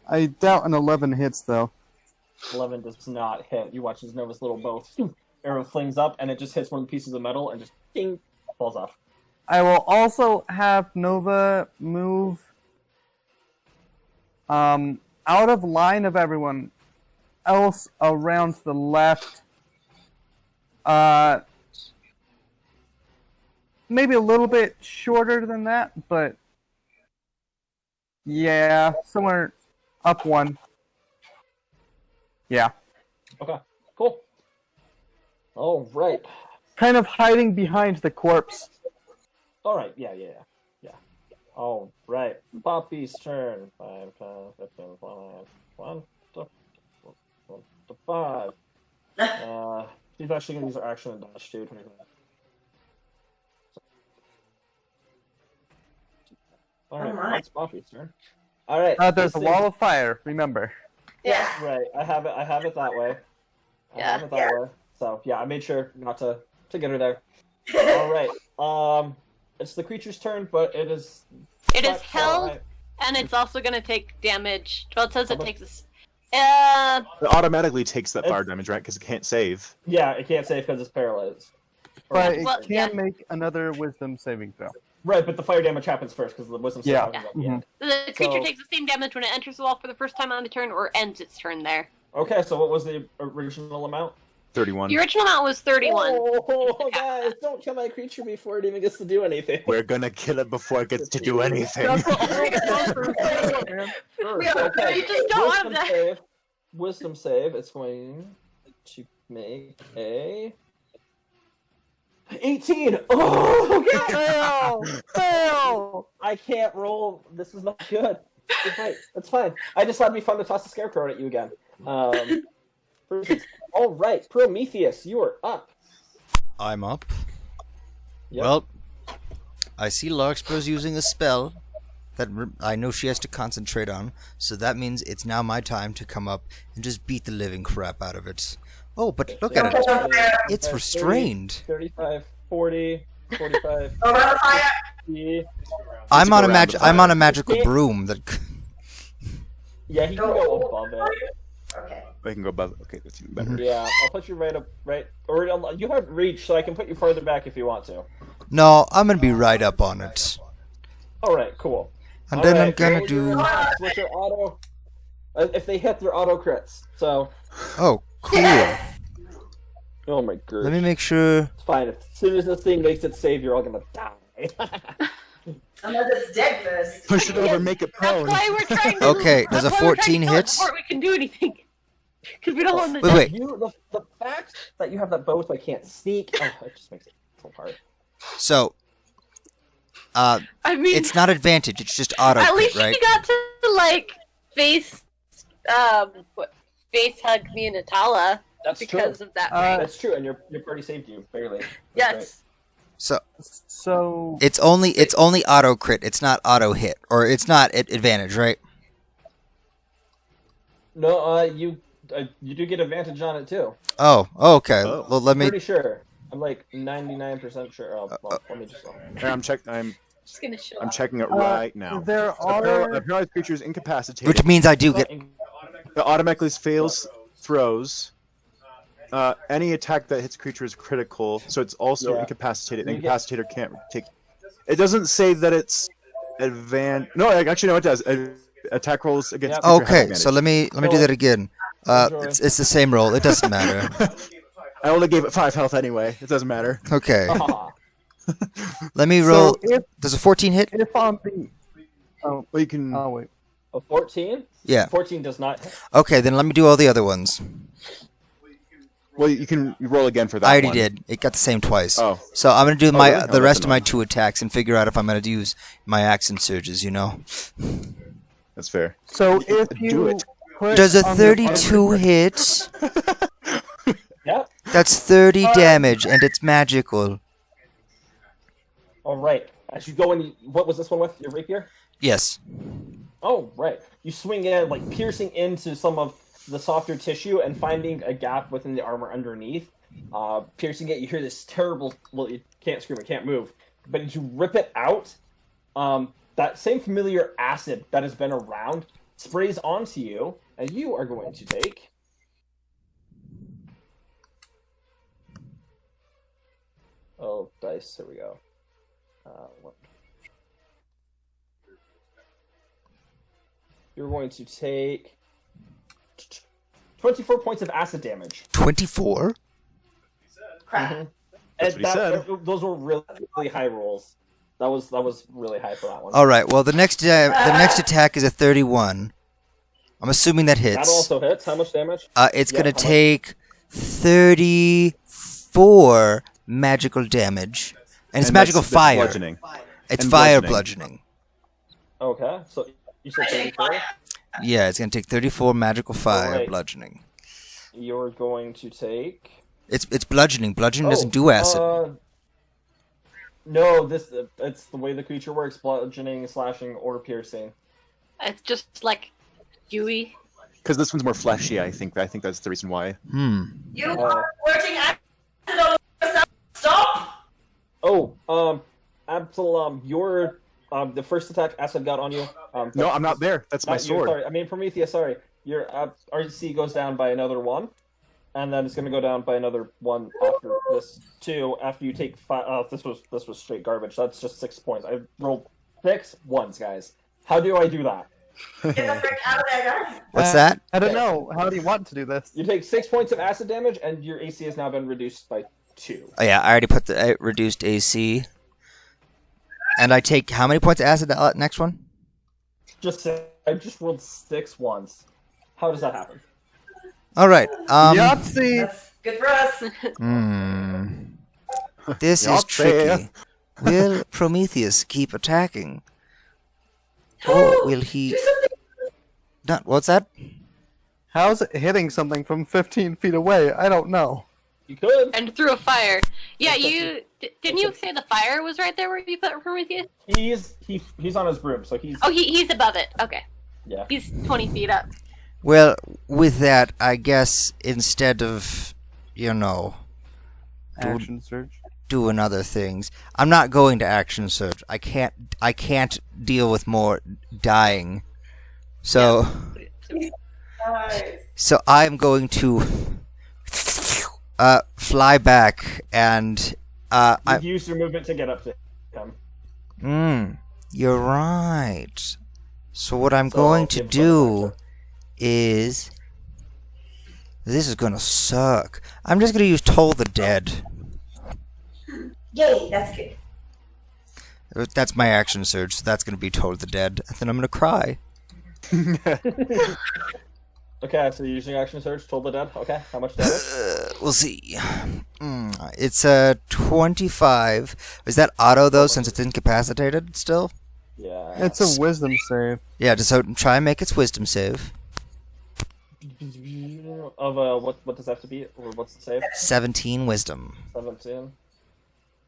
A: I doubt an 11 hits though.
B: 11 does not hit. You watch as Nova's little bow arrow flings up, and it just hits one of the pieces of metal and just ding, falls off.
A: I will also have Nova move out of line of everyone else around to the left. Maybe a little bit shorter than that, but yeah, somewhere up one. Yeah.
B: Okay, cool. All right.
A: Kind of hiding behind the corpse.
B: All right. Yeah. All right. Poppy's turn. 5, 10, 15, 1 to 5. She's actually going to use her action and dodge too. All right.
D: Alright.
B: That's Poppy's turn. All right.
A: There's a wall of fire, remember.
C: Yeah.
B: Right. I have it that way. I have it that way. So yeah, I made sure not to get her there. All right. It's the creature's turn, but it is.
C: It is
B: so
C: held, and it's also going to take damage. Well, it says
B: How
C: it
B: much?
C: takes.
F: It automatically takes that fire
B: It's-
F: damage, right? Because it can't save.
B: Yeah, it can't save because it's paralyzed.
A: But it
C: Well,
A: can
C: yeah.
A: make another wisdom saving throw.
B: Right, but the fire damage happens first because the wisdom save
A: Yeah.
B: happens at the end.
C: The creature
B: So-
C: takes the same damage when it enters the wall for the first time on the turn or ends its turn there.
B: Okay, so what was the original amount?
F: 31.
C: The original amount was 31.
B: Oh, guys, don't kill my creature before it even gets to do anything.
F: We're gonna kill it before it gets to do anything.
A: That's what all the monsters do, man.
C: Yeah,
B: Okay.
C: you just don't want
B: Wisdom
C: that.
B: save. Wisdom save. It's going to make a 18. Oh, God.
A: Fail!
B: I can't roll. This is not good. It's fine. It's fine. I just thought it'd be fun to toss the scarecrow at you again. All right, Prometheus, you are up.
E: I'm up.
B: Yep.
E: Well, I see Larkspur's using a spell that I know she has to concentrate on, so that means it's now my time to come up and just beat the living crap out of it. Oh, but look at it. It's restrained.
B: 35, 40, 45,
D: Around the fire!
B: 50.
E: I'm on a
F: around the
E: I'm on a magical broom that.
B: Yeah, he can go above it.
D: Okay.
F: I can go above. Okay, that's even better.
B: Yeah, I'll put you right up, or you have reach, so I can put you farther back if you want to.
E: No, I'm gonna be right up on it,
B: All right, cool.
E: and
B: All
E: then I'm
B: right,
E: gonna
B: roll
E: do.
B: your attacks with your auto. If they hit, they're auto crits. So,
E: Oh, cool.
B: oh my god,
E: Let me make sure.
B: it's fine. As soon as this thing makes it save, you're all gonna die.
D: Unless it's dead first.
F: Push it over, make it
C: That's
F: prone.
C: why we're trying to.
E: Okay, does a
C: that's why we're trying
E: 14
C: to kill it
E: hit?
C: before we can do anything. Because we don't want to.
E: Wait.
B: The fact that you have that bow so I can't sneak, it just makes it so hard.
E: So,
C: I mean,
E: it's not advantage. It's just auto
C: at
E: crit,
C: least
E: right?
C: you got to like face hug me and Atala
B: That's
C: because of that.
B: That's true, and your party saved you barely. That's
C: Yes.
E: So
A: So
E: it's only auto crit. It's not auto hit, or it's not advantage, right?
B: right. No, you do get advantage on it too.
E: Oh, okay.
F: Oh.
E: Well, let me.
B: Pretty sure. I'm like 99% sure. Oh, well, let me just.
F: Here, I'm
C: Just gonna show
F: I'm
C: up.
F: checking it right now.
A: there
F: So the
A: are
F: paralyzed creature is incapacitated.
E: Which means I do get.
F: It automatically fails throws. Any attack that hits creature is critical, so it's also
B: Yeah.
F: incapacitated.
B: You get-
F: Incapacitator can't take. It doesn't say that it's No, actually, no, it does. Attack rolls against.
B: Yep.
F: creature have
E: Okay,
F: advantage.
E: so let me do that again.
B: Enjoy.
E: It's the same roll. It doesn't matter.
F: I only gave it 5 health anyway. It doesn't matter.
E: Okay,
B: Ah,
E: let me roll.
A: So if
E: Does a 14 hit?
A: on the
F: Well, you can.
A: oh wait,
B: a 14?
E: Yeah.
B: 14 does not hit.
E: Okay, then let me do all the other ones.
F: Well, you can roll again for that.
E: I already
F: one.
E: did. It got the same twice.
F: Oh.
E: So I'm gonna do
F: really? Oh,
E: the
F: that's
E: rest of my
F: annoying.
E: 2 attacks and figure out if I'm gonna use my accent surges. You know.
F: That's fair.
A: So if
F: Do
A: you
F: it.
A: put
E: Does a
A: on the
E: 32 hit?
B: Yep.
E: That's 30 damage, and it's magical.
B: All right. As you go in, what was this one with? Your rapier?
E: Yes.
B: Oh, right. You swing in, like piercing into some of the softer tissue and finding a gap within the armor underneath. Piercing it, you hear this terrible. Well, you can't scream, it can't move. But as you rip it out, that same familiar acid that has been around sprays onto you, and you are going to take. Oh, dice. Here we go. You're going to take 24 points of acid damage.
E: 24?
D: Crap.
B: And
F: That's what he said.
B: those were really, really high rolls. That was really high for that one.
E: All right. Well, the next attack is a 31. I'm assuming that hits.
B: That also hits. How much damage?
E: It's
B: Yeah,
E: gonna
B: how much?
E: take 34 magical damage, and it's
F: And
E: magical
F: that's
E: fire.
F: bludgeoning.
E: It's
F: and
E: fire
F: bludgeoning.
B: Okay, so you said 34.
E: Yeah, it's gonna take 34 magical fire
B: Alright.
E: bludgeoning.
B: You're going to take.
E: It's bludgeoning. Bludgeoning doesn't do acid.
B: No, it's the way the creature works: bludgeoning, slashing, or piercing.
C: It's just like Dewey.
F: Because this one's more fleshy, I think. I think that's the reason why.
D: You are squirting acid all over yourself. Stop!
B: Oh, Absalom, your the first attack acid got on you.
F: No, I'm not there. That's my
B: Not you,
F: sword.
B: sorry, I mean Prometheus. Sorry, your RC goes down by another one, and then it's going to go down by another one after this too. After you take 5, this was straight garbage. That's just 6 points. I rolled 6 ones, guys. How do I do that?
D: Get the frick out of there, guys.
E: What's that?
A: I don't know. How do you want to do this?
B: You take 6 points of acid damage, and your AC has now been reduced by 2.
E: Oh yeah, I already put the reduced AC. And I take how many points of acid? Next one.
B: I just rolled 6 ones. How does that happen?
E: All right.
A: Yahtzee!
D: That's good for us.
E: This is
F: Yahtzee.
E: tricky. Will Prometheus keep attacking? Or will he? Not. What's that?
A: How's it hitting something from 15 feet away? I don't know.
B: You could.
C: And through a fire. Yeah, didn't you say the fire was right there where you put Prometheus?
B: He's on his broom, so he's
C: Oh, he's above it. Okay.
B: yeah.
C: He's 20 feet up.
E: Well, with that, I guess instead of,
A: Action surge.
E: doing other things, I'm not going to action surge. I can't deal with more dying. So,
D: Nice.
E: so I'm going to fly back and
B: You've used your movement to get up to him.
E: You're right. So what I'm
B: So
E: going to
B: give
E: do
B: him
E: is this is gonna suck. I'm just gonna use Toll the Dead.
D: Yay, that's good.
E: That's my action surge, so that's gonna be Toll the Dead. And then I'm gonna cry.
B: Okay, so you're using action surge, told the dead. Okay, how much damage?
E: We'll see. It's 25. Is that auto though, since it's incapacitated still?
B: Yeah.
A: It's a wisdom save.
E: Yeah, so try and make its wisdom save.
B: Of what does that have to be? Or what's the save?
E: 17 wisdom.
B: 17.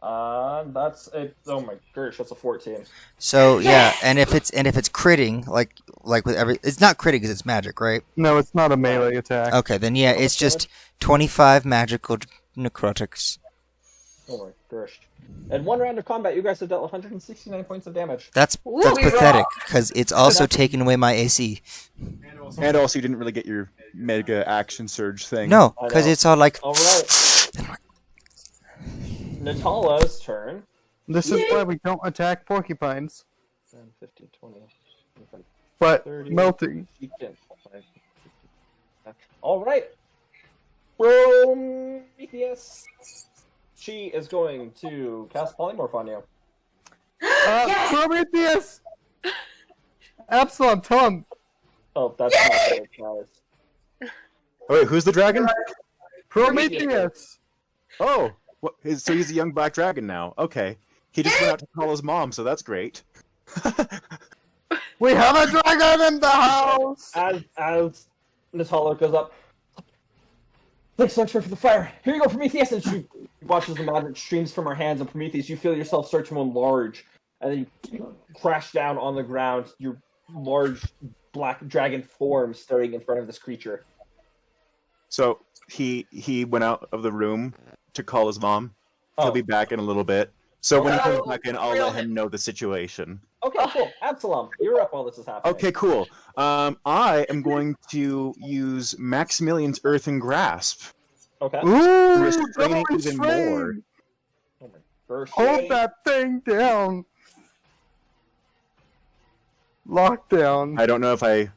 B: That's it. Oh my gosh, that's a 14.
E: So yeah, and if it's critting, like with every, it's not critting because it's magic, right?
A: No, it's not a melee attack.
E: Okay, then yeah, it's just 25 magical necrotics.
B: Oh my gosh. In one round of combat, you guys have dealt 169 points of damage.
E: That's
C: Ooh, we
E: pathetic because it's also taking away my AC.
F: And also, you didn't really get your mega action surge thing.
E: No,
B: I
E: because
B: know.
E: it's all like.
B: All right. Natala's turn.
A: This is why we don't attack porcupines.
B: 10, 15, 20, 25,
A: But
B: 30.
A: melting.
B: She can. All right. Prometheus. She is going to cast polymorph on you.
A: Prometheus! Absalom, tell him.
B: Oh, that's not good, guys.
F: Oh, wait, who's the dragon?
A: Prometheus!
F: Oh, so he's a young black dragon now. Okay. He just went out to call his mom, so that's great.
A: We have a dragon in the house!
B: As Natalia goes up, thanks so much for the fire. Here you go, Prometheus. And she watches the magic streams from her hands, and Prometheus, you feel yourself start to enlarge, and then you crash down on the ground. Your large black dragon form staring in front of this creature.
F: So he went out of the room to call his mom. He'll be back in a little bit. So when he comes back in, I'll let him know the situation.
B: Okay, cool. Absalom, you're up while this is happening.
F: Okay, cool. I am going to use Maximilian's Earthen Grasp.
B: Okay.
A: Ooh,
F: Restraining
A: double
F: even
A: restrain.
F: more.
B: Oh my first.
A: Hold that thing down. Lockdown.
F: I don't know if I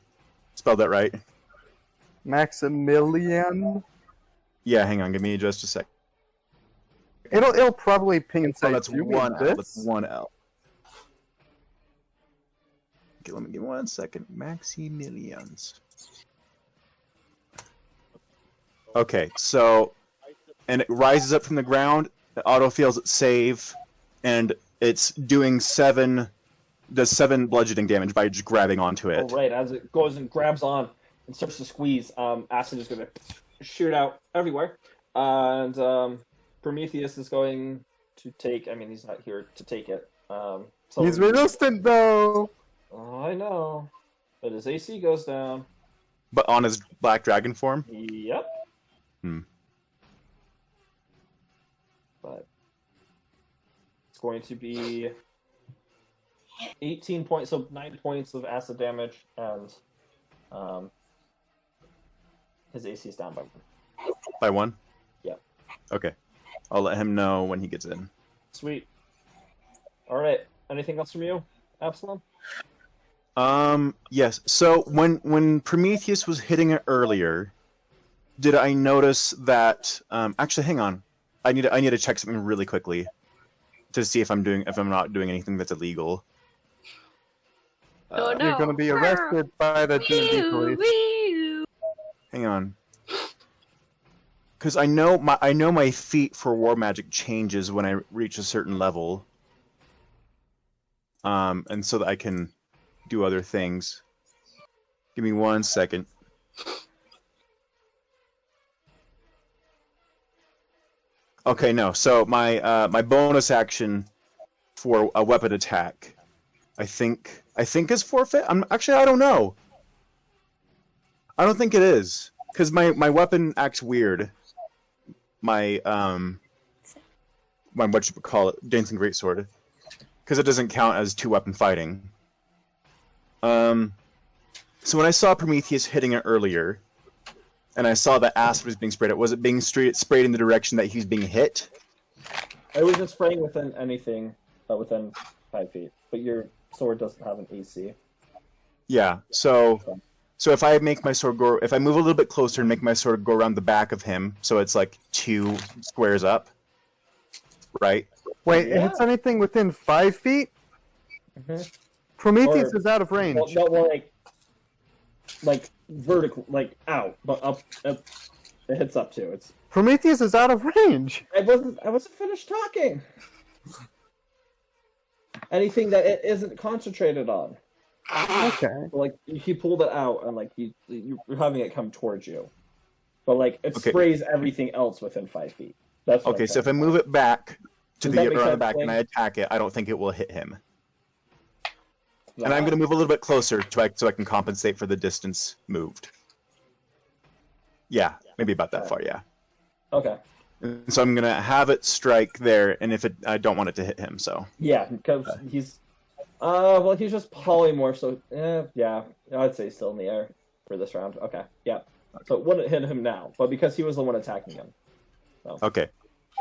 F: spelled that right.
A: Maximilian.
F: Yeah, hang on. Give me just a sec.
A: It'll probably ping and say,
F: Oh, that's
A: "Do we
F: one
A: need
F: L.
A: this?"
F: That's one L. Okay, let me give me 1 second. Maximilians. Okay, so, and it rises up from the ground. It auto fails its save, and it's doing does 7 bludgeoning damage by just grabbing onto it.
B: All right, as it goes and grabs on and starts to squeeze, acid is going to shoot out everywhere, and Prometheus is going to take. I mean, he's not here to take it. So
A: He's resistant though.
B: I know, but his AC goes down.
F: But on his black dragon form?
B: Yep.
F: Hmm.
B: But it's going to be 18 points, so 9 points of acid damage, and his AC is down by 1.
F: By 1?
B: Yep.
F: Okay. I'll let him know when he gets in.
B: Sweet. All right. Anything else from you, Absalom?
F: Yes. So when Prometheus was hitting it earlier, did I notice that? Actually, hang on. I need to check something really quickly to see if I'm not doing anything that's illegal.
C: Oh no!
A: You're going to be arrested by the D&D police.
F: Hang on. Because I know my feat for war magic changes when I reach a certain level, and so that I can do other things. Give me 1 second. Okay, no. So my bonus action for a weapon attack, I think is forfeit. I don't know. I don't think it is because my weapon acts weird. My what you call it, dancing greatsword, because it doesn't count as 2-weapon fighting. So when I saw Prometheus hitting it earlier, and I saw that acid was being sprayed at, was it being sprayed in the direction that he's being hit?
B: I wasn't spraying within anything within 5 feet, but your sword doesn't have an AC.
F: Yeah. So if I make my sword go, if I move a little bit closer and make my sword go around the back of him, so it's like 2 squares up, right?
A: Wait,
B: Yeah.
A: if it's anything within 5 feet, Prometheus is out of range.
B: Well, no, more like vertical, like out, but up. It hits up too. It's.
A: Prometheus is out of range.
B: I wasn't finished talking. Anything that it isn't concentrated on.
A: Okay.
B: Like he pulled it out and like you're having it come towards you, but like it
F: Okay.
B: sprays everything else within 5 feet. That's what
F: Okay.
B: I'm
F: So if I
B: saying.
F: move it back to
B: Does that
F: the
B: make
F: around the
B: sense,
F: back
B: Blake?
F: and I attack it, I don't think it will hit him.
B: Yeah.
F: And I'm going to move a little bit closer so I can compensate for the distance moved. Yeah, maybe about that far. Yeah.
B: Okay.
F: And so I'm going to have it strike there, and I don't want it to hit him. So
B: Yeah, because he's well, he's just polymorph, so yeah, I'd say still in the air for this round. Okay, yeah. So it wouldn't hit him now, but because he was the one attacking him.
F: okay.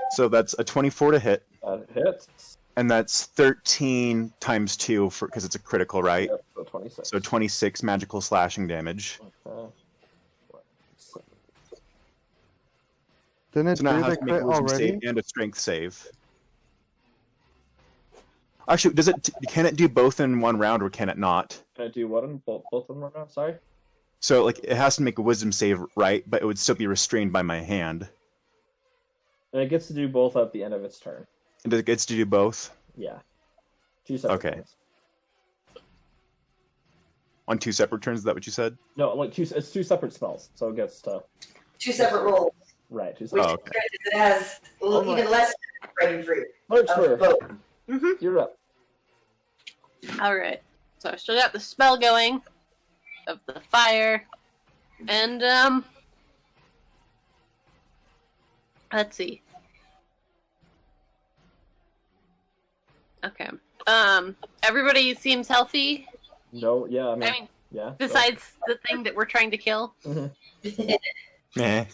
F: So that's a 24 to hit,
B: That hits.
F: and that's 13 times 2 because it's a critical, right?
B: Yep, so 26.
F: So 26 magical slashing damage.
A: Didn't it
F: So now I
A: do
F: have
A: the
F: to make a
A: crit
F: wisdom
A: already?
F: save and a strength save. Actually, can it do both in one round or can it not?
B: Can I do what in both of them right now? Sorry?
F: So like it has to make a wisdom save, right? But it would still be restrained by my hand.
B: And it gets to do both at the end of its turn.
F: And it gets to do both.
B: Yeah. 2 separate
F: Okay.
B: turns.
F: On 2 separate turns, is that what you said?
B: No, like it's 2 separate spells, so it gets to
D: 2 separate rolls,
B: right. 2
D: which
B: separate.
F: Oh,
D: is good because it has even less ready fruit.
B: Larkspur,
C: Mm-hmm.
B: you're up.
C: All right. So I still got the spell going of the fire, and let's see. Okay. Everybody seems healthy.
B: No, yeah, I mean,
C: I mean,
B: yeah. go.
C: besides the thing that we're trying to kill.
B: Mhm.
F: Meh.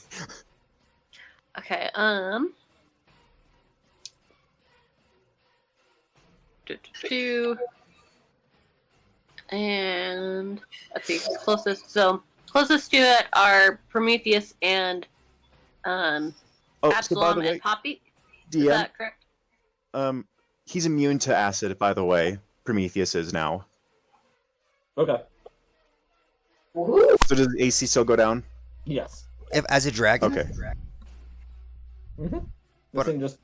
C: Okay. And let's see, who's closest. So closest to it are Prometheus and
F: Oh, so by
C: Absalom
F: the way,
C: and Poppy. Is
F: DM,
C: that correct?
F: he's immune to acid, by the way. Prometheus is now.
B: Okay.
D: Woo!
F: So does the AC still go down?
B: Yes.
E: If, as a dragon?
F: Okay.
B: Mm-hmm. This
E: What-
B: thing just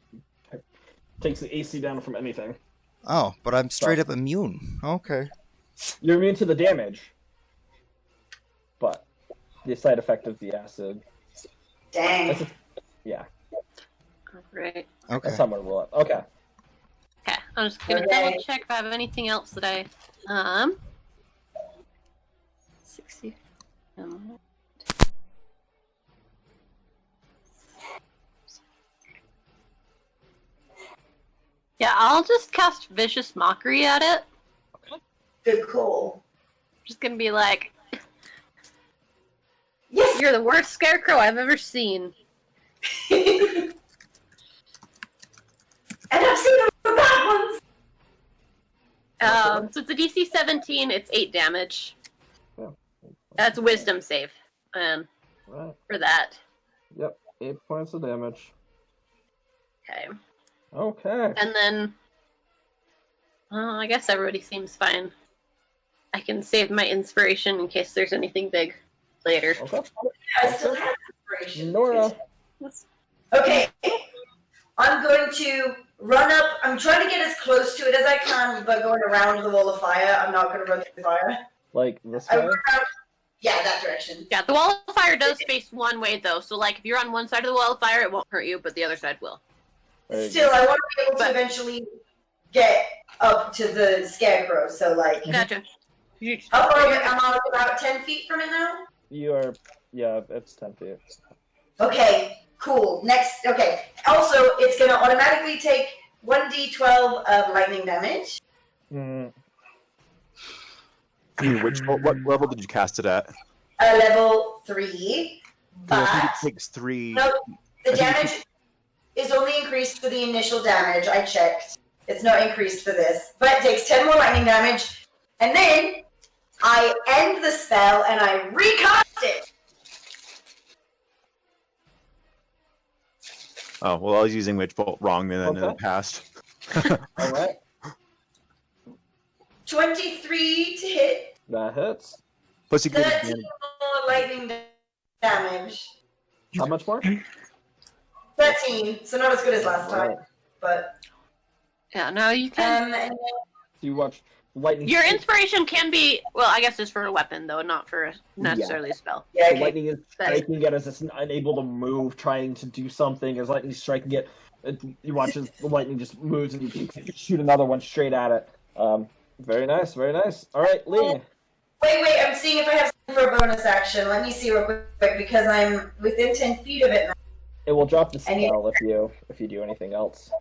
B: takes the AC down from anything.
E: Oh, but I'm straight up immune. Okay.
B: You're immune to the damage, but the side effect of the acid.
D: Dang.
B: Yeah,
C: Right.
E: Okay.
B: that's how much we'll. Okay.
C: Okay. I'm just gonna
D: Okay.
C: double check if I have anything else that I 60. Yeah, I'll just cast Vicious Mockery at it.
D: Good call.
C: Just gonna be like,
D: Yes!
C: you're the worst scarecrow I've ever seen.
D: And I've seen the bad ones!
C: So it's a DC 17, it's 8 damage.
B: Yeah.
C: That's Wisdom save
B: Right.
C: for that.
B: Yep. 8 points of damage.
C: Okay.
B: Okay.
C: And then, I guess everybody seems fine. I can save my inspiration in case there's anything big later.
B: Okay.
D: I still have inspiration.
B: Nora.
D: Okay. I'm going to run up. I'm trying to get as close to it as I can, but going around the wall of fire. I'm not going to run through the fire.
B: Like this
D: I
B: way.
D: run around. Yeah, that direction.
C: Yeah, the wall of fire does face one way though, so like if you're on one side of the wall of fire, it won't hurt you, but the other side will.
B: There you
D: Still, I want to be able to
C: But-
D: eventually get up to the scarecrow. So, like,
C: Gotcha.
D: how far am I? About 10 feet from it now.
B: You are. Yeah, it's 10 feet.
D: Okay, cool. Next, okay. Also, it's gonna automatically take 1d12 of lightning damage.
B: Mm,
F: What level did you cast it at?
D: Level 3.
F: I think
D: But
F: it takes 3.
D: no, the
F: I think
D: damage is only increased for the initial damage. I checked. It's not increased for this, but it takes 10 more lightning damage, and then I end the spell and I recast it.
F: Oh, well, I was using Witch Bolt wrong then in the
B: Okay.
F: past.
B: all right.
D: 23 to hit.
B: That hits.
F: Plus, you get
D: 13 more lightning damage.
B: How much more?
D: 13, so not as good as last time,
B: Alright.
D: but
C: Yeah, no, you can.
D: and
B: Do you watch lightning?
C: Your inspiration can be, well, I guess it's for a weapon though, not for necessarily a spell.
D: yeah,
B: The
D: okay.
B: lightning is striking it as it's unable to move, trying to do something. As lightning striking it, you watch as the lightning just moves and you shoot another one straight at it. Very nice, very nice. All right, Lee.
D: Wait, I'm seeing if I have something for a bonus action. Let me see real quick because I'm within 10 feet of it now.
B: It will drop the
D: And you-
B: spell if you do anything else.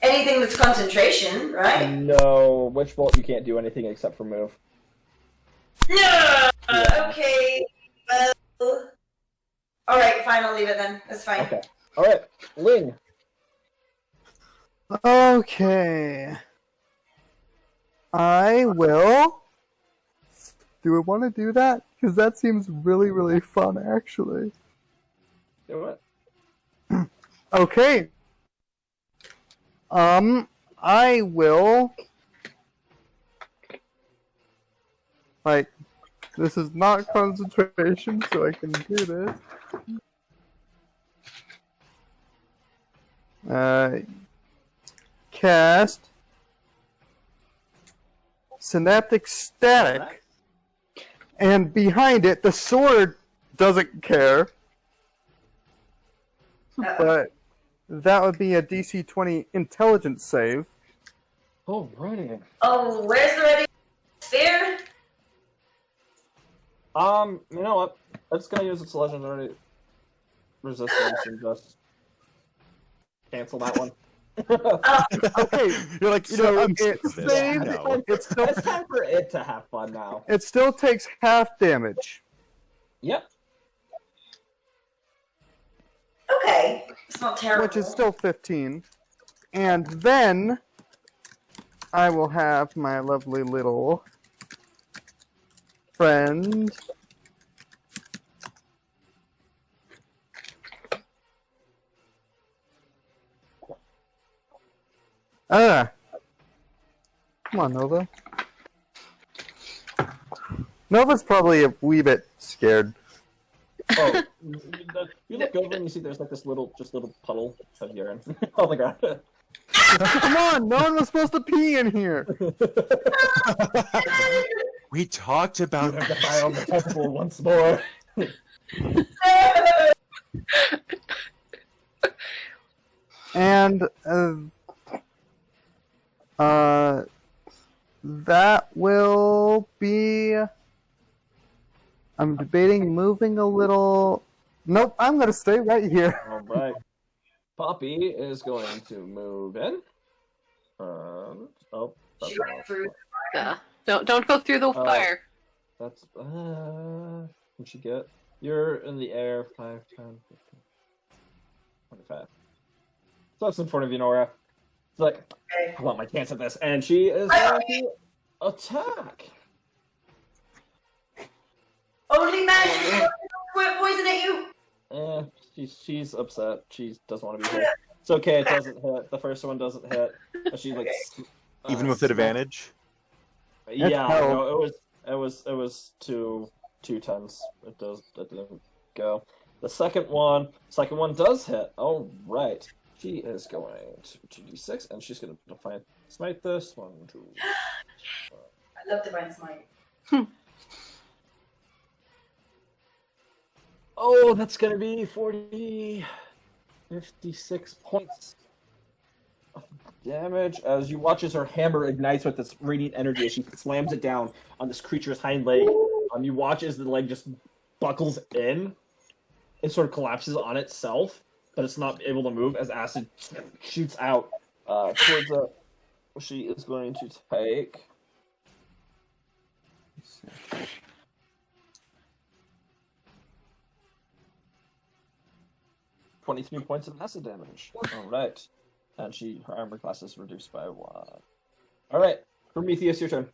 D: Anything that's concentration, right?
B: No, Witch Bolt, you can't do anything except for move.
D: No!
B: Yeah.
D: Okay, well... Alright, fine, I'll leave it then. That's fine.
B: Okay. All right, Ling.
A: Okay. I will. Do we want to do that? Because that seems really, really fun, actually.
B: Do it.
A: Okay. I will. Like, this is not concentration, so I can do this. Cast synaptic static, and behind it, the sword doesn't care. But that would be a DC 20 intelligence save.
B: Alrighty.
D: Oh, where's the ready sphere?
B: You know what? It's gonna use its legendary resistance and just cancel that one.
A: Okay,
F: You're like,
A: so
F: I'm
A: it
F: sick of this.
A: saved.
F: No.
A: It's still,
B: It's time for it to have fun now.
A: it still takes half damage.
B: Yep.
D: Okay, it's not terrible.
A: Which is still 15. And then I will have my lovely little friend. Come on, Nova. Nova's probably a wee bit scared.
B: Oh, you look over and you see there's like this little puddle of urine on the ground.
A: Come on, no one was supposed to pee in here.
F: We talked about
B: The file the temple once more.
A: And that will be. I'm debating moving a little. Nope, I'm gonna stay right here.
B: Alright. Poppy is going to move in. That's
D: She went through.
C: Don't go through the fire.
B: That's what'd you get? You're in the air 5, 10, 15, 25. So that's in front of you, Nora. It's like,
D: Okay.
B: I want my chance at this, and she is going to attack.
D: Only magic squirt poison at you.
B: She's upset. She doesn't want to be hit. It's okay. It doesn't hit. The first one doesn't hit. But she like
F: even with advantage.
B: Yeah,
A: That's
B: no, it was two tens. It didn't go. The second one does hit. Oh right. She is going to 2d6 and she's gonna define smite this. 1, 2.
D: I love divine smite.
B: Oh, that's gonna be 56 points of damage as you watch as her hammer ignites with this radiant energy as she slams it down on this creature's hind leg. You watch as the leg just buckles in. It sort of collapses on itself, but it's not able to move as acid shoots out towards it. She is going to take. 23 points of acid damage. Alright. And her armor class is reduced by 1. Alright. Prometheus, your turn.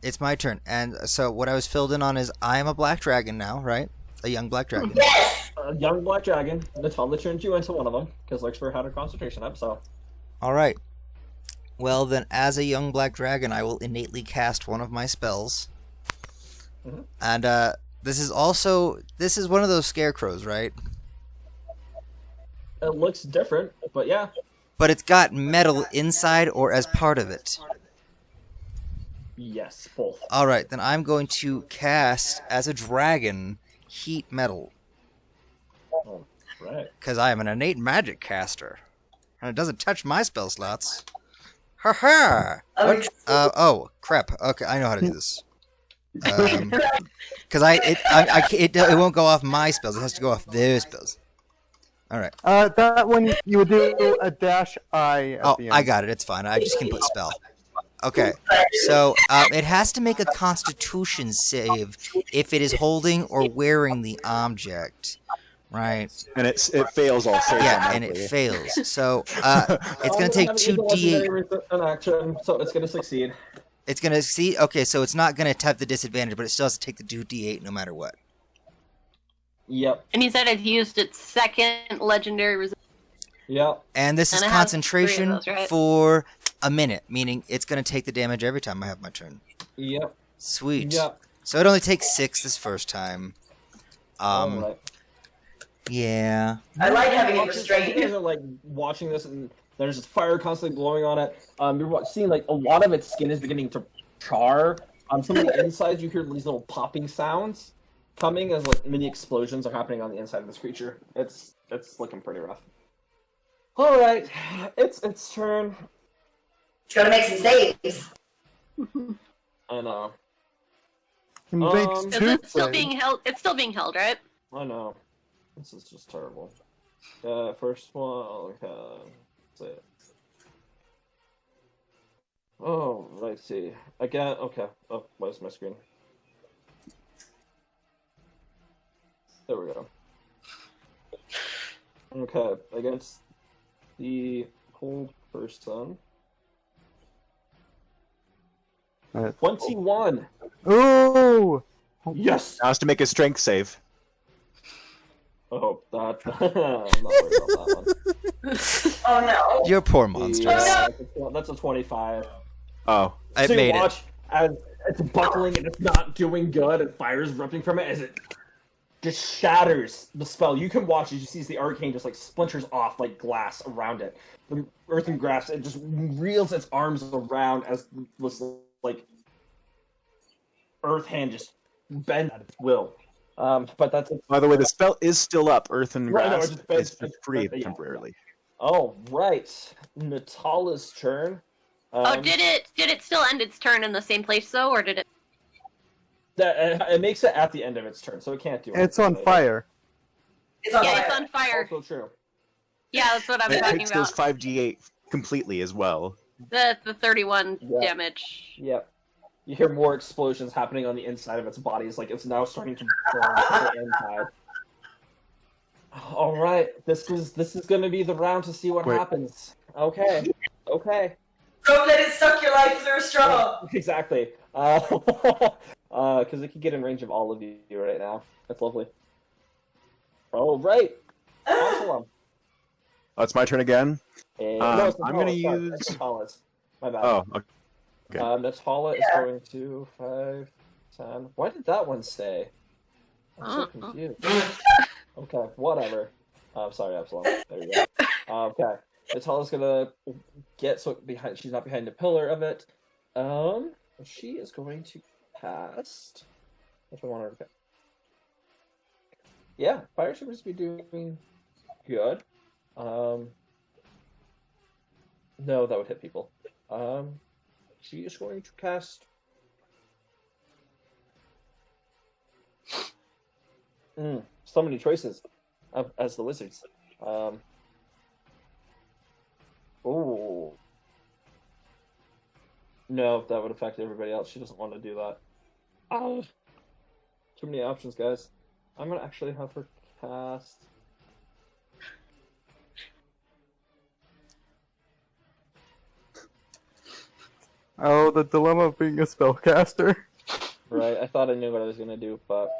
E: It's my turn. And so what I was filled in on is I am a black dragon now, right? A young black dragon.
D: Yes!
B: A young black dragon. Natalia turned you into one of them, because Larkspur had her concentration up, so.
E: Alright. Well, then, as a young black dragon, I will innately cast one of my spells.
B: Mhm.
E: And, this is one of those scarecrows, right?
B: It looks different, but yeah.
E: But it's got metal inside or as part of it.
B: Yes, both.
E: Alright, then I'm going to cast, as a dragon, heat metal.
B: Right.
E: Because I am an innate magic caster. And it doesn't touch my spell slots. Ha ha! Oh, crap. Okay, I know how to do this. Because it won't go off my spells. It has to go off their spells. Alright.
A: That one you would do a dash I at the end.
E: I got it. It's fine. I just can put spell. Okay. So, it has to make a constitution save if it is holding or wearing the object. Right.
F: And it fails all saves.
E: Yeah, and it fails. So, it's going to take 2d8.
B: An action, so it's going to succeed.
E: It's going to see. Okay, so it's not going to have the disadvantage, but it still has to take the 2d8 no matter what.
B: Yep.
C: And he said it used its second legendary resistance.
B: Yep.
E: And this is
C: And it has
E: concentration
C: 3 of those, right?
E: for a minute, meaning it's going to take the damage every time I have my turn.
B: Yep.
E: Sweet.
B: Yep.
E: So it only takes 6 this first time.
B: Alright.
E: Yeah.
D: I like having it
B: You guys
D: restrained.
B: are like watching this, and there's just fire constantly glowing on it. You're seeing like a lot of its skin is beginning to char. On some of the insides, you hear these little popping sounds coming as like mini explosions are happening on the inside of this creature. It's looking pretty rough. All right, it's turn.
D: It's gonna make some saves.
B: I know.
A: He makes
B: Is
C: Is
A: two
C: it still
A: saves.
C: being held? It's still being held, right?
B: I know. This is just terrible. First one. Okay. That's it. Oh, let's see. Again. Okay. Oh, where's my screen? There we go. Okay, against the cold person.
A: Alright.
B: 21.
A: Ooh!
B: Yes.
F: Now has to make a strength save.
B: Oh, that. I'm not worried about that one.
D: Oh no.
E: Your poor monsters.
B: Yeah, that's a 25.
F: Oh,
E: I
B: So you
E: made it.
B: watch as it's buckling and it's not doing good, and fire is erupting from it as it just shatters the spell. You can watch as you see as the arcane just like splinters off like glass around it. The earthen grasp it just reels its arms around as this like earth hand just bends at its will. But that's
F: by the way, the spell is still up. Earthen
B: Right, no,
F: Grasp
B: it's
F: is
B: just-
F: free
B: yeah.
F: temporarily.
B: all right. Natala's turn.
C: Oh, did it still end its turn in the same place though, or did it?
B: It makes it at the end of its turn, so it can't do it.
A: It's on fire.
D: It's on
C: Yeah,
D: fire.
C: it's on fire.
B: Also true.
C: Yeah, that's what I'm
F: It
C: talking
F: takes
C: about.
F: those 5d8 completely as well.
C: The 31
B: Yeah.
C: damage.
B: Yep. You hear more explosions happening on the inside of its body. It's like it's now starting to burn the inside. All right, this is going to be the round to see what
F: Wait.
B: happens. Okay.
D: Don't let it suck your life through a straw.
B: Exactly. Because it can get in range of all of you right now. That's lovely. All right. Absalom.
F: Oh, it's my turn again.
B: And,
F: I'm
B: it's
F: gonna
B: Natala's, sorry,
F: use-
B: it's Natala's. My bad.
F: Oh, okay.
B: Natala is
D: Yeah.
B: going to 5, 10. Why did that one stay? I'm so confused. Okay, whatever. Sorry, Absalom. There you go. Okay. Natala's gonna get so behind. She's not behind the pillar of it. She is going to cast. If I want her to. Yeah, fire seems to be doing good. No, that would hit people. She is going to cast. So many choices as the wizards. Oh. No, that would affect everybody else. She doesn't want to do that. Oh. Too many options, guys. I'm gonna actually have her cast.
A: Oh, the dilemma of being a spellcaster.
B: Right, I thought I knew what I was gonna do, but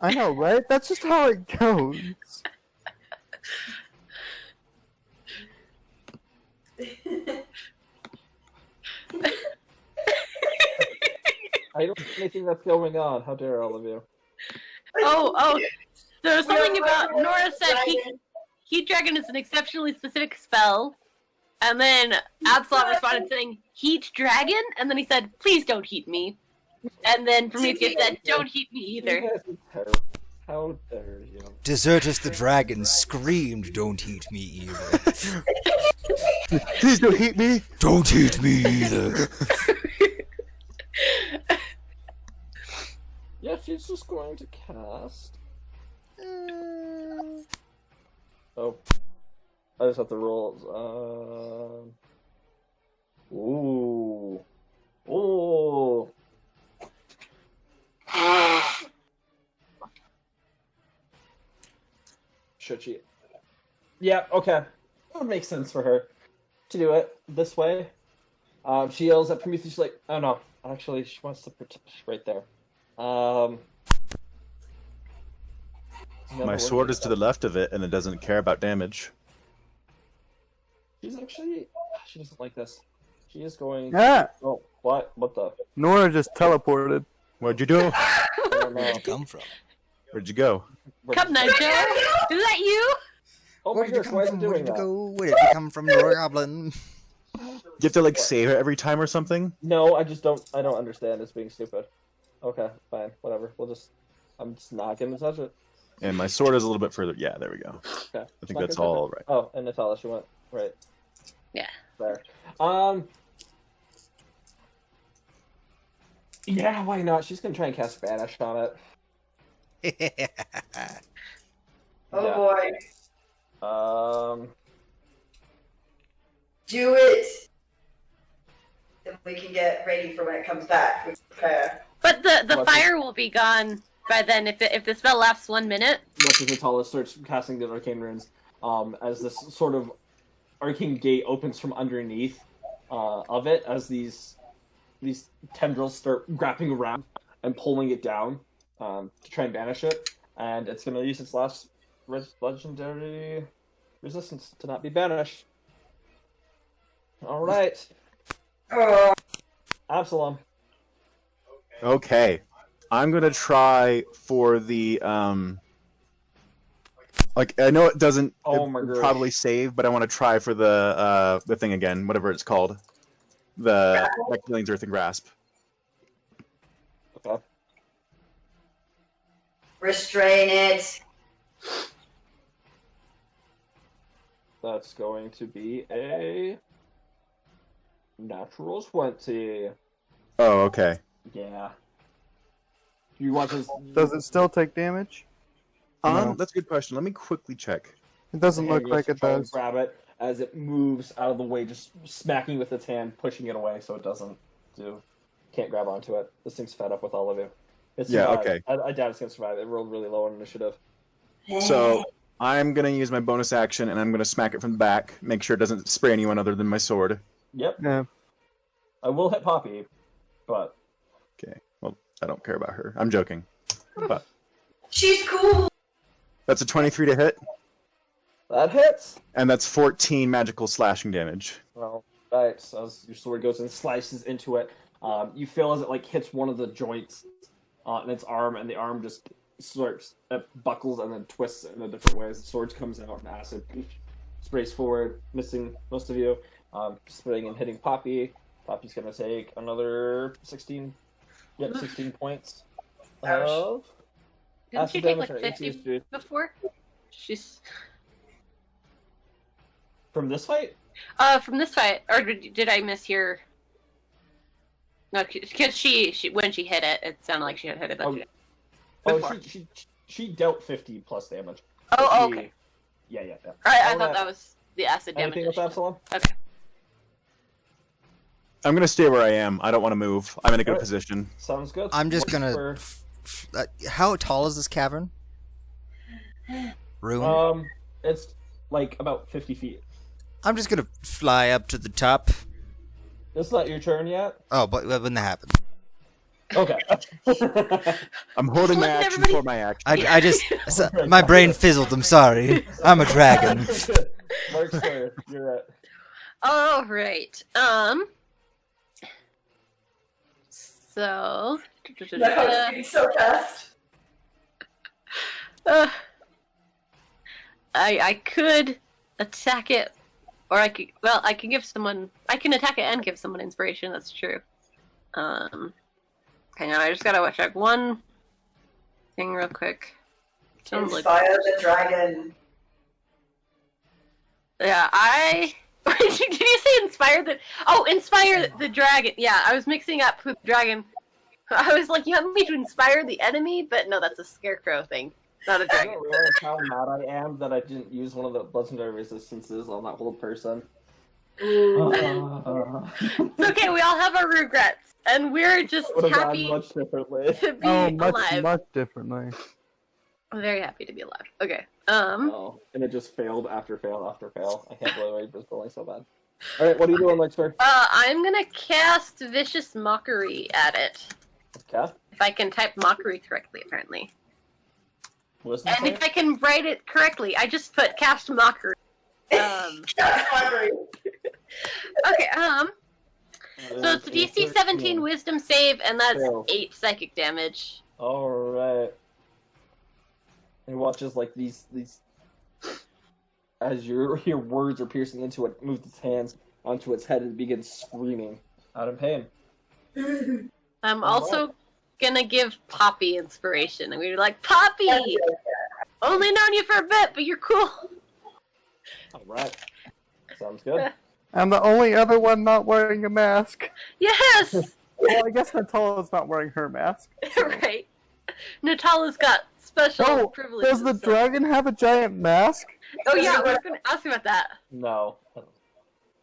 A: I know, right? That's just how it goes.
B: I don't see anything that's going on. How dare all of you?
C: Oh, there was something about
D: We're
C: Nora said
D: dragon.
C: Heat Dragon is an exceptionally specific spell, and then Absalom responded saying Heat Dragon, and then he said, "Please don't heat me," and then Prometheus said, "Don't heat me either."
B: You guys are terrible. How dare you?
E: Desertus the dragon screamed, "Don't heat me either."
F: Please don't hit me.
E: Don't heat me either.
B: Yeah, she's just going to cast. Oh, I just have to roll. Ooh. Should she? Yeah. Okay. It would make sense for her to do it this way. She yells at Prometheus. She's like, "Oh no! Actually, she wants to protect right there."
F: My sword is to the left of it, and it doesn't care about damage.
B: She's actually. She doesn't like this. She is going.
A: Ah!
B: Oh, what? What the?
A: Nora just teleported.
F: Where'd you go?
B: I don't know.
E: Where'd you come from?
F: Where'd you go?
C: Come, Nigel. Is that you?
B: Oh my
E: Where did you
B: gosh, why
E: come
B: is it
E: from? Where
B: doing
E: did you
B: that?
E: go? Where did you come from, Nora Goblin?
F: You have to like save it every time or something.
B: No, I don't understand. It's being stupid. Okay, fine, whatever. I'm just not gonna touch it.
F: And my sword is a little bit further. Yeah, there we go.
B: Okay.
F: I think that's all right.
B: Oh, and Natalia, she went right
C: Yeah.
B: there. Yeah, why not? She's gonna try and cast Banish on it.
D: Oh
B: Yeah.
D: boy. Do it. Then we can get ready for when it comes back. We prepare.
C: But the
B: What's
C: fire will be gone by then if the spell lasts 1 minute.
B: Much as Natalia starts casting the arcane runes, as this sort of arcane gate opens from underneath of it, as these tendrils start wrapping around and pulling it down to try and banish it, and it's going to use its last legendary resistance to not be banished. All right,
D: Oh,
B: Absalom.
F: Okay, I'm gonna try for the like I know it doesn't
B: Oh
F: it
B: my
F: would
B: gosh.
F: probably save, but I want to try for the thing again, whatever it's called, the Mechanian's Earthen Grasp.
B: Okay.
D: restrain it.
B: That's going to be a natural 20.
F: Oh, okay.
B: Yeah. You want to?
A: Does it still take damage? No.
F: That's a good question. Let me quickly check.
A: It doesn't look like it does.
B: Grab it as it moves out of the way, just smacking with its hand, pushing it away so it doesn't can't grab onto it. This thing's fed up with all of you. It's
F: Yeah,
B: survived.
F: okay.
B: I doubt it's gonna survive. It rolled really low on initiative.
F: So I'm gonna use my bonus action and I'm gonna smack it from the back, make sure it doesn't spray anyone other than my sword.
B: Yep.
A: Yeah.
B: I will hit Poppy, but
F: Okay. Well, I don't care about her. I'm joking. But
D: She's cool.
F: that's a 23 to hit,
B: that hits.
F: and that's 14 magical slashing damage.
B: Well, right. So as your sword goes and slices into it, you feel as it like hits one of the joints in its arm, and the arm just starts buckles and then twists in a different way as the sword comes out and acid sprays forward, missing most of you. Spraying and hitting Poppy. Poppy's gonna take another 16. Yep, 16 points.
D: Ouch.
B: Of
C: Didn't she
B: acid
C: take
B: damage
C: like
B: or
C: 50
B: AC
C: before? She's
B: from this fight.
C: from this fight, or did I mishear? No, because she when she hit it, it sounded like she had hit it.
B: Oh,
C: Before.
B: Oh, she dealt 50 plus damage.
C: Oh,
B: She-
C: okay.
B: Yeah.
C: I thought
B: Alright.
C: that was the acid damage.
B: Anything with Absalom?
C: Okay.
F: I'm gonna stay where I am. I don't want to move. I'm in a good
B: Alright.
F: position.
B: Sounds good.
E: I'm just
B: What's
E: gonna.
B: for-
E: How tall is this cavern? Room.
B: It's like about 50 feet.
E: I'm just gonna fly up to the top.
B: It's not your turn yet.
E: Oh, but when that happens,
B: Okay.
F: I'm holding my
C: Look at
F: action
C: everybody.
F: for my action.
E: I just my brain fizzled. I'm sorry. I'm a dragon.
B: Mark's turn. You're it.
C: All right. So.
D: No, it's so fast.
C: I could attack it, or I can give someone. I can attack it and give someone inspiration. That's true. Hang on, I just gotta check one thing real quick. Sounds like
D: Inspire the dragon.
C: yeah. Did you say inspire the? Oh, inspire the dragon. Yeah, I was mixing up with dragon. I was like, you want me to inspire the enemy, but no, that's a scarecrow thing, not a
B: I
C: dragon.
B: don't realize how mad I am that I didn't use one of the legendary resistances on that whole person.
C: It's okay, we all have our regrets, and we're just
B: Would have gone
C: happy
B: much differently.
C: to be
A: Oh, much,
C: alive.
A: much differently.
C: I'm very happy to be alive. Okay.
B: Oh, and it just failed after fail after fail. I can't believe I was rolling so bad. All right, what are you doing, Lexford?
C: I'm gonna cast Vicious Mockery at it.
B: Okay.
C: If I can type mockery correctly, apparently.
B: Wisdom
C: And
B: save?
C: if I can write it correctly, I just put cast mockery.
D: That's hungry.
C: Okay, so it's a DC 17 wisdom save, and that's
B: Fail.
C: 8 psychic damage.
B: Alright. He watches like these as your words are piercing into it, moves its hands, onto its head and begins screaming out in pain.
C: I'm also gonna give Poppy inspiration. I'm gonna be like, Poppy! Only known you for a bit, but you're cool.
B: All right, sounds good.
A: I'm the only other one not wearing a mask.
C: Yes!
A: Well, I guess Natala's not wearing her mask.
C: Right. Natala's got special
A: Oh,
C: privileges.
A: does the dragon have a giant mask?
C: Oh yeah, we're gonna ask about that.
B: No.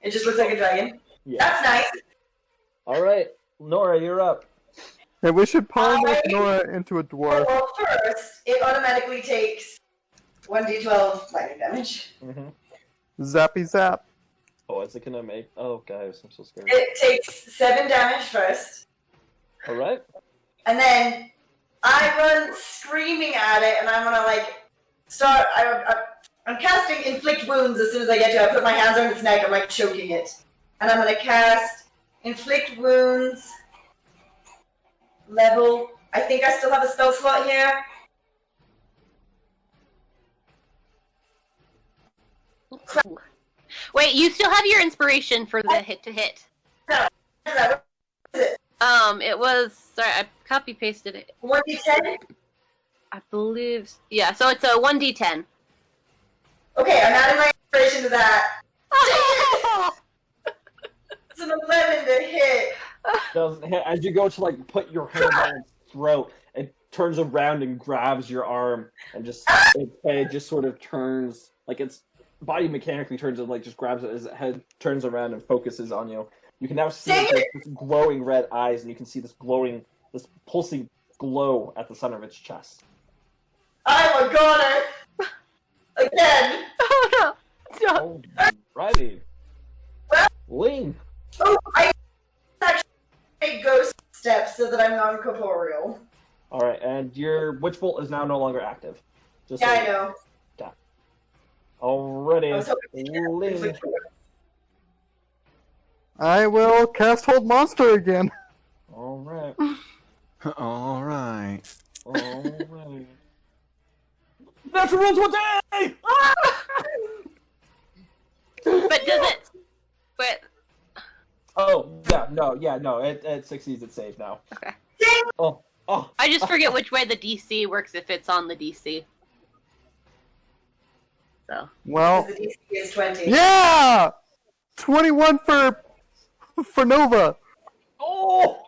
D: It just looks like a dragon.
B: Yeah.
D: That's nice.
B: All right, Nora, you're up.
A: Yeah, we should polymorph
D: I-
A: Nora into a dwarf.
D: Well, first, it automatically takes 1d12 lightning damage.
B: Mm-hmm.
A: Zappy zap.
B: Oh, is it gonna make? Oh, guys, I'm so scared.
D: It takes 7 damage first,
B: All right.
D: and then I run screaming at it, and I'm gonna like start. I'm casting inflict wounds as soon as I get to it. I put my hands on its neck. I'm like choking it, and I'm gonna cast inflict wounds. Level. I think I still have a spell slot here.
C: Wait, you still have your inspiration for the hit to hit. It was sorry, I copy pasted it.
D: 1d10.
C: I believe yeah, so it's a 1d10.
D: Okay, I'm adding my inspiration to that. It's an 11 to hit.
B: Doesn't hit. As you go to like put your hand on its throat, it turns around and grabs your arm and just its head just sort of turns like its body mechanically turns and like just grabs it as its head turns around and focuses on you. You can now see
D: Dang it!
B: this glowing red eyes, and you can see this pulsing glow at the center of its chest.
D: I'm a goner. Again.
C: Oh no! No.
B: Alrighty.
D: Well-
B: Ling.
D: Oh, I actually take ghost steps so that I'm non-corporeal.
B: Alright, and your Witch Bolt is now no longer active. Just
D: Yeah,
B: so
D: I know. I
B: Already.
D: was hoping to
B: Ling.
D: inflict wounds.
A: I will cast Hold Monster again.
B: Alright.
F: All right.
B: Alright. Natural 20!
C: But does it but
B: Oh, no, it succeeds its save now.
C: okay.
B: Oh,
C: I just forget which way the DC works if it's on the DC. So
A: Well,
D: The DC is 20.
A: yeah! 21 for Nova.
B: Oh!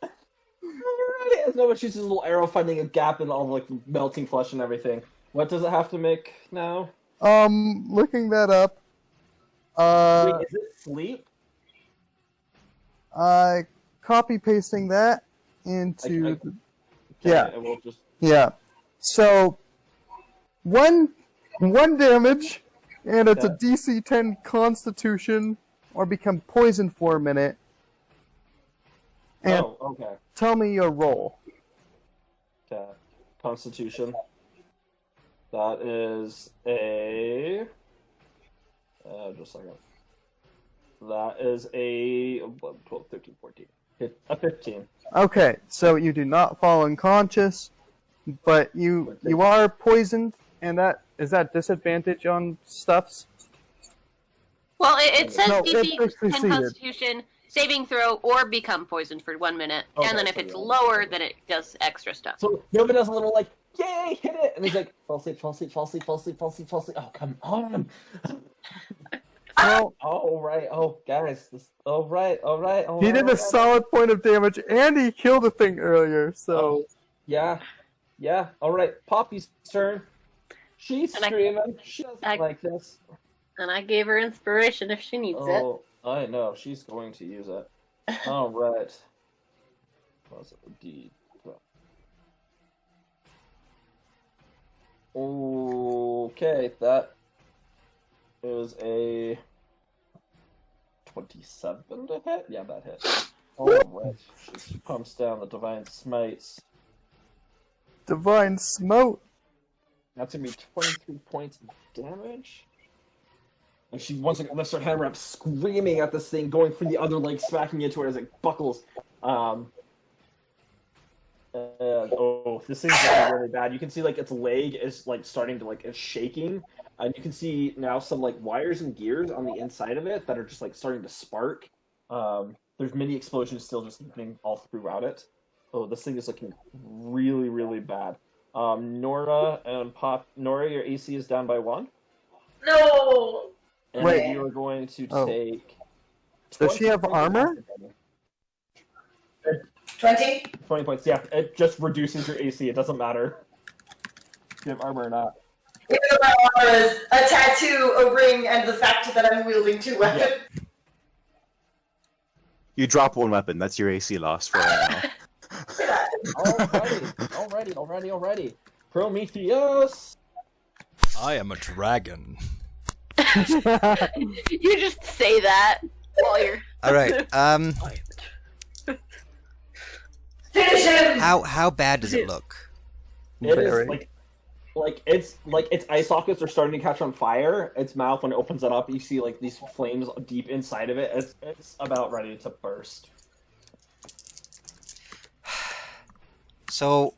B: Alrighty, as Nova shoots his little arrow, finding a gap in all the like melting flesh and everything. What does it have to make now?
A: Looking that up.
B: Wait, is it sleep?
A: I copy pasting that into
B: Okay,
A: Yeah.
B: It will just
A: yeah. So one damage, and it's a
B: Okay.
A: DC 10 Constitution, or become poisoned for a minute. And
B: Oh, okay.
A: tell me your roll.
B: Okay. Constitution. That is a. Just a second. That is a 11, 12, 13, 14. A 15.
A: Okay, so you do not fall unconscious, but you are poisoned, and that is that disadvantage on stuffs.
C: well, it says
A: No,
C: DC
A: it's
C: 10
A: preceded.
C: Constitution saving throw or become poisoned for 1 minute,
B: Okay,
C: and then if
B: so
C: it's
B: yeah.
C: lower, then it does extra stuff.
B: So Nova does a little like, yay, hit it! And he's like, fall asleep, fall asleep, fall asleep, fall asleep, fall asleep, fall asleep. Oh, come on!
A: Well,
B: Oh, right. Oh, guys. All right.
A: he did a solid point of damage, and he killed a thing earlier. So
B: Yeah. All right. Poppy's turn. She's
C: And I-
B: screaming. She doesn't
C: I-
B: like this.
C: And I gave her inspiration if she needs it.
B: Oh, I know. She's going to use it. All right. What's it? D. Okay, that is a 27 to hit. Yeah, that hit. All right. She pumps down the divine smites.
A: Divine Smote.
B: That's gonna be 23 points of damage. And she once again lifts her hammer up, screaming at this thing, going for the other leg, smacking into it as it buckles. This thing's really, really bad. You can see like its leg is like starting to like it's shaking. And you can see now some like wires and gears on the inside of it that are just like starting to spark. There's mini explosions still just happening all throughout it. Oh, this thing is looking really, really bad. Nora and Nora, your AC is down by 1.
D: No.
B: And
A: Wait.
B: you are going to
A: Oh.
B: take.
A: Does she have
B: 20 points of
A: armor?
B: acid damage.
D: 20?
B: 20 points, yeah. It just reduces your AC. It doesn't matter if you have armor or not.
D: Even though my armor is a tattoo, a ring, and the fact that I'm wielding 2 weapons.
F: You drop 1 weapon. That's your AC loss for right now.
B: Alrighty. Prometheus!
E: I am a dragon.
C: You just say that while you're.
E: All right.
D: Finish him!
E: How bad does it look?
B: It
A: Very.
B: is like its eye sockets are starting to catch on fire. Its mouth, when it opens it up, you see like these flames deep inside of it. It's about ready to burst.
E: So,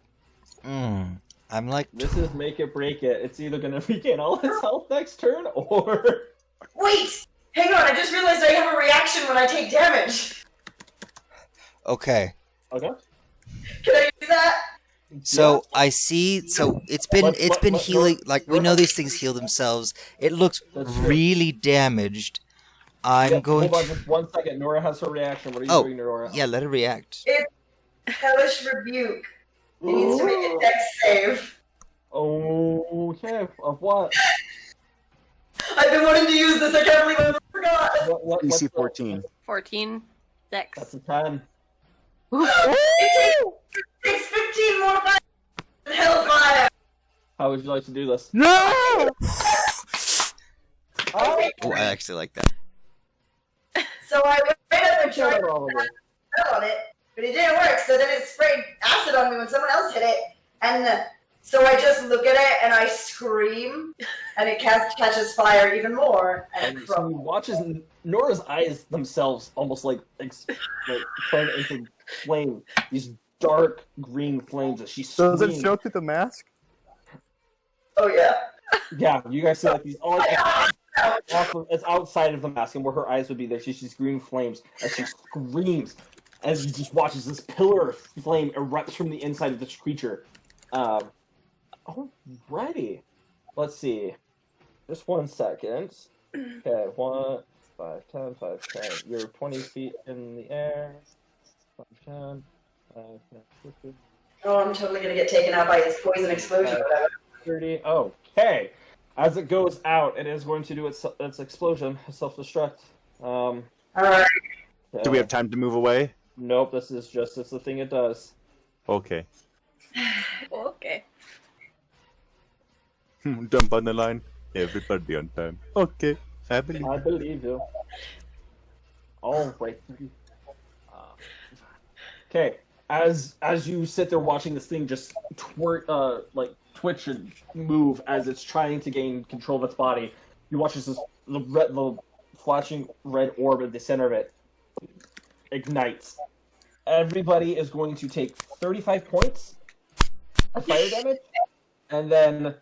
E: I'm like,
B: This is make it break it. It's either gonna regain all its health next turn, or
D: Wait! Hang on, I just realized I have a reaction when I take damage.
E: okay.
B: okay.
D: Can I use that?
E: So I see. So it's been
B: What-
E: healing.
B: what-
E: Like we know these things heal themselves. It looks
B: That's true.
E: really damaged. I'm
B: Yeah,
E: going.
B: Hold on, just 1 second. Nora has her reaction. What are you
E: Oh,
B: doing, Nora?
E: Yeah, let it react.
D: Hellish Rebuke. It needs to make a dex save.
B: Okay. Of what?
D: I've been wanting to use this, I can't believe I forgot.
B: What's
F: DC
B: the-
F: 14.
C: 14 dex.
B: That's a 10.
D: It takes 15 more fire. Hellfire.
B: How would you like to do this?
A: No!
B: Oh,
E: Oh, I actually like that.
D: So I went up and tried to
B: all of it.
D: spell on it, but it didn't work. So then it sprayed acid on me when someone else hit it, and so I just look at it and I scream, and it catches fire even more. And
B: And so he watches Nora's eyes themselves almost like turn into flame. These dark green flames as she
A: Does
B: screams.
A: it show through the mask?
D: oh yeah.
B: Yeah, you guys see like these all it's outside of the mask, and where her eyes would be there. She sees green flames as she screams, as you just watches this pillar of flame erupts from the inside of this creature. Alrighty. Let's see. Just 1 second. Okay, 1, 5, 10, 5, 10. You're 20 feet in the air. 5, 10, 5, 10, 15,
D: Oh, I'm totally gonna get taken out by its poison explosion. or whatever.
B: 30. Okay. As it goes out, it is going to do its explosion, self-destruct.
D: All right.
F: Do we have time to move away?
B: Nope, this is just it's the thing it does.
F: Okay.
C: Okay.
F: Jump on the line. Everybody on time. Okay. I believe.
B: I believe you. All right. Okay. As you sit there watching this thing just twitch and move as it's trying to gain control of its body, you watch as the flashing red orb at the center of it ignites. Everybody is going to take 35 points of fire damage, and then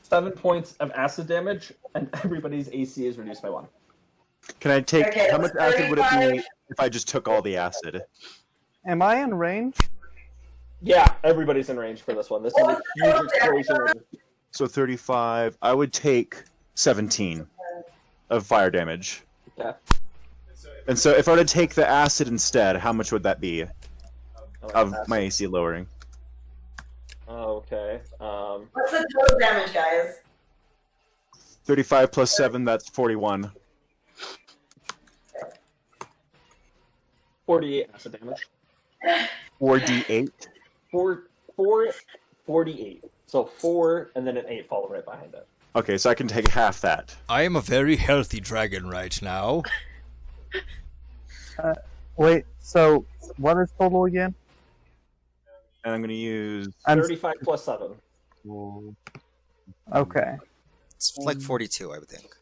B: 7 points of acid damage, and everybody's AC is reduced by 1.
F: Can I take?
D: Okay,
F: How much acid would it be
D: 35.
F: if I just took all the acid?
A: Am I in range?
B: Yeah, everybody's in range for this one. This is a huge explosion.
F: So 35. I would take 17 of fire damage.
B: Yeah.
F: And so if I were to take the acid instead, how much would that be of
B: Acid.
F: my AC lowering?
B: Okay.
D: What's the total damage, guys?
F: 35 plus 7, that's 41.
B: 48 acid damage.
F: 4d8.
B: 48. So 4 and then an 8 follow right behind it.
F: Okay, so I can take half that.
E: I am a very healthy dragon right now.
A: Wait, so what is total again?
F: And I'm going to use...
A: I'm
B: 35 plus 7.
A: okay.
E: It's like 42, I would think.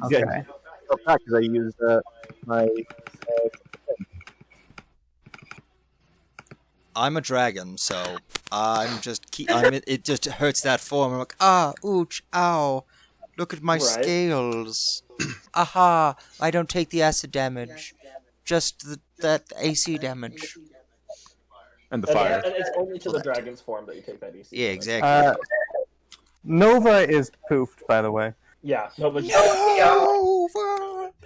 A: Okay.
F: Because I used my...
E: I'm a dragon, so it just hurts that form. I'm like, ouch, ow. Look at my
B: Right.
E: scales. Aha, I don't take the acid damage. Just that AC damage.
F: And the fire.
B: And it's only to the
E: Well, that-
B: dragon's form that you take that AC.
E: Yeah, exactly.
A: Nova is poofed, by the way.
B: Yeah, no, but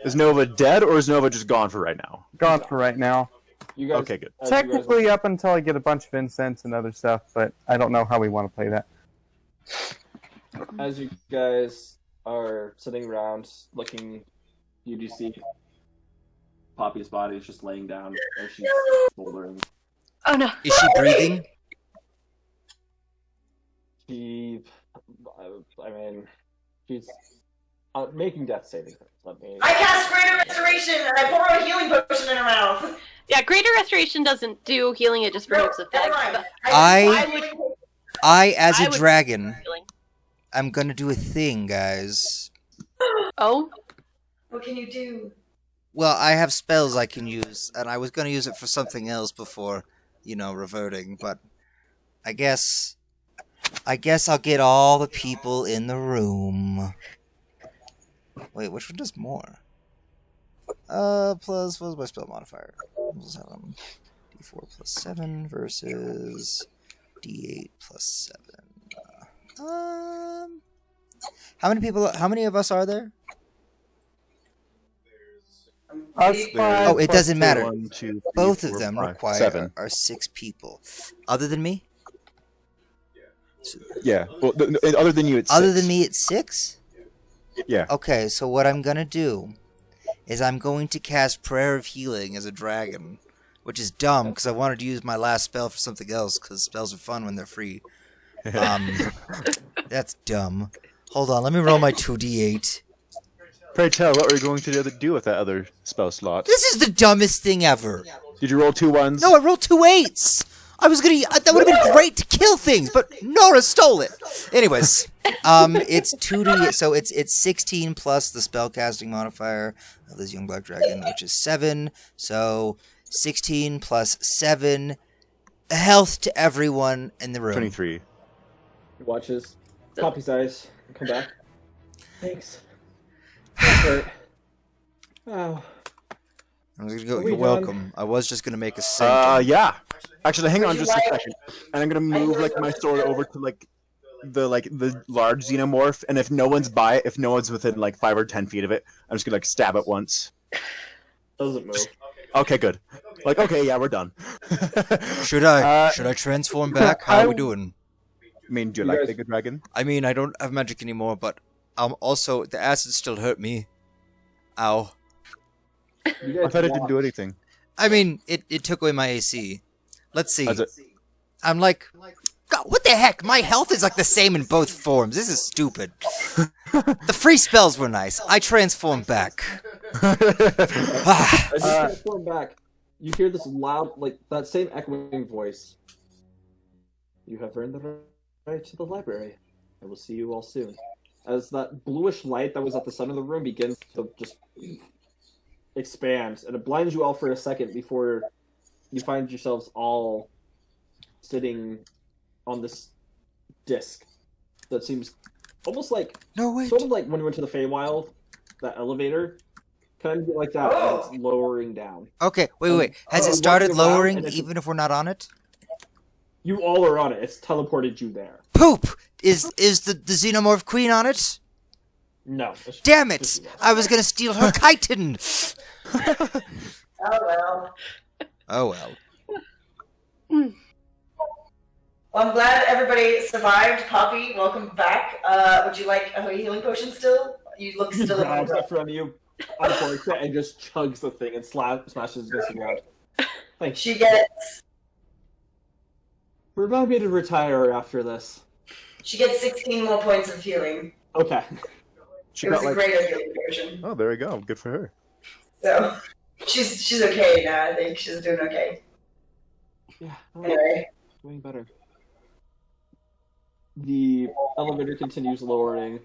F: Is Nova dead or is Nova just gone for right now?
A: Gone for right now.
B: you guys.
F: Okay, good.
B: as you guys-
A: Technically up until I get a bunch of incense and other stuff, but I don't know how we want to play that.
B: As you guys are sitting around looking, you do see Poppy's body is just laying down and she's smoldering.
C: Oh no.
E: Is she breathing?
B: She, I mean, she's making death saving throws. Let me.
D: I cast Greater Restoration and I pour a healing potion in her mouth.
C: Yeah, Greater Restoration doesn't do healing, it just removes effects.
D: Never mind.
C: But
E: As
C: I
E: a
C: would-
E: dragon,
C: healing.
E: I'm gonna do a thing, guys.
C: Oh?
D: What can you do?
E: Well, I have spells I can use, and I was gonna use it for something else before, reverting, but I guess I'll get all the people in the room. Wait, which one does more? Plus, what's my spell modifier? D4 plus 7 versus D8 plus 7. How many of us are there?
A: Us five
E: Oh, it
A: plus
E: doesn't
A: two.
E: matter.
F: 1, 2, 3,
E: Both
F: 4,
E: of them
F: 5,
E: require
F: 7.
E: are 6 people. Other than me?
F: Yeah. Well, other than you, it's
E: Other
F: 6.
E: than me, it's 6?
F: Yeah.
E: Okay, so what I'm gonna do is I'm going to cast Prayer of Healing as a dragon, which is dumb because I wanted to use my last spell for something else because spells are fun when they're free. That's dumb. Hold on, let me roll my 2d8.
F: Pray tell, what were you going to do with that other spell slot?
E: This is the dumbest thing ever.
F: Did you roll 2 1s?
E: No, I rolled 2 8s. That would have been great to kill things, but Nora stole it. Anyways, it's 2d, so it's 16 plus the spellcasting modifier of this young black dragon, which is 7. So 16 plus 7 health to everyone in the room.
F: 23.
B: He watches Poppy's eyes come back. Thanks. That hurt. Oh.
E: I'm gonna go.
B: Are we
E: You're
B: done?
E: welcome. I was just gonna make a sentence.
F: Yeah. Actually, hang on
D: Would you
F: just a
D: like-
F: second. And I'm gonna move my sword over to the large xenomorph, and if no one's by it, if no one's within 5 or 10 feet of it, I'm just gonna stab it once.
B: Doesn't move.
F: Okay, good. Okay, yeah, we're done.
E: Should I transform back? How are we doing?
F: I mean, do you
B: You
F: like
B: guys-
F: the good dragon?
E: I mean, I don't have magic anymore, but also the acid still hurt me. Ow.
B: You guys
F: I thought it didn't
B: walk-
F: do anything.
E: I mean, it took away my AC. Let's see.
F: How's it?
E: I'm like, God, what the heck? My health is the same in both forms. This is stupid. The free spells were nice. I transformed back. Ah,
B: As you transform back, you hear this loud, that same echoing voice. You have earned the right to the library. I will see you all soon. As that bluish light that was at the center of the room begins to just expand, and it blinds you all for a second before you find yourselves all sitting on this disc that seems almost
E: no, wait.
B: sort of like when we went to the Feywild, that elevator, kind of like that, and it's lowering down.
E: Okay, wait. Has
B: I'm
E: it started
B: walking around
E: lowering
B: and it's-
E: even if we're not on it?
B: You all are on it. It's teleported you there.
E: Poop! Is the Xenomorph Queen on it?
B: No. it's
E: Damn it!
B: just you guys.
E: I was gonna steal her chitin!
D: Oh well.
E: Oh well.
D: Well, I'm glad everybody survived. Poppy, welcome back. Would you like a healing potion still? You look
B: He
D: still
B: grabs
D: in
B: it from you, uncorks it, and just chugs the thing and smashes against the ground. Thanks.
D: She gets
B: Remind me to retire after this.
D: 16 more points of healing.
B: Okay.
F: She
D: It was
F: got
D: a greater healing potion.
F: Oh, there we go. Good for her.
D: So she's okay now. I think she's doing okay.
B: Yeah.
D: Anyway,
B: Doing better. The elevator continues lowering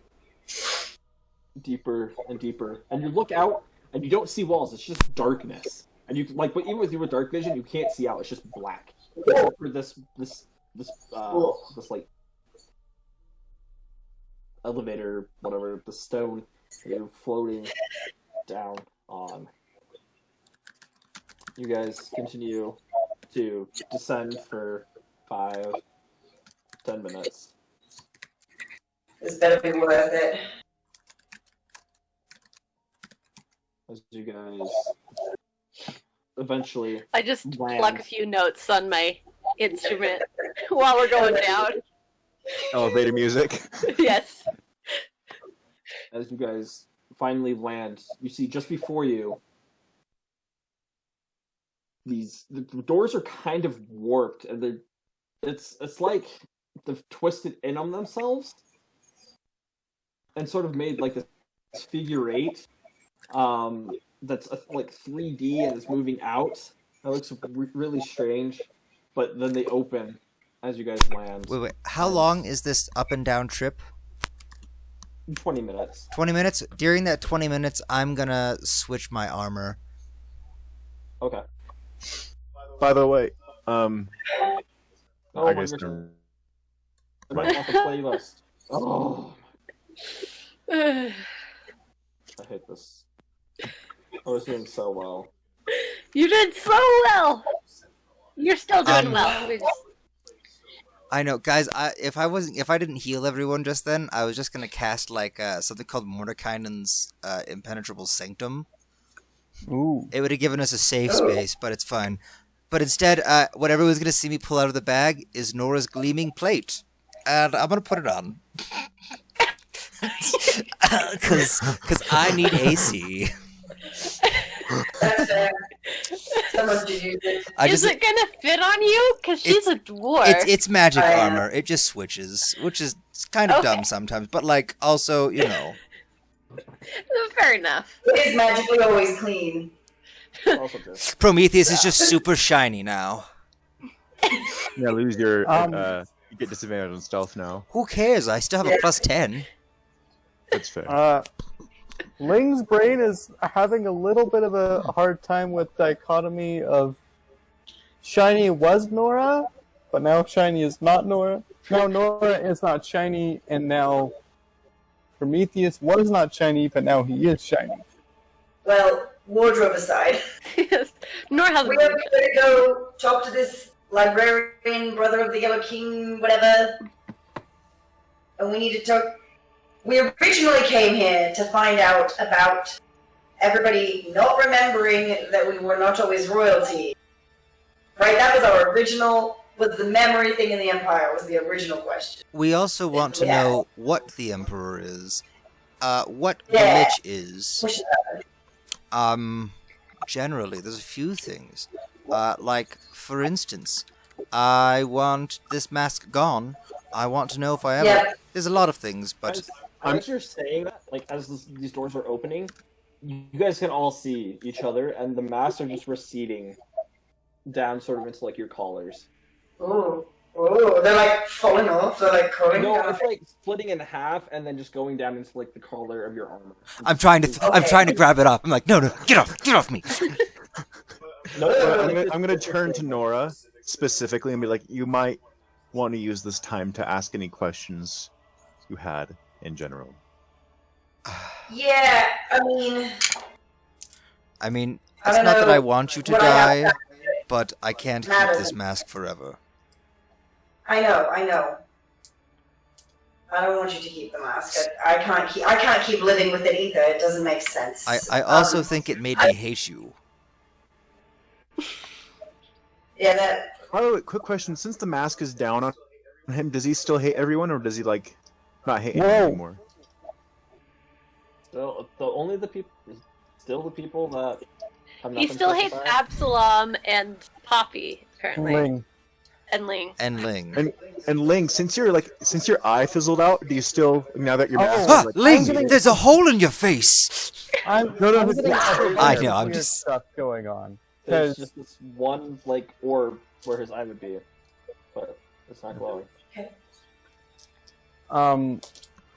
B: deeper and deeper, and you look out, and you don't see walls. It's just darkness, and you but even with your dark vision, you can't see out. It's just black. Except for this this like elevator, whatever, the stone you're floating down on. You guys continue to descend for 5-10 minutes.
D: This better be worth it.
B: As you guys eventually
C: I just
B: land.
C: pluck a few notes on my instrument while we're going down.
F: Elevator music.
C: Yes.
B: As you guys finally land, you see just before you the doors are kind of warped, and it's like they've twisted in on themselves and sort of made like this figure eight that's like 3D and is moving out. That looks really strange, but then they open as you guys land.
E: Wait. How long is this up and down trip?
B: 20 minutes.
E: 20 minutes? During that 20 minutes, I'm gonna switch my armor.
B: Okay.
F: By the way,
B: Oh
F: I
B: my
F: guess
B: goodness. Right off the playlist. Oh, I hate this. I was doing so well.
C: You did so well. You're still doing well. We just-
E: I know, guys. If I didn't heal everyone just then, I was just gonna cast like something called Mordekainen's Impenetrable Sanctum.
A: Ooh.
E: It would have given us a safe space, but it's fine. But instead, what everyone's gonna see me pull out of the bag is Nora's gleaming plate, and I'm gonna put it on. Cause I need AC.
D: That's fair. Someone should use it.
C: Is it gonna fit on you? Because she's a dwarf.
E: It's magic
D: I,
E: armor. It just switches, which is kind of dumb sometimes. But like, also, you know.
C: Fair enough.
D: It is magically always clean.
B: Also just
E: Prometheus is just super shiny now.
F: yeah, lose your you get disadvantage on stealth now.
E: Who cares? I still have a plus 10.
F: That's fair.
A: Ling's brain is having a little bit of a hard time with dichotomy of Shiny was Nora, but now Shiny is not Nora. Now Nora is not shiny, and now Prometheus was not shiny, but now he is shiny.
D: Well, wardrobe aside,
C: Nor has
D: we better go talk to this librarian, brother of the Yellow King, whatever. And we need to talk. We originally came here to find out about everybody not remembering that we were not always royalty. Right? That was our original. Was the memory thing in the Empire was the original question.
E: We also want to
D: Yeah.
E: know what the Emperor is, what the
D: Yeah.
E: Lich is.
D: Which is
E: Generally, there's a few things. Like, for instance, I want this mask gone. I want to know if I ever...
D: Yeah.
E: There's a lot of things, but...
B: as you're saying that, like as these doors are opening, you guys can all see each other, and the masks are just receding down, sort of into like your collars.
D: ooh, they're like falling off. They're like curling
B: No,
D: down.
B: it's like splitting in half and then just going down into like the collar of your armor.
E: I'm trying to grab it up. I'm like, no, get off me.
B: No,
F: I'm gonna turn to Nora specifically and be like, you might want to use this time to ask any questions you had in general.
D: Yeah, I
E: mean,
D: I
E: it's
D: don't
E: not that
D: know
E: I want you to
D: what I have
E: die,
D: to-
E: but I can't keep
D: Matters.
E: this mask forever.
D: I know. I don't want you to keep the mask. I can't keep living with it either. It doesn't make sense.
E: I also think it made me hate you.
D: Yeah, that.
F: By the way, quick question: since the mask is down on him, does he still hate everyone, or does he like not hate anyone
A: Whoa.
F: anymore?
B: Still the people that have
C: He
B: nothing
C: still hates
B: specified.
C: Absalom and Poppy, apparently.
A: Ling.
C: And Ling.
E: And Ling.
F: And Ling, since your eye fizzled out, do you still now that your mask
A: Oh.
F: is
E: Ah,
F: like
E: Ling,
A: getting-
E: there's a hole in your face.
A: I'm
F: No,
A: getting
E: I know, I'm
A: weird
E: just-
A: stuff going on.
B: There's
A: 'Cause-
B: just this one like orb where his eye would be, but it's not glowing.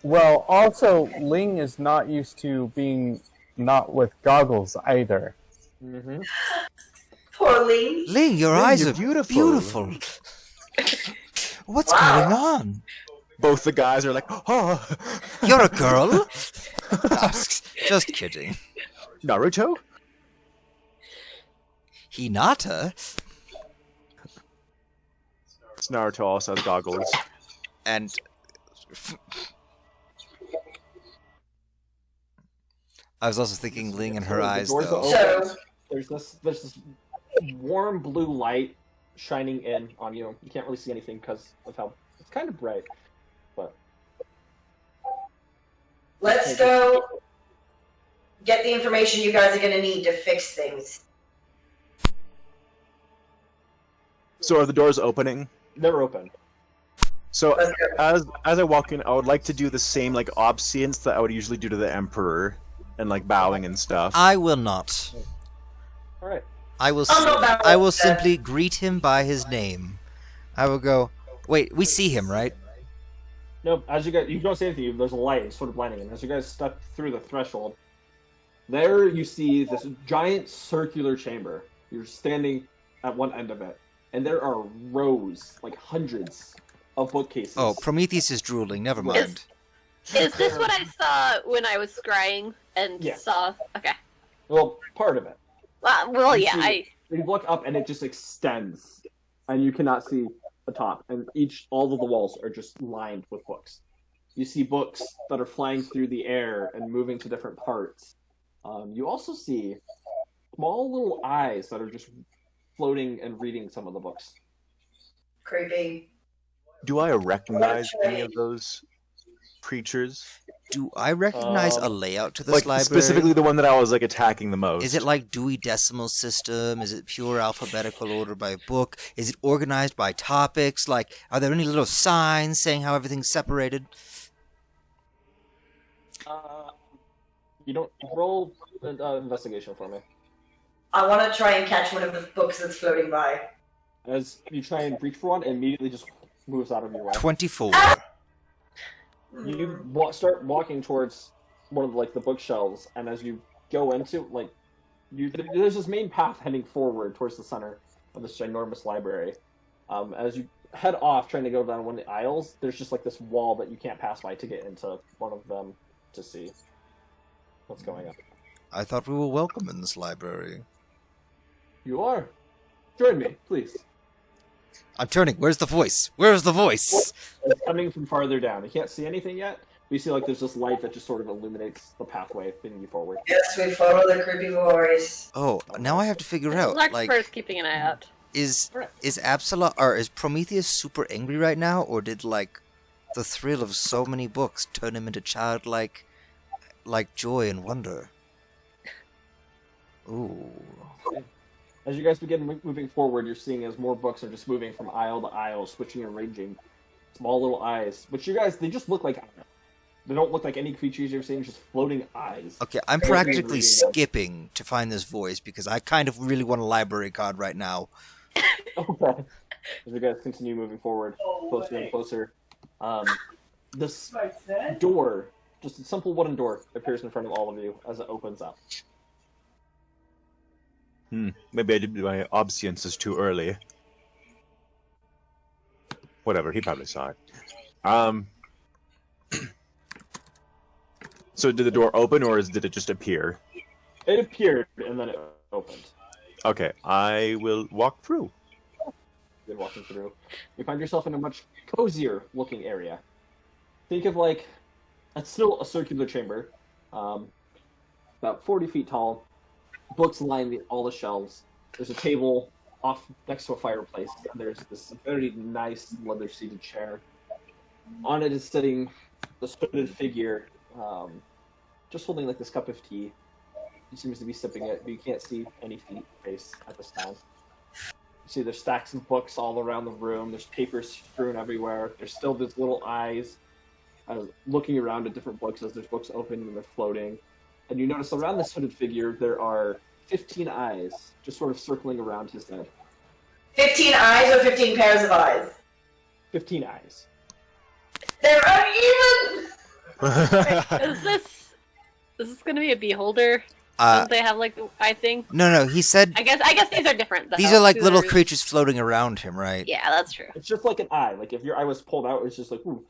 A: Well, also, Ling is not used to being not with goggles either.
B: Mm-hmm.
D: Poor Ling.
E: Ling, your
F: Ling,
E: eyes
F: you're
E: are
F: beautiful.
E: beautiful. What's
D: Wow.
E: going on?
F: Both the guys are like, oh,
E: You're a girl? Just kidding.
F: Naruto?
E: Hinata?
F: Naruto also has goggles.
E: And I was also thinking Ling and her
B: The
E: eyes,
B: doors are
E: though.
B: open.
D: So,
B: There's this warm blue light shining in on you. You can't really see anything because of how it's kind of bright. But
D: let's go get the information you guys are going to need to fix things.
F: So are the doors opening?
B: they're open.
F: So
D: Let's go.
F: as I walk in, I would like to do the same like obeisance that I would usually do to the Emperor, and like bowing and stuff.
E: I will not.
B: All right.
E: I will.
D: I'm not bowing
E: I will
D: to that.
E: simply greet him by his name. I will go. Wait, we see him, right?
B: No, as you don't see anything. There's a light sort of blinding him. As you guys step through the threshold, there you see this giant circular chamber. You're standing at one end of it, and there are rows, like hundreds, of bookcases.
E: Oh, Prometheus is drooling. Never mind.
C: Is this what I saw when I was scrying and
B: Yes.
C: saw? Okay.
B: Well, part of it.
C: Well,
B: You
C: yeah.
B: see- You look up, and it just extends, and you cannot see the top. And all of the walls are just lined with books. You see books that are flying through the air and moving to different parts. You also see small little eyes that are just floating and reading some of the books.
D: Creepy.
F: Do I recognize any of those creatures?
E: Do I recognize a layout to this
F: Like
E: library?
F: specifically the one that I was like attacking the most.
E: Is it like Dewey Decimal System? Is it pure alphabetical order by book? Is it organized by topics? Like, are there any little signs saying how everything's separated?
B: You don't roll an investigation for me.
D: I want to try and catch one of the books that's floating by.
B: As you try and reach for one, it immediately just moves out of your way.
E: 24.
B: You start walking towards one of the bookshelves, and as you go into there's this main path heading forward towards the center of this ginormous library. As you head off, trying to go down one of the aisles, there's just this wall that you can't pass by to get into one of them to see what's going on.
E: I thought we were welcome in this library.
B: You are. Join me, please.
E: I'm turning. Where's the voice? Where's the voice?
B: It's coming from farther down. You can't see anything yet. But you see there's this light that just sort of illuminates the pathway leading you forward.
D: Yes, we follow the creepy voice.
E: Oh, now I have to figure out.
C: Larkspur's keeping an eye out.
E: Is
B: Correct.
E: Absalom or is Prometheus super angry right now, or did the thrill of so many books turn him into childlike joy and wonder? Ooh.
B: As you guys begin moving forward, you're seeing as more books are just moving from aisle to aisle, switching and ranging. Small little eyes. But you guys, they just look like... They don't look like any creatures you've seen, just floating eyes.
E: Okay, I'm
B: Crazy
E: practically
B: reading.
E: skipping to find this voice because I kind of really want a library card right now.
B: Okay. As you guys continue moving forward, closer and closer, this door, just a simple wooden door, appears in front of all of you as it opens up.
F: Maybe I did my obeisance too early. Whatever, he probably saw it. So did the door open, or did it just appear?
B: It appeared, and then it opened.
F: Okay, I will walk through.
B: You're walking through. You find yourself in a much cozier looking area. Think of it's still a circular chamber, about 40 feet tall. Books line all the shelves. There's a table off next to a fireplace, and there's this very nice leather-seated chair. On it is sitting this hooded figure, just holding this cup of tea. He seems to be sipping it, but you can't see any face at this time. You see there's stacks of books all around the room. There's papers strewn everywhere. There's still these little eyes looking around at different books as there's books open and they're floating. And you notice around this hooded figure there are 15 eyes just sort of circling around his head.
D: 15 eyes or 15 pairs of eyes?
B: 15 eyes.
D: They're uneven!
C: Is this going to be a beholder? Don't they have like I think?
E: No, he said
C: I guess these are different. Though.
E: these are like
C: These
E: little
C: are-
E: creatures floating around him, right?
C: Yeah, that's true.
B: It's just like an eye. Like if your eye was pulled out, it's just like ooh,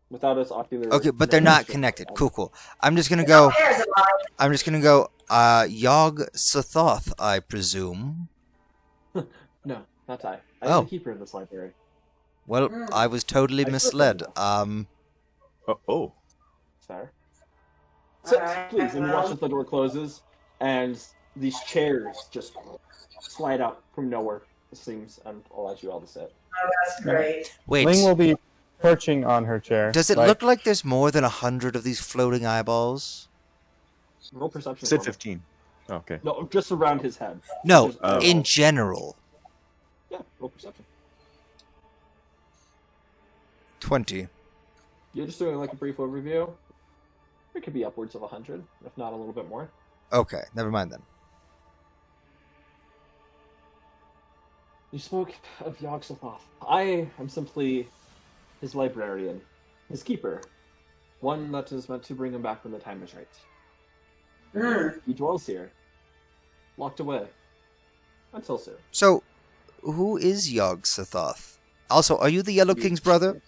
B: without its ocular.
E: Okay, but they're not connected. Cool. I'm just gonna go.
D: There's a line.
E: Yog Sothoth, I presume.
B: No, not I.
E: Oh.
B: I'm the keeper of this library.
E: Well, I was totally misled.
F: Oh.
B: Fair. Sit,
D: Alright,
B: please. And you watch as the door closes, and these chairs just slide out from nowhere. It seems, and allows you all to sit.
D: Oh, that's great.
E: Wait,
A: Ling will be perching on her chair.
E: does it look like there's more than 100 of these floating eyeballs?
B: Roll perception.
F: Said
B: for me.
F: 15. Okay.
B: No, just around his head.
E: No,
B: Just-
F: Oh.
E: in general.
B: Yeah, roll perception.
E: 20.
B: You're just doing like a brief overview. It could be upwards of 100, if not a little bit more.
E: Okay, never mind then.
B: You spoke of Yog-Sothoth. I am simply his librarian, his keeper, one that is meant to bring him back when the time is right.
D: Mm.
B: He dwells here, locked away, until soon.
E: So, who is Yog Sothoth? Also, are you the Yellow King's brother?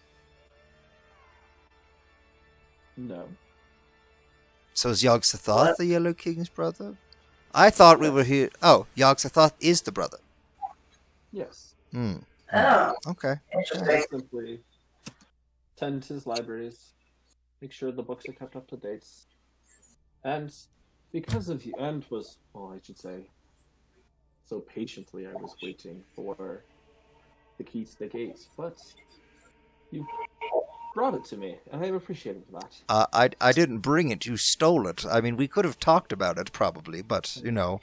B: No.
E: So is Yog Sothoth the Yellow King's brother? I thought we were here. Oh, Yog Sothoth is the brother.
B: Yes.
E: Hmm.
D: Oh,
E: Okay.
D: interesting.
B: I simply tend to his libraries, make sure the books are kept up to date, and because of you, and was, well, I should say, so patiently I was waiting for the key to the gate, but you brought it to me, and I appreciated that.
E: I didn't bring it. You stole it. I mean, we could have talked about it probably, but you know.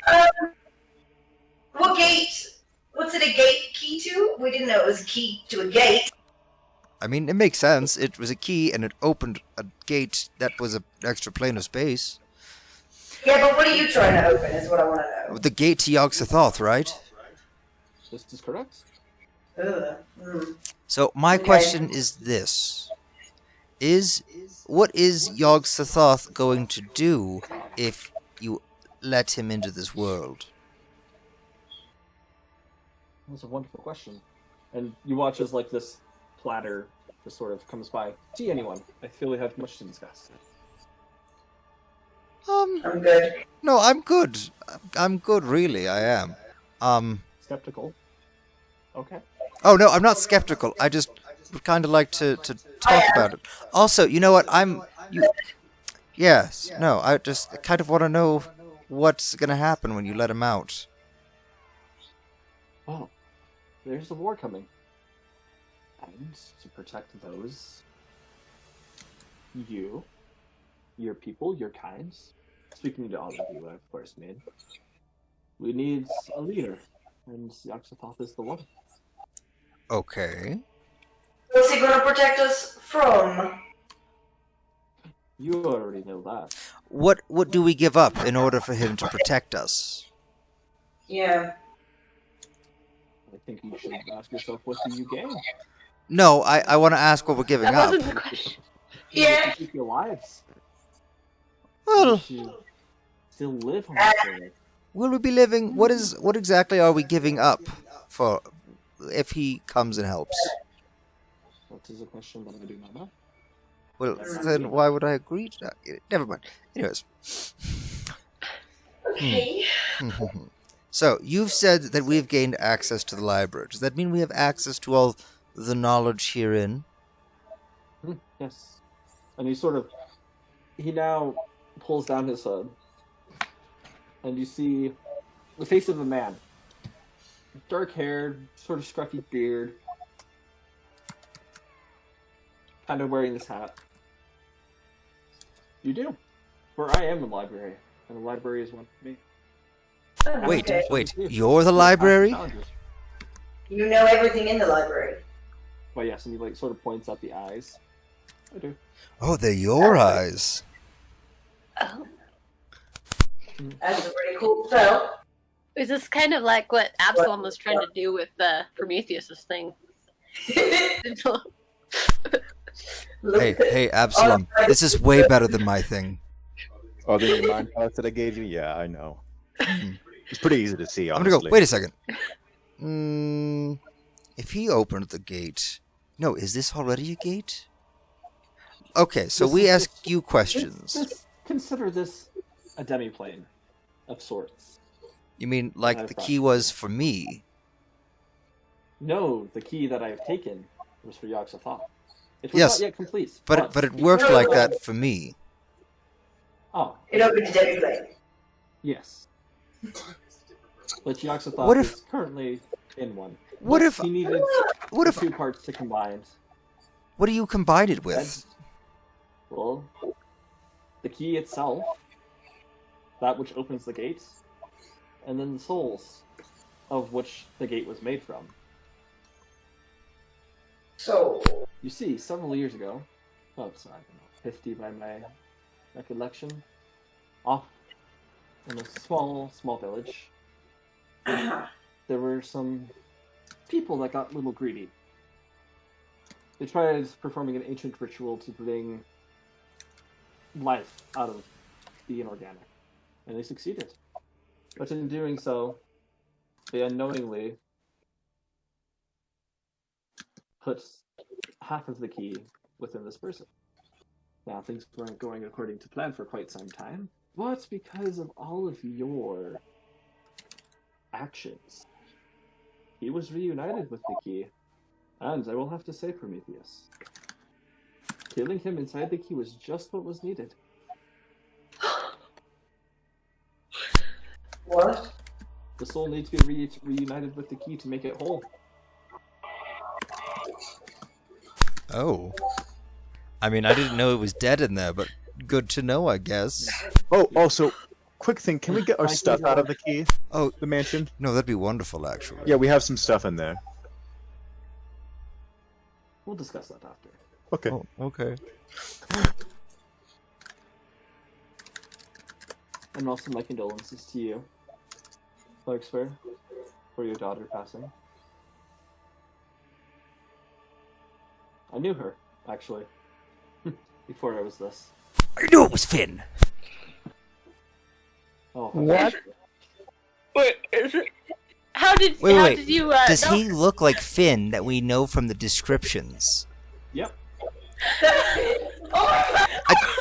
D: What gate? What's it a gate key to? We didn't know it was a key to a gate.
E: I mean, it makes sense. It was a key, and it opened a gate that was an extra plane of space.
D: Yeah, but what are you trying to open is what I want to know.
E: The gate to Yog Sothoth, right?
B: This is correct.
D: Ugh. Mm.
E: So my
D: Okay.
E: question is this: what is Yog Sothoth going to do if you let him into this world?
B: That's a wonderful question. And you watch as like this platter just sort of comes by. See anyone? I feel we have much to discuss.
D: I'm good.
E: No, I'm good. I'm good, really. I am.
B: Skeptical. Okay.
E: Oh no, I'm not skeptical. I just would kind of like to talk about it. Also, you know what? Yes. No, I just kind of want to know what's gonna happen when you let him out.
B: Well, there's a war coming. And to protect those, your people, your kind, speaking to all of you, I of course mean, we need a leader, and Yog-Sothoth is the one.
E: Okay.
D: What's he going to protect us from?
B: You already know that.
E: What do we give up in order for him to protect us?
D: Yeah.
B: I think you should ask yourself, what do you gain?
E: No, I want to ask what we're giving
C: That
E: up.
C: wasn't the question.
D: Yeah.
B: To keep your lives.
E: Well,
B: To still live on this planet.
E: will we be living? What exactly are we giving up for if he comes and helps?
B: That is a question that I do not know.
E: Well, then why would I agree to that? Never mind. Anyways.
D: Okay.
E: So, you've said that we've gained access to the library. Does that mean we have access to all the knowledge herein?
B: Yes. And he now pulls down his hood, and you see the face of a man. Dark haired, sort of scruffy beard, kind of wearing this hat. You do. For I am the library, and the library is one for me.
D: Oh,
E: Wait,
D: okay.
E: wait, you're the library?
D: You know everything in the library.
B: Well, yes, and he sort of points at the eyes. I do.
E: Oh, they're your eyes.
C: Oh.
D: That's a pretty cool spell.
C: Is this kind of like what Absalom was trying to do with Prometheus's thing?
E: Hey, Absalom, this is way better than my thing.
F: Oh, the mind palace that I gave you? Yeah, I know. It's pretty easy to see,
E: I'm
F: honestly.
E: gonna go. Wait a second. If he opened the gate, no, is this already a gate? Okay, so
B: This
E: we
B: is
E: ask
B: just-
E: you questions.
B: Consider this a demiplane of sorts.
E: You mean like the key was for me?
B: No, the key that I've taken was for Yogg-Sothoth. It was
E: Yes,
B: not yet complete.
E: But it worked like that for me.
B: Oh,
D: It opened a demi plane.
B: yes. But Yogg-Sothoth
E: What if-
B: is currently in one.
E: What
B: But
E: if-
B: he needed
E: What
B: the
E: if?
B: two parts to combine?
E: What do you combine it with?
B: Well, the key itself, that which opens the gates, and then the souls of which the gate was made from.
D: So,
B: You see, several years ago, well, it's, I don't know, 50 by my recollection, off in a small village, there were some people that got a little greedy. They tried performing an ancient ritual to bring life out of the inorganic, and they succeeded. But in doing so, they unknowingly put half of the key within this person. Now, things weren't going according to plan for quite some time, but because of all of your actions, he was reunited with the key. And I will have to say, Prometheus, killing him inside the key was just what was needed.
D: what?
B: The soul needs to be reunited with the key to make it whole.
E: Oh. I mean, I didn't know it was dead in there, but good to know, I guess.
F: Oh, also, quick thing. Can we get our
B: I
F: stuff
B: can-
F: out of the key?
E: Oh.
F: The mansion?
E: No, that'd be wonderful, actually.
F: Yeah, we have some stuff in there.
B: We'll discuss that after.
F: Okay.
E: Oh, okay.
B: And also my condolences to you, Larkspur, for your daughter passing. I knew her, actually, before I was this.
E: I knew it was Finn!
B: Oh,
A: What?
C: Wait, is it? How did
E: Wait.
C: did you
E: Does
C: know?
E: he look like Finn that we know from the descriptions?
B: Yep.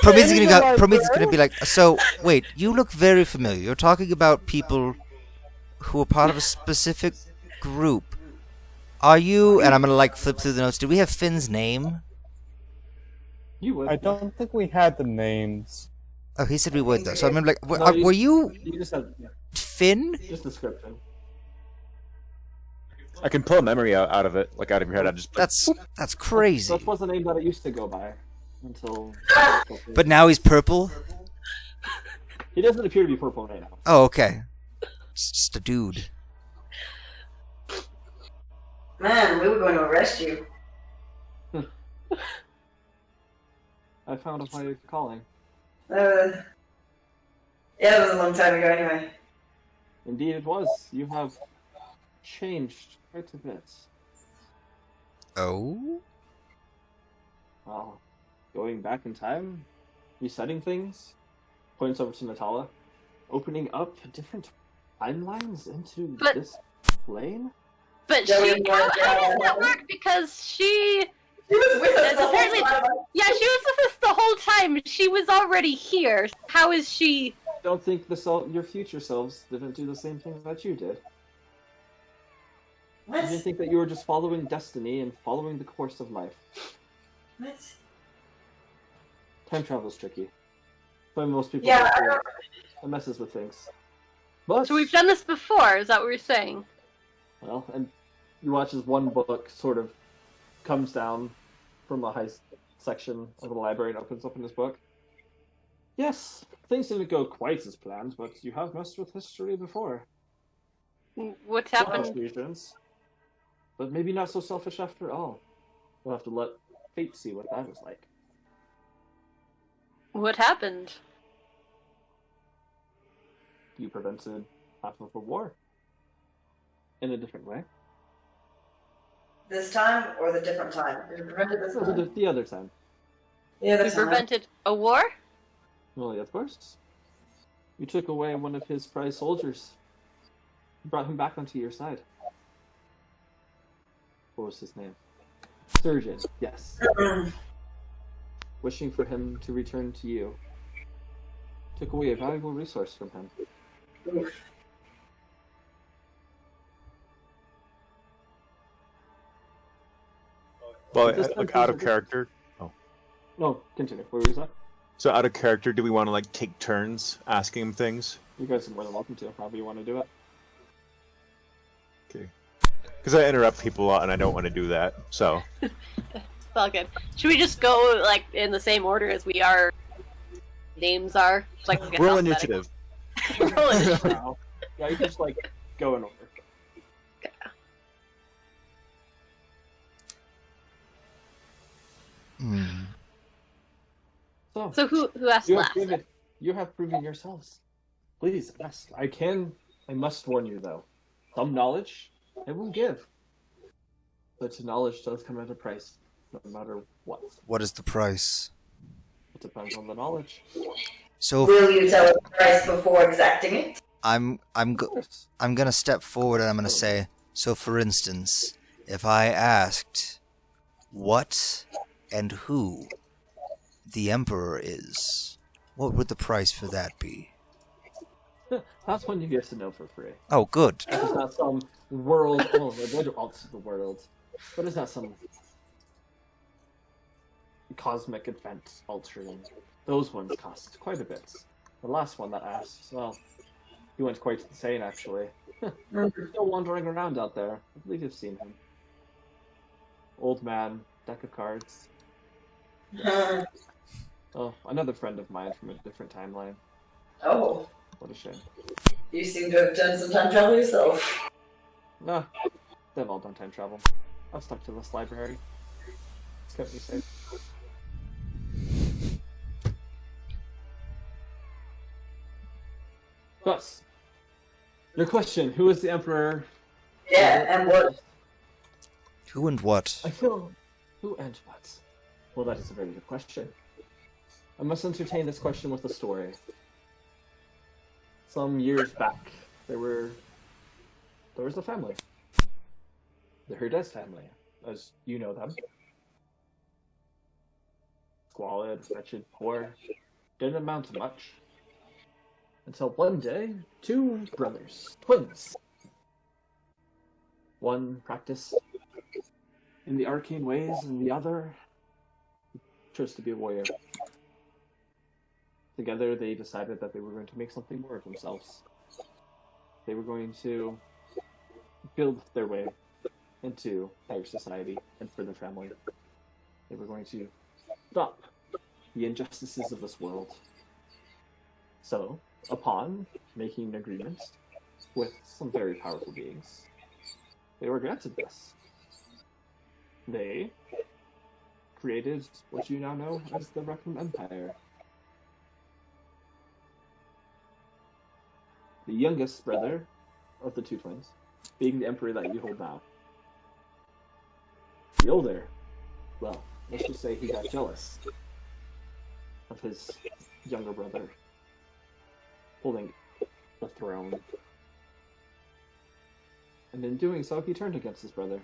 E: Prometheus is gonna be like, so, wait, you look very familiar. You're talking about people who are part of a specific group. Are you, and I'm gonna like flip through the notes, do we have Finn's name?
B: You would.
A: I don't think we had the names.
E: Oh, he said we would though, so I'm like,
B: No,
E: were you
B: You just had
E: Finn?
B: just description.
F: I can pull a memory out of it, like out of your head. I just
E: That's crazy.
B: That was the name that it used to go by until.
E: But now he's purple?
B: he doesn't appear to be purple right now.
E: Oh, okay. It's just a dude.
D: Man, we were going to arrest you.
B: I found out why you're calling.
D: Yeah, it was a long time ago anyway.
B: Indeed, it was. You have changed quite a bit.
E: Oh?
B: Well, going back in time, resetting things, points over to Natala, opening up different timelines into
C: But-
B: this plane?
C: But
D: Yeah, we
C: how
D: weren't
C: does that
D: there.
C: work? Because she,
D: He was with us
C: That's
D: the whole
C: apparently-
D: time.
C: yeah, she was with us the whole time. She was already here. How is she?
B: Don't think your future selves didn't do the same thing that you did. You didn't
D: What?
B: think that you were just following destiny and following the course of life.
D: What?
B: Time travel is tricky. But most people
D: Yeah,
B: don't do it. It messes with things. But
C: So we've done this before. Is that what we're saying?
B: well, and you watch as one book sort of comes down from a high section of the library and opens up in his book. Yes, things didn't go quite as planned, but you have messed with history before.
C: What's
B: Selfish
C: happened?
B: reasons, but maybe not so selfish after all. We'll have to let fate see what that was like.
C: What happened?
B: You prevented half of a war. In a different way.
D: This time or the different time? We prevented this
B: No,
D: time.
B: the other time.
D: Yeah,
C: We
D: that's time.
C: prevented a war?
B: Well, yeah, of course. You took away one of his prize soldiers. You brought him back onto your side. What was his name? Surgeon, yes. Wishing for him to return to you. Took away a valuable resource from him.
F: Well,
B: This
F: like
B: time
F: out of
B: he's a-
F: character.
B: No, continue. What were you saying?
F: So out of character, do we want to like take turns asking him things?
B: You guys are more than welcome to, however you want to do it.
F: Okay. Because I interrupt people a lot, and I don't want to do that. So
C: It's all good. Should we just go like in the same order as we are? Names are like I guess
F: roll
C: alphabetical.
F: initiative.
C: Roll initiative.
B: Wow. Yeah, you just like go in order.
E: Hmm.
C: So who asked
B: You have,
C: last?
B: proven, you have proven yourselves. Please ask. I must warn you though. Some knowledge I will give. But knowledge does come at a price, no matter what.
E: What is the price?
B: It depends on the knowledge.
E: So
D: Will you tell us the price before exacting it?
E: I'm
B: Of course.
E: gonna step forward and I'm gonna say, so for instance, if I asked what and who the Emperor is, what would the price for that be?
B: That's one you get to know for free.
E: Oh, good.
B: It's not some world. Oh, they're all to the world. But it's not some cosmic event altering. Those ones cost quite a bit. The last one that asked, well, he went quite insane actually. Still wandering around out there. I believe you've seen him. Old man, deck of cards. Oh, another friend of mine from a different timeline.
D: Oh,
B: What a shame.
D: you seem to have done some time travel yourself.
B: Nah, they've all done time travel. I've stuck to this library. It's kept me safe. Thus, your question, who is the Emperor?
D: Yeah, and what?
E: Who and what?
B: I feel... Who and what? Well, that is a very good question. I must entertain this question with a story. Some years back, there was a family. The Herdez family, as you know them. Squalid, wretched, poor. Didn't amount to much. Until one day, two brothers, twins. One practiced in the arcane ways, and the other chose to be a warrior. Together, they decided that they were going to make something more of themselves. They were going to build their way into higher society and for their family. They were going to stop the injustices of this world. So, upon making an agreement with some very powerful beings, they were granted this. They created what you now know as the Reclam Empire. The youngest brother of the two twins, being the emperor that you hold now. The older, well, let's just say he got jealous of his younger brother holding the throne. And in doing so, he turned against his brother.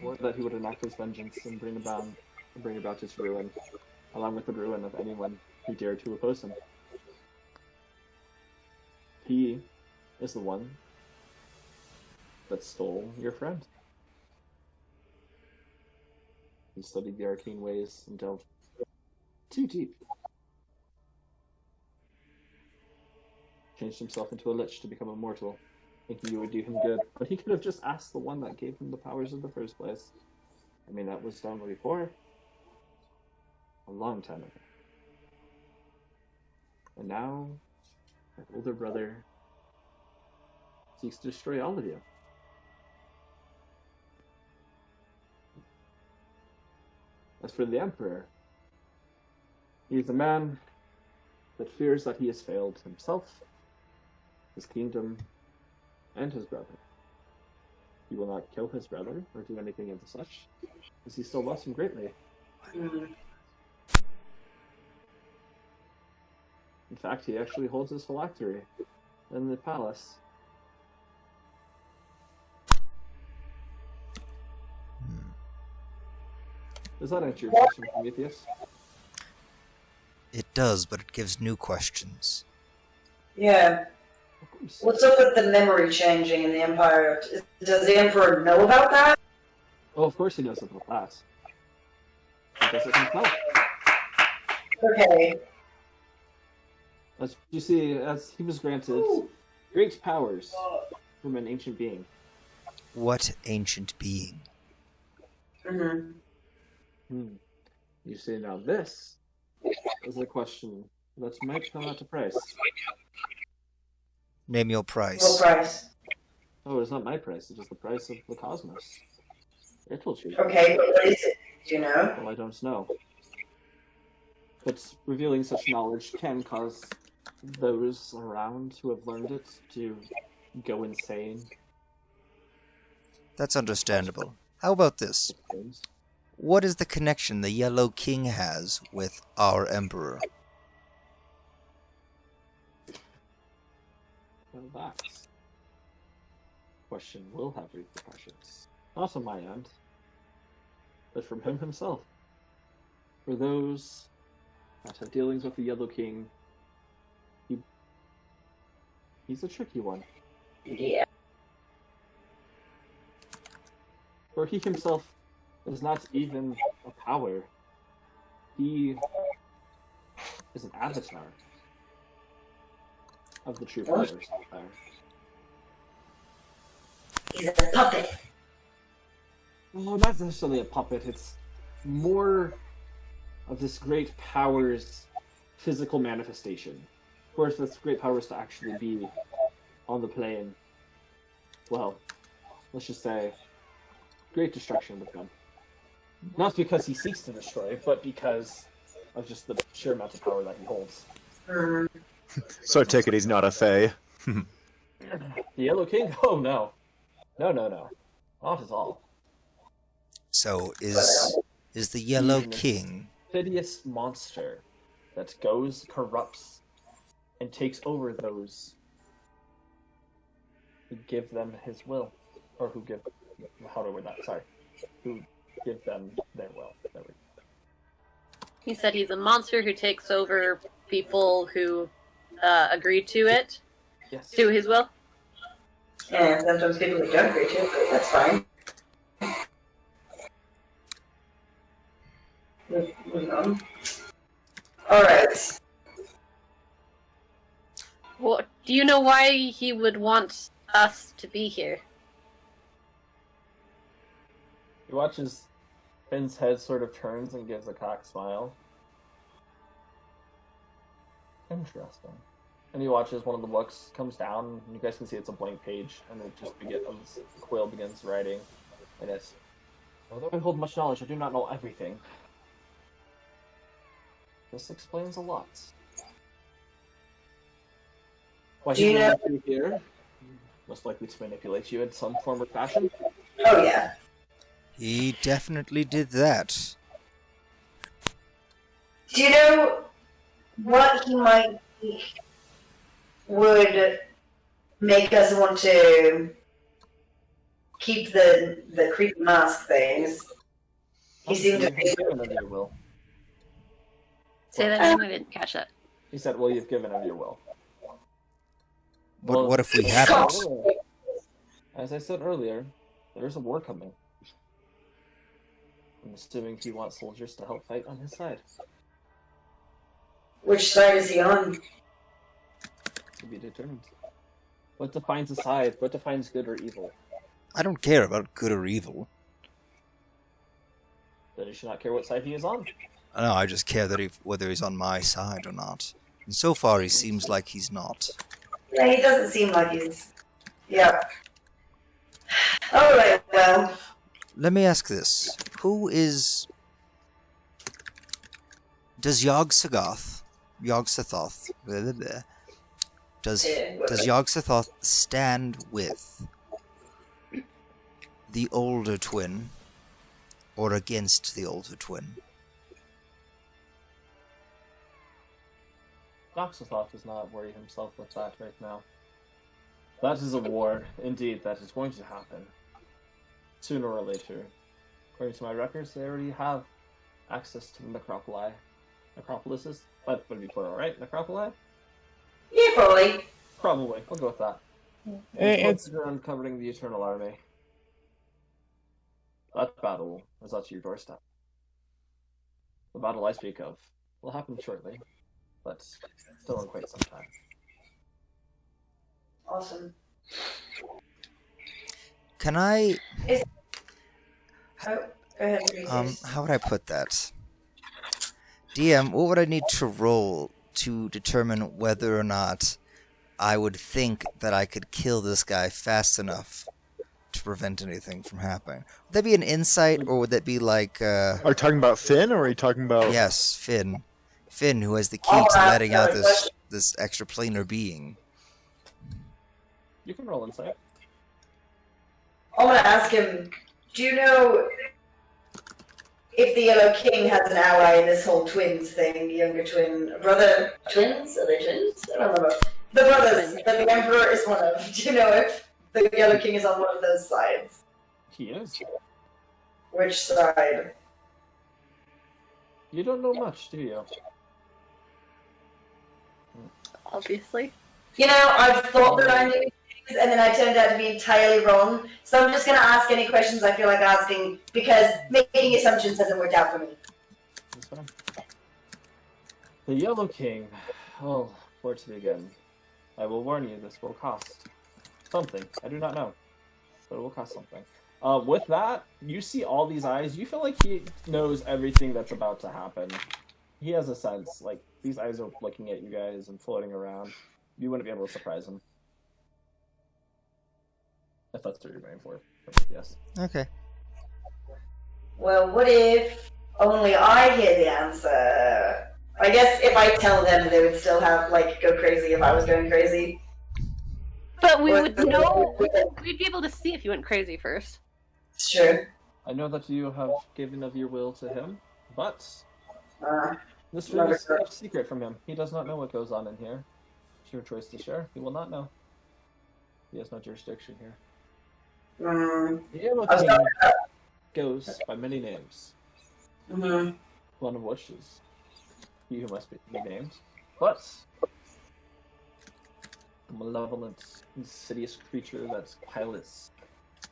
B: Swore that he would enact his vengeance and bring about his ruin, along with the ruin of anyone who dared to oppose him. He is the one that stole your friend. He studied the arcane ways and delved too deep. Changed himself into a lich to become immortal, thinking you would do him good. But he could have just asked the one that gave him the powers in the first place. I mean, that was done before. A long time ago. And now, my older brother seeks to destroy all of you. As for the Emperor, he is a man that fears that he has failed himself, his kingdom, and his brother. He will not kill his brother or do anything of the such, because he still loves him greatly. fact, he actually holds his phylactery in the palace. Does that answer your question, Prometheus?
E: It does, but it gives new questions.
D: Yeah.
B: Of course.
D: What's up with the memory changing in the Empire? Does the Emperor know about that?
B: Oh, of course he knows about that. He does it himself.
D: Okay.
B: As you see, as he was granted great powers from an ancient being.
E: What ancient being?
D: Mm-hmm.
B: You see, now this is a question that might come at a price.
E: Name your
D: What
E: price.
D: price?
B: Oh, it's not my price, it is the price of the cosmos. It will choose.
D: Okay, but what is it? Do you know?
B: Well, I don't know. But revealing such knowledge can cause those around who have learned it to go insane.
E: That's understandable. How about this? What is the connection the Yellow King has with our Emperor?
B: Well, that question will have repercussions. Not on my end, but from him himself. For those that have dealings with the Yellow King, he's a tricky one.
D: Yeah.
B: For he himself is not even a power. He is an avatar of the true powers.
D: He's a puppet.
B: Well, not necessarily a puppet. It's more of this great power's physical manifestation. For this great powers to actually be on the plane. Well, let's just say, great destruction with them. Not because he seeks to destroy, but because of just the sheer amount of power that he holds.
F: So I take it he's not a Fae.
B: The Yellow King? Oh no. No. Not at all.
E: So, is the Yellow King...
B: Hideous monster that goes, corrupts, and takes over those who give them his will. Or who give... How do I word that? Sorry. Who give them their will. There we go.
C: He said he's a monster who takes over people who agree to it,
B: Yes.
C: to his will.
D: And sometimes people who don't agree to it, but that's fine. Moving on. Alright.
C: What, do you know why he would want us to be here?
B: He watches Finn's head sort of turns and gives a cock smile. Interesting. And he watches one of the books comes down, and you guys can see it's a blank page, and it just begins, Quill begins writing in it. Although I hold much knowledge, I do not know everything. This explains a lot. Why
D: Do you
B: he
D: know-
B: left you here? Most likely to manipulate you in some form or fashion.
D: Oh yeah.
E: He definitely did that.
D: Do you know what he might think would make us want to keep the creepy mask things? He seemed to
B: You've given him your will.
C: Say that again, I didn't catch that.
B: He said, well, you've given him your will.
E: But
B: Well,
E: what if we
D: it's
E: haven't?
D: called-
B: As I said earlier, there's a war coming. I'm assuming he wants soldiers to help fight on his side.
D: Which side is he on?
B: To be determined. What defines a side? What defines good or evil?
E: I don't care about good or evil.
B: Then you should not care what side he is on.
E: No, I just care that whether he's on my side or not. And so far, he seems like he's not.
D: Yeah, he doesn't seem like he's. Yeah. Alright, well.
E: Let me ask this. Who is... Does Yog-Sothoth... Yog-Sothoth... blah, blah, blah, Does Yog-Sothoth stand with the older twin or against the older twin?
B: Noxothoth does not worry himself with that right now. That is a war, indeed, that is going to happen. Sooner or later. According to my records, they already have access to the necropoli. Necropolises? That would be plural, right? Necropoli?
D: Yeah, probably.
B: Probably. We'll go with that.
A: It's
B: You're uncovering the Eternal Army. That battle is at your doorstep. The battle I speak of will happen shortly, but still in quite some time.
D: Awesome.
E: Can I
D: Oh, go ahead, Reese.
E: how would I put that? DM, what would I need to roll to determine whether or not I would think that I could kill this guy fast enough to prevent anything from happening? Would that be an insight, or would that be like,
F: Are you talking about Finn, or are you talking about?
E: yes, Finn. Finn, who has the key
D: Oh,
E: to
D: that's
E: letting out
D: good
E: this
D: question.
E: this extraplanar being.
B: You can roll insight.
D: I'm gonna ask him, do you know if the Yellow King has an ally in this whole twins thing, younger twin, brother, twins? Are they twins? I don't remember. The brothers that the Emperor is one of. Do you know if the Yellow King is on one of those sides?
B: He is.
D: Which side?
B: You don't know much, do you?
C: Obviously.
D: You know, I've thought that I knew things, and then I turned out to be entirely wrong. So I'm just gonna ask any questions I feel like asking, because making assumptions hasn't worked out for me.
B: That's fine. The Yellow King. Oh, where to begin? I will warn you, this will cost something. I do not know, but it will cost something. With that, you see all these eyes. You feel like he knows everything that's about to happen. He has a sense. Like, these eyes are looking at you guys and floating around. You wouldn't be able to surprise him. If that's what you're going for. Yes.
E: Okay.
D: Well, what if only I hear the answer? I guess if I tell them, they would still have, like, go crazy if I was going crazy.
C: But we
D: Or-
C: would know. We'd be able to see if you went crazy first.
D: Sure.
B: I know that you have given of your will to him, but
D: Uh,
B: this room is kept secret from him. He does not know what goes on in here. It's your choice to share. He will not know. He has no jurisdiction here. The Yellow
D: I was
B: King
D: talking
B: goes by many names,
D: mhm.
B: one of which is he who must be named. But the malevolent, insidious creature that pilots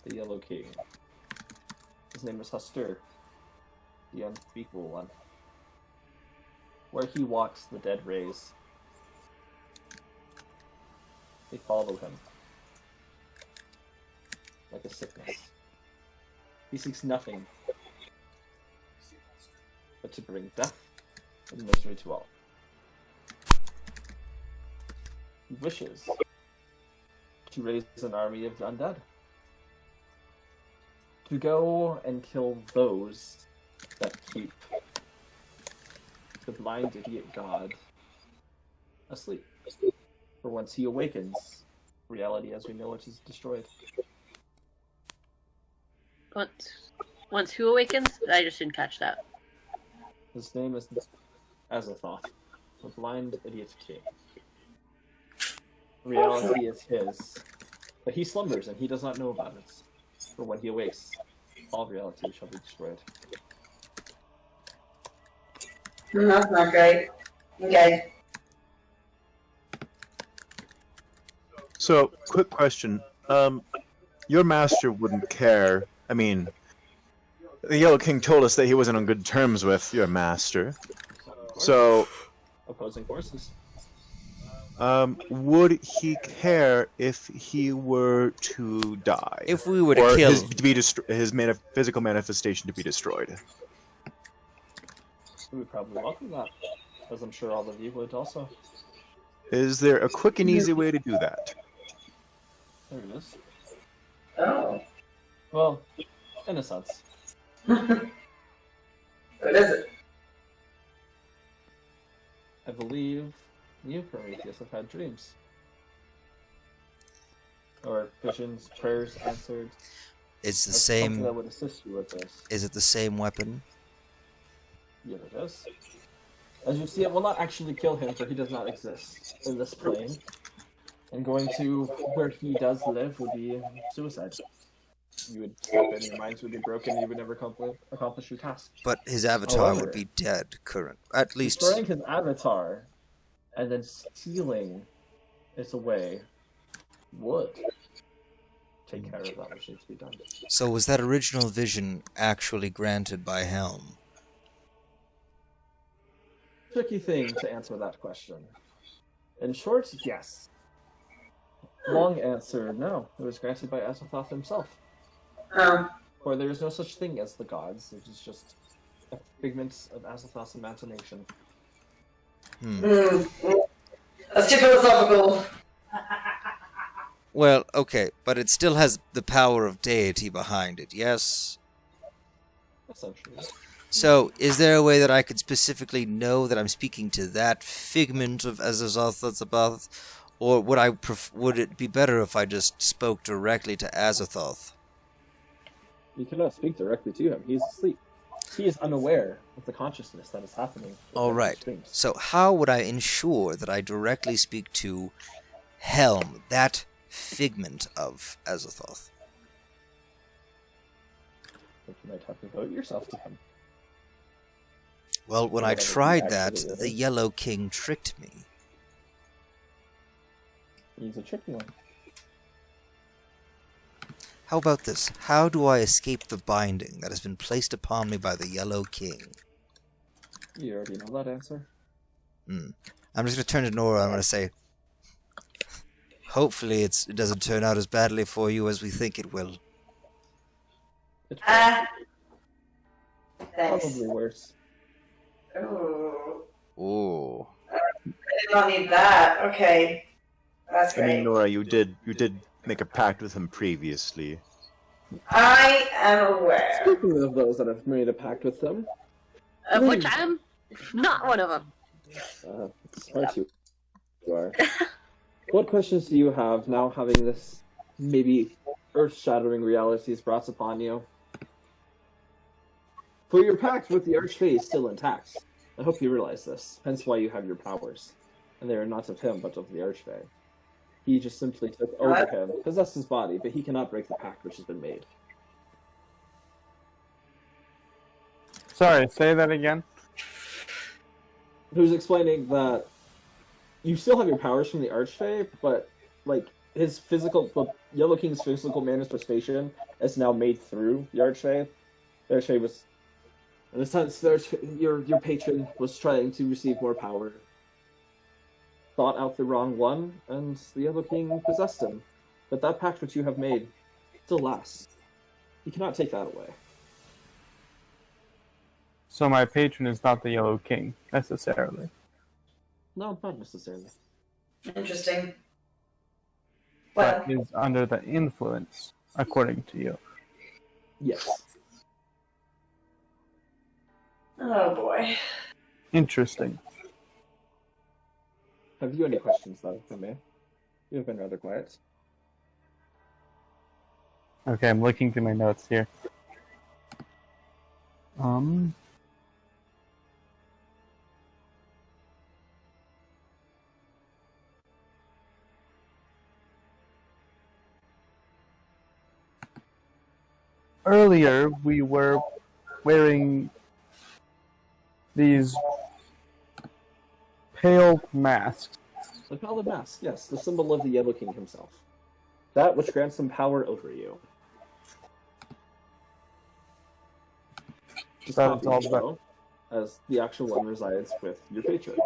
B: the Yellow King. His name is Hustur, the Unspeakable One. Where he walks, the dead raise. They follow him. Like a sickness. He seeks nothing but to bring death and misery to all. He wishes to raise an army of undead. To go and kill those that keep the blind idiot god asleep. For once he awakens, reality as we know it is destroyed.
C: Once who awakens? I just didn't catch that.
B: His name is Azathoth, the blind idiot king. Reality is his, but he slumbers and he does not know about it. For when he awakes, all reality shall be destroyed.
D: That's not great. Okay.
F: So, quick question. Your master wouldn't care. I mean, the Yellow King told us that he wasn't on good terms with your master. So,
B: Opposing forces.
F: would he care if he were to die?
E: If we were to
F: or
E: kill,
F: his physical manifestation to be destroyed?
B: We would probably welcome that, as I'm sure all of you would also.
F: Is there a quick and easy way to do that?
B: There it is.
D: Oh.
B: Well, in a sense.
D: What is it?
B: I believe you, Prometheus, have had dreams. Or visions, prayers answered.
E: it's the
B: That's something
E: same.
B: that would assist you with this.
E: Is it the same weapon?
B: Yeah, it is. As you see, it will not actually kill him, for he does not exist in this plane. And going to where he does live would be suicide. You would stop it, your minds would be broken, and you would never accomplish your task.
E: But his avatar
B: However,
E: would be dead, at least.
B: Destroying his avatar and then stealing it away would take care of that which needs to be done.
E: So was that original vision actually granted by Helm?
B: Tricky thing to answer that question. In short, yes. Long answer, no. It was granted by Azathoth himself. For there is no such thing as the gods. It is just a figment of Azathoth's imagination.
D: That's too philosophical.
E: Well, okay, but it still has the power of deity behind it, yes?
B: Essentially.
E: So, is there a way that I could specifically know that I'm speaking to that figment of Azathoth, or would it be better if I just spoke directly to Azathoth?
B: You cannot speak directly to him. He is asleep. He is unaware of the consciousness that is happening.
E: All right. So how would I ensure that I directly speak to Helm, that figment of Azathoth?
B: You might have to devote yourself to him.
E: Well, when I
B: Whatever he
E: tried that,
B: actually is.
E: the Yellow King tricked me.
B: He's a tricky one.
E: How about this? How do I escape the binding that has been placed upon me by the Yellow King?
B: You already know that answer.
E: I'm just going to turn to Nora. I'm going to say, hopefully it doesn't turn out as badly for you as we think it will.
B: It's
D: Thanks.
B: probably worse.
D: Ooh.
E: Oh.
D: I did not need that. Okay. That's
F: I mean,
D: great.
F: Nora, you did make a pact with him previously.
D: I am aware.
B: Speaking of those that have made a pact with them,
C: Of which I'm not one of them.
B: smart you are. What questions do you have now having this maybe earth-shattering realities brought upon you? For your pact with the Archfey is still intact. I hope you realize this, hence why you have your powers. And they are not of him, but of the Archfey. He just simply took over him, possessed his body, but he cannot break the pact which has been made.
A: Sorry, say that again.
B: He was explaining that you still have your powers from the Archfey, but like his physical, the Yellow King's physical manifestation is now made through the Archfey. The Archfey was, in a sense, your patron was trying to receive more power, thought out the wrong one, and the Yellow King possessed him. But that pact which you have made still lasts. You cannot take that away.
A: So my patron is not the Yellow King, necessarily.
B: No, not necessarily.
D: Interesting. Well,
A: But is under the influence, according to you.
B: Yes.
D: oh boy.
A: Interesting.
B: Have you any questions, though, for me? You have been rather quiet.
A: Okay, I'm looking through my notes here. Earlier, we were wearing these pale masks.
B: The Pallid Mask, yes, the symbol of the Yellow King himself. That which grants him power over you. Just
A: That is
B: copy
A: all
B: it,
A: that-
B: though, as the actual one resides with your patron.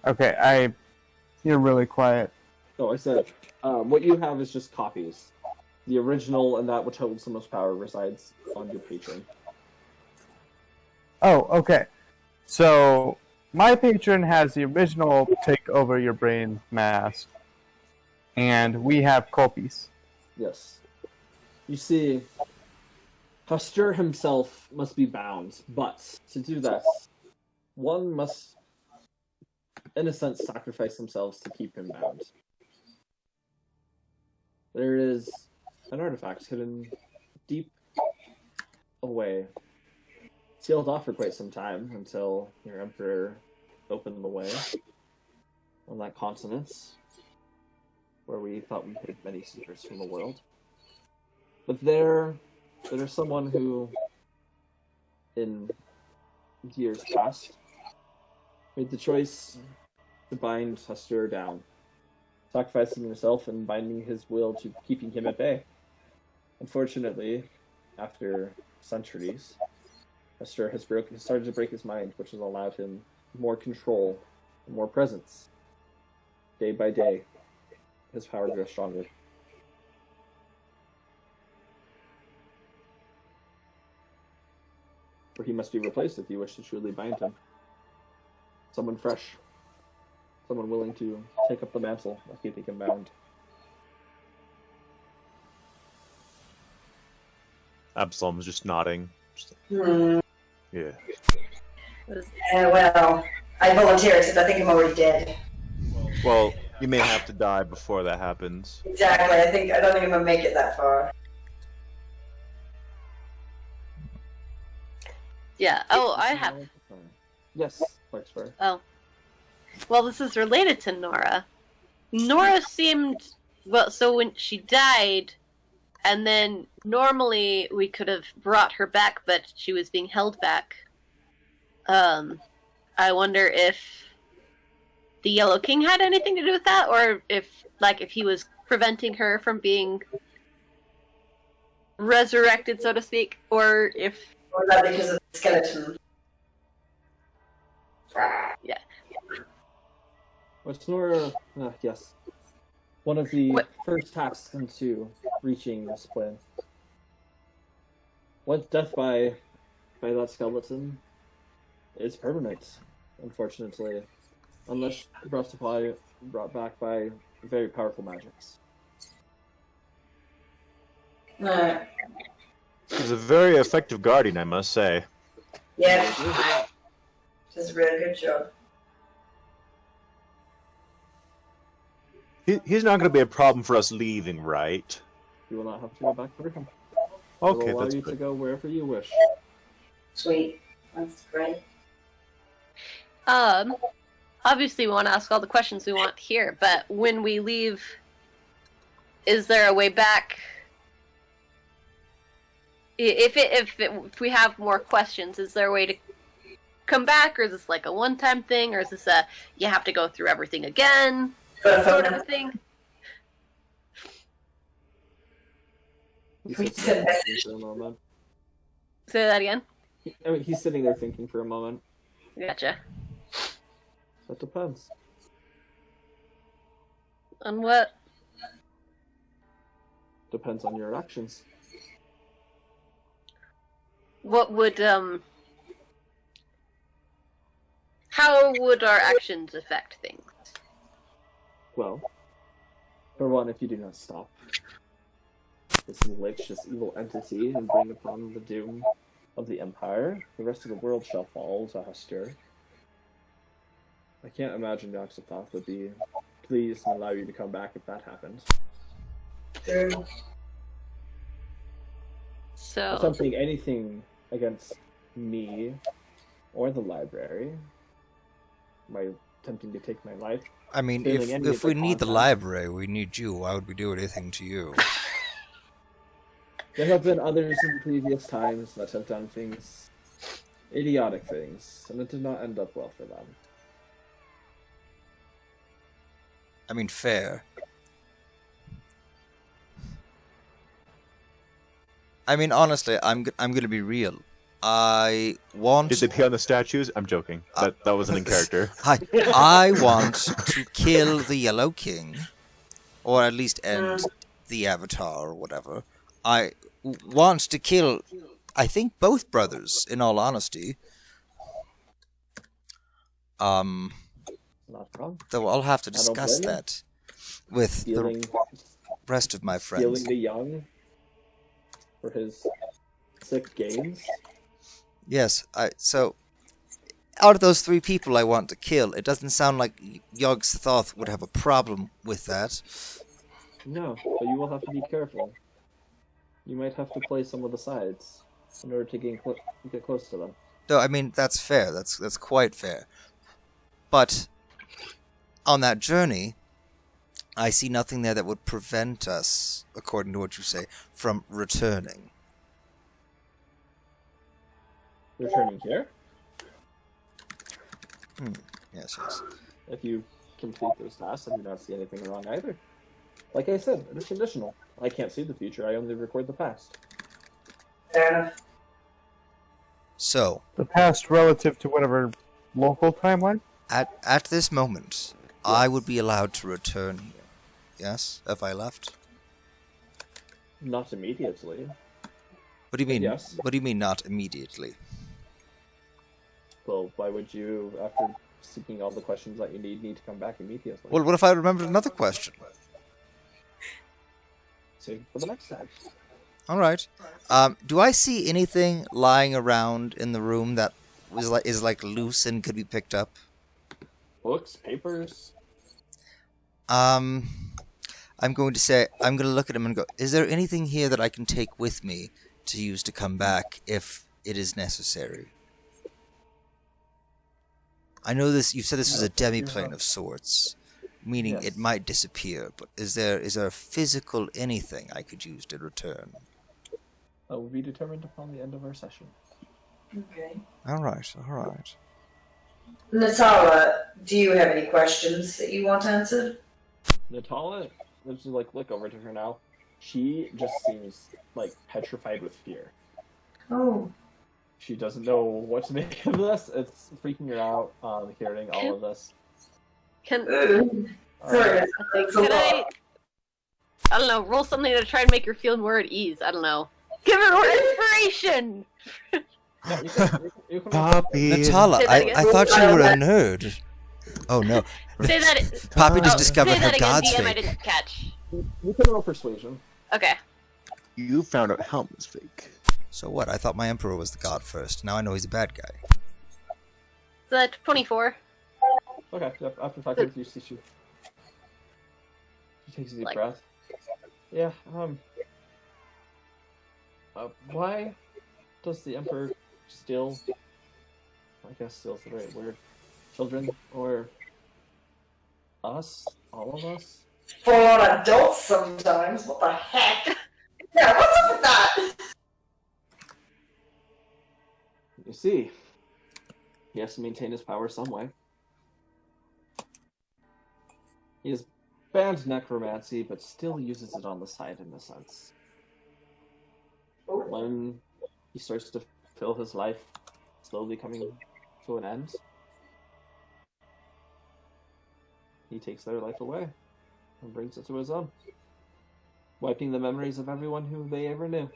A: Okay, you're really quiet.
B: No, I said, what you have is just copies. The original and that which holds the most power resides on your patron.
A: Oh, okay. So, my patron has the original Take Over Your Brain mask, and we have copies.
B: Yes. You see, Pasteur himself must be bound, but to do that, one must, in a sense, sacrifice themselves to keep him bound. There is an artifact hidden deep away, sealed off for quite some time until your emperor opened the way on that continent where we thought we hid many secrets from the world. But there's someone who, in years past, made the choice to bind Hastur down, sacrificing himself and binding his will to keeping him at bay. Unfortunately, after centuries, Hastur has started to break his mind, which has allowed him more control, more presence. Day by day, his power grows stronger. Or he must be replaced if you wish to truly bind him. Someone fresh. Someone willing to take up the mantle of keeping him bound.
F: Absalom's just nodding.
D: Hmm.
F: Yeah.
D: Well, I volunteer except I think I'm already dead.
F: Well, you may have to die before that happens.
D: Exactly. I don't think I'm gonna make it that far.
C: Yeah. Oh, I have.
B: Yes, Larkspur.
C: Oh. Well, this is related to Nora. Nora seemed... Well, so when she died, and then normally we could have brought her back, but she was being held back. I wonder if the Yellow King had anything to do with that, or if he was preventing her from being resurrected, so to speak, or if...
D: Or is that because of the skeleton?
C: Yeah.
B: Was Nora... yes. One of the
C: What?
B: first tasks into reaching this plan. Once death by that skeleton is permanent, unfortunately. Unless brought back by very powerful magics.
F: He's a very effective guardian, I must say.
D: Yeah. Does a really good job.
F: He's not going to be a problem for us leaving, right?
B: You will not have to go back for him.
F: Okay,
B: Will allow
F: that's
B: you to
F: good.
B: go wherever you wish.
D: Sweet. That's great.
C: Obviously we want to ask all the questions we want here, but when we leave, is there a way back? If we have more questions, is there a way to come back, or is this like a one-time thing, or is this a you have to go through everything again sort of a thing?
B: He's
D: We
B: sitting
D: said
B: there
D: message.
B: thinking for a moment.
C: Say that again.
B: I mean, he's sitting there thinking for a moment.
C: Gotcha.
B: That depends.
C: On what?
B: Depends on your actions.
C: What would how would our actions affect things?
B: Well, for one, if you do not stop this lich, this evil entity, and bring upon the doom of the Empire, the rest of the world shall fall to Hastur. I can't imagine Yogg-Sothoth would be pleased and allow you to come back if that happened.
C: So
B: Attempting anything against me or the library, by attempting to take my life,
E: I mean,
B: Feeling any
E: if
B: of
E: we
B: the
E: need the
B: content.
E: library, we need you. Why would we do anything to you?
B: there have been others in previous times that have done things, idiotic things, and it did not end up well for them.
E: I mean, fair. I mean, honestly, I'm gonna be real. I want.
F: Did they pee on the statues? I'm joking. That wasn't in character.
E: I want to kill the Yellow King, or at least end the Avatar or whatever. I want to kill, I think, both brothers. In all honesty,
B: Not wrong.
E: though I'll have to
B: I don't
E: discuss
B: blame you.
E: that with
B: Stealing,
E: the rest of my
B: stealing
E: friends.
B: the young for his sick gains.
E: Yes, so out of those three people I want to kill, it doesn't sound like Yogg-Sothoth would have a problem with that.
B: No, but you will have to be careful. You might have to play some of the sides in order to get close to them.
E: No, I mean that's fair. That's quite fair. But on that journey, I see nothing there that would prevent us, according to what you say, from returning.
B: Returning here,
E: Yes.
B: if you complete those tasks, I do not see anything wrong either. Like I said, it is conditional. I can't see the future. I only record the past.
D: Fair enough.
E: So,
A: The past relative to whatever local timeline?
E: at this moment, I would be allowed to return here. Yes, if I left.
B: Not immediately.
E: What do you mean?
B: Yes.
E: What do you mean not immediately?
B: Well, why would you, after seeking all the questions that you need to come back immediately?
E: Well, what if I remembered another question?
B: Save it for the next time.
E: All right. Do I see anything lying around in the room that is like loose and could be picked up?
B: Books, papers.
E: I'm going to look at him and go, is there anything here that I can take with me to use to come back if it is necessary? I know this, you said this was a demiplane of sorts, meaning
B: Yes.
E: it might disappear, but is there a physical anything I could use to return?
B: That will be determined upon the end of our session.
D: Okay.
E: Alright.
D: Natala, do you have any questions that you want answered?
B: Natala, let's just look over to her now. She just seems petrified with fear.
D: Oh.
B: She doesn't know what to make of this. It's freaking her out hearing all of this.
C: Can
D: Sorry,
B: Uh,
D: thanks a
C: can
D: lot.
C: I don't know, roll something to try and make her feel more at ease. I don't know. Give her more inspiration!
B: yeah, you can
F: Poppy.
E: Natala,
C: Say that
E: I
C: again.
E: thought you were a nerd. Oh no.
C: Say that.
E: Poppy just
C: Oh,
E: discovered
C: say
E: her
C: that again,
E: god's
C: DM, I
E: fake.
C: didn't catch.
B: You can roll persuasion.
C: Okay.
F: You found out Helm was fake.
E: So what? I thought my emperor was the god first. Now I know he's a bad guy.
C: So that's 24.
B: Okay, yep, after 5 minutes, you see she takes a deep
C: Like-
B: breath. Yeah, why does the Emperor steal, I guess steal's the right word, children, or us, all of us?
D: Full on adults sometimes. What the heck? Yeah, what's up with that?
B: You see, he has to maintain his power some way. He has banned necromancy, but still uses it on the side in a sense. When he starts to feel his life slowly coming to an end, he takes their life away and brings it to his own, wiping the memories of everyone who they ever knew.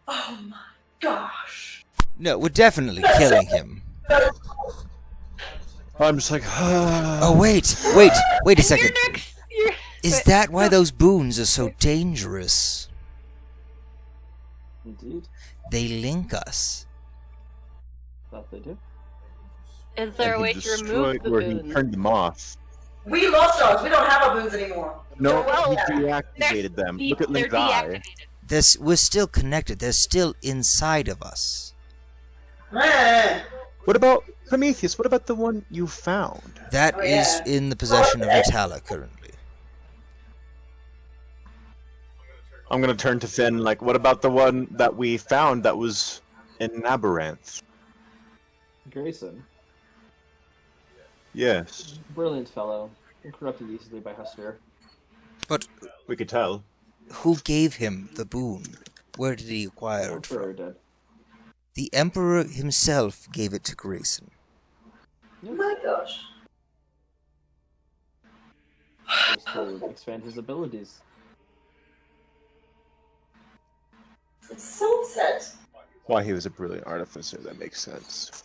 D: Oh my gosh.
E: No, we're definitely killing him.
F: I'm just like,
E: Oh wait a
C: You're
E: second.
C: next! You're...
E: Is that why those boons are so dangerous?
B: Indeed,
E: They link us.
B: that they do.
C: Is there a
F: he
C: way to remove
F: destroyed
C: the
F: where he
C: boon?
F: turned them off.
D: We lost ours. We don't have our boons anymore.
F: No,
C: Well,
F: he
C: they're
F: deactivated them. Look at
C: They're
F: Link's eye.
C: deactivated.
E: We're still connected. They're still inside of us.
D: Eh.
F: What about Prometheus? What about the one you found?
E: That
D: Oh,
E: is
D: yeah.
E: in the possession of Natala currently.
F: I'm gonna turn to Finn. Like, what about the one that we found that was in Nabaranth?
B: Grayson,
F: Yes,
B: brilliant fellow, corrupted easily by Hester.
E: But
F: we could tell.
E: who gave him the boon? Where did he acquire it
B: Emperor
E: from?
B: did.
E: The Emperor himself gave it to Grayson.
D: Oh my gosh.
B: Just to expand his abilities.
D: It's so upset.
F: Why he was a brilliant artificer, that makes sense.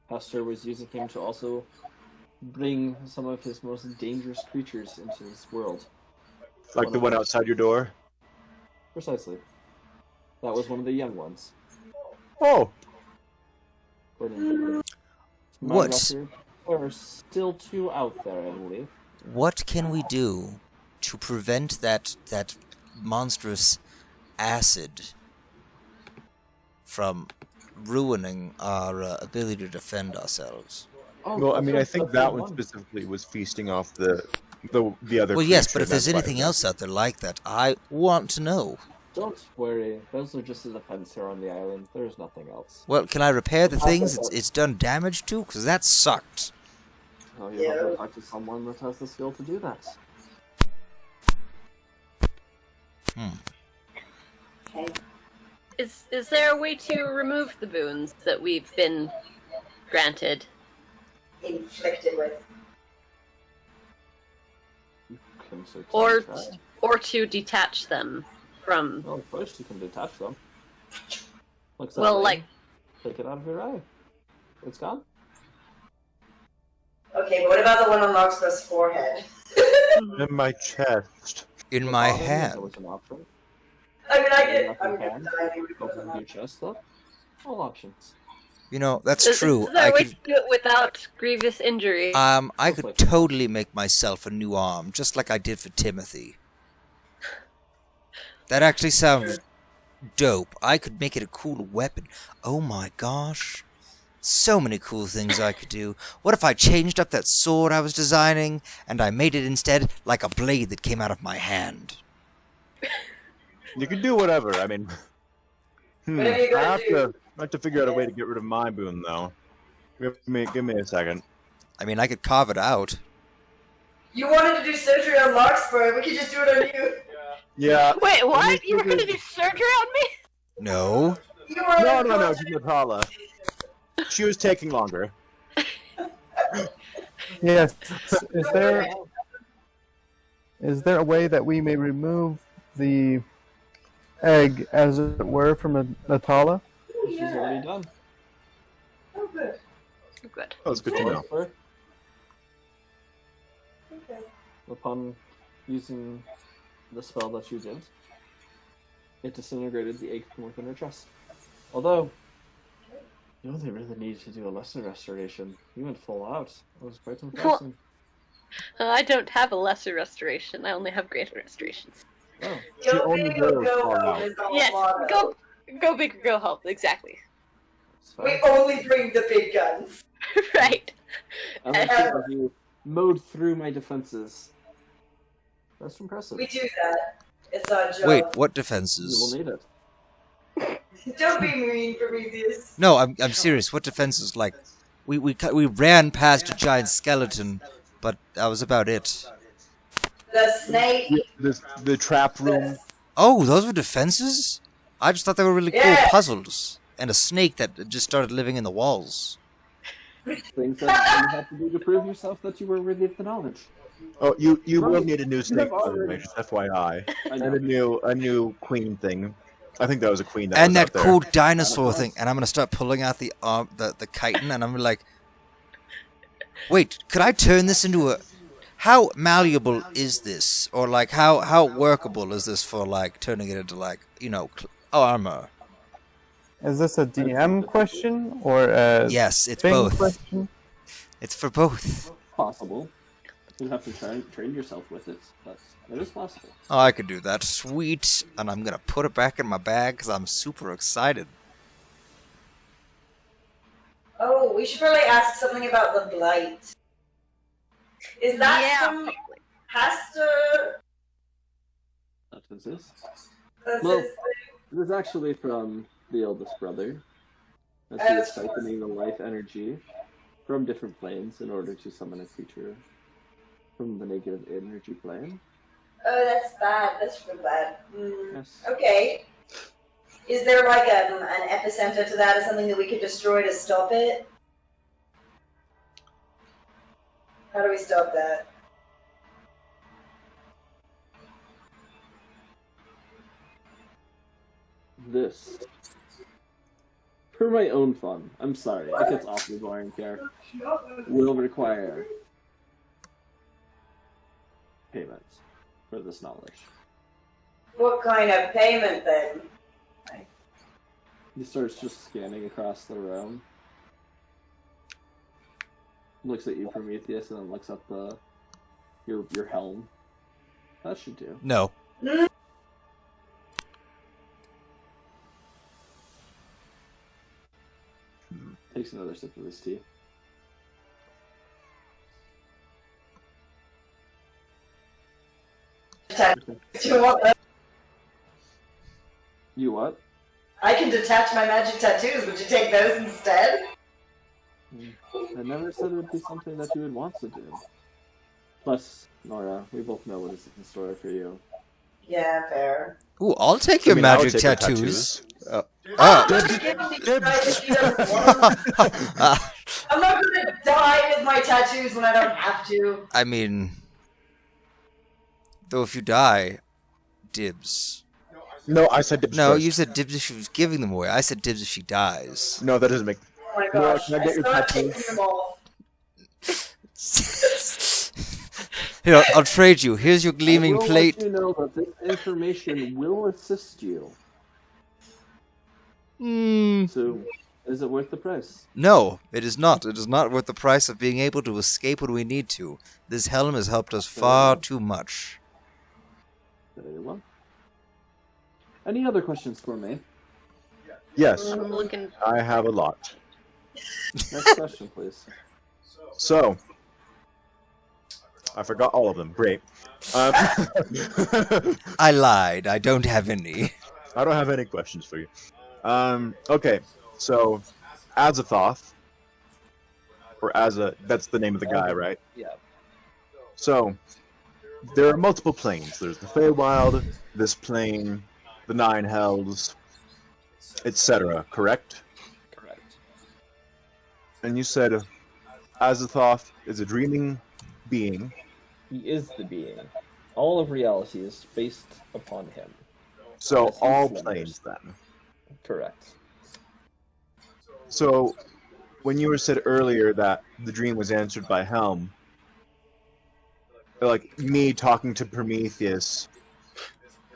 B: Hester was using him to also bring some of his most dangerous creatures into this world.
F: Like the one outside your door?
B: Precisely. That was one of the young ones.
F: Oh!
B: According to my
E: What?
B: record, there are still 2 out there, I believe.
E: What can we do to prevent that monstrous acid from ruining our ability to defend ourselves.
B: Oh,
F: Well, I mean, I
B: that's
F: think
B: the
F: that one
B: one.
F: specifically was feasting off the other.
E: Well, yes, but
F: creature,
E: if there's
F: that's why
E: anything
F: that-
E: else out there like that, I want to know.
B: Don't worry, those are just a defense here on the island. There's nothing else.
E: Well, can I repair the
B: I'll
E: things
B: take that.
E: it's done damage to? Because that sucked.
B: Oh, you have to talk to someone that has the skill to do that.
D: Okay.
C: Is there a way to remove the boons that we've been granted?
D: Inflicted with.
B: You can certainly
C: Or
B: try.
C: or to detach them from
B: Well, first you can detach them. Looks that
C: well,
B: way.
C: like
B: Take it out of your eye. It's gone.
D: Okay, but what about the one on Larkspur's forehead?
F: In my chest.
E: In
B: Look
E: my
B: on it, That
E: hand.
B: was an option.
D: I mean, I
B: Open
D: did.
B: up
D: I'm
B: your
D: gonna
B: hand,
D: die anyway, but
B: Open your chest up. All options.
E: You know, that's
C: is
E: true.
C: there
E: I
C: a way
E: could,
C: to do it without grievous injury?
E: I
B: Looks
E: could
B: like-
E: totally make myself a new arm, just like I did for Timothy. That actually sounds dope. I could make it a cool weapon. Oh my gosh. So many cool things I could do. What if I changed up that sword I was designing, and I made it instead like a blade that came out of my hand?
F: You can do whatever. I mean,
D: Whatever you're gonna
F: I have to figure out a way to get rid of my boon, though. Give me a second.
E: I mean, I could carve it out.
D: You wanted to do surgery on Larkspur, we could just do it on you.
F: Yeah.
C: Wait,
F: me
C: what? You were
F: figure-
C: gonna do surgery on me?
E: No.
D: You were
F: No, to Natala. She was taking longer.
A: Yes. Is there a way that we may remove the egg, as it were, from Natala?
B: She's already done.
D: Oh, good.
C: Good.
F: That was good to know.
B: Or
D: Okay.
B: upon using the spell that you did, it disintegrated the egg from within her chest. Although, you only really needed to do a lesser restoration. You went full out. It was quite impressive.
C: I don't have a lesser restoration. I only have greater restorations.
B: Oh,
F: She
D: Go
F: only
D: big or
F: goes
D: go
F: far
D: home
F: out.
D: is our
C: Yes,
D: motto.
C: go big or go home. Exactly.
B: it's fine.
D: We only bring the big guns.
C: Right.
B: I like that you mowed through my defenses. That's impressive.
D: We do that. It's our job.
E: Wait, what
B: You will
E: defenses?
B: need it.
D: Don't be mean, Prometheus.
E: No, I'm serious. What defenses? Like, we ran past a giant skeleton, but that was about it.
D: The snake.
F: The trap room.
E: Oh, those were defenses? I just thought they were really cool
D: Yeah.
E: puzzles. And a snake that just started living in the walls.
B: Things that you have to do to prove yourself that you were worthy of the knowledge.
F: Oh, you will
B: Right.
F: need a new snake, by the way, just FYI,
B: I
F: and
B: know.
F: a new queen thing. I think that was a queen that
E: And
F: was
E: that
F: out there.
E: cool dinosaur
B: That was.
E: thing. And I'm gonna start pulling out the chitin, and I'm like, wait, could I turn this into a? How malleable is this, or like how workable is this for like turning it into like armor?
A: Is this a DM question or a
E: Yes, it's
A: thing
E: both.
A: question?
E: It's for both.
B: Possible. You'd have to train yourself with it, but it is possible.
E: Oh, I could do that. Sweet. And I'm gonna put it back in my bag because I'm super excited.
D: Oh, we should probably ask something about the blight. Is that
C: Yeah.
D: from Pastor?
B: That is this.
D: That's
B: Well-
D: his
B: It is actually from the eldest brother. As he is siphoning the life energy from different planes in order to summon a creature from the negative energy plane.
D: Oh, that's bad. That's real bad.
B: Yes.
D: Okay. Is there like an epicenter to that or something that we could destroy to stop it? How do we stop that?
B: This. For my own fun, I'm sorry, it gets awfully boring here. Will require payments for this knowledge.
D: What kind of payment then?
B: He starts just scanning across the room. Looks at you, Prometheus, and then looks up your helm. That should do.
E: No.
B: takes another sip of his tea.
D: Do you want that?
B: You what?
D: I can detach my magic tattoos. Would you take those instead?
B: I never said it would be something that you would want to do. Plus, Nora, we both know what is in store for you.
D: Yeah, fair.
E: Ooh, I'll take your
F: I mean, I would
E: magic
F: take your
E: tattoos.
F: Oh.
D: I'm not gonna give him these guys if he doesn't want them. I'm not gonna die with my tattoos when I don't have to.
E: I mean, though if you die, dibs.
F: No, I said dibs
E: No,
F: first.
E: you said dibs if she was giving them away. I said dibs if she dies.
F: No, that doesn't make...
D: Oh my
F: Nora,
D: gosh,
F: can I get your
D: still have
F: tattoos?
D: taken them all.
E: Here, I'll trade you. Here's your gleaming
B: I will
E: plate.
B: let you know that this information will assist you.
E: Hmm.
B: So, is it worth the price?
E: No, it is not. It is not worth the price of being able to escape when we need to. This helm has helped us far too much.
B: Very well. Any other questions for me?
F: Yes,
C: I'm looking.
F: I have a lot.
B: Next question, please.
F: So, I forgot all of them. Great.
E: I lied. I don't have any.
F: I don't have any questions for you. Okay, so Azathoth, or that's the name of the guy, right?
B: Yeah.
F: So, there are multiple planes. There's the Feywild, this plane, the Nine Hells, etc., correct?
B: Correct.
F: And you said Azathoth is a dreaming being.
B: He is the being. All of reality is based upon him.
F: So,
B: Yes, he's
F: all
B: the
F: planes then.
B: Correct.
F: So, when you were said earlier that the dream was answered by Helm, like me talking to Prometheus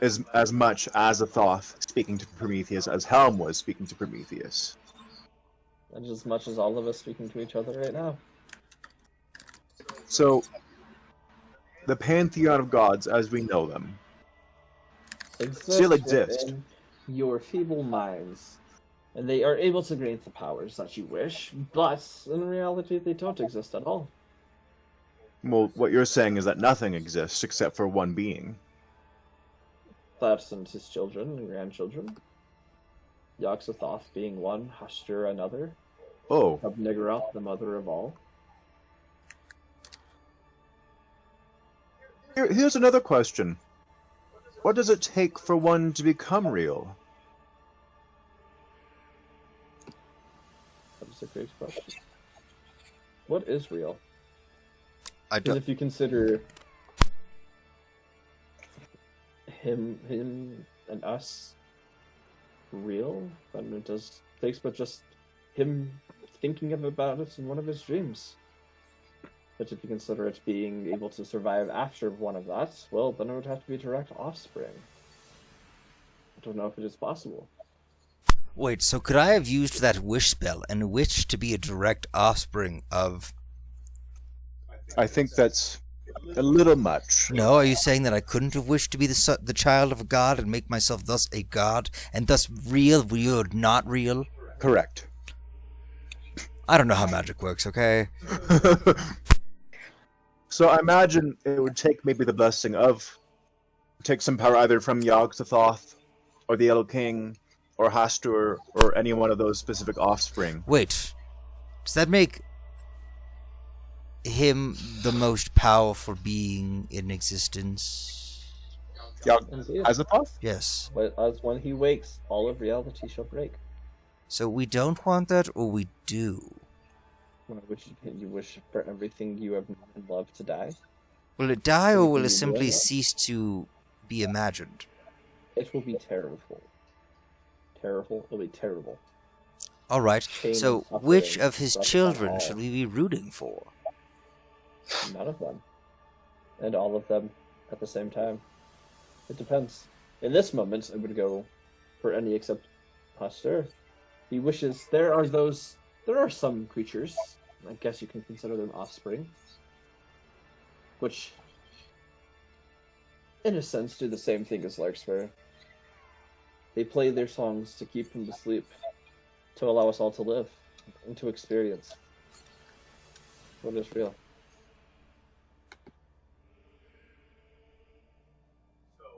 F: is as much Azathoth speaking to Prometheus as Helm was speaking to Prometheus.
B: And as much as all of us speaking to each other right now.
F: So, the pantheon of gods as we know them still exist.
B: Within your feeble minds. And they are able to grant the powers that you wish, but in reality they don't exist at all.
F: Well, what you're saying is that nothing exists except for one being.
B: That and his children and grandchildren. Yog-Sothoth being one, Hastur another,
F: Oh,
B: Hub-Niggurath the mother of all.
F: here's another question. What does it take for one to become real?
B: That is a great question. What is real?
E: I
B: Because
E: don't.
B: if you consider him and us real, then it takes but just him thinking about it in one of his dreams. But if you consider it being able to survive after one of that, well, then it would have to be direct offspring. I don't know if it is possible.
E: Wait, so could I have used that wish spell and wished to be a direct offspring of...
F: I think that's a little much.
E: No, are you saying that I couldn't have wished to be the child of a god and make myself thus a god, and thus real, not real?
F: Correct.
E: I don't know how magic works, okay?
F: So I imagine it would take maybe the blessing of... Take some power either from Yog-Sothoth, or the Yellow King, or Hastur, or any one of those specific offspring.
E: Wait, does that make him the most powerful being in existence?
B: Indeed.
F: Azathoth?
E: Yes.
B: But as when he wakes, all of reality shall break.
E: So we don't want that, or we do?
B: Which you wish for everything you have known and loved to die?
E: Will it die, or will
B: Anything
E: it
B: you
E: simply
B: do,
E: cease to be imagined?
B: It will be terrible. Terrible. It'll be terrible.
E: Alright,
B: Pain
E: so
B: and
E: which
B: suffering
E: of his
B: brought upon
E: children
B: all.
E: should we be rooting for?
B: None of them. And all of them at the same time. It depends. In this moment, I would go for any except Pasteur. He wishes... There are some creatures, I guess you can consider them offspring, which, in a sense, do the same thing as Larkspur. They play their songs to keep him to sleep, to allow us all to live. and to experience what is real.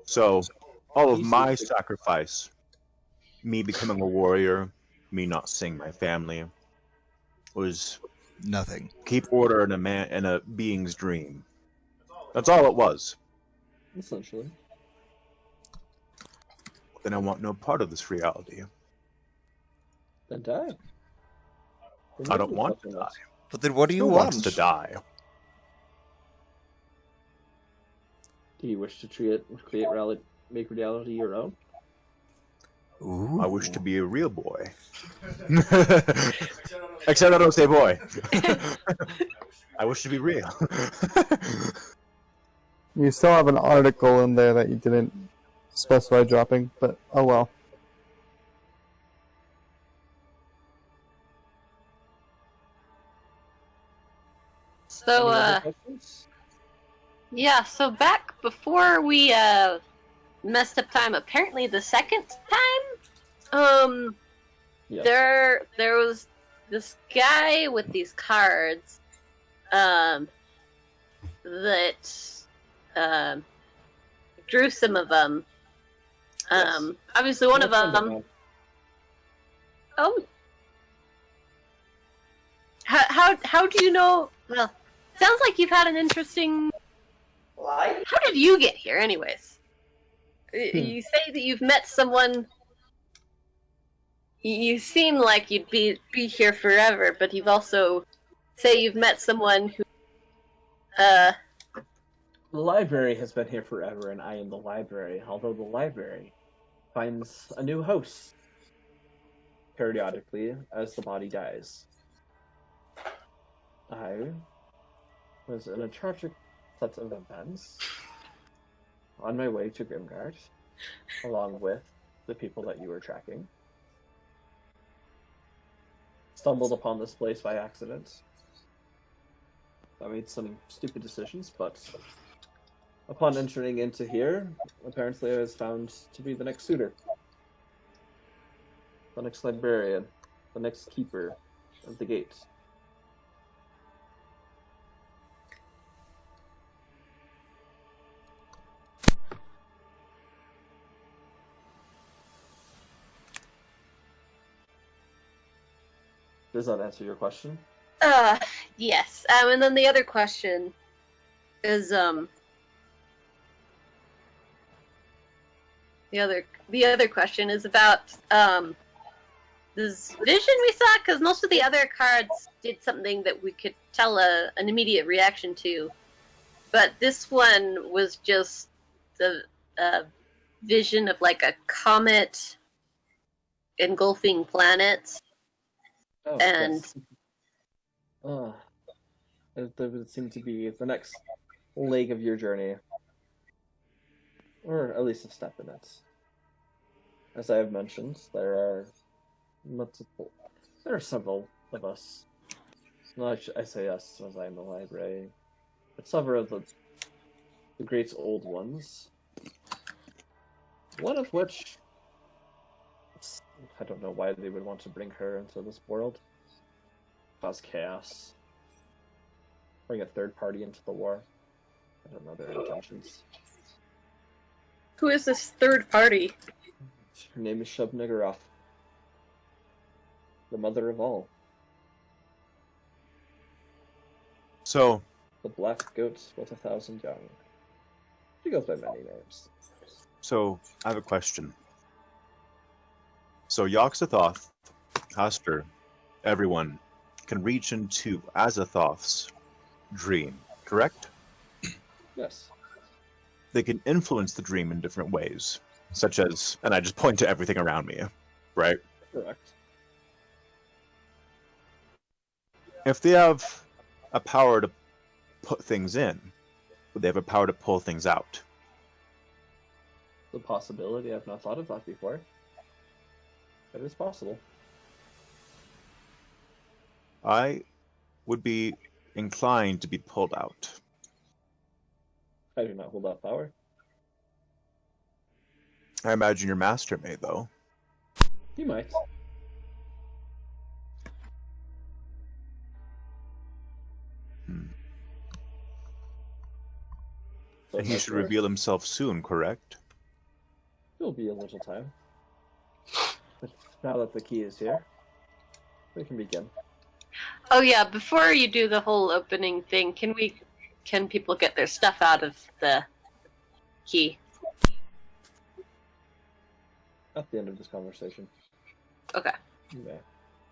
F: So, all of my sacrifice, me becoming a warrior, me not seeing my family, was
E: Nothing.
F: keep order in a being's dream. That's all it was.
B: Essentially.
F: Then I want no part of this reality.
B: Then die.
F: I don't want to die.
E: But then what do you
F: Who
E: want?
F: wants to die?
B: Do you wish to make reality your own?
E: Ooh.
F: I wish to be a real boy. Except I don't say boy. I wish to be real.
A: You still have an article in there that you didn't specify dropping, but oh well.
C: So,
B: Any other questions?
C: yeah, so back before we messed up time, apparently the second time,
B: Yes.
C: there was this guy with these cards, that drew some of them.
B: Yes.
C: Obviously one of
B: Let's find out
C: them.
B: now.
C: Oh, how do you know? Well, sounds like you've had an interesting.
D: Why?
C: How did you get here, anyways? You say that you've met someone. You seem like you'd be here forever, but you've also say you've met someone who.
B: The library has been here forever, and I am the library. Although the library finds a new host periodically as the body dies. I was in a tragic set of events on my way to Grimgard, along with the people that you were tracking. Stumbled upon this place by accident. I made some stupid decisions, but upon entering into here, apparently I was found to be the next suitor. The next librarian. The next keeper of the gate. Does that answer your question?
C: Yes. And then the other question is the other question is about this vision we saw, because most of the other cards did something that we could tell an immediate reaction to, but this one was just the vision of like a comet engulfing planets.
B: Oh,
C: And-
B: yes. It would seem to be the next leg of your journey. Or at least a step in it. As I have mentioned, there are several of us. Not I say us as I am the library, but several of the great old ones. One of which, I don't know why they would want to bring her into this world. Cause chaos. Bring a third party into the war. I don't know their intentions.
C: Who is this third party?
B: Her name is Shub Niggeroth. The mother of all.
F: So,
B: The black goat with 1,000 young. She goes by many names.
F: I have a question. So Yog-Sothoth, Hastur, everyone can reach into Azathoth's dream, correct?
B: Yes.
F: They can influence the dream in different ways, such as, and I just point to everything around me, right?
B: Correct.
F: If they have a power to put things in, would they have a power to pull things out?
B: The possibility, I've not thought of that before. It is possible.
F: I would be inclined to be pulled out.
B: I do not hold that power.
F: I imagine your master may, though.
B: He might. So
F: And he should
B: that's-
F: reveal himself soon, correct?
B: It'll be a little time. But now that the key is here, we can begin.
C: Oh yeah, before you do the whole opening thing, can people get their stuff out of the key?
B: At the end of this conversation.
C: Okay.
B: Yeah.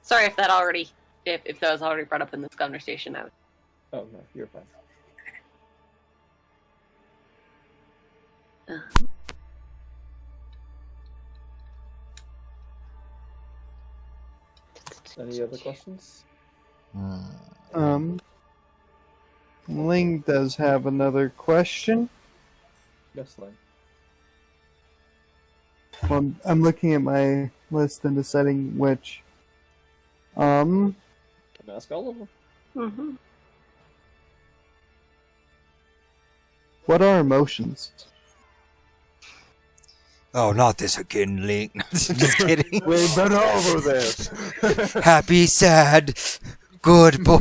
C: Sorry if that was already brought up in this conversation.
B: Oh no, you're fine. Any other questions?
A: Ling does have another question.
B: Yes, Lane.
A: Well, I'm looking at my list and deciding which.
B: Can I ask all of them?
C: Mm-hmm.
A: What are emotions?
E: Oh, not this again, Link. Just kidding.
F: We've been over this.
E: Happy, sad, good boy.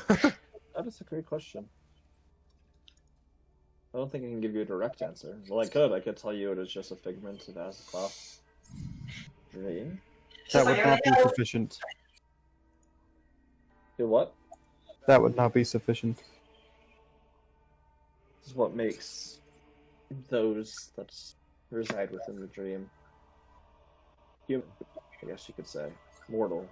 B: That is a great question. I don't think I can give you a direct answer. Well, I could tell you it is just a figment of Azathoth's dream.
A: That would not be sufficient.
B: Do what?
A: That would not be sufficient.
B: This is what makes those that reside within the dream human, I guess you could say. Mortal.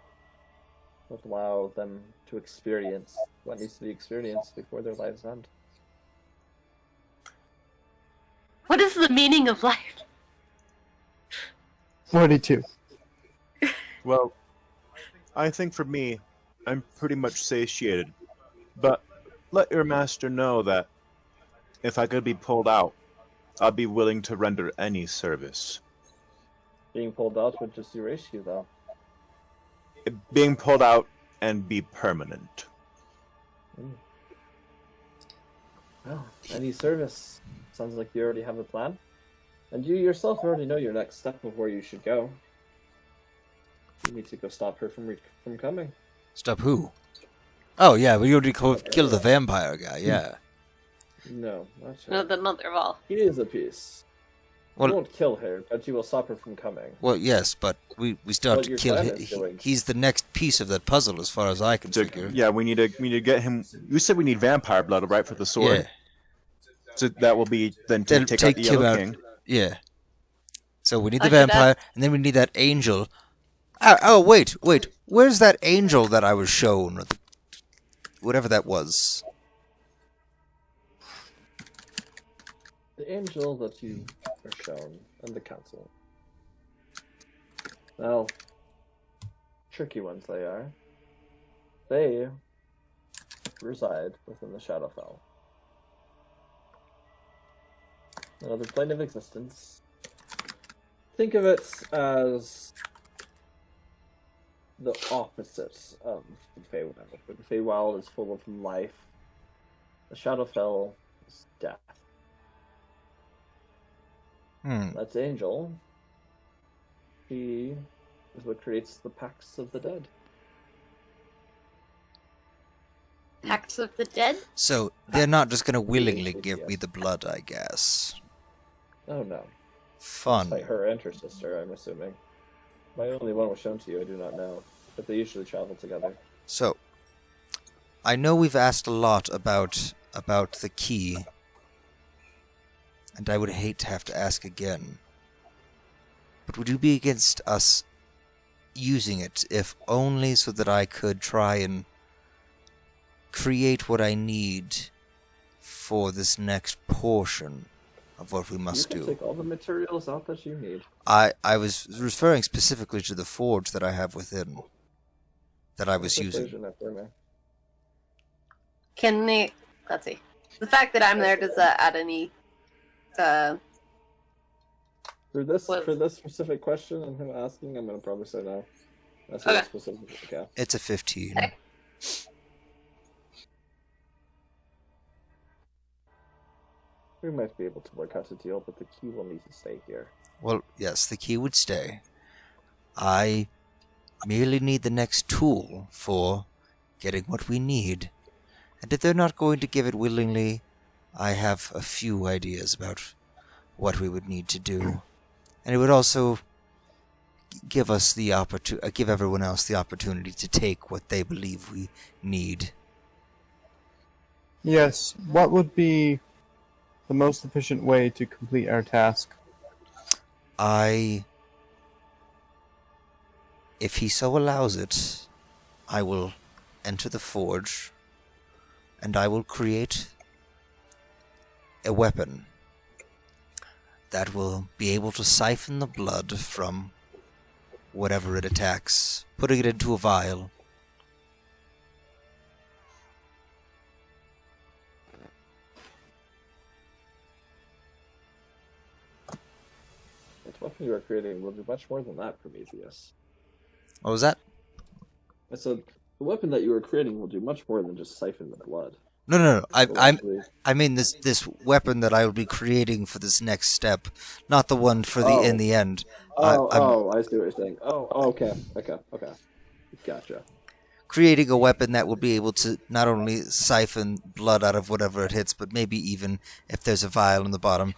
B: Would allow them to experience what needs to be experienced before their lives end.
C: What is the meaning of life?
A: 42.
F: Well, I think for me, I'm pretty much satiated. But let your master know that if I could be pulled out, I'd be willing to render any service.
B: Being pulled out would just erase you, though.
F: Being pulled out and be permanent.
B: Well, any service. Sounds like you already have a plan. And you yourself already know your next step of where you should go. You need to go stop her from coming.
E: Stop who? Oh, yeah, we already killed the vampire guy, yeah.
B: No, not her.
C: No, the mother of all.
B: He is a piece.
E: Well-
B: You won't kill her, but you will stop her from coming.
E: Well, yes, but we still have
B: What
E: to
B: your
E: kill
B: plan
E: him.
B: is doing.
E: He's the next piece of that puzzle, as far as I can figure.
F: Yeah, we need to get him. You said we need vampire blood, right, for the sword?
E: Yeah,
F: So that will be then to
E: Then
F: take out the
E: him
F: Yellow
E: out.
F: King.
E: yeah. So we need the
C: I should
E: vampire, and then we need that angel. Oh, wait. Where's that angel that I was shown? Whatever that was.
B: The angel that you are shown in the council. Now, tricky ones they are. They reside within the Shadowfell. Another plane of existence. Think of it as the opposite of the Feywild. The Feywild is full of life. The Shadowfell is death. That's Angel. He is what creates the Pacts of the Dead.
C: Pacts of the Dead?
E: So they're not just gonna willingly
B: Yes.
E: give me the blood, I guess.
B: Oh no.
E: Fun.
B: Like her and her sister, I'm assuming. My only one was shown to you, I do not know. But they usually travel together.
E: So, I know we've asked a lot about the key, and I would hate to have to ask again. But would you be against us using it, if only so that I could try and create what I need for this next portion of what we must
B: You can
E: do?
B: take all the materials out that you need.
E: I was referring specifically to the forge that I have within, that I was
B: Put
E: using.
B: version up there, man.
C: Can they... Let's see. The fact that I'm there, does that add any...
B: For this
C: What?
B: for this specific question and him asking, I'm gonna probably say no. That's
C: Okay.
B: what specific. Okay.
E: It's a 15.
C: Okay.
B: We might be able to work out a deal, but the key will need to stay here.
E: Well, yes, the key would stay. I merely need the next tool for getting what we need. And if they're not going to give it willingly, I have a few ideas about what we would need to do. And it would also give us the give everyone else the opportunity to take what they believe we need.
A: Yes, what would be the most efficient way to complete our task?
E: If he so allows it, I will enter the forge, and I will create a weapon that will be able to siphon the blood from whatever it attacks, putting it into a vial.
B: The weapon you are creating will do much more than that, Prometheus.
E: What was that?
B: I said the weapon that you are creating will do much more than just siphon the blood.
E: No.
B: It'll actually-
E: I mean this weapon that I will be creating for this next step, not the one for the in the end.
B: I see what you're saying. Okay. Gotcha.
E: Creating a weapon that will be able to not only siphon blood out of whatever it hits, but maybe even if there's a vial in the bottom,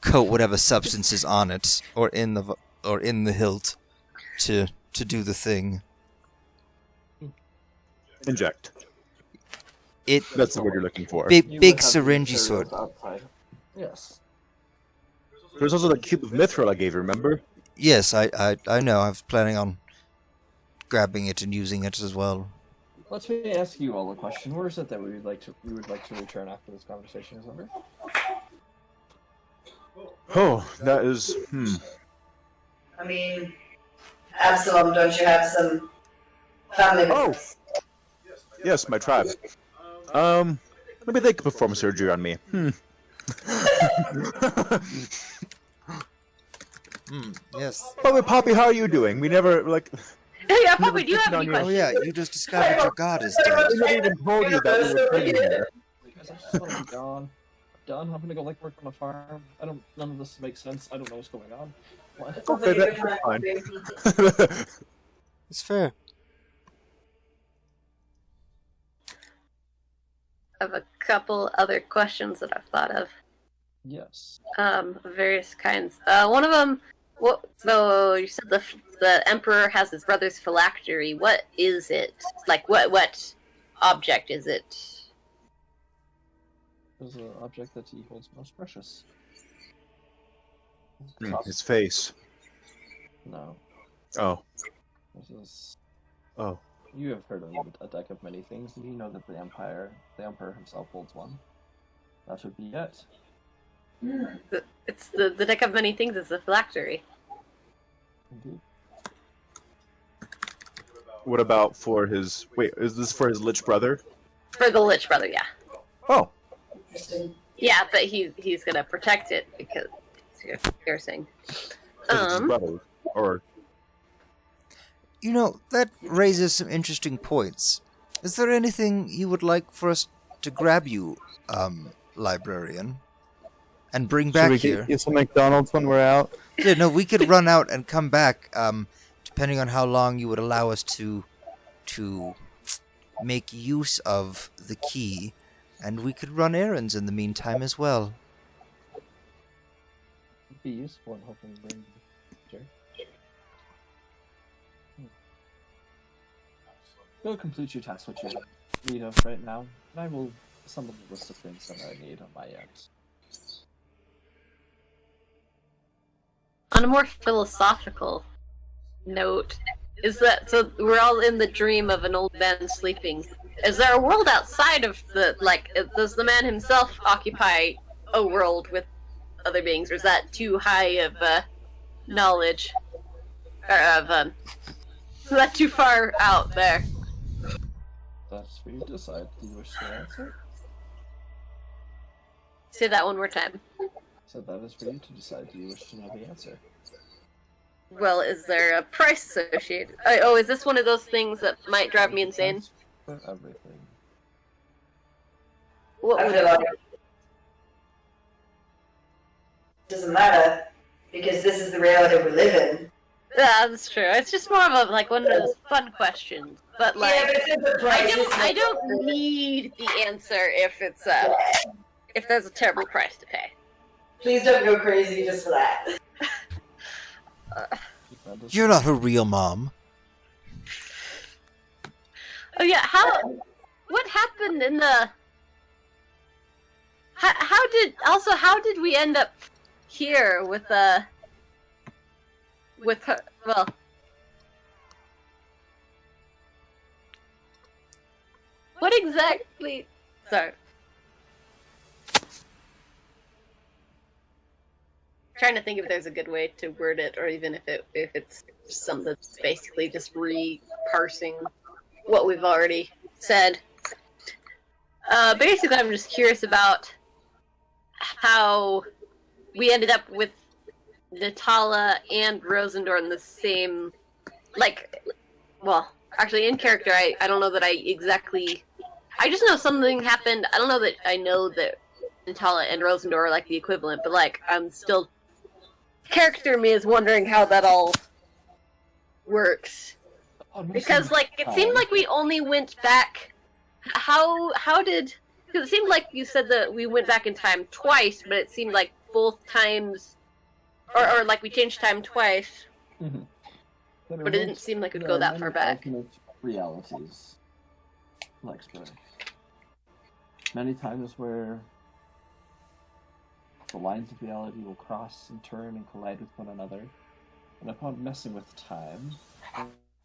E: coat whatever substance is on it or in the hilt to do the thing.
F: Inject.
E: It
F: That's the word you're looking for.
B: You would
E: big
B: have the
E: syringy
B: materials
E: sword.
B: outside. Yes.
F: There's also the cube of mithril I gave you, remember?
E: Yes, I know. I was planning on grabbing it and using it as well.
B: Let me ask you all a question. Where is it that we would like to return after this conversation is over?
F: Oh, that is...
D: I mean, Absalom, don't you have some family members?
F: Yes, my tribe. Maybe they could perform surgery on me.
E: Yes.
F: By the way, Poppy, how are you doing? We never,
C: Yeah, Poppy, do you have
F: on
C: any
F: your-
E: Oh
C: questions?
E: yeah, you just discovered your god is dead.
F: we never even told you that we were playing here.
B: Because I just want to be gone. Done. I'm gonna go work on a farm. None of this makes sense. I don't know what's going on. What?
F: Okay, that's fine.
E: It's fair.
C: I have a couple other questions that I've thought of.
B: Yes.
C: Various kinds. One of them. So you said the Emperor has his brother's phylactery. What is it? Like, what object is it?
B: There's an object that he holds most precious.
F: His face.
B: No.
F: Oh.
B: This is.
F: Oh.
B: You have heard of a deck of many things. Do you know that the Emperor himself holds one? That would be it.
C: It's the deck of many things. It's the phylactery.
B: Indeed.
F: What about for his... Wait, is this for his Lich brother?
C: For the Lich brother, yeah.
F: Oh.
D: Interesting.
C: Yeah, but he's gonna protect it because it's piercing.
F: It's his brother. Or...
E: You know, that raises some interesting points. Is there anything you would like for us to grab you, librarian? And bring back
A: Should we
E: here?
A: get some McDonald's when we're out?
E: Yeah, no, we could run out and come back, depending on how long you would allow us to make use of the key, and we could run errands in the meantime as well.
B: Be useful in helping bring. Sure. Go complete your task, what you need of right now, and I will assemble the list of things that I need on my end.
C: On a more philosophical note, is that so? We're all in the dream of an old man sleeping. Is there a world outside of the does the man himself occupy a world with other beings, or is that too high of knowledge, or of is that too far out there?
B: That's for you to decide. Do you wish to answer?
C: Say that one more time.
B: So that is for you to decide. Do you wish to know the answer?
C: Well, is there a price associated? Oh, is this one of those things that might drive me insane?
B: For everything.
C: What
D: I
C: would
D: feel
C: it
D: like
C: be?
D: it doesn't matter because this is the reality we live in.
C: Yeah, that's true. It's just more of one of those fun questions. But
D: Yeah, but
C: like,
D: if it's a price, it's
C: I
D: not-
C: don't need the answer if it's if there's a terrible price to pay.
D: Please don't go crazy just for that.
E: You're not her real mom.
C: Oh yeah, what happened in the... How did we end up here with her, well... What exactly... Sorry. Trying to think if there's a good way to word it, or even if it's something that's basically just re-parsing what we've already said. Basically, I'm just curious about how we ended up with Natala and Rosendor in the same, well, actually in character, I don't know that I exactly, I just know something happened. I don't know that I know that Natala and Rosendor are like the equivalent, but like, I'm still, character me is wondering how that all works. Because, like, it seemed like we only went back... How did... Because it seemed like you said that we went back in time twice, but it seemed like both times... Or like, we changed time twice.
B: Mm-hmm.
C: But it didn't seem like it would go that far back.
B: Realities. Lexborough. Many times where the lines of reality will cross and turn and collide with one another, and upon messing with time,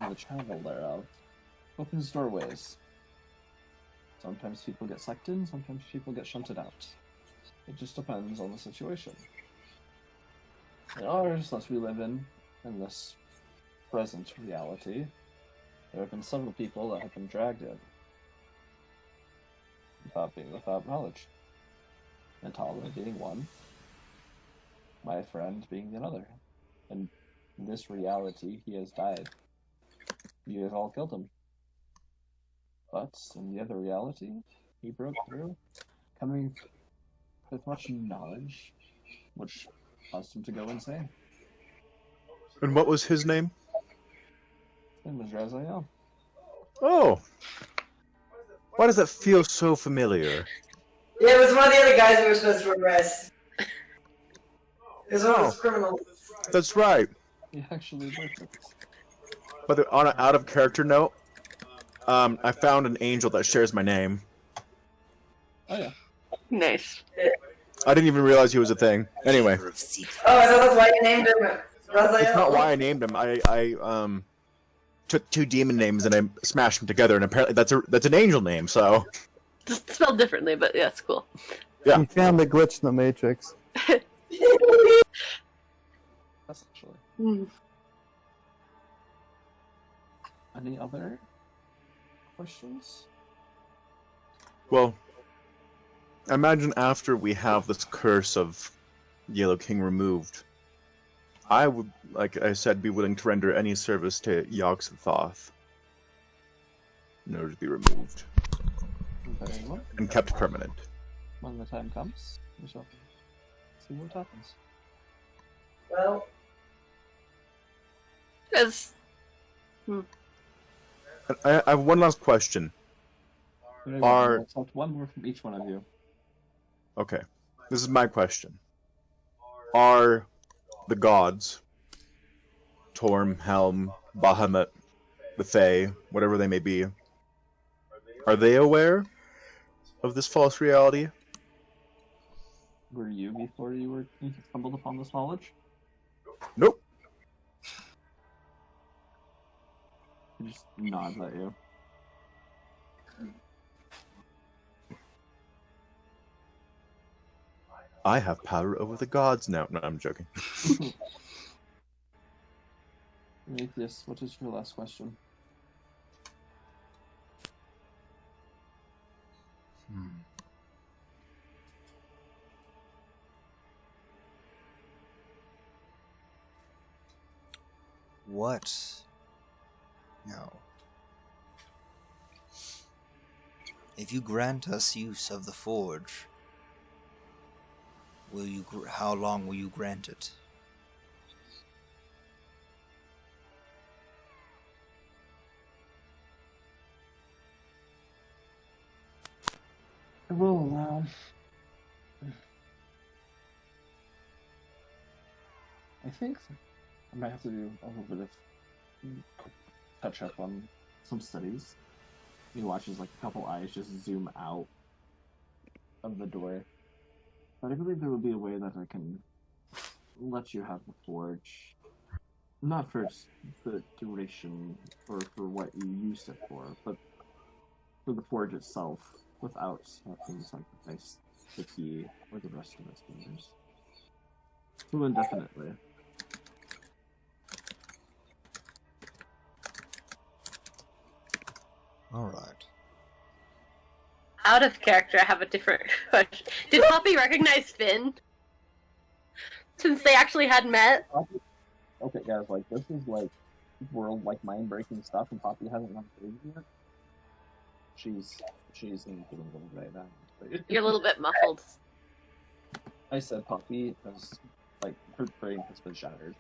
B: the travel thereof opens doorways. Sometimes people get sucked in, sometimes people get shunted out. It just depends on the situation. In ours, that we live in this present reality, there have been several people that have been dragged in without knowledge. Natala being one, my friend being another. And in this reality, he has died. You guys all killed him. But in the other reality, he broke through, coming with much knowledge, which caused him to go insane.
F: And what was his name?
B: His name was Raziel.
F: Oh! Why does that feel so familiar?
D: Yeah, it was one of the other guys we were supposed to arrest. It was one of those criminals.
F: That's right.
B: He actually worked it.
F: But on an out-of-character note, I found an angel that shares my name.
B: Oh yeah.
C: Nice.
F: I didn't even realize he was a thing. Anyway.
D: Oh, I thought that's why you named him Raziel.
F: It's not why I named him. I took two demon names and I smashed them together, and apparently that's an angel name. So
C: Just spelled differently, but yeah, it's cool.
F: Yeah.
A: You found the glitch in the Matrix.
B: Essentially.
C: Hmm.
B: Any other questions?
F: well, imagine after we have this curse of Yellow King removed, I would, like I said, be willing to render any service to Yogg-Sothoth in order to be removed
B: Very well.
F: and kept permanent.
B: When the time comes, we shall see what happens.
D: Well,
C: Because
F: And I have one last question.
B: Very
F: Are-
B: well. I'll accept one more from each one of you.
F: Okay, this is my question. Are the gods, Torm, Helm, Bahamut, the Fae, whatever they may be, are they aware of this false reality?
B: Were you before you stumbled upon this knowledge?
F: Nope.
B: He just nods at you.
F: I have power over the gods now. No, I'm joking.
B: Prometheus, what is your last question?
E: What? No. If you grant us use of the forge, will you? How long will you grant it?
B: I will allow I think I might have to do a little bit of touch up on some studies. He watches like a couple eyes just zoom out of the door. But I believe there will be a way that I can let you have the forge. Not for the duration or for what you used it for, but for the forge itself, without having to sacrifice the key or the rest of its members. So indefinitely.
E: All right.
C: Out of character, I have a different question. Did Poppy recognize Finn? Since they actually had met?
B: Okay, guys, like, this is, like, world, like, mind-breaking stuff, and Poppy hasn't gone crazy yet. She's in the little right now.
C: You're a little bit muffled.
B: I said Poppy has, like, her brain has been shattered.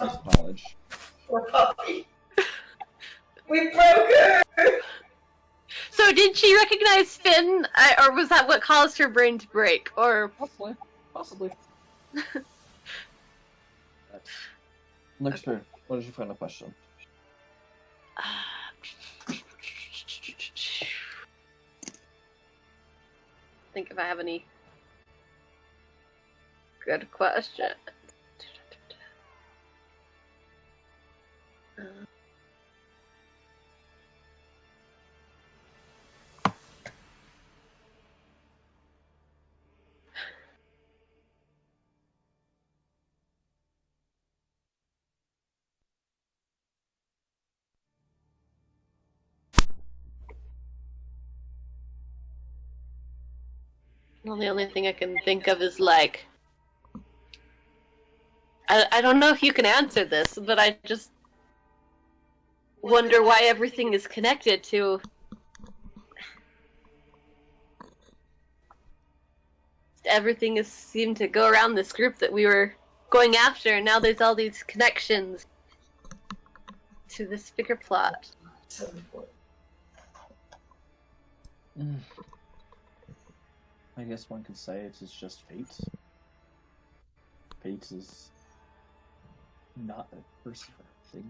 B: As knowledge.
D: Poor puppy. We broke her!
C: So did she recognize Finn, or was that what caused her brain to break? Or
B: Possibly. Lixper, what is your final question?
C: think if I have any good question. Well, the only thing I can think of is like, I don't know if you can answer this, but I just wonder why everything is connected to everything is seemed to go around this group that we were going after, and now there's all these connections to this bigger plot.
B: I guess one could say it is just fate. Fate is not a person or a thing.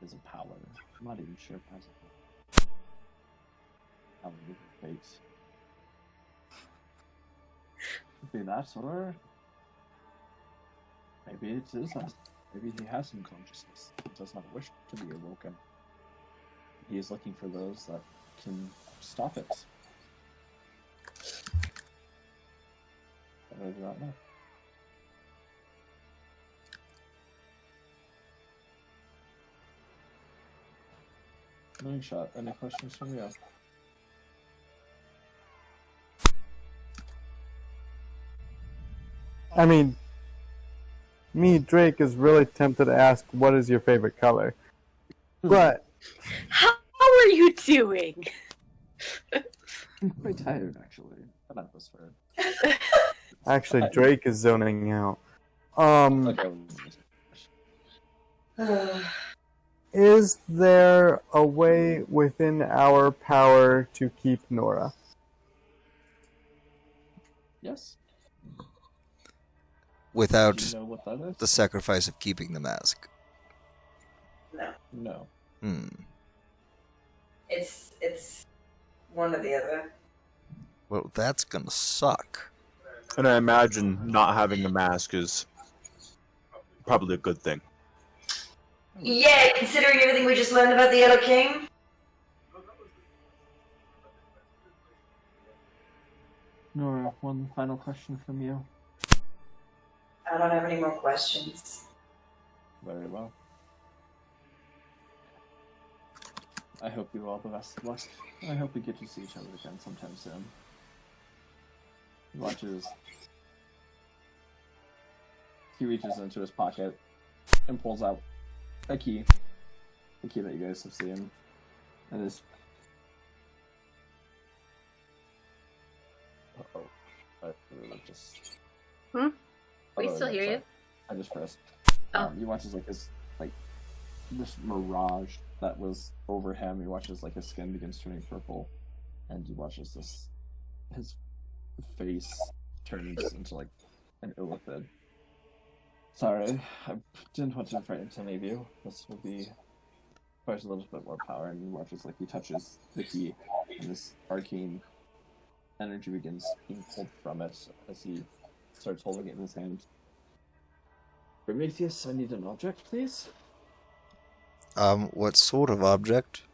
B: It is a power. I'm not even sure if it has a power of fate. Could be that, or maybe it is that. Maybe he has some consciousness. He does not wish to be awoken. He is looking for those that can stop it. I do not know. Moonshot, any questions from you?
A: I mean, me, Drake, is really tempted to ask, what is your favorite color? But,
C: How are you doing?
B: I'm quite tired, actually. But not this fair.
A: actually, Drake is zoning out. Is there a way within our power to keep Nora?
B: Yes.
E: Without
B: Do you know what that is?
E: the sacrifice of keeping the mask.
B: No.
D: It's one or the other.
E: Well, that's gonna suck.
F: And I imagine not having a mask is probably a good thing.
D: Yeah, considering everything we just learned about the Yellow King.
B: Nora, one final question from you.
D: I don't have any more questions.
B: Very well. I hope you all the best of luck. I hope we get to see each other again sometime soon. He watches. He reaches into his pocket and pulls out a key. The key that you guys have seen. And is. Uh-oh. I just.
C: We still hear you.
B: I just pressed.
C: Oh.
B: You watch as this mirage that was over him. You watch as his skin begins turning purple, and you watch as his face turns into an illithid. Sorry, I didn't want to frighten any of you. This will be requires a little bit more power, and you watch as like he touches the key, and this arcane energy begins being pulled from it as he starts holding it in his hand. Prometheus, I need an object, please.
E: What sort of object?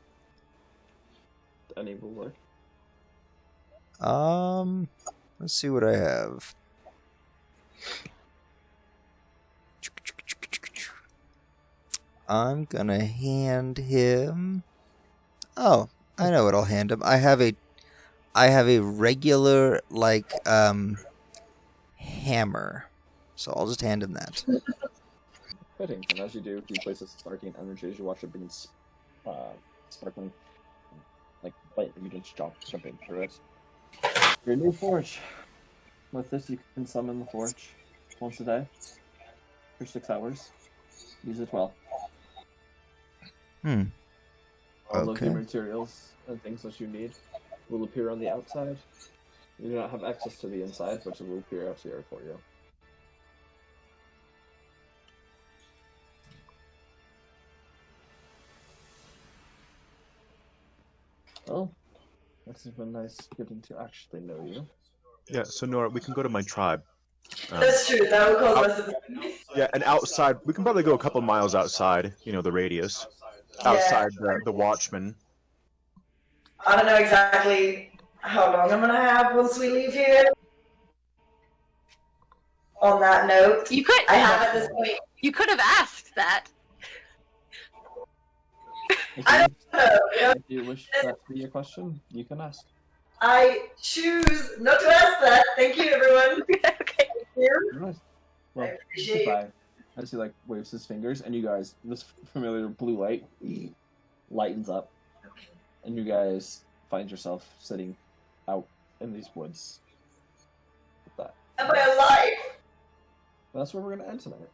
B: Any will work.
E: Let's see what I have. I'm gonna hand him. Oh, I know what I'll hand him. I have a regular hammer, so I'll just hand him that.
B: Fitting, and as you do, he places this arcane energy as you watch it begin sparkling, like lightning begins jumping through it. Your new forge. With this, you can summon the forge once a day for 6 hours. Use it well. All of the
E: Okay.
B: materials and things that you need will appear on the outside. You do not have access to the inside, but it will appear out here for you. Well, it's been nice getting to actually know you.
F: Yeah, so Nora, we can go to my tribe.
D: That's true. That would cause less of
F: Yeah, and outside, we can probably go a couple miles outside, the radius. Outside the Watchman.
D: I don't know exactly how long I'm gonna have once we leave here. On that note,
C: You could.
D: I have at this point.
C: You could have asked that.
B: If
D: I
B: you,
D: don't know. You know,
B: if you wish that to be a question, you can ask.
D: I choose not to ask that. Thank you, everyone.
C: Okay.
D: Thank you.
B: Nice. Well,
D: I appreciate
B: goodbye. As he waves his fingers, and you guys, this familiar blue light lightens up, and you guys find yourself sitting out in these woods. With that.
D: Am I alive?
B: That's where we're gonna end tonight.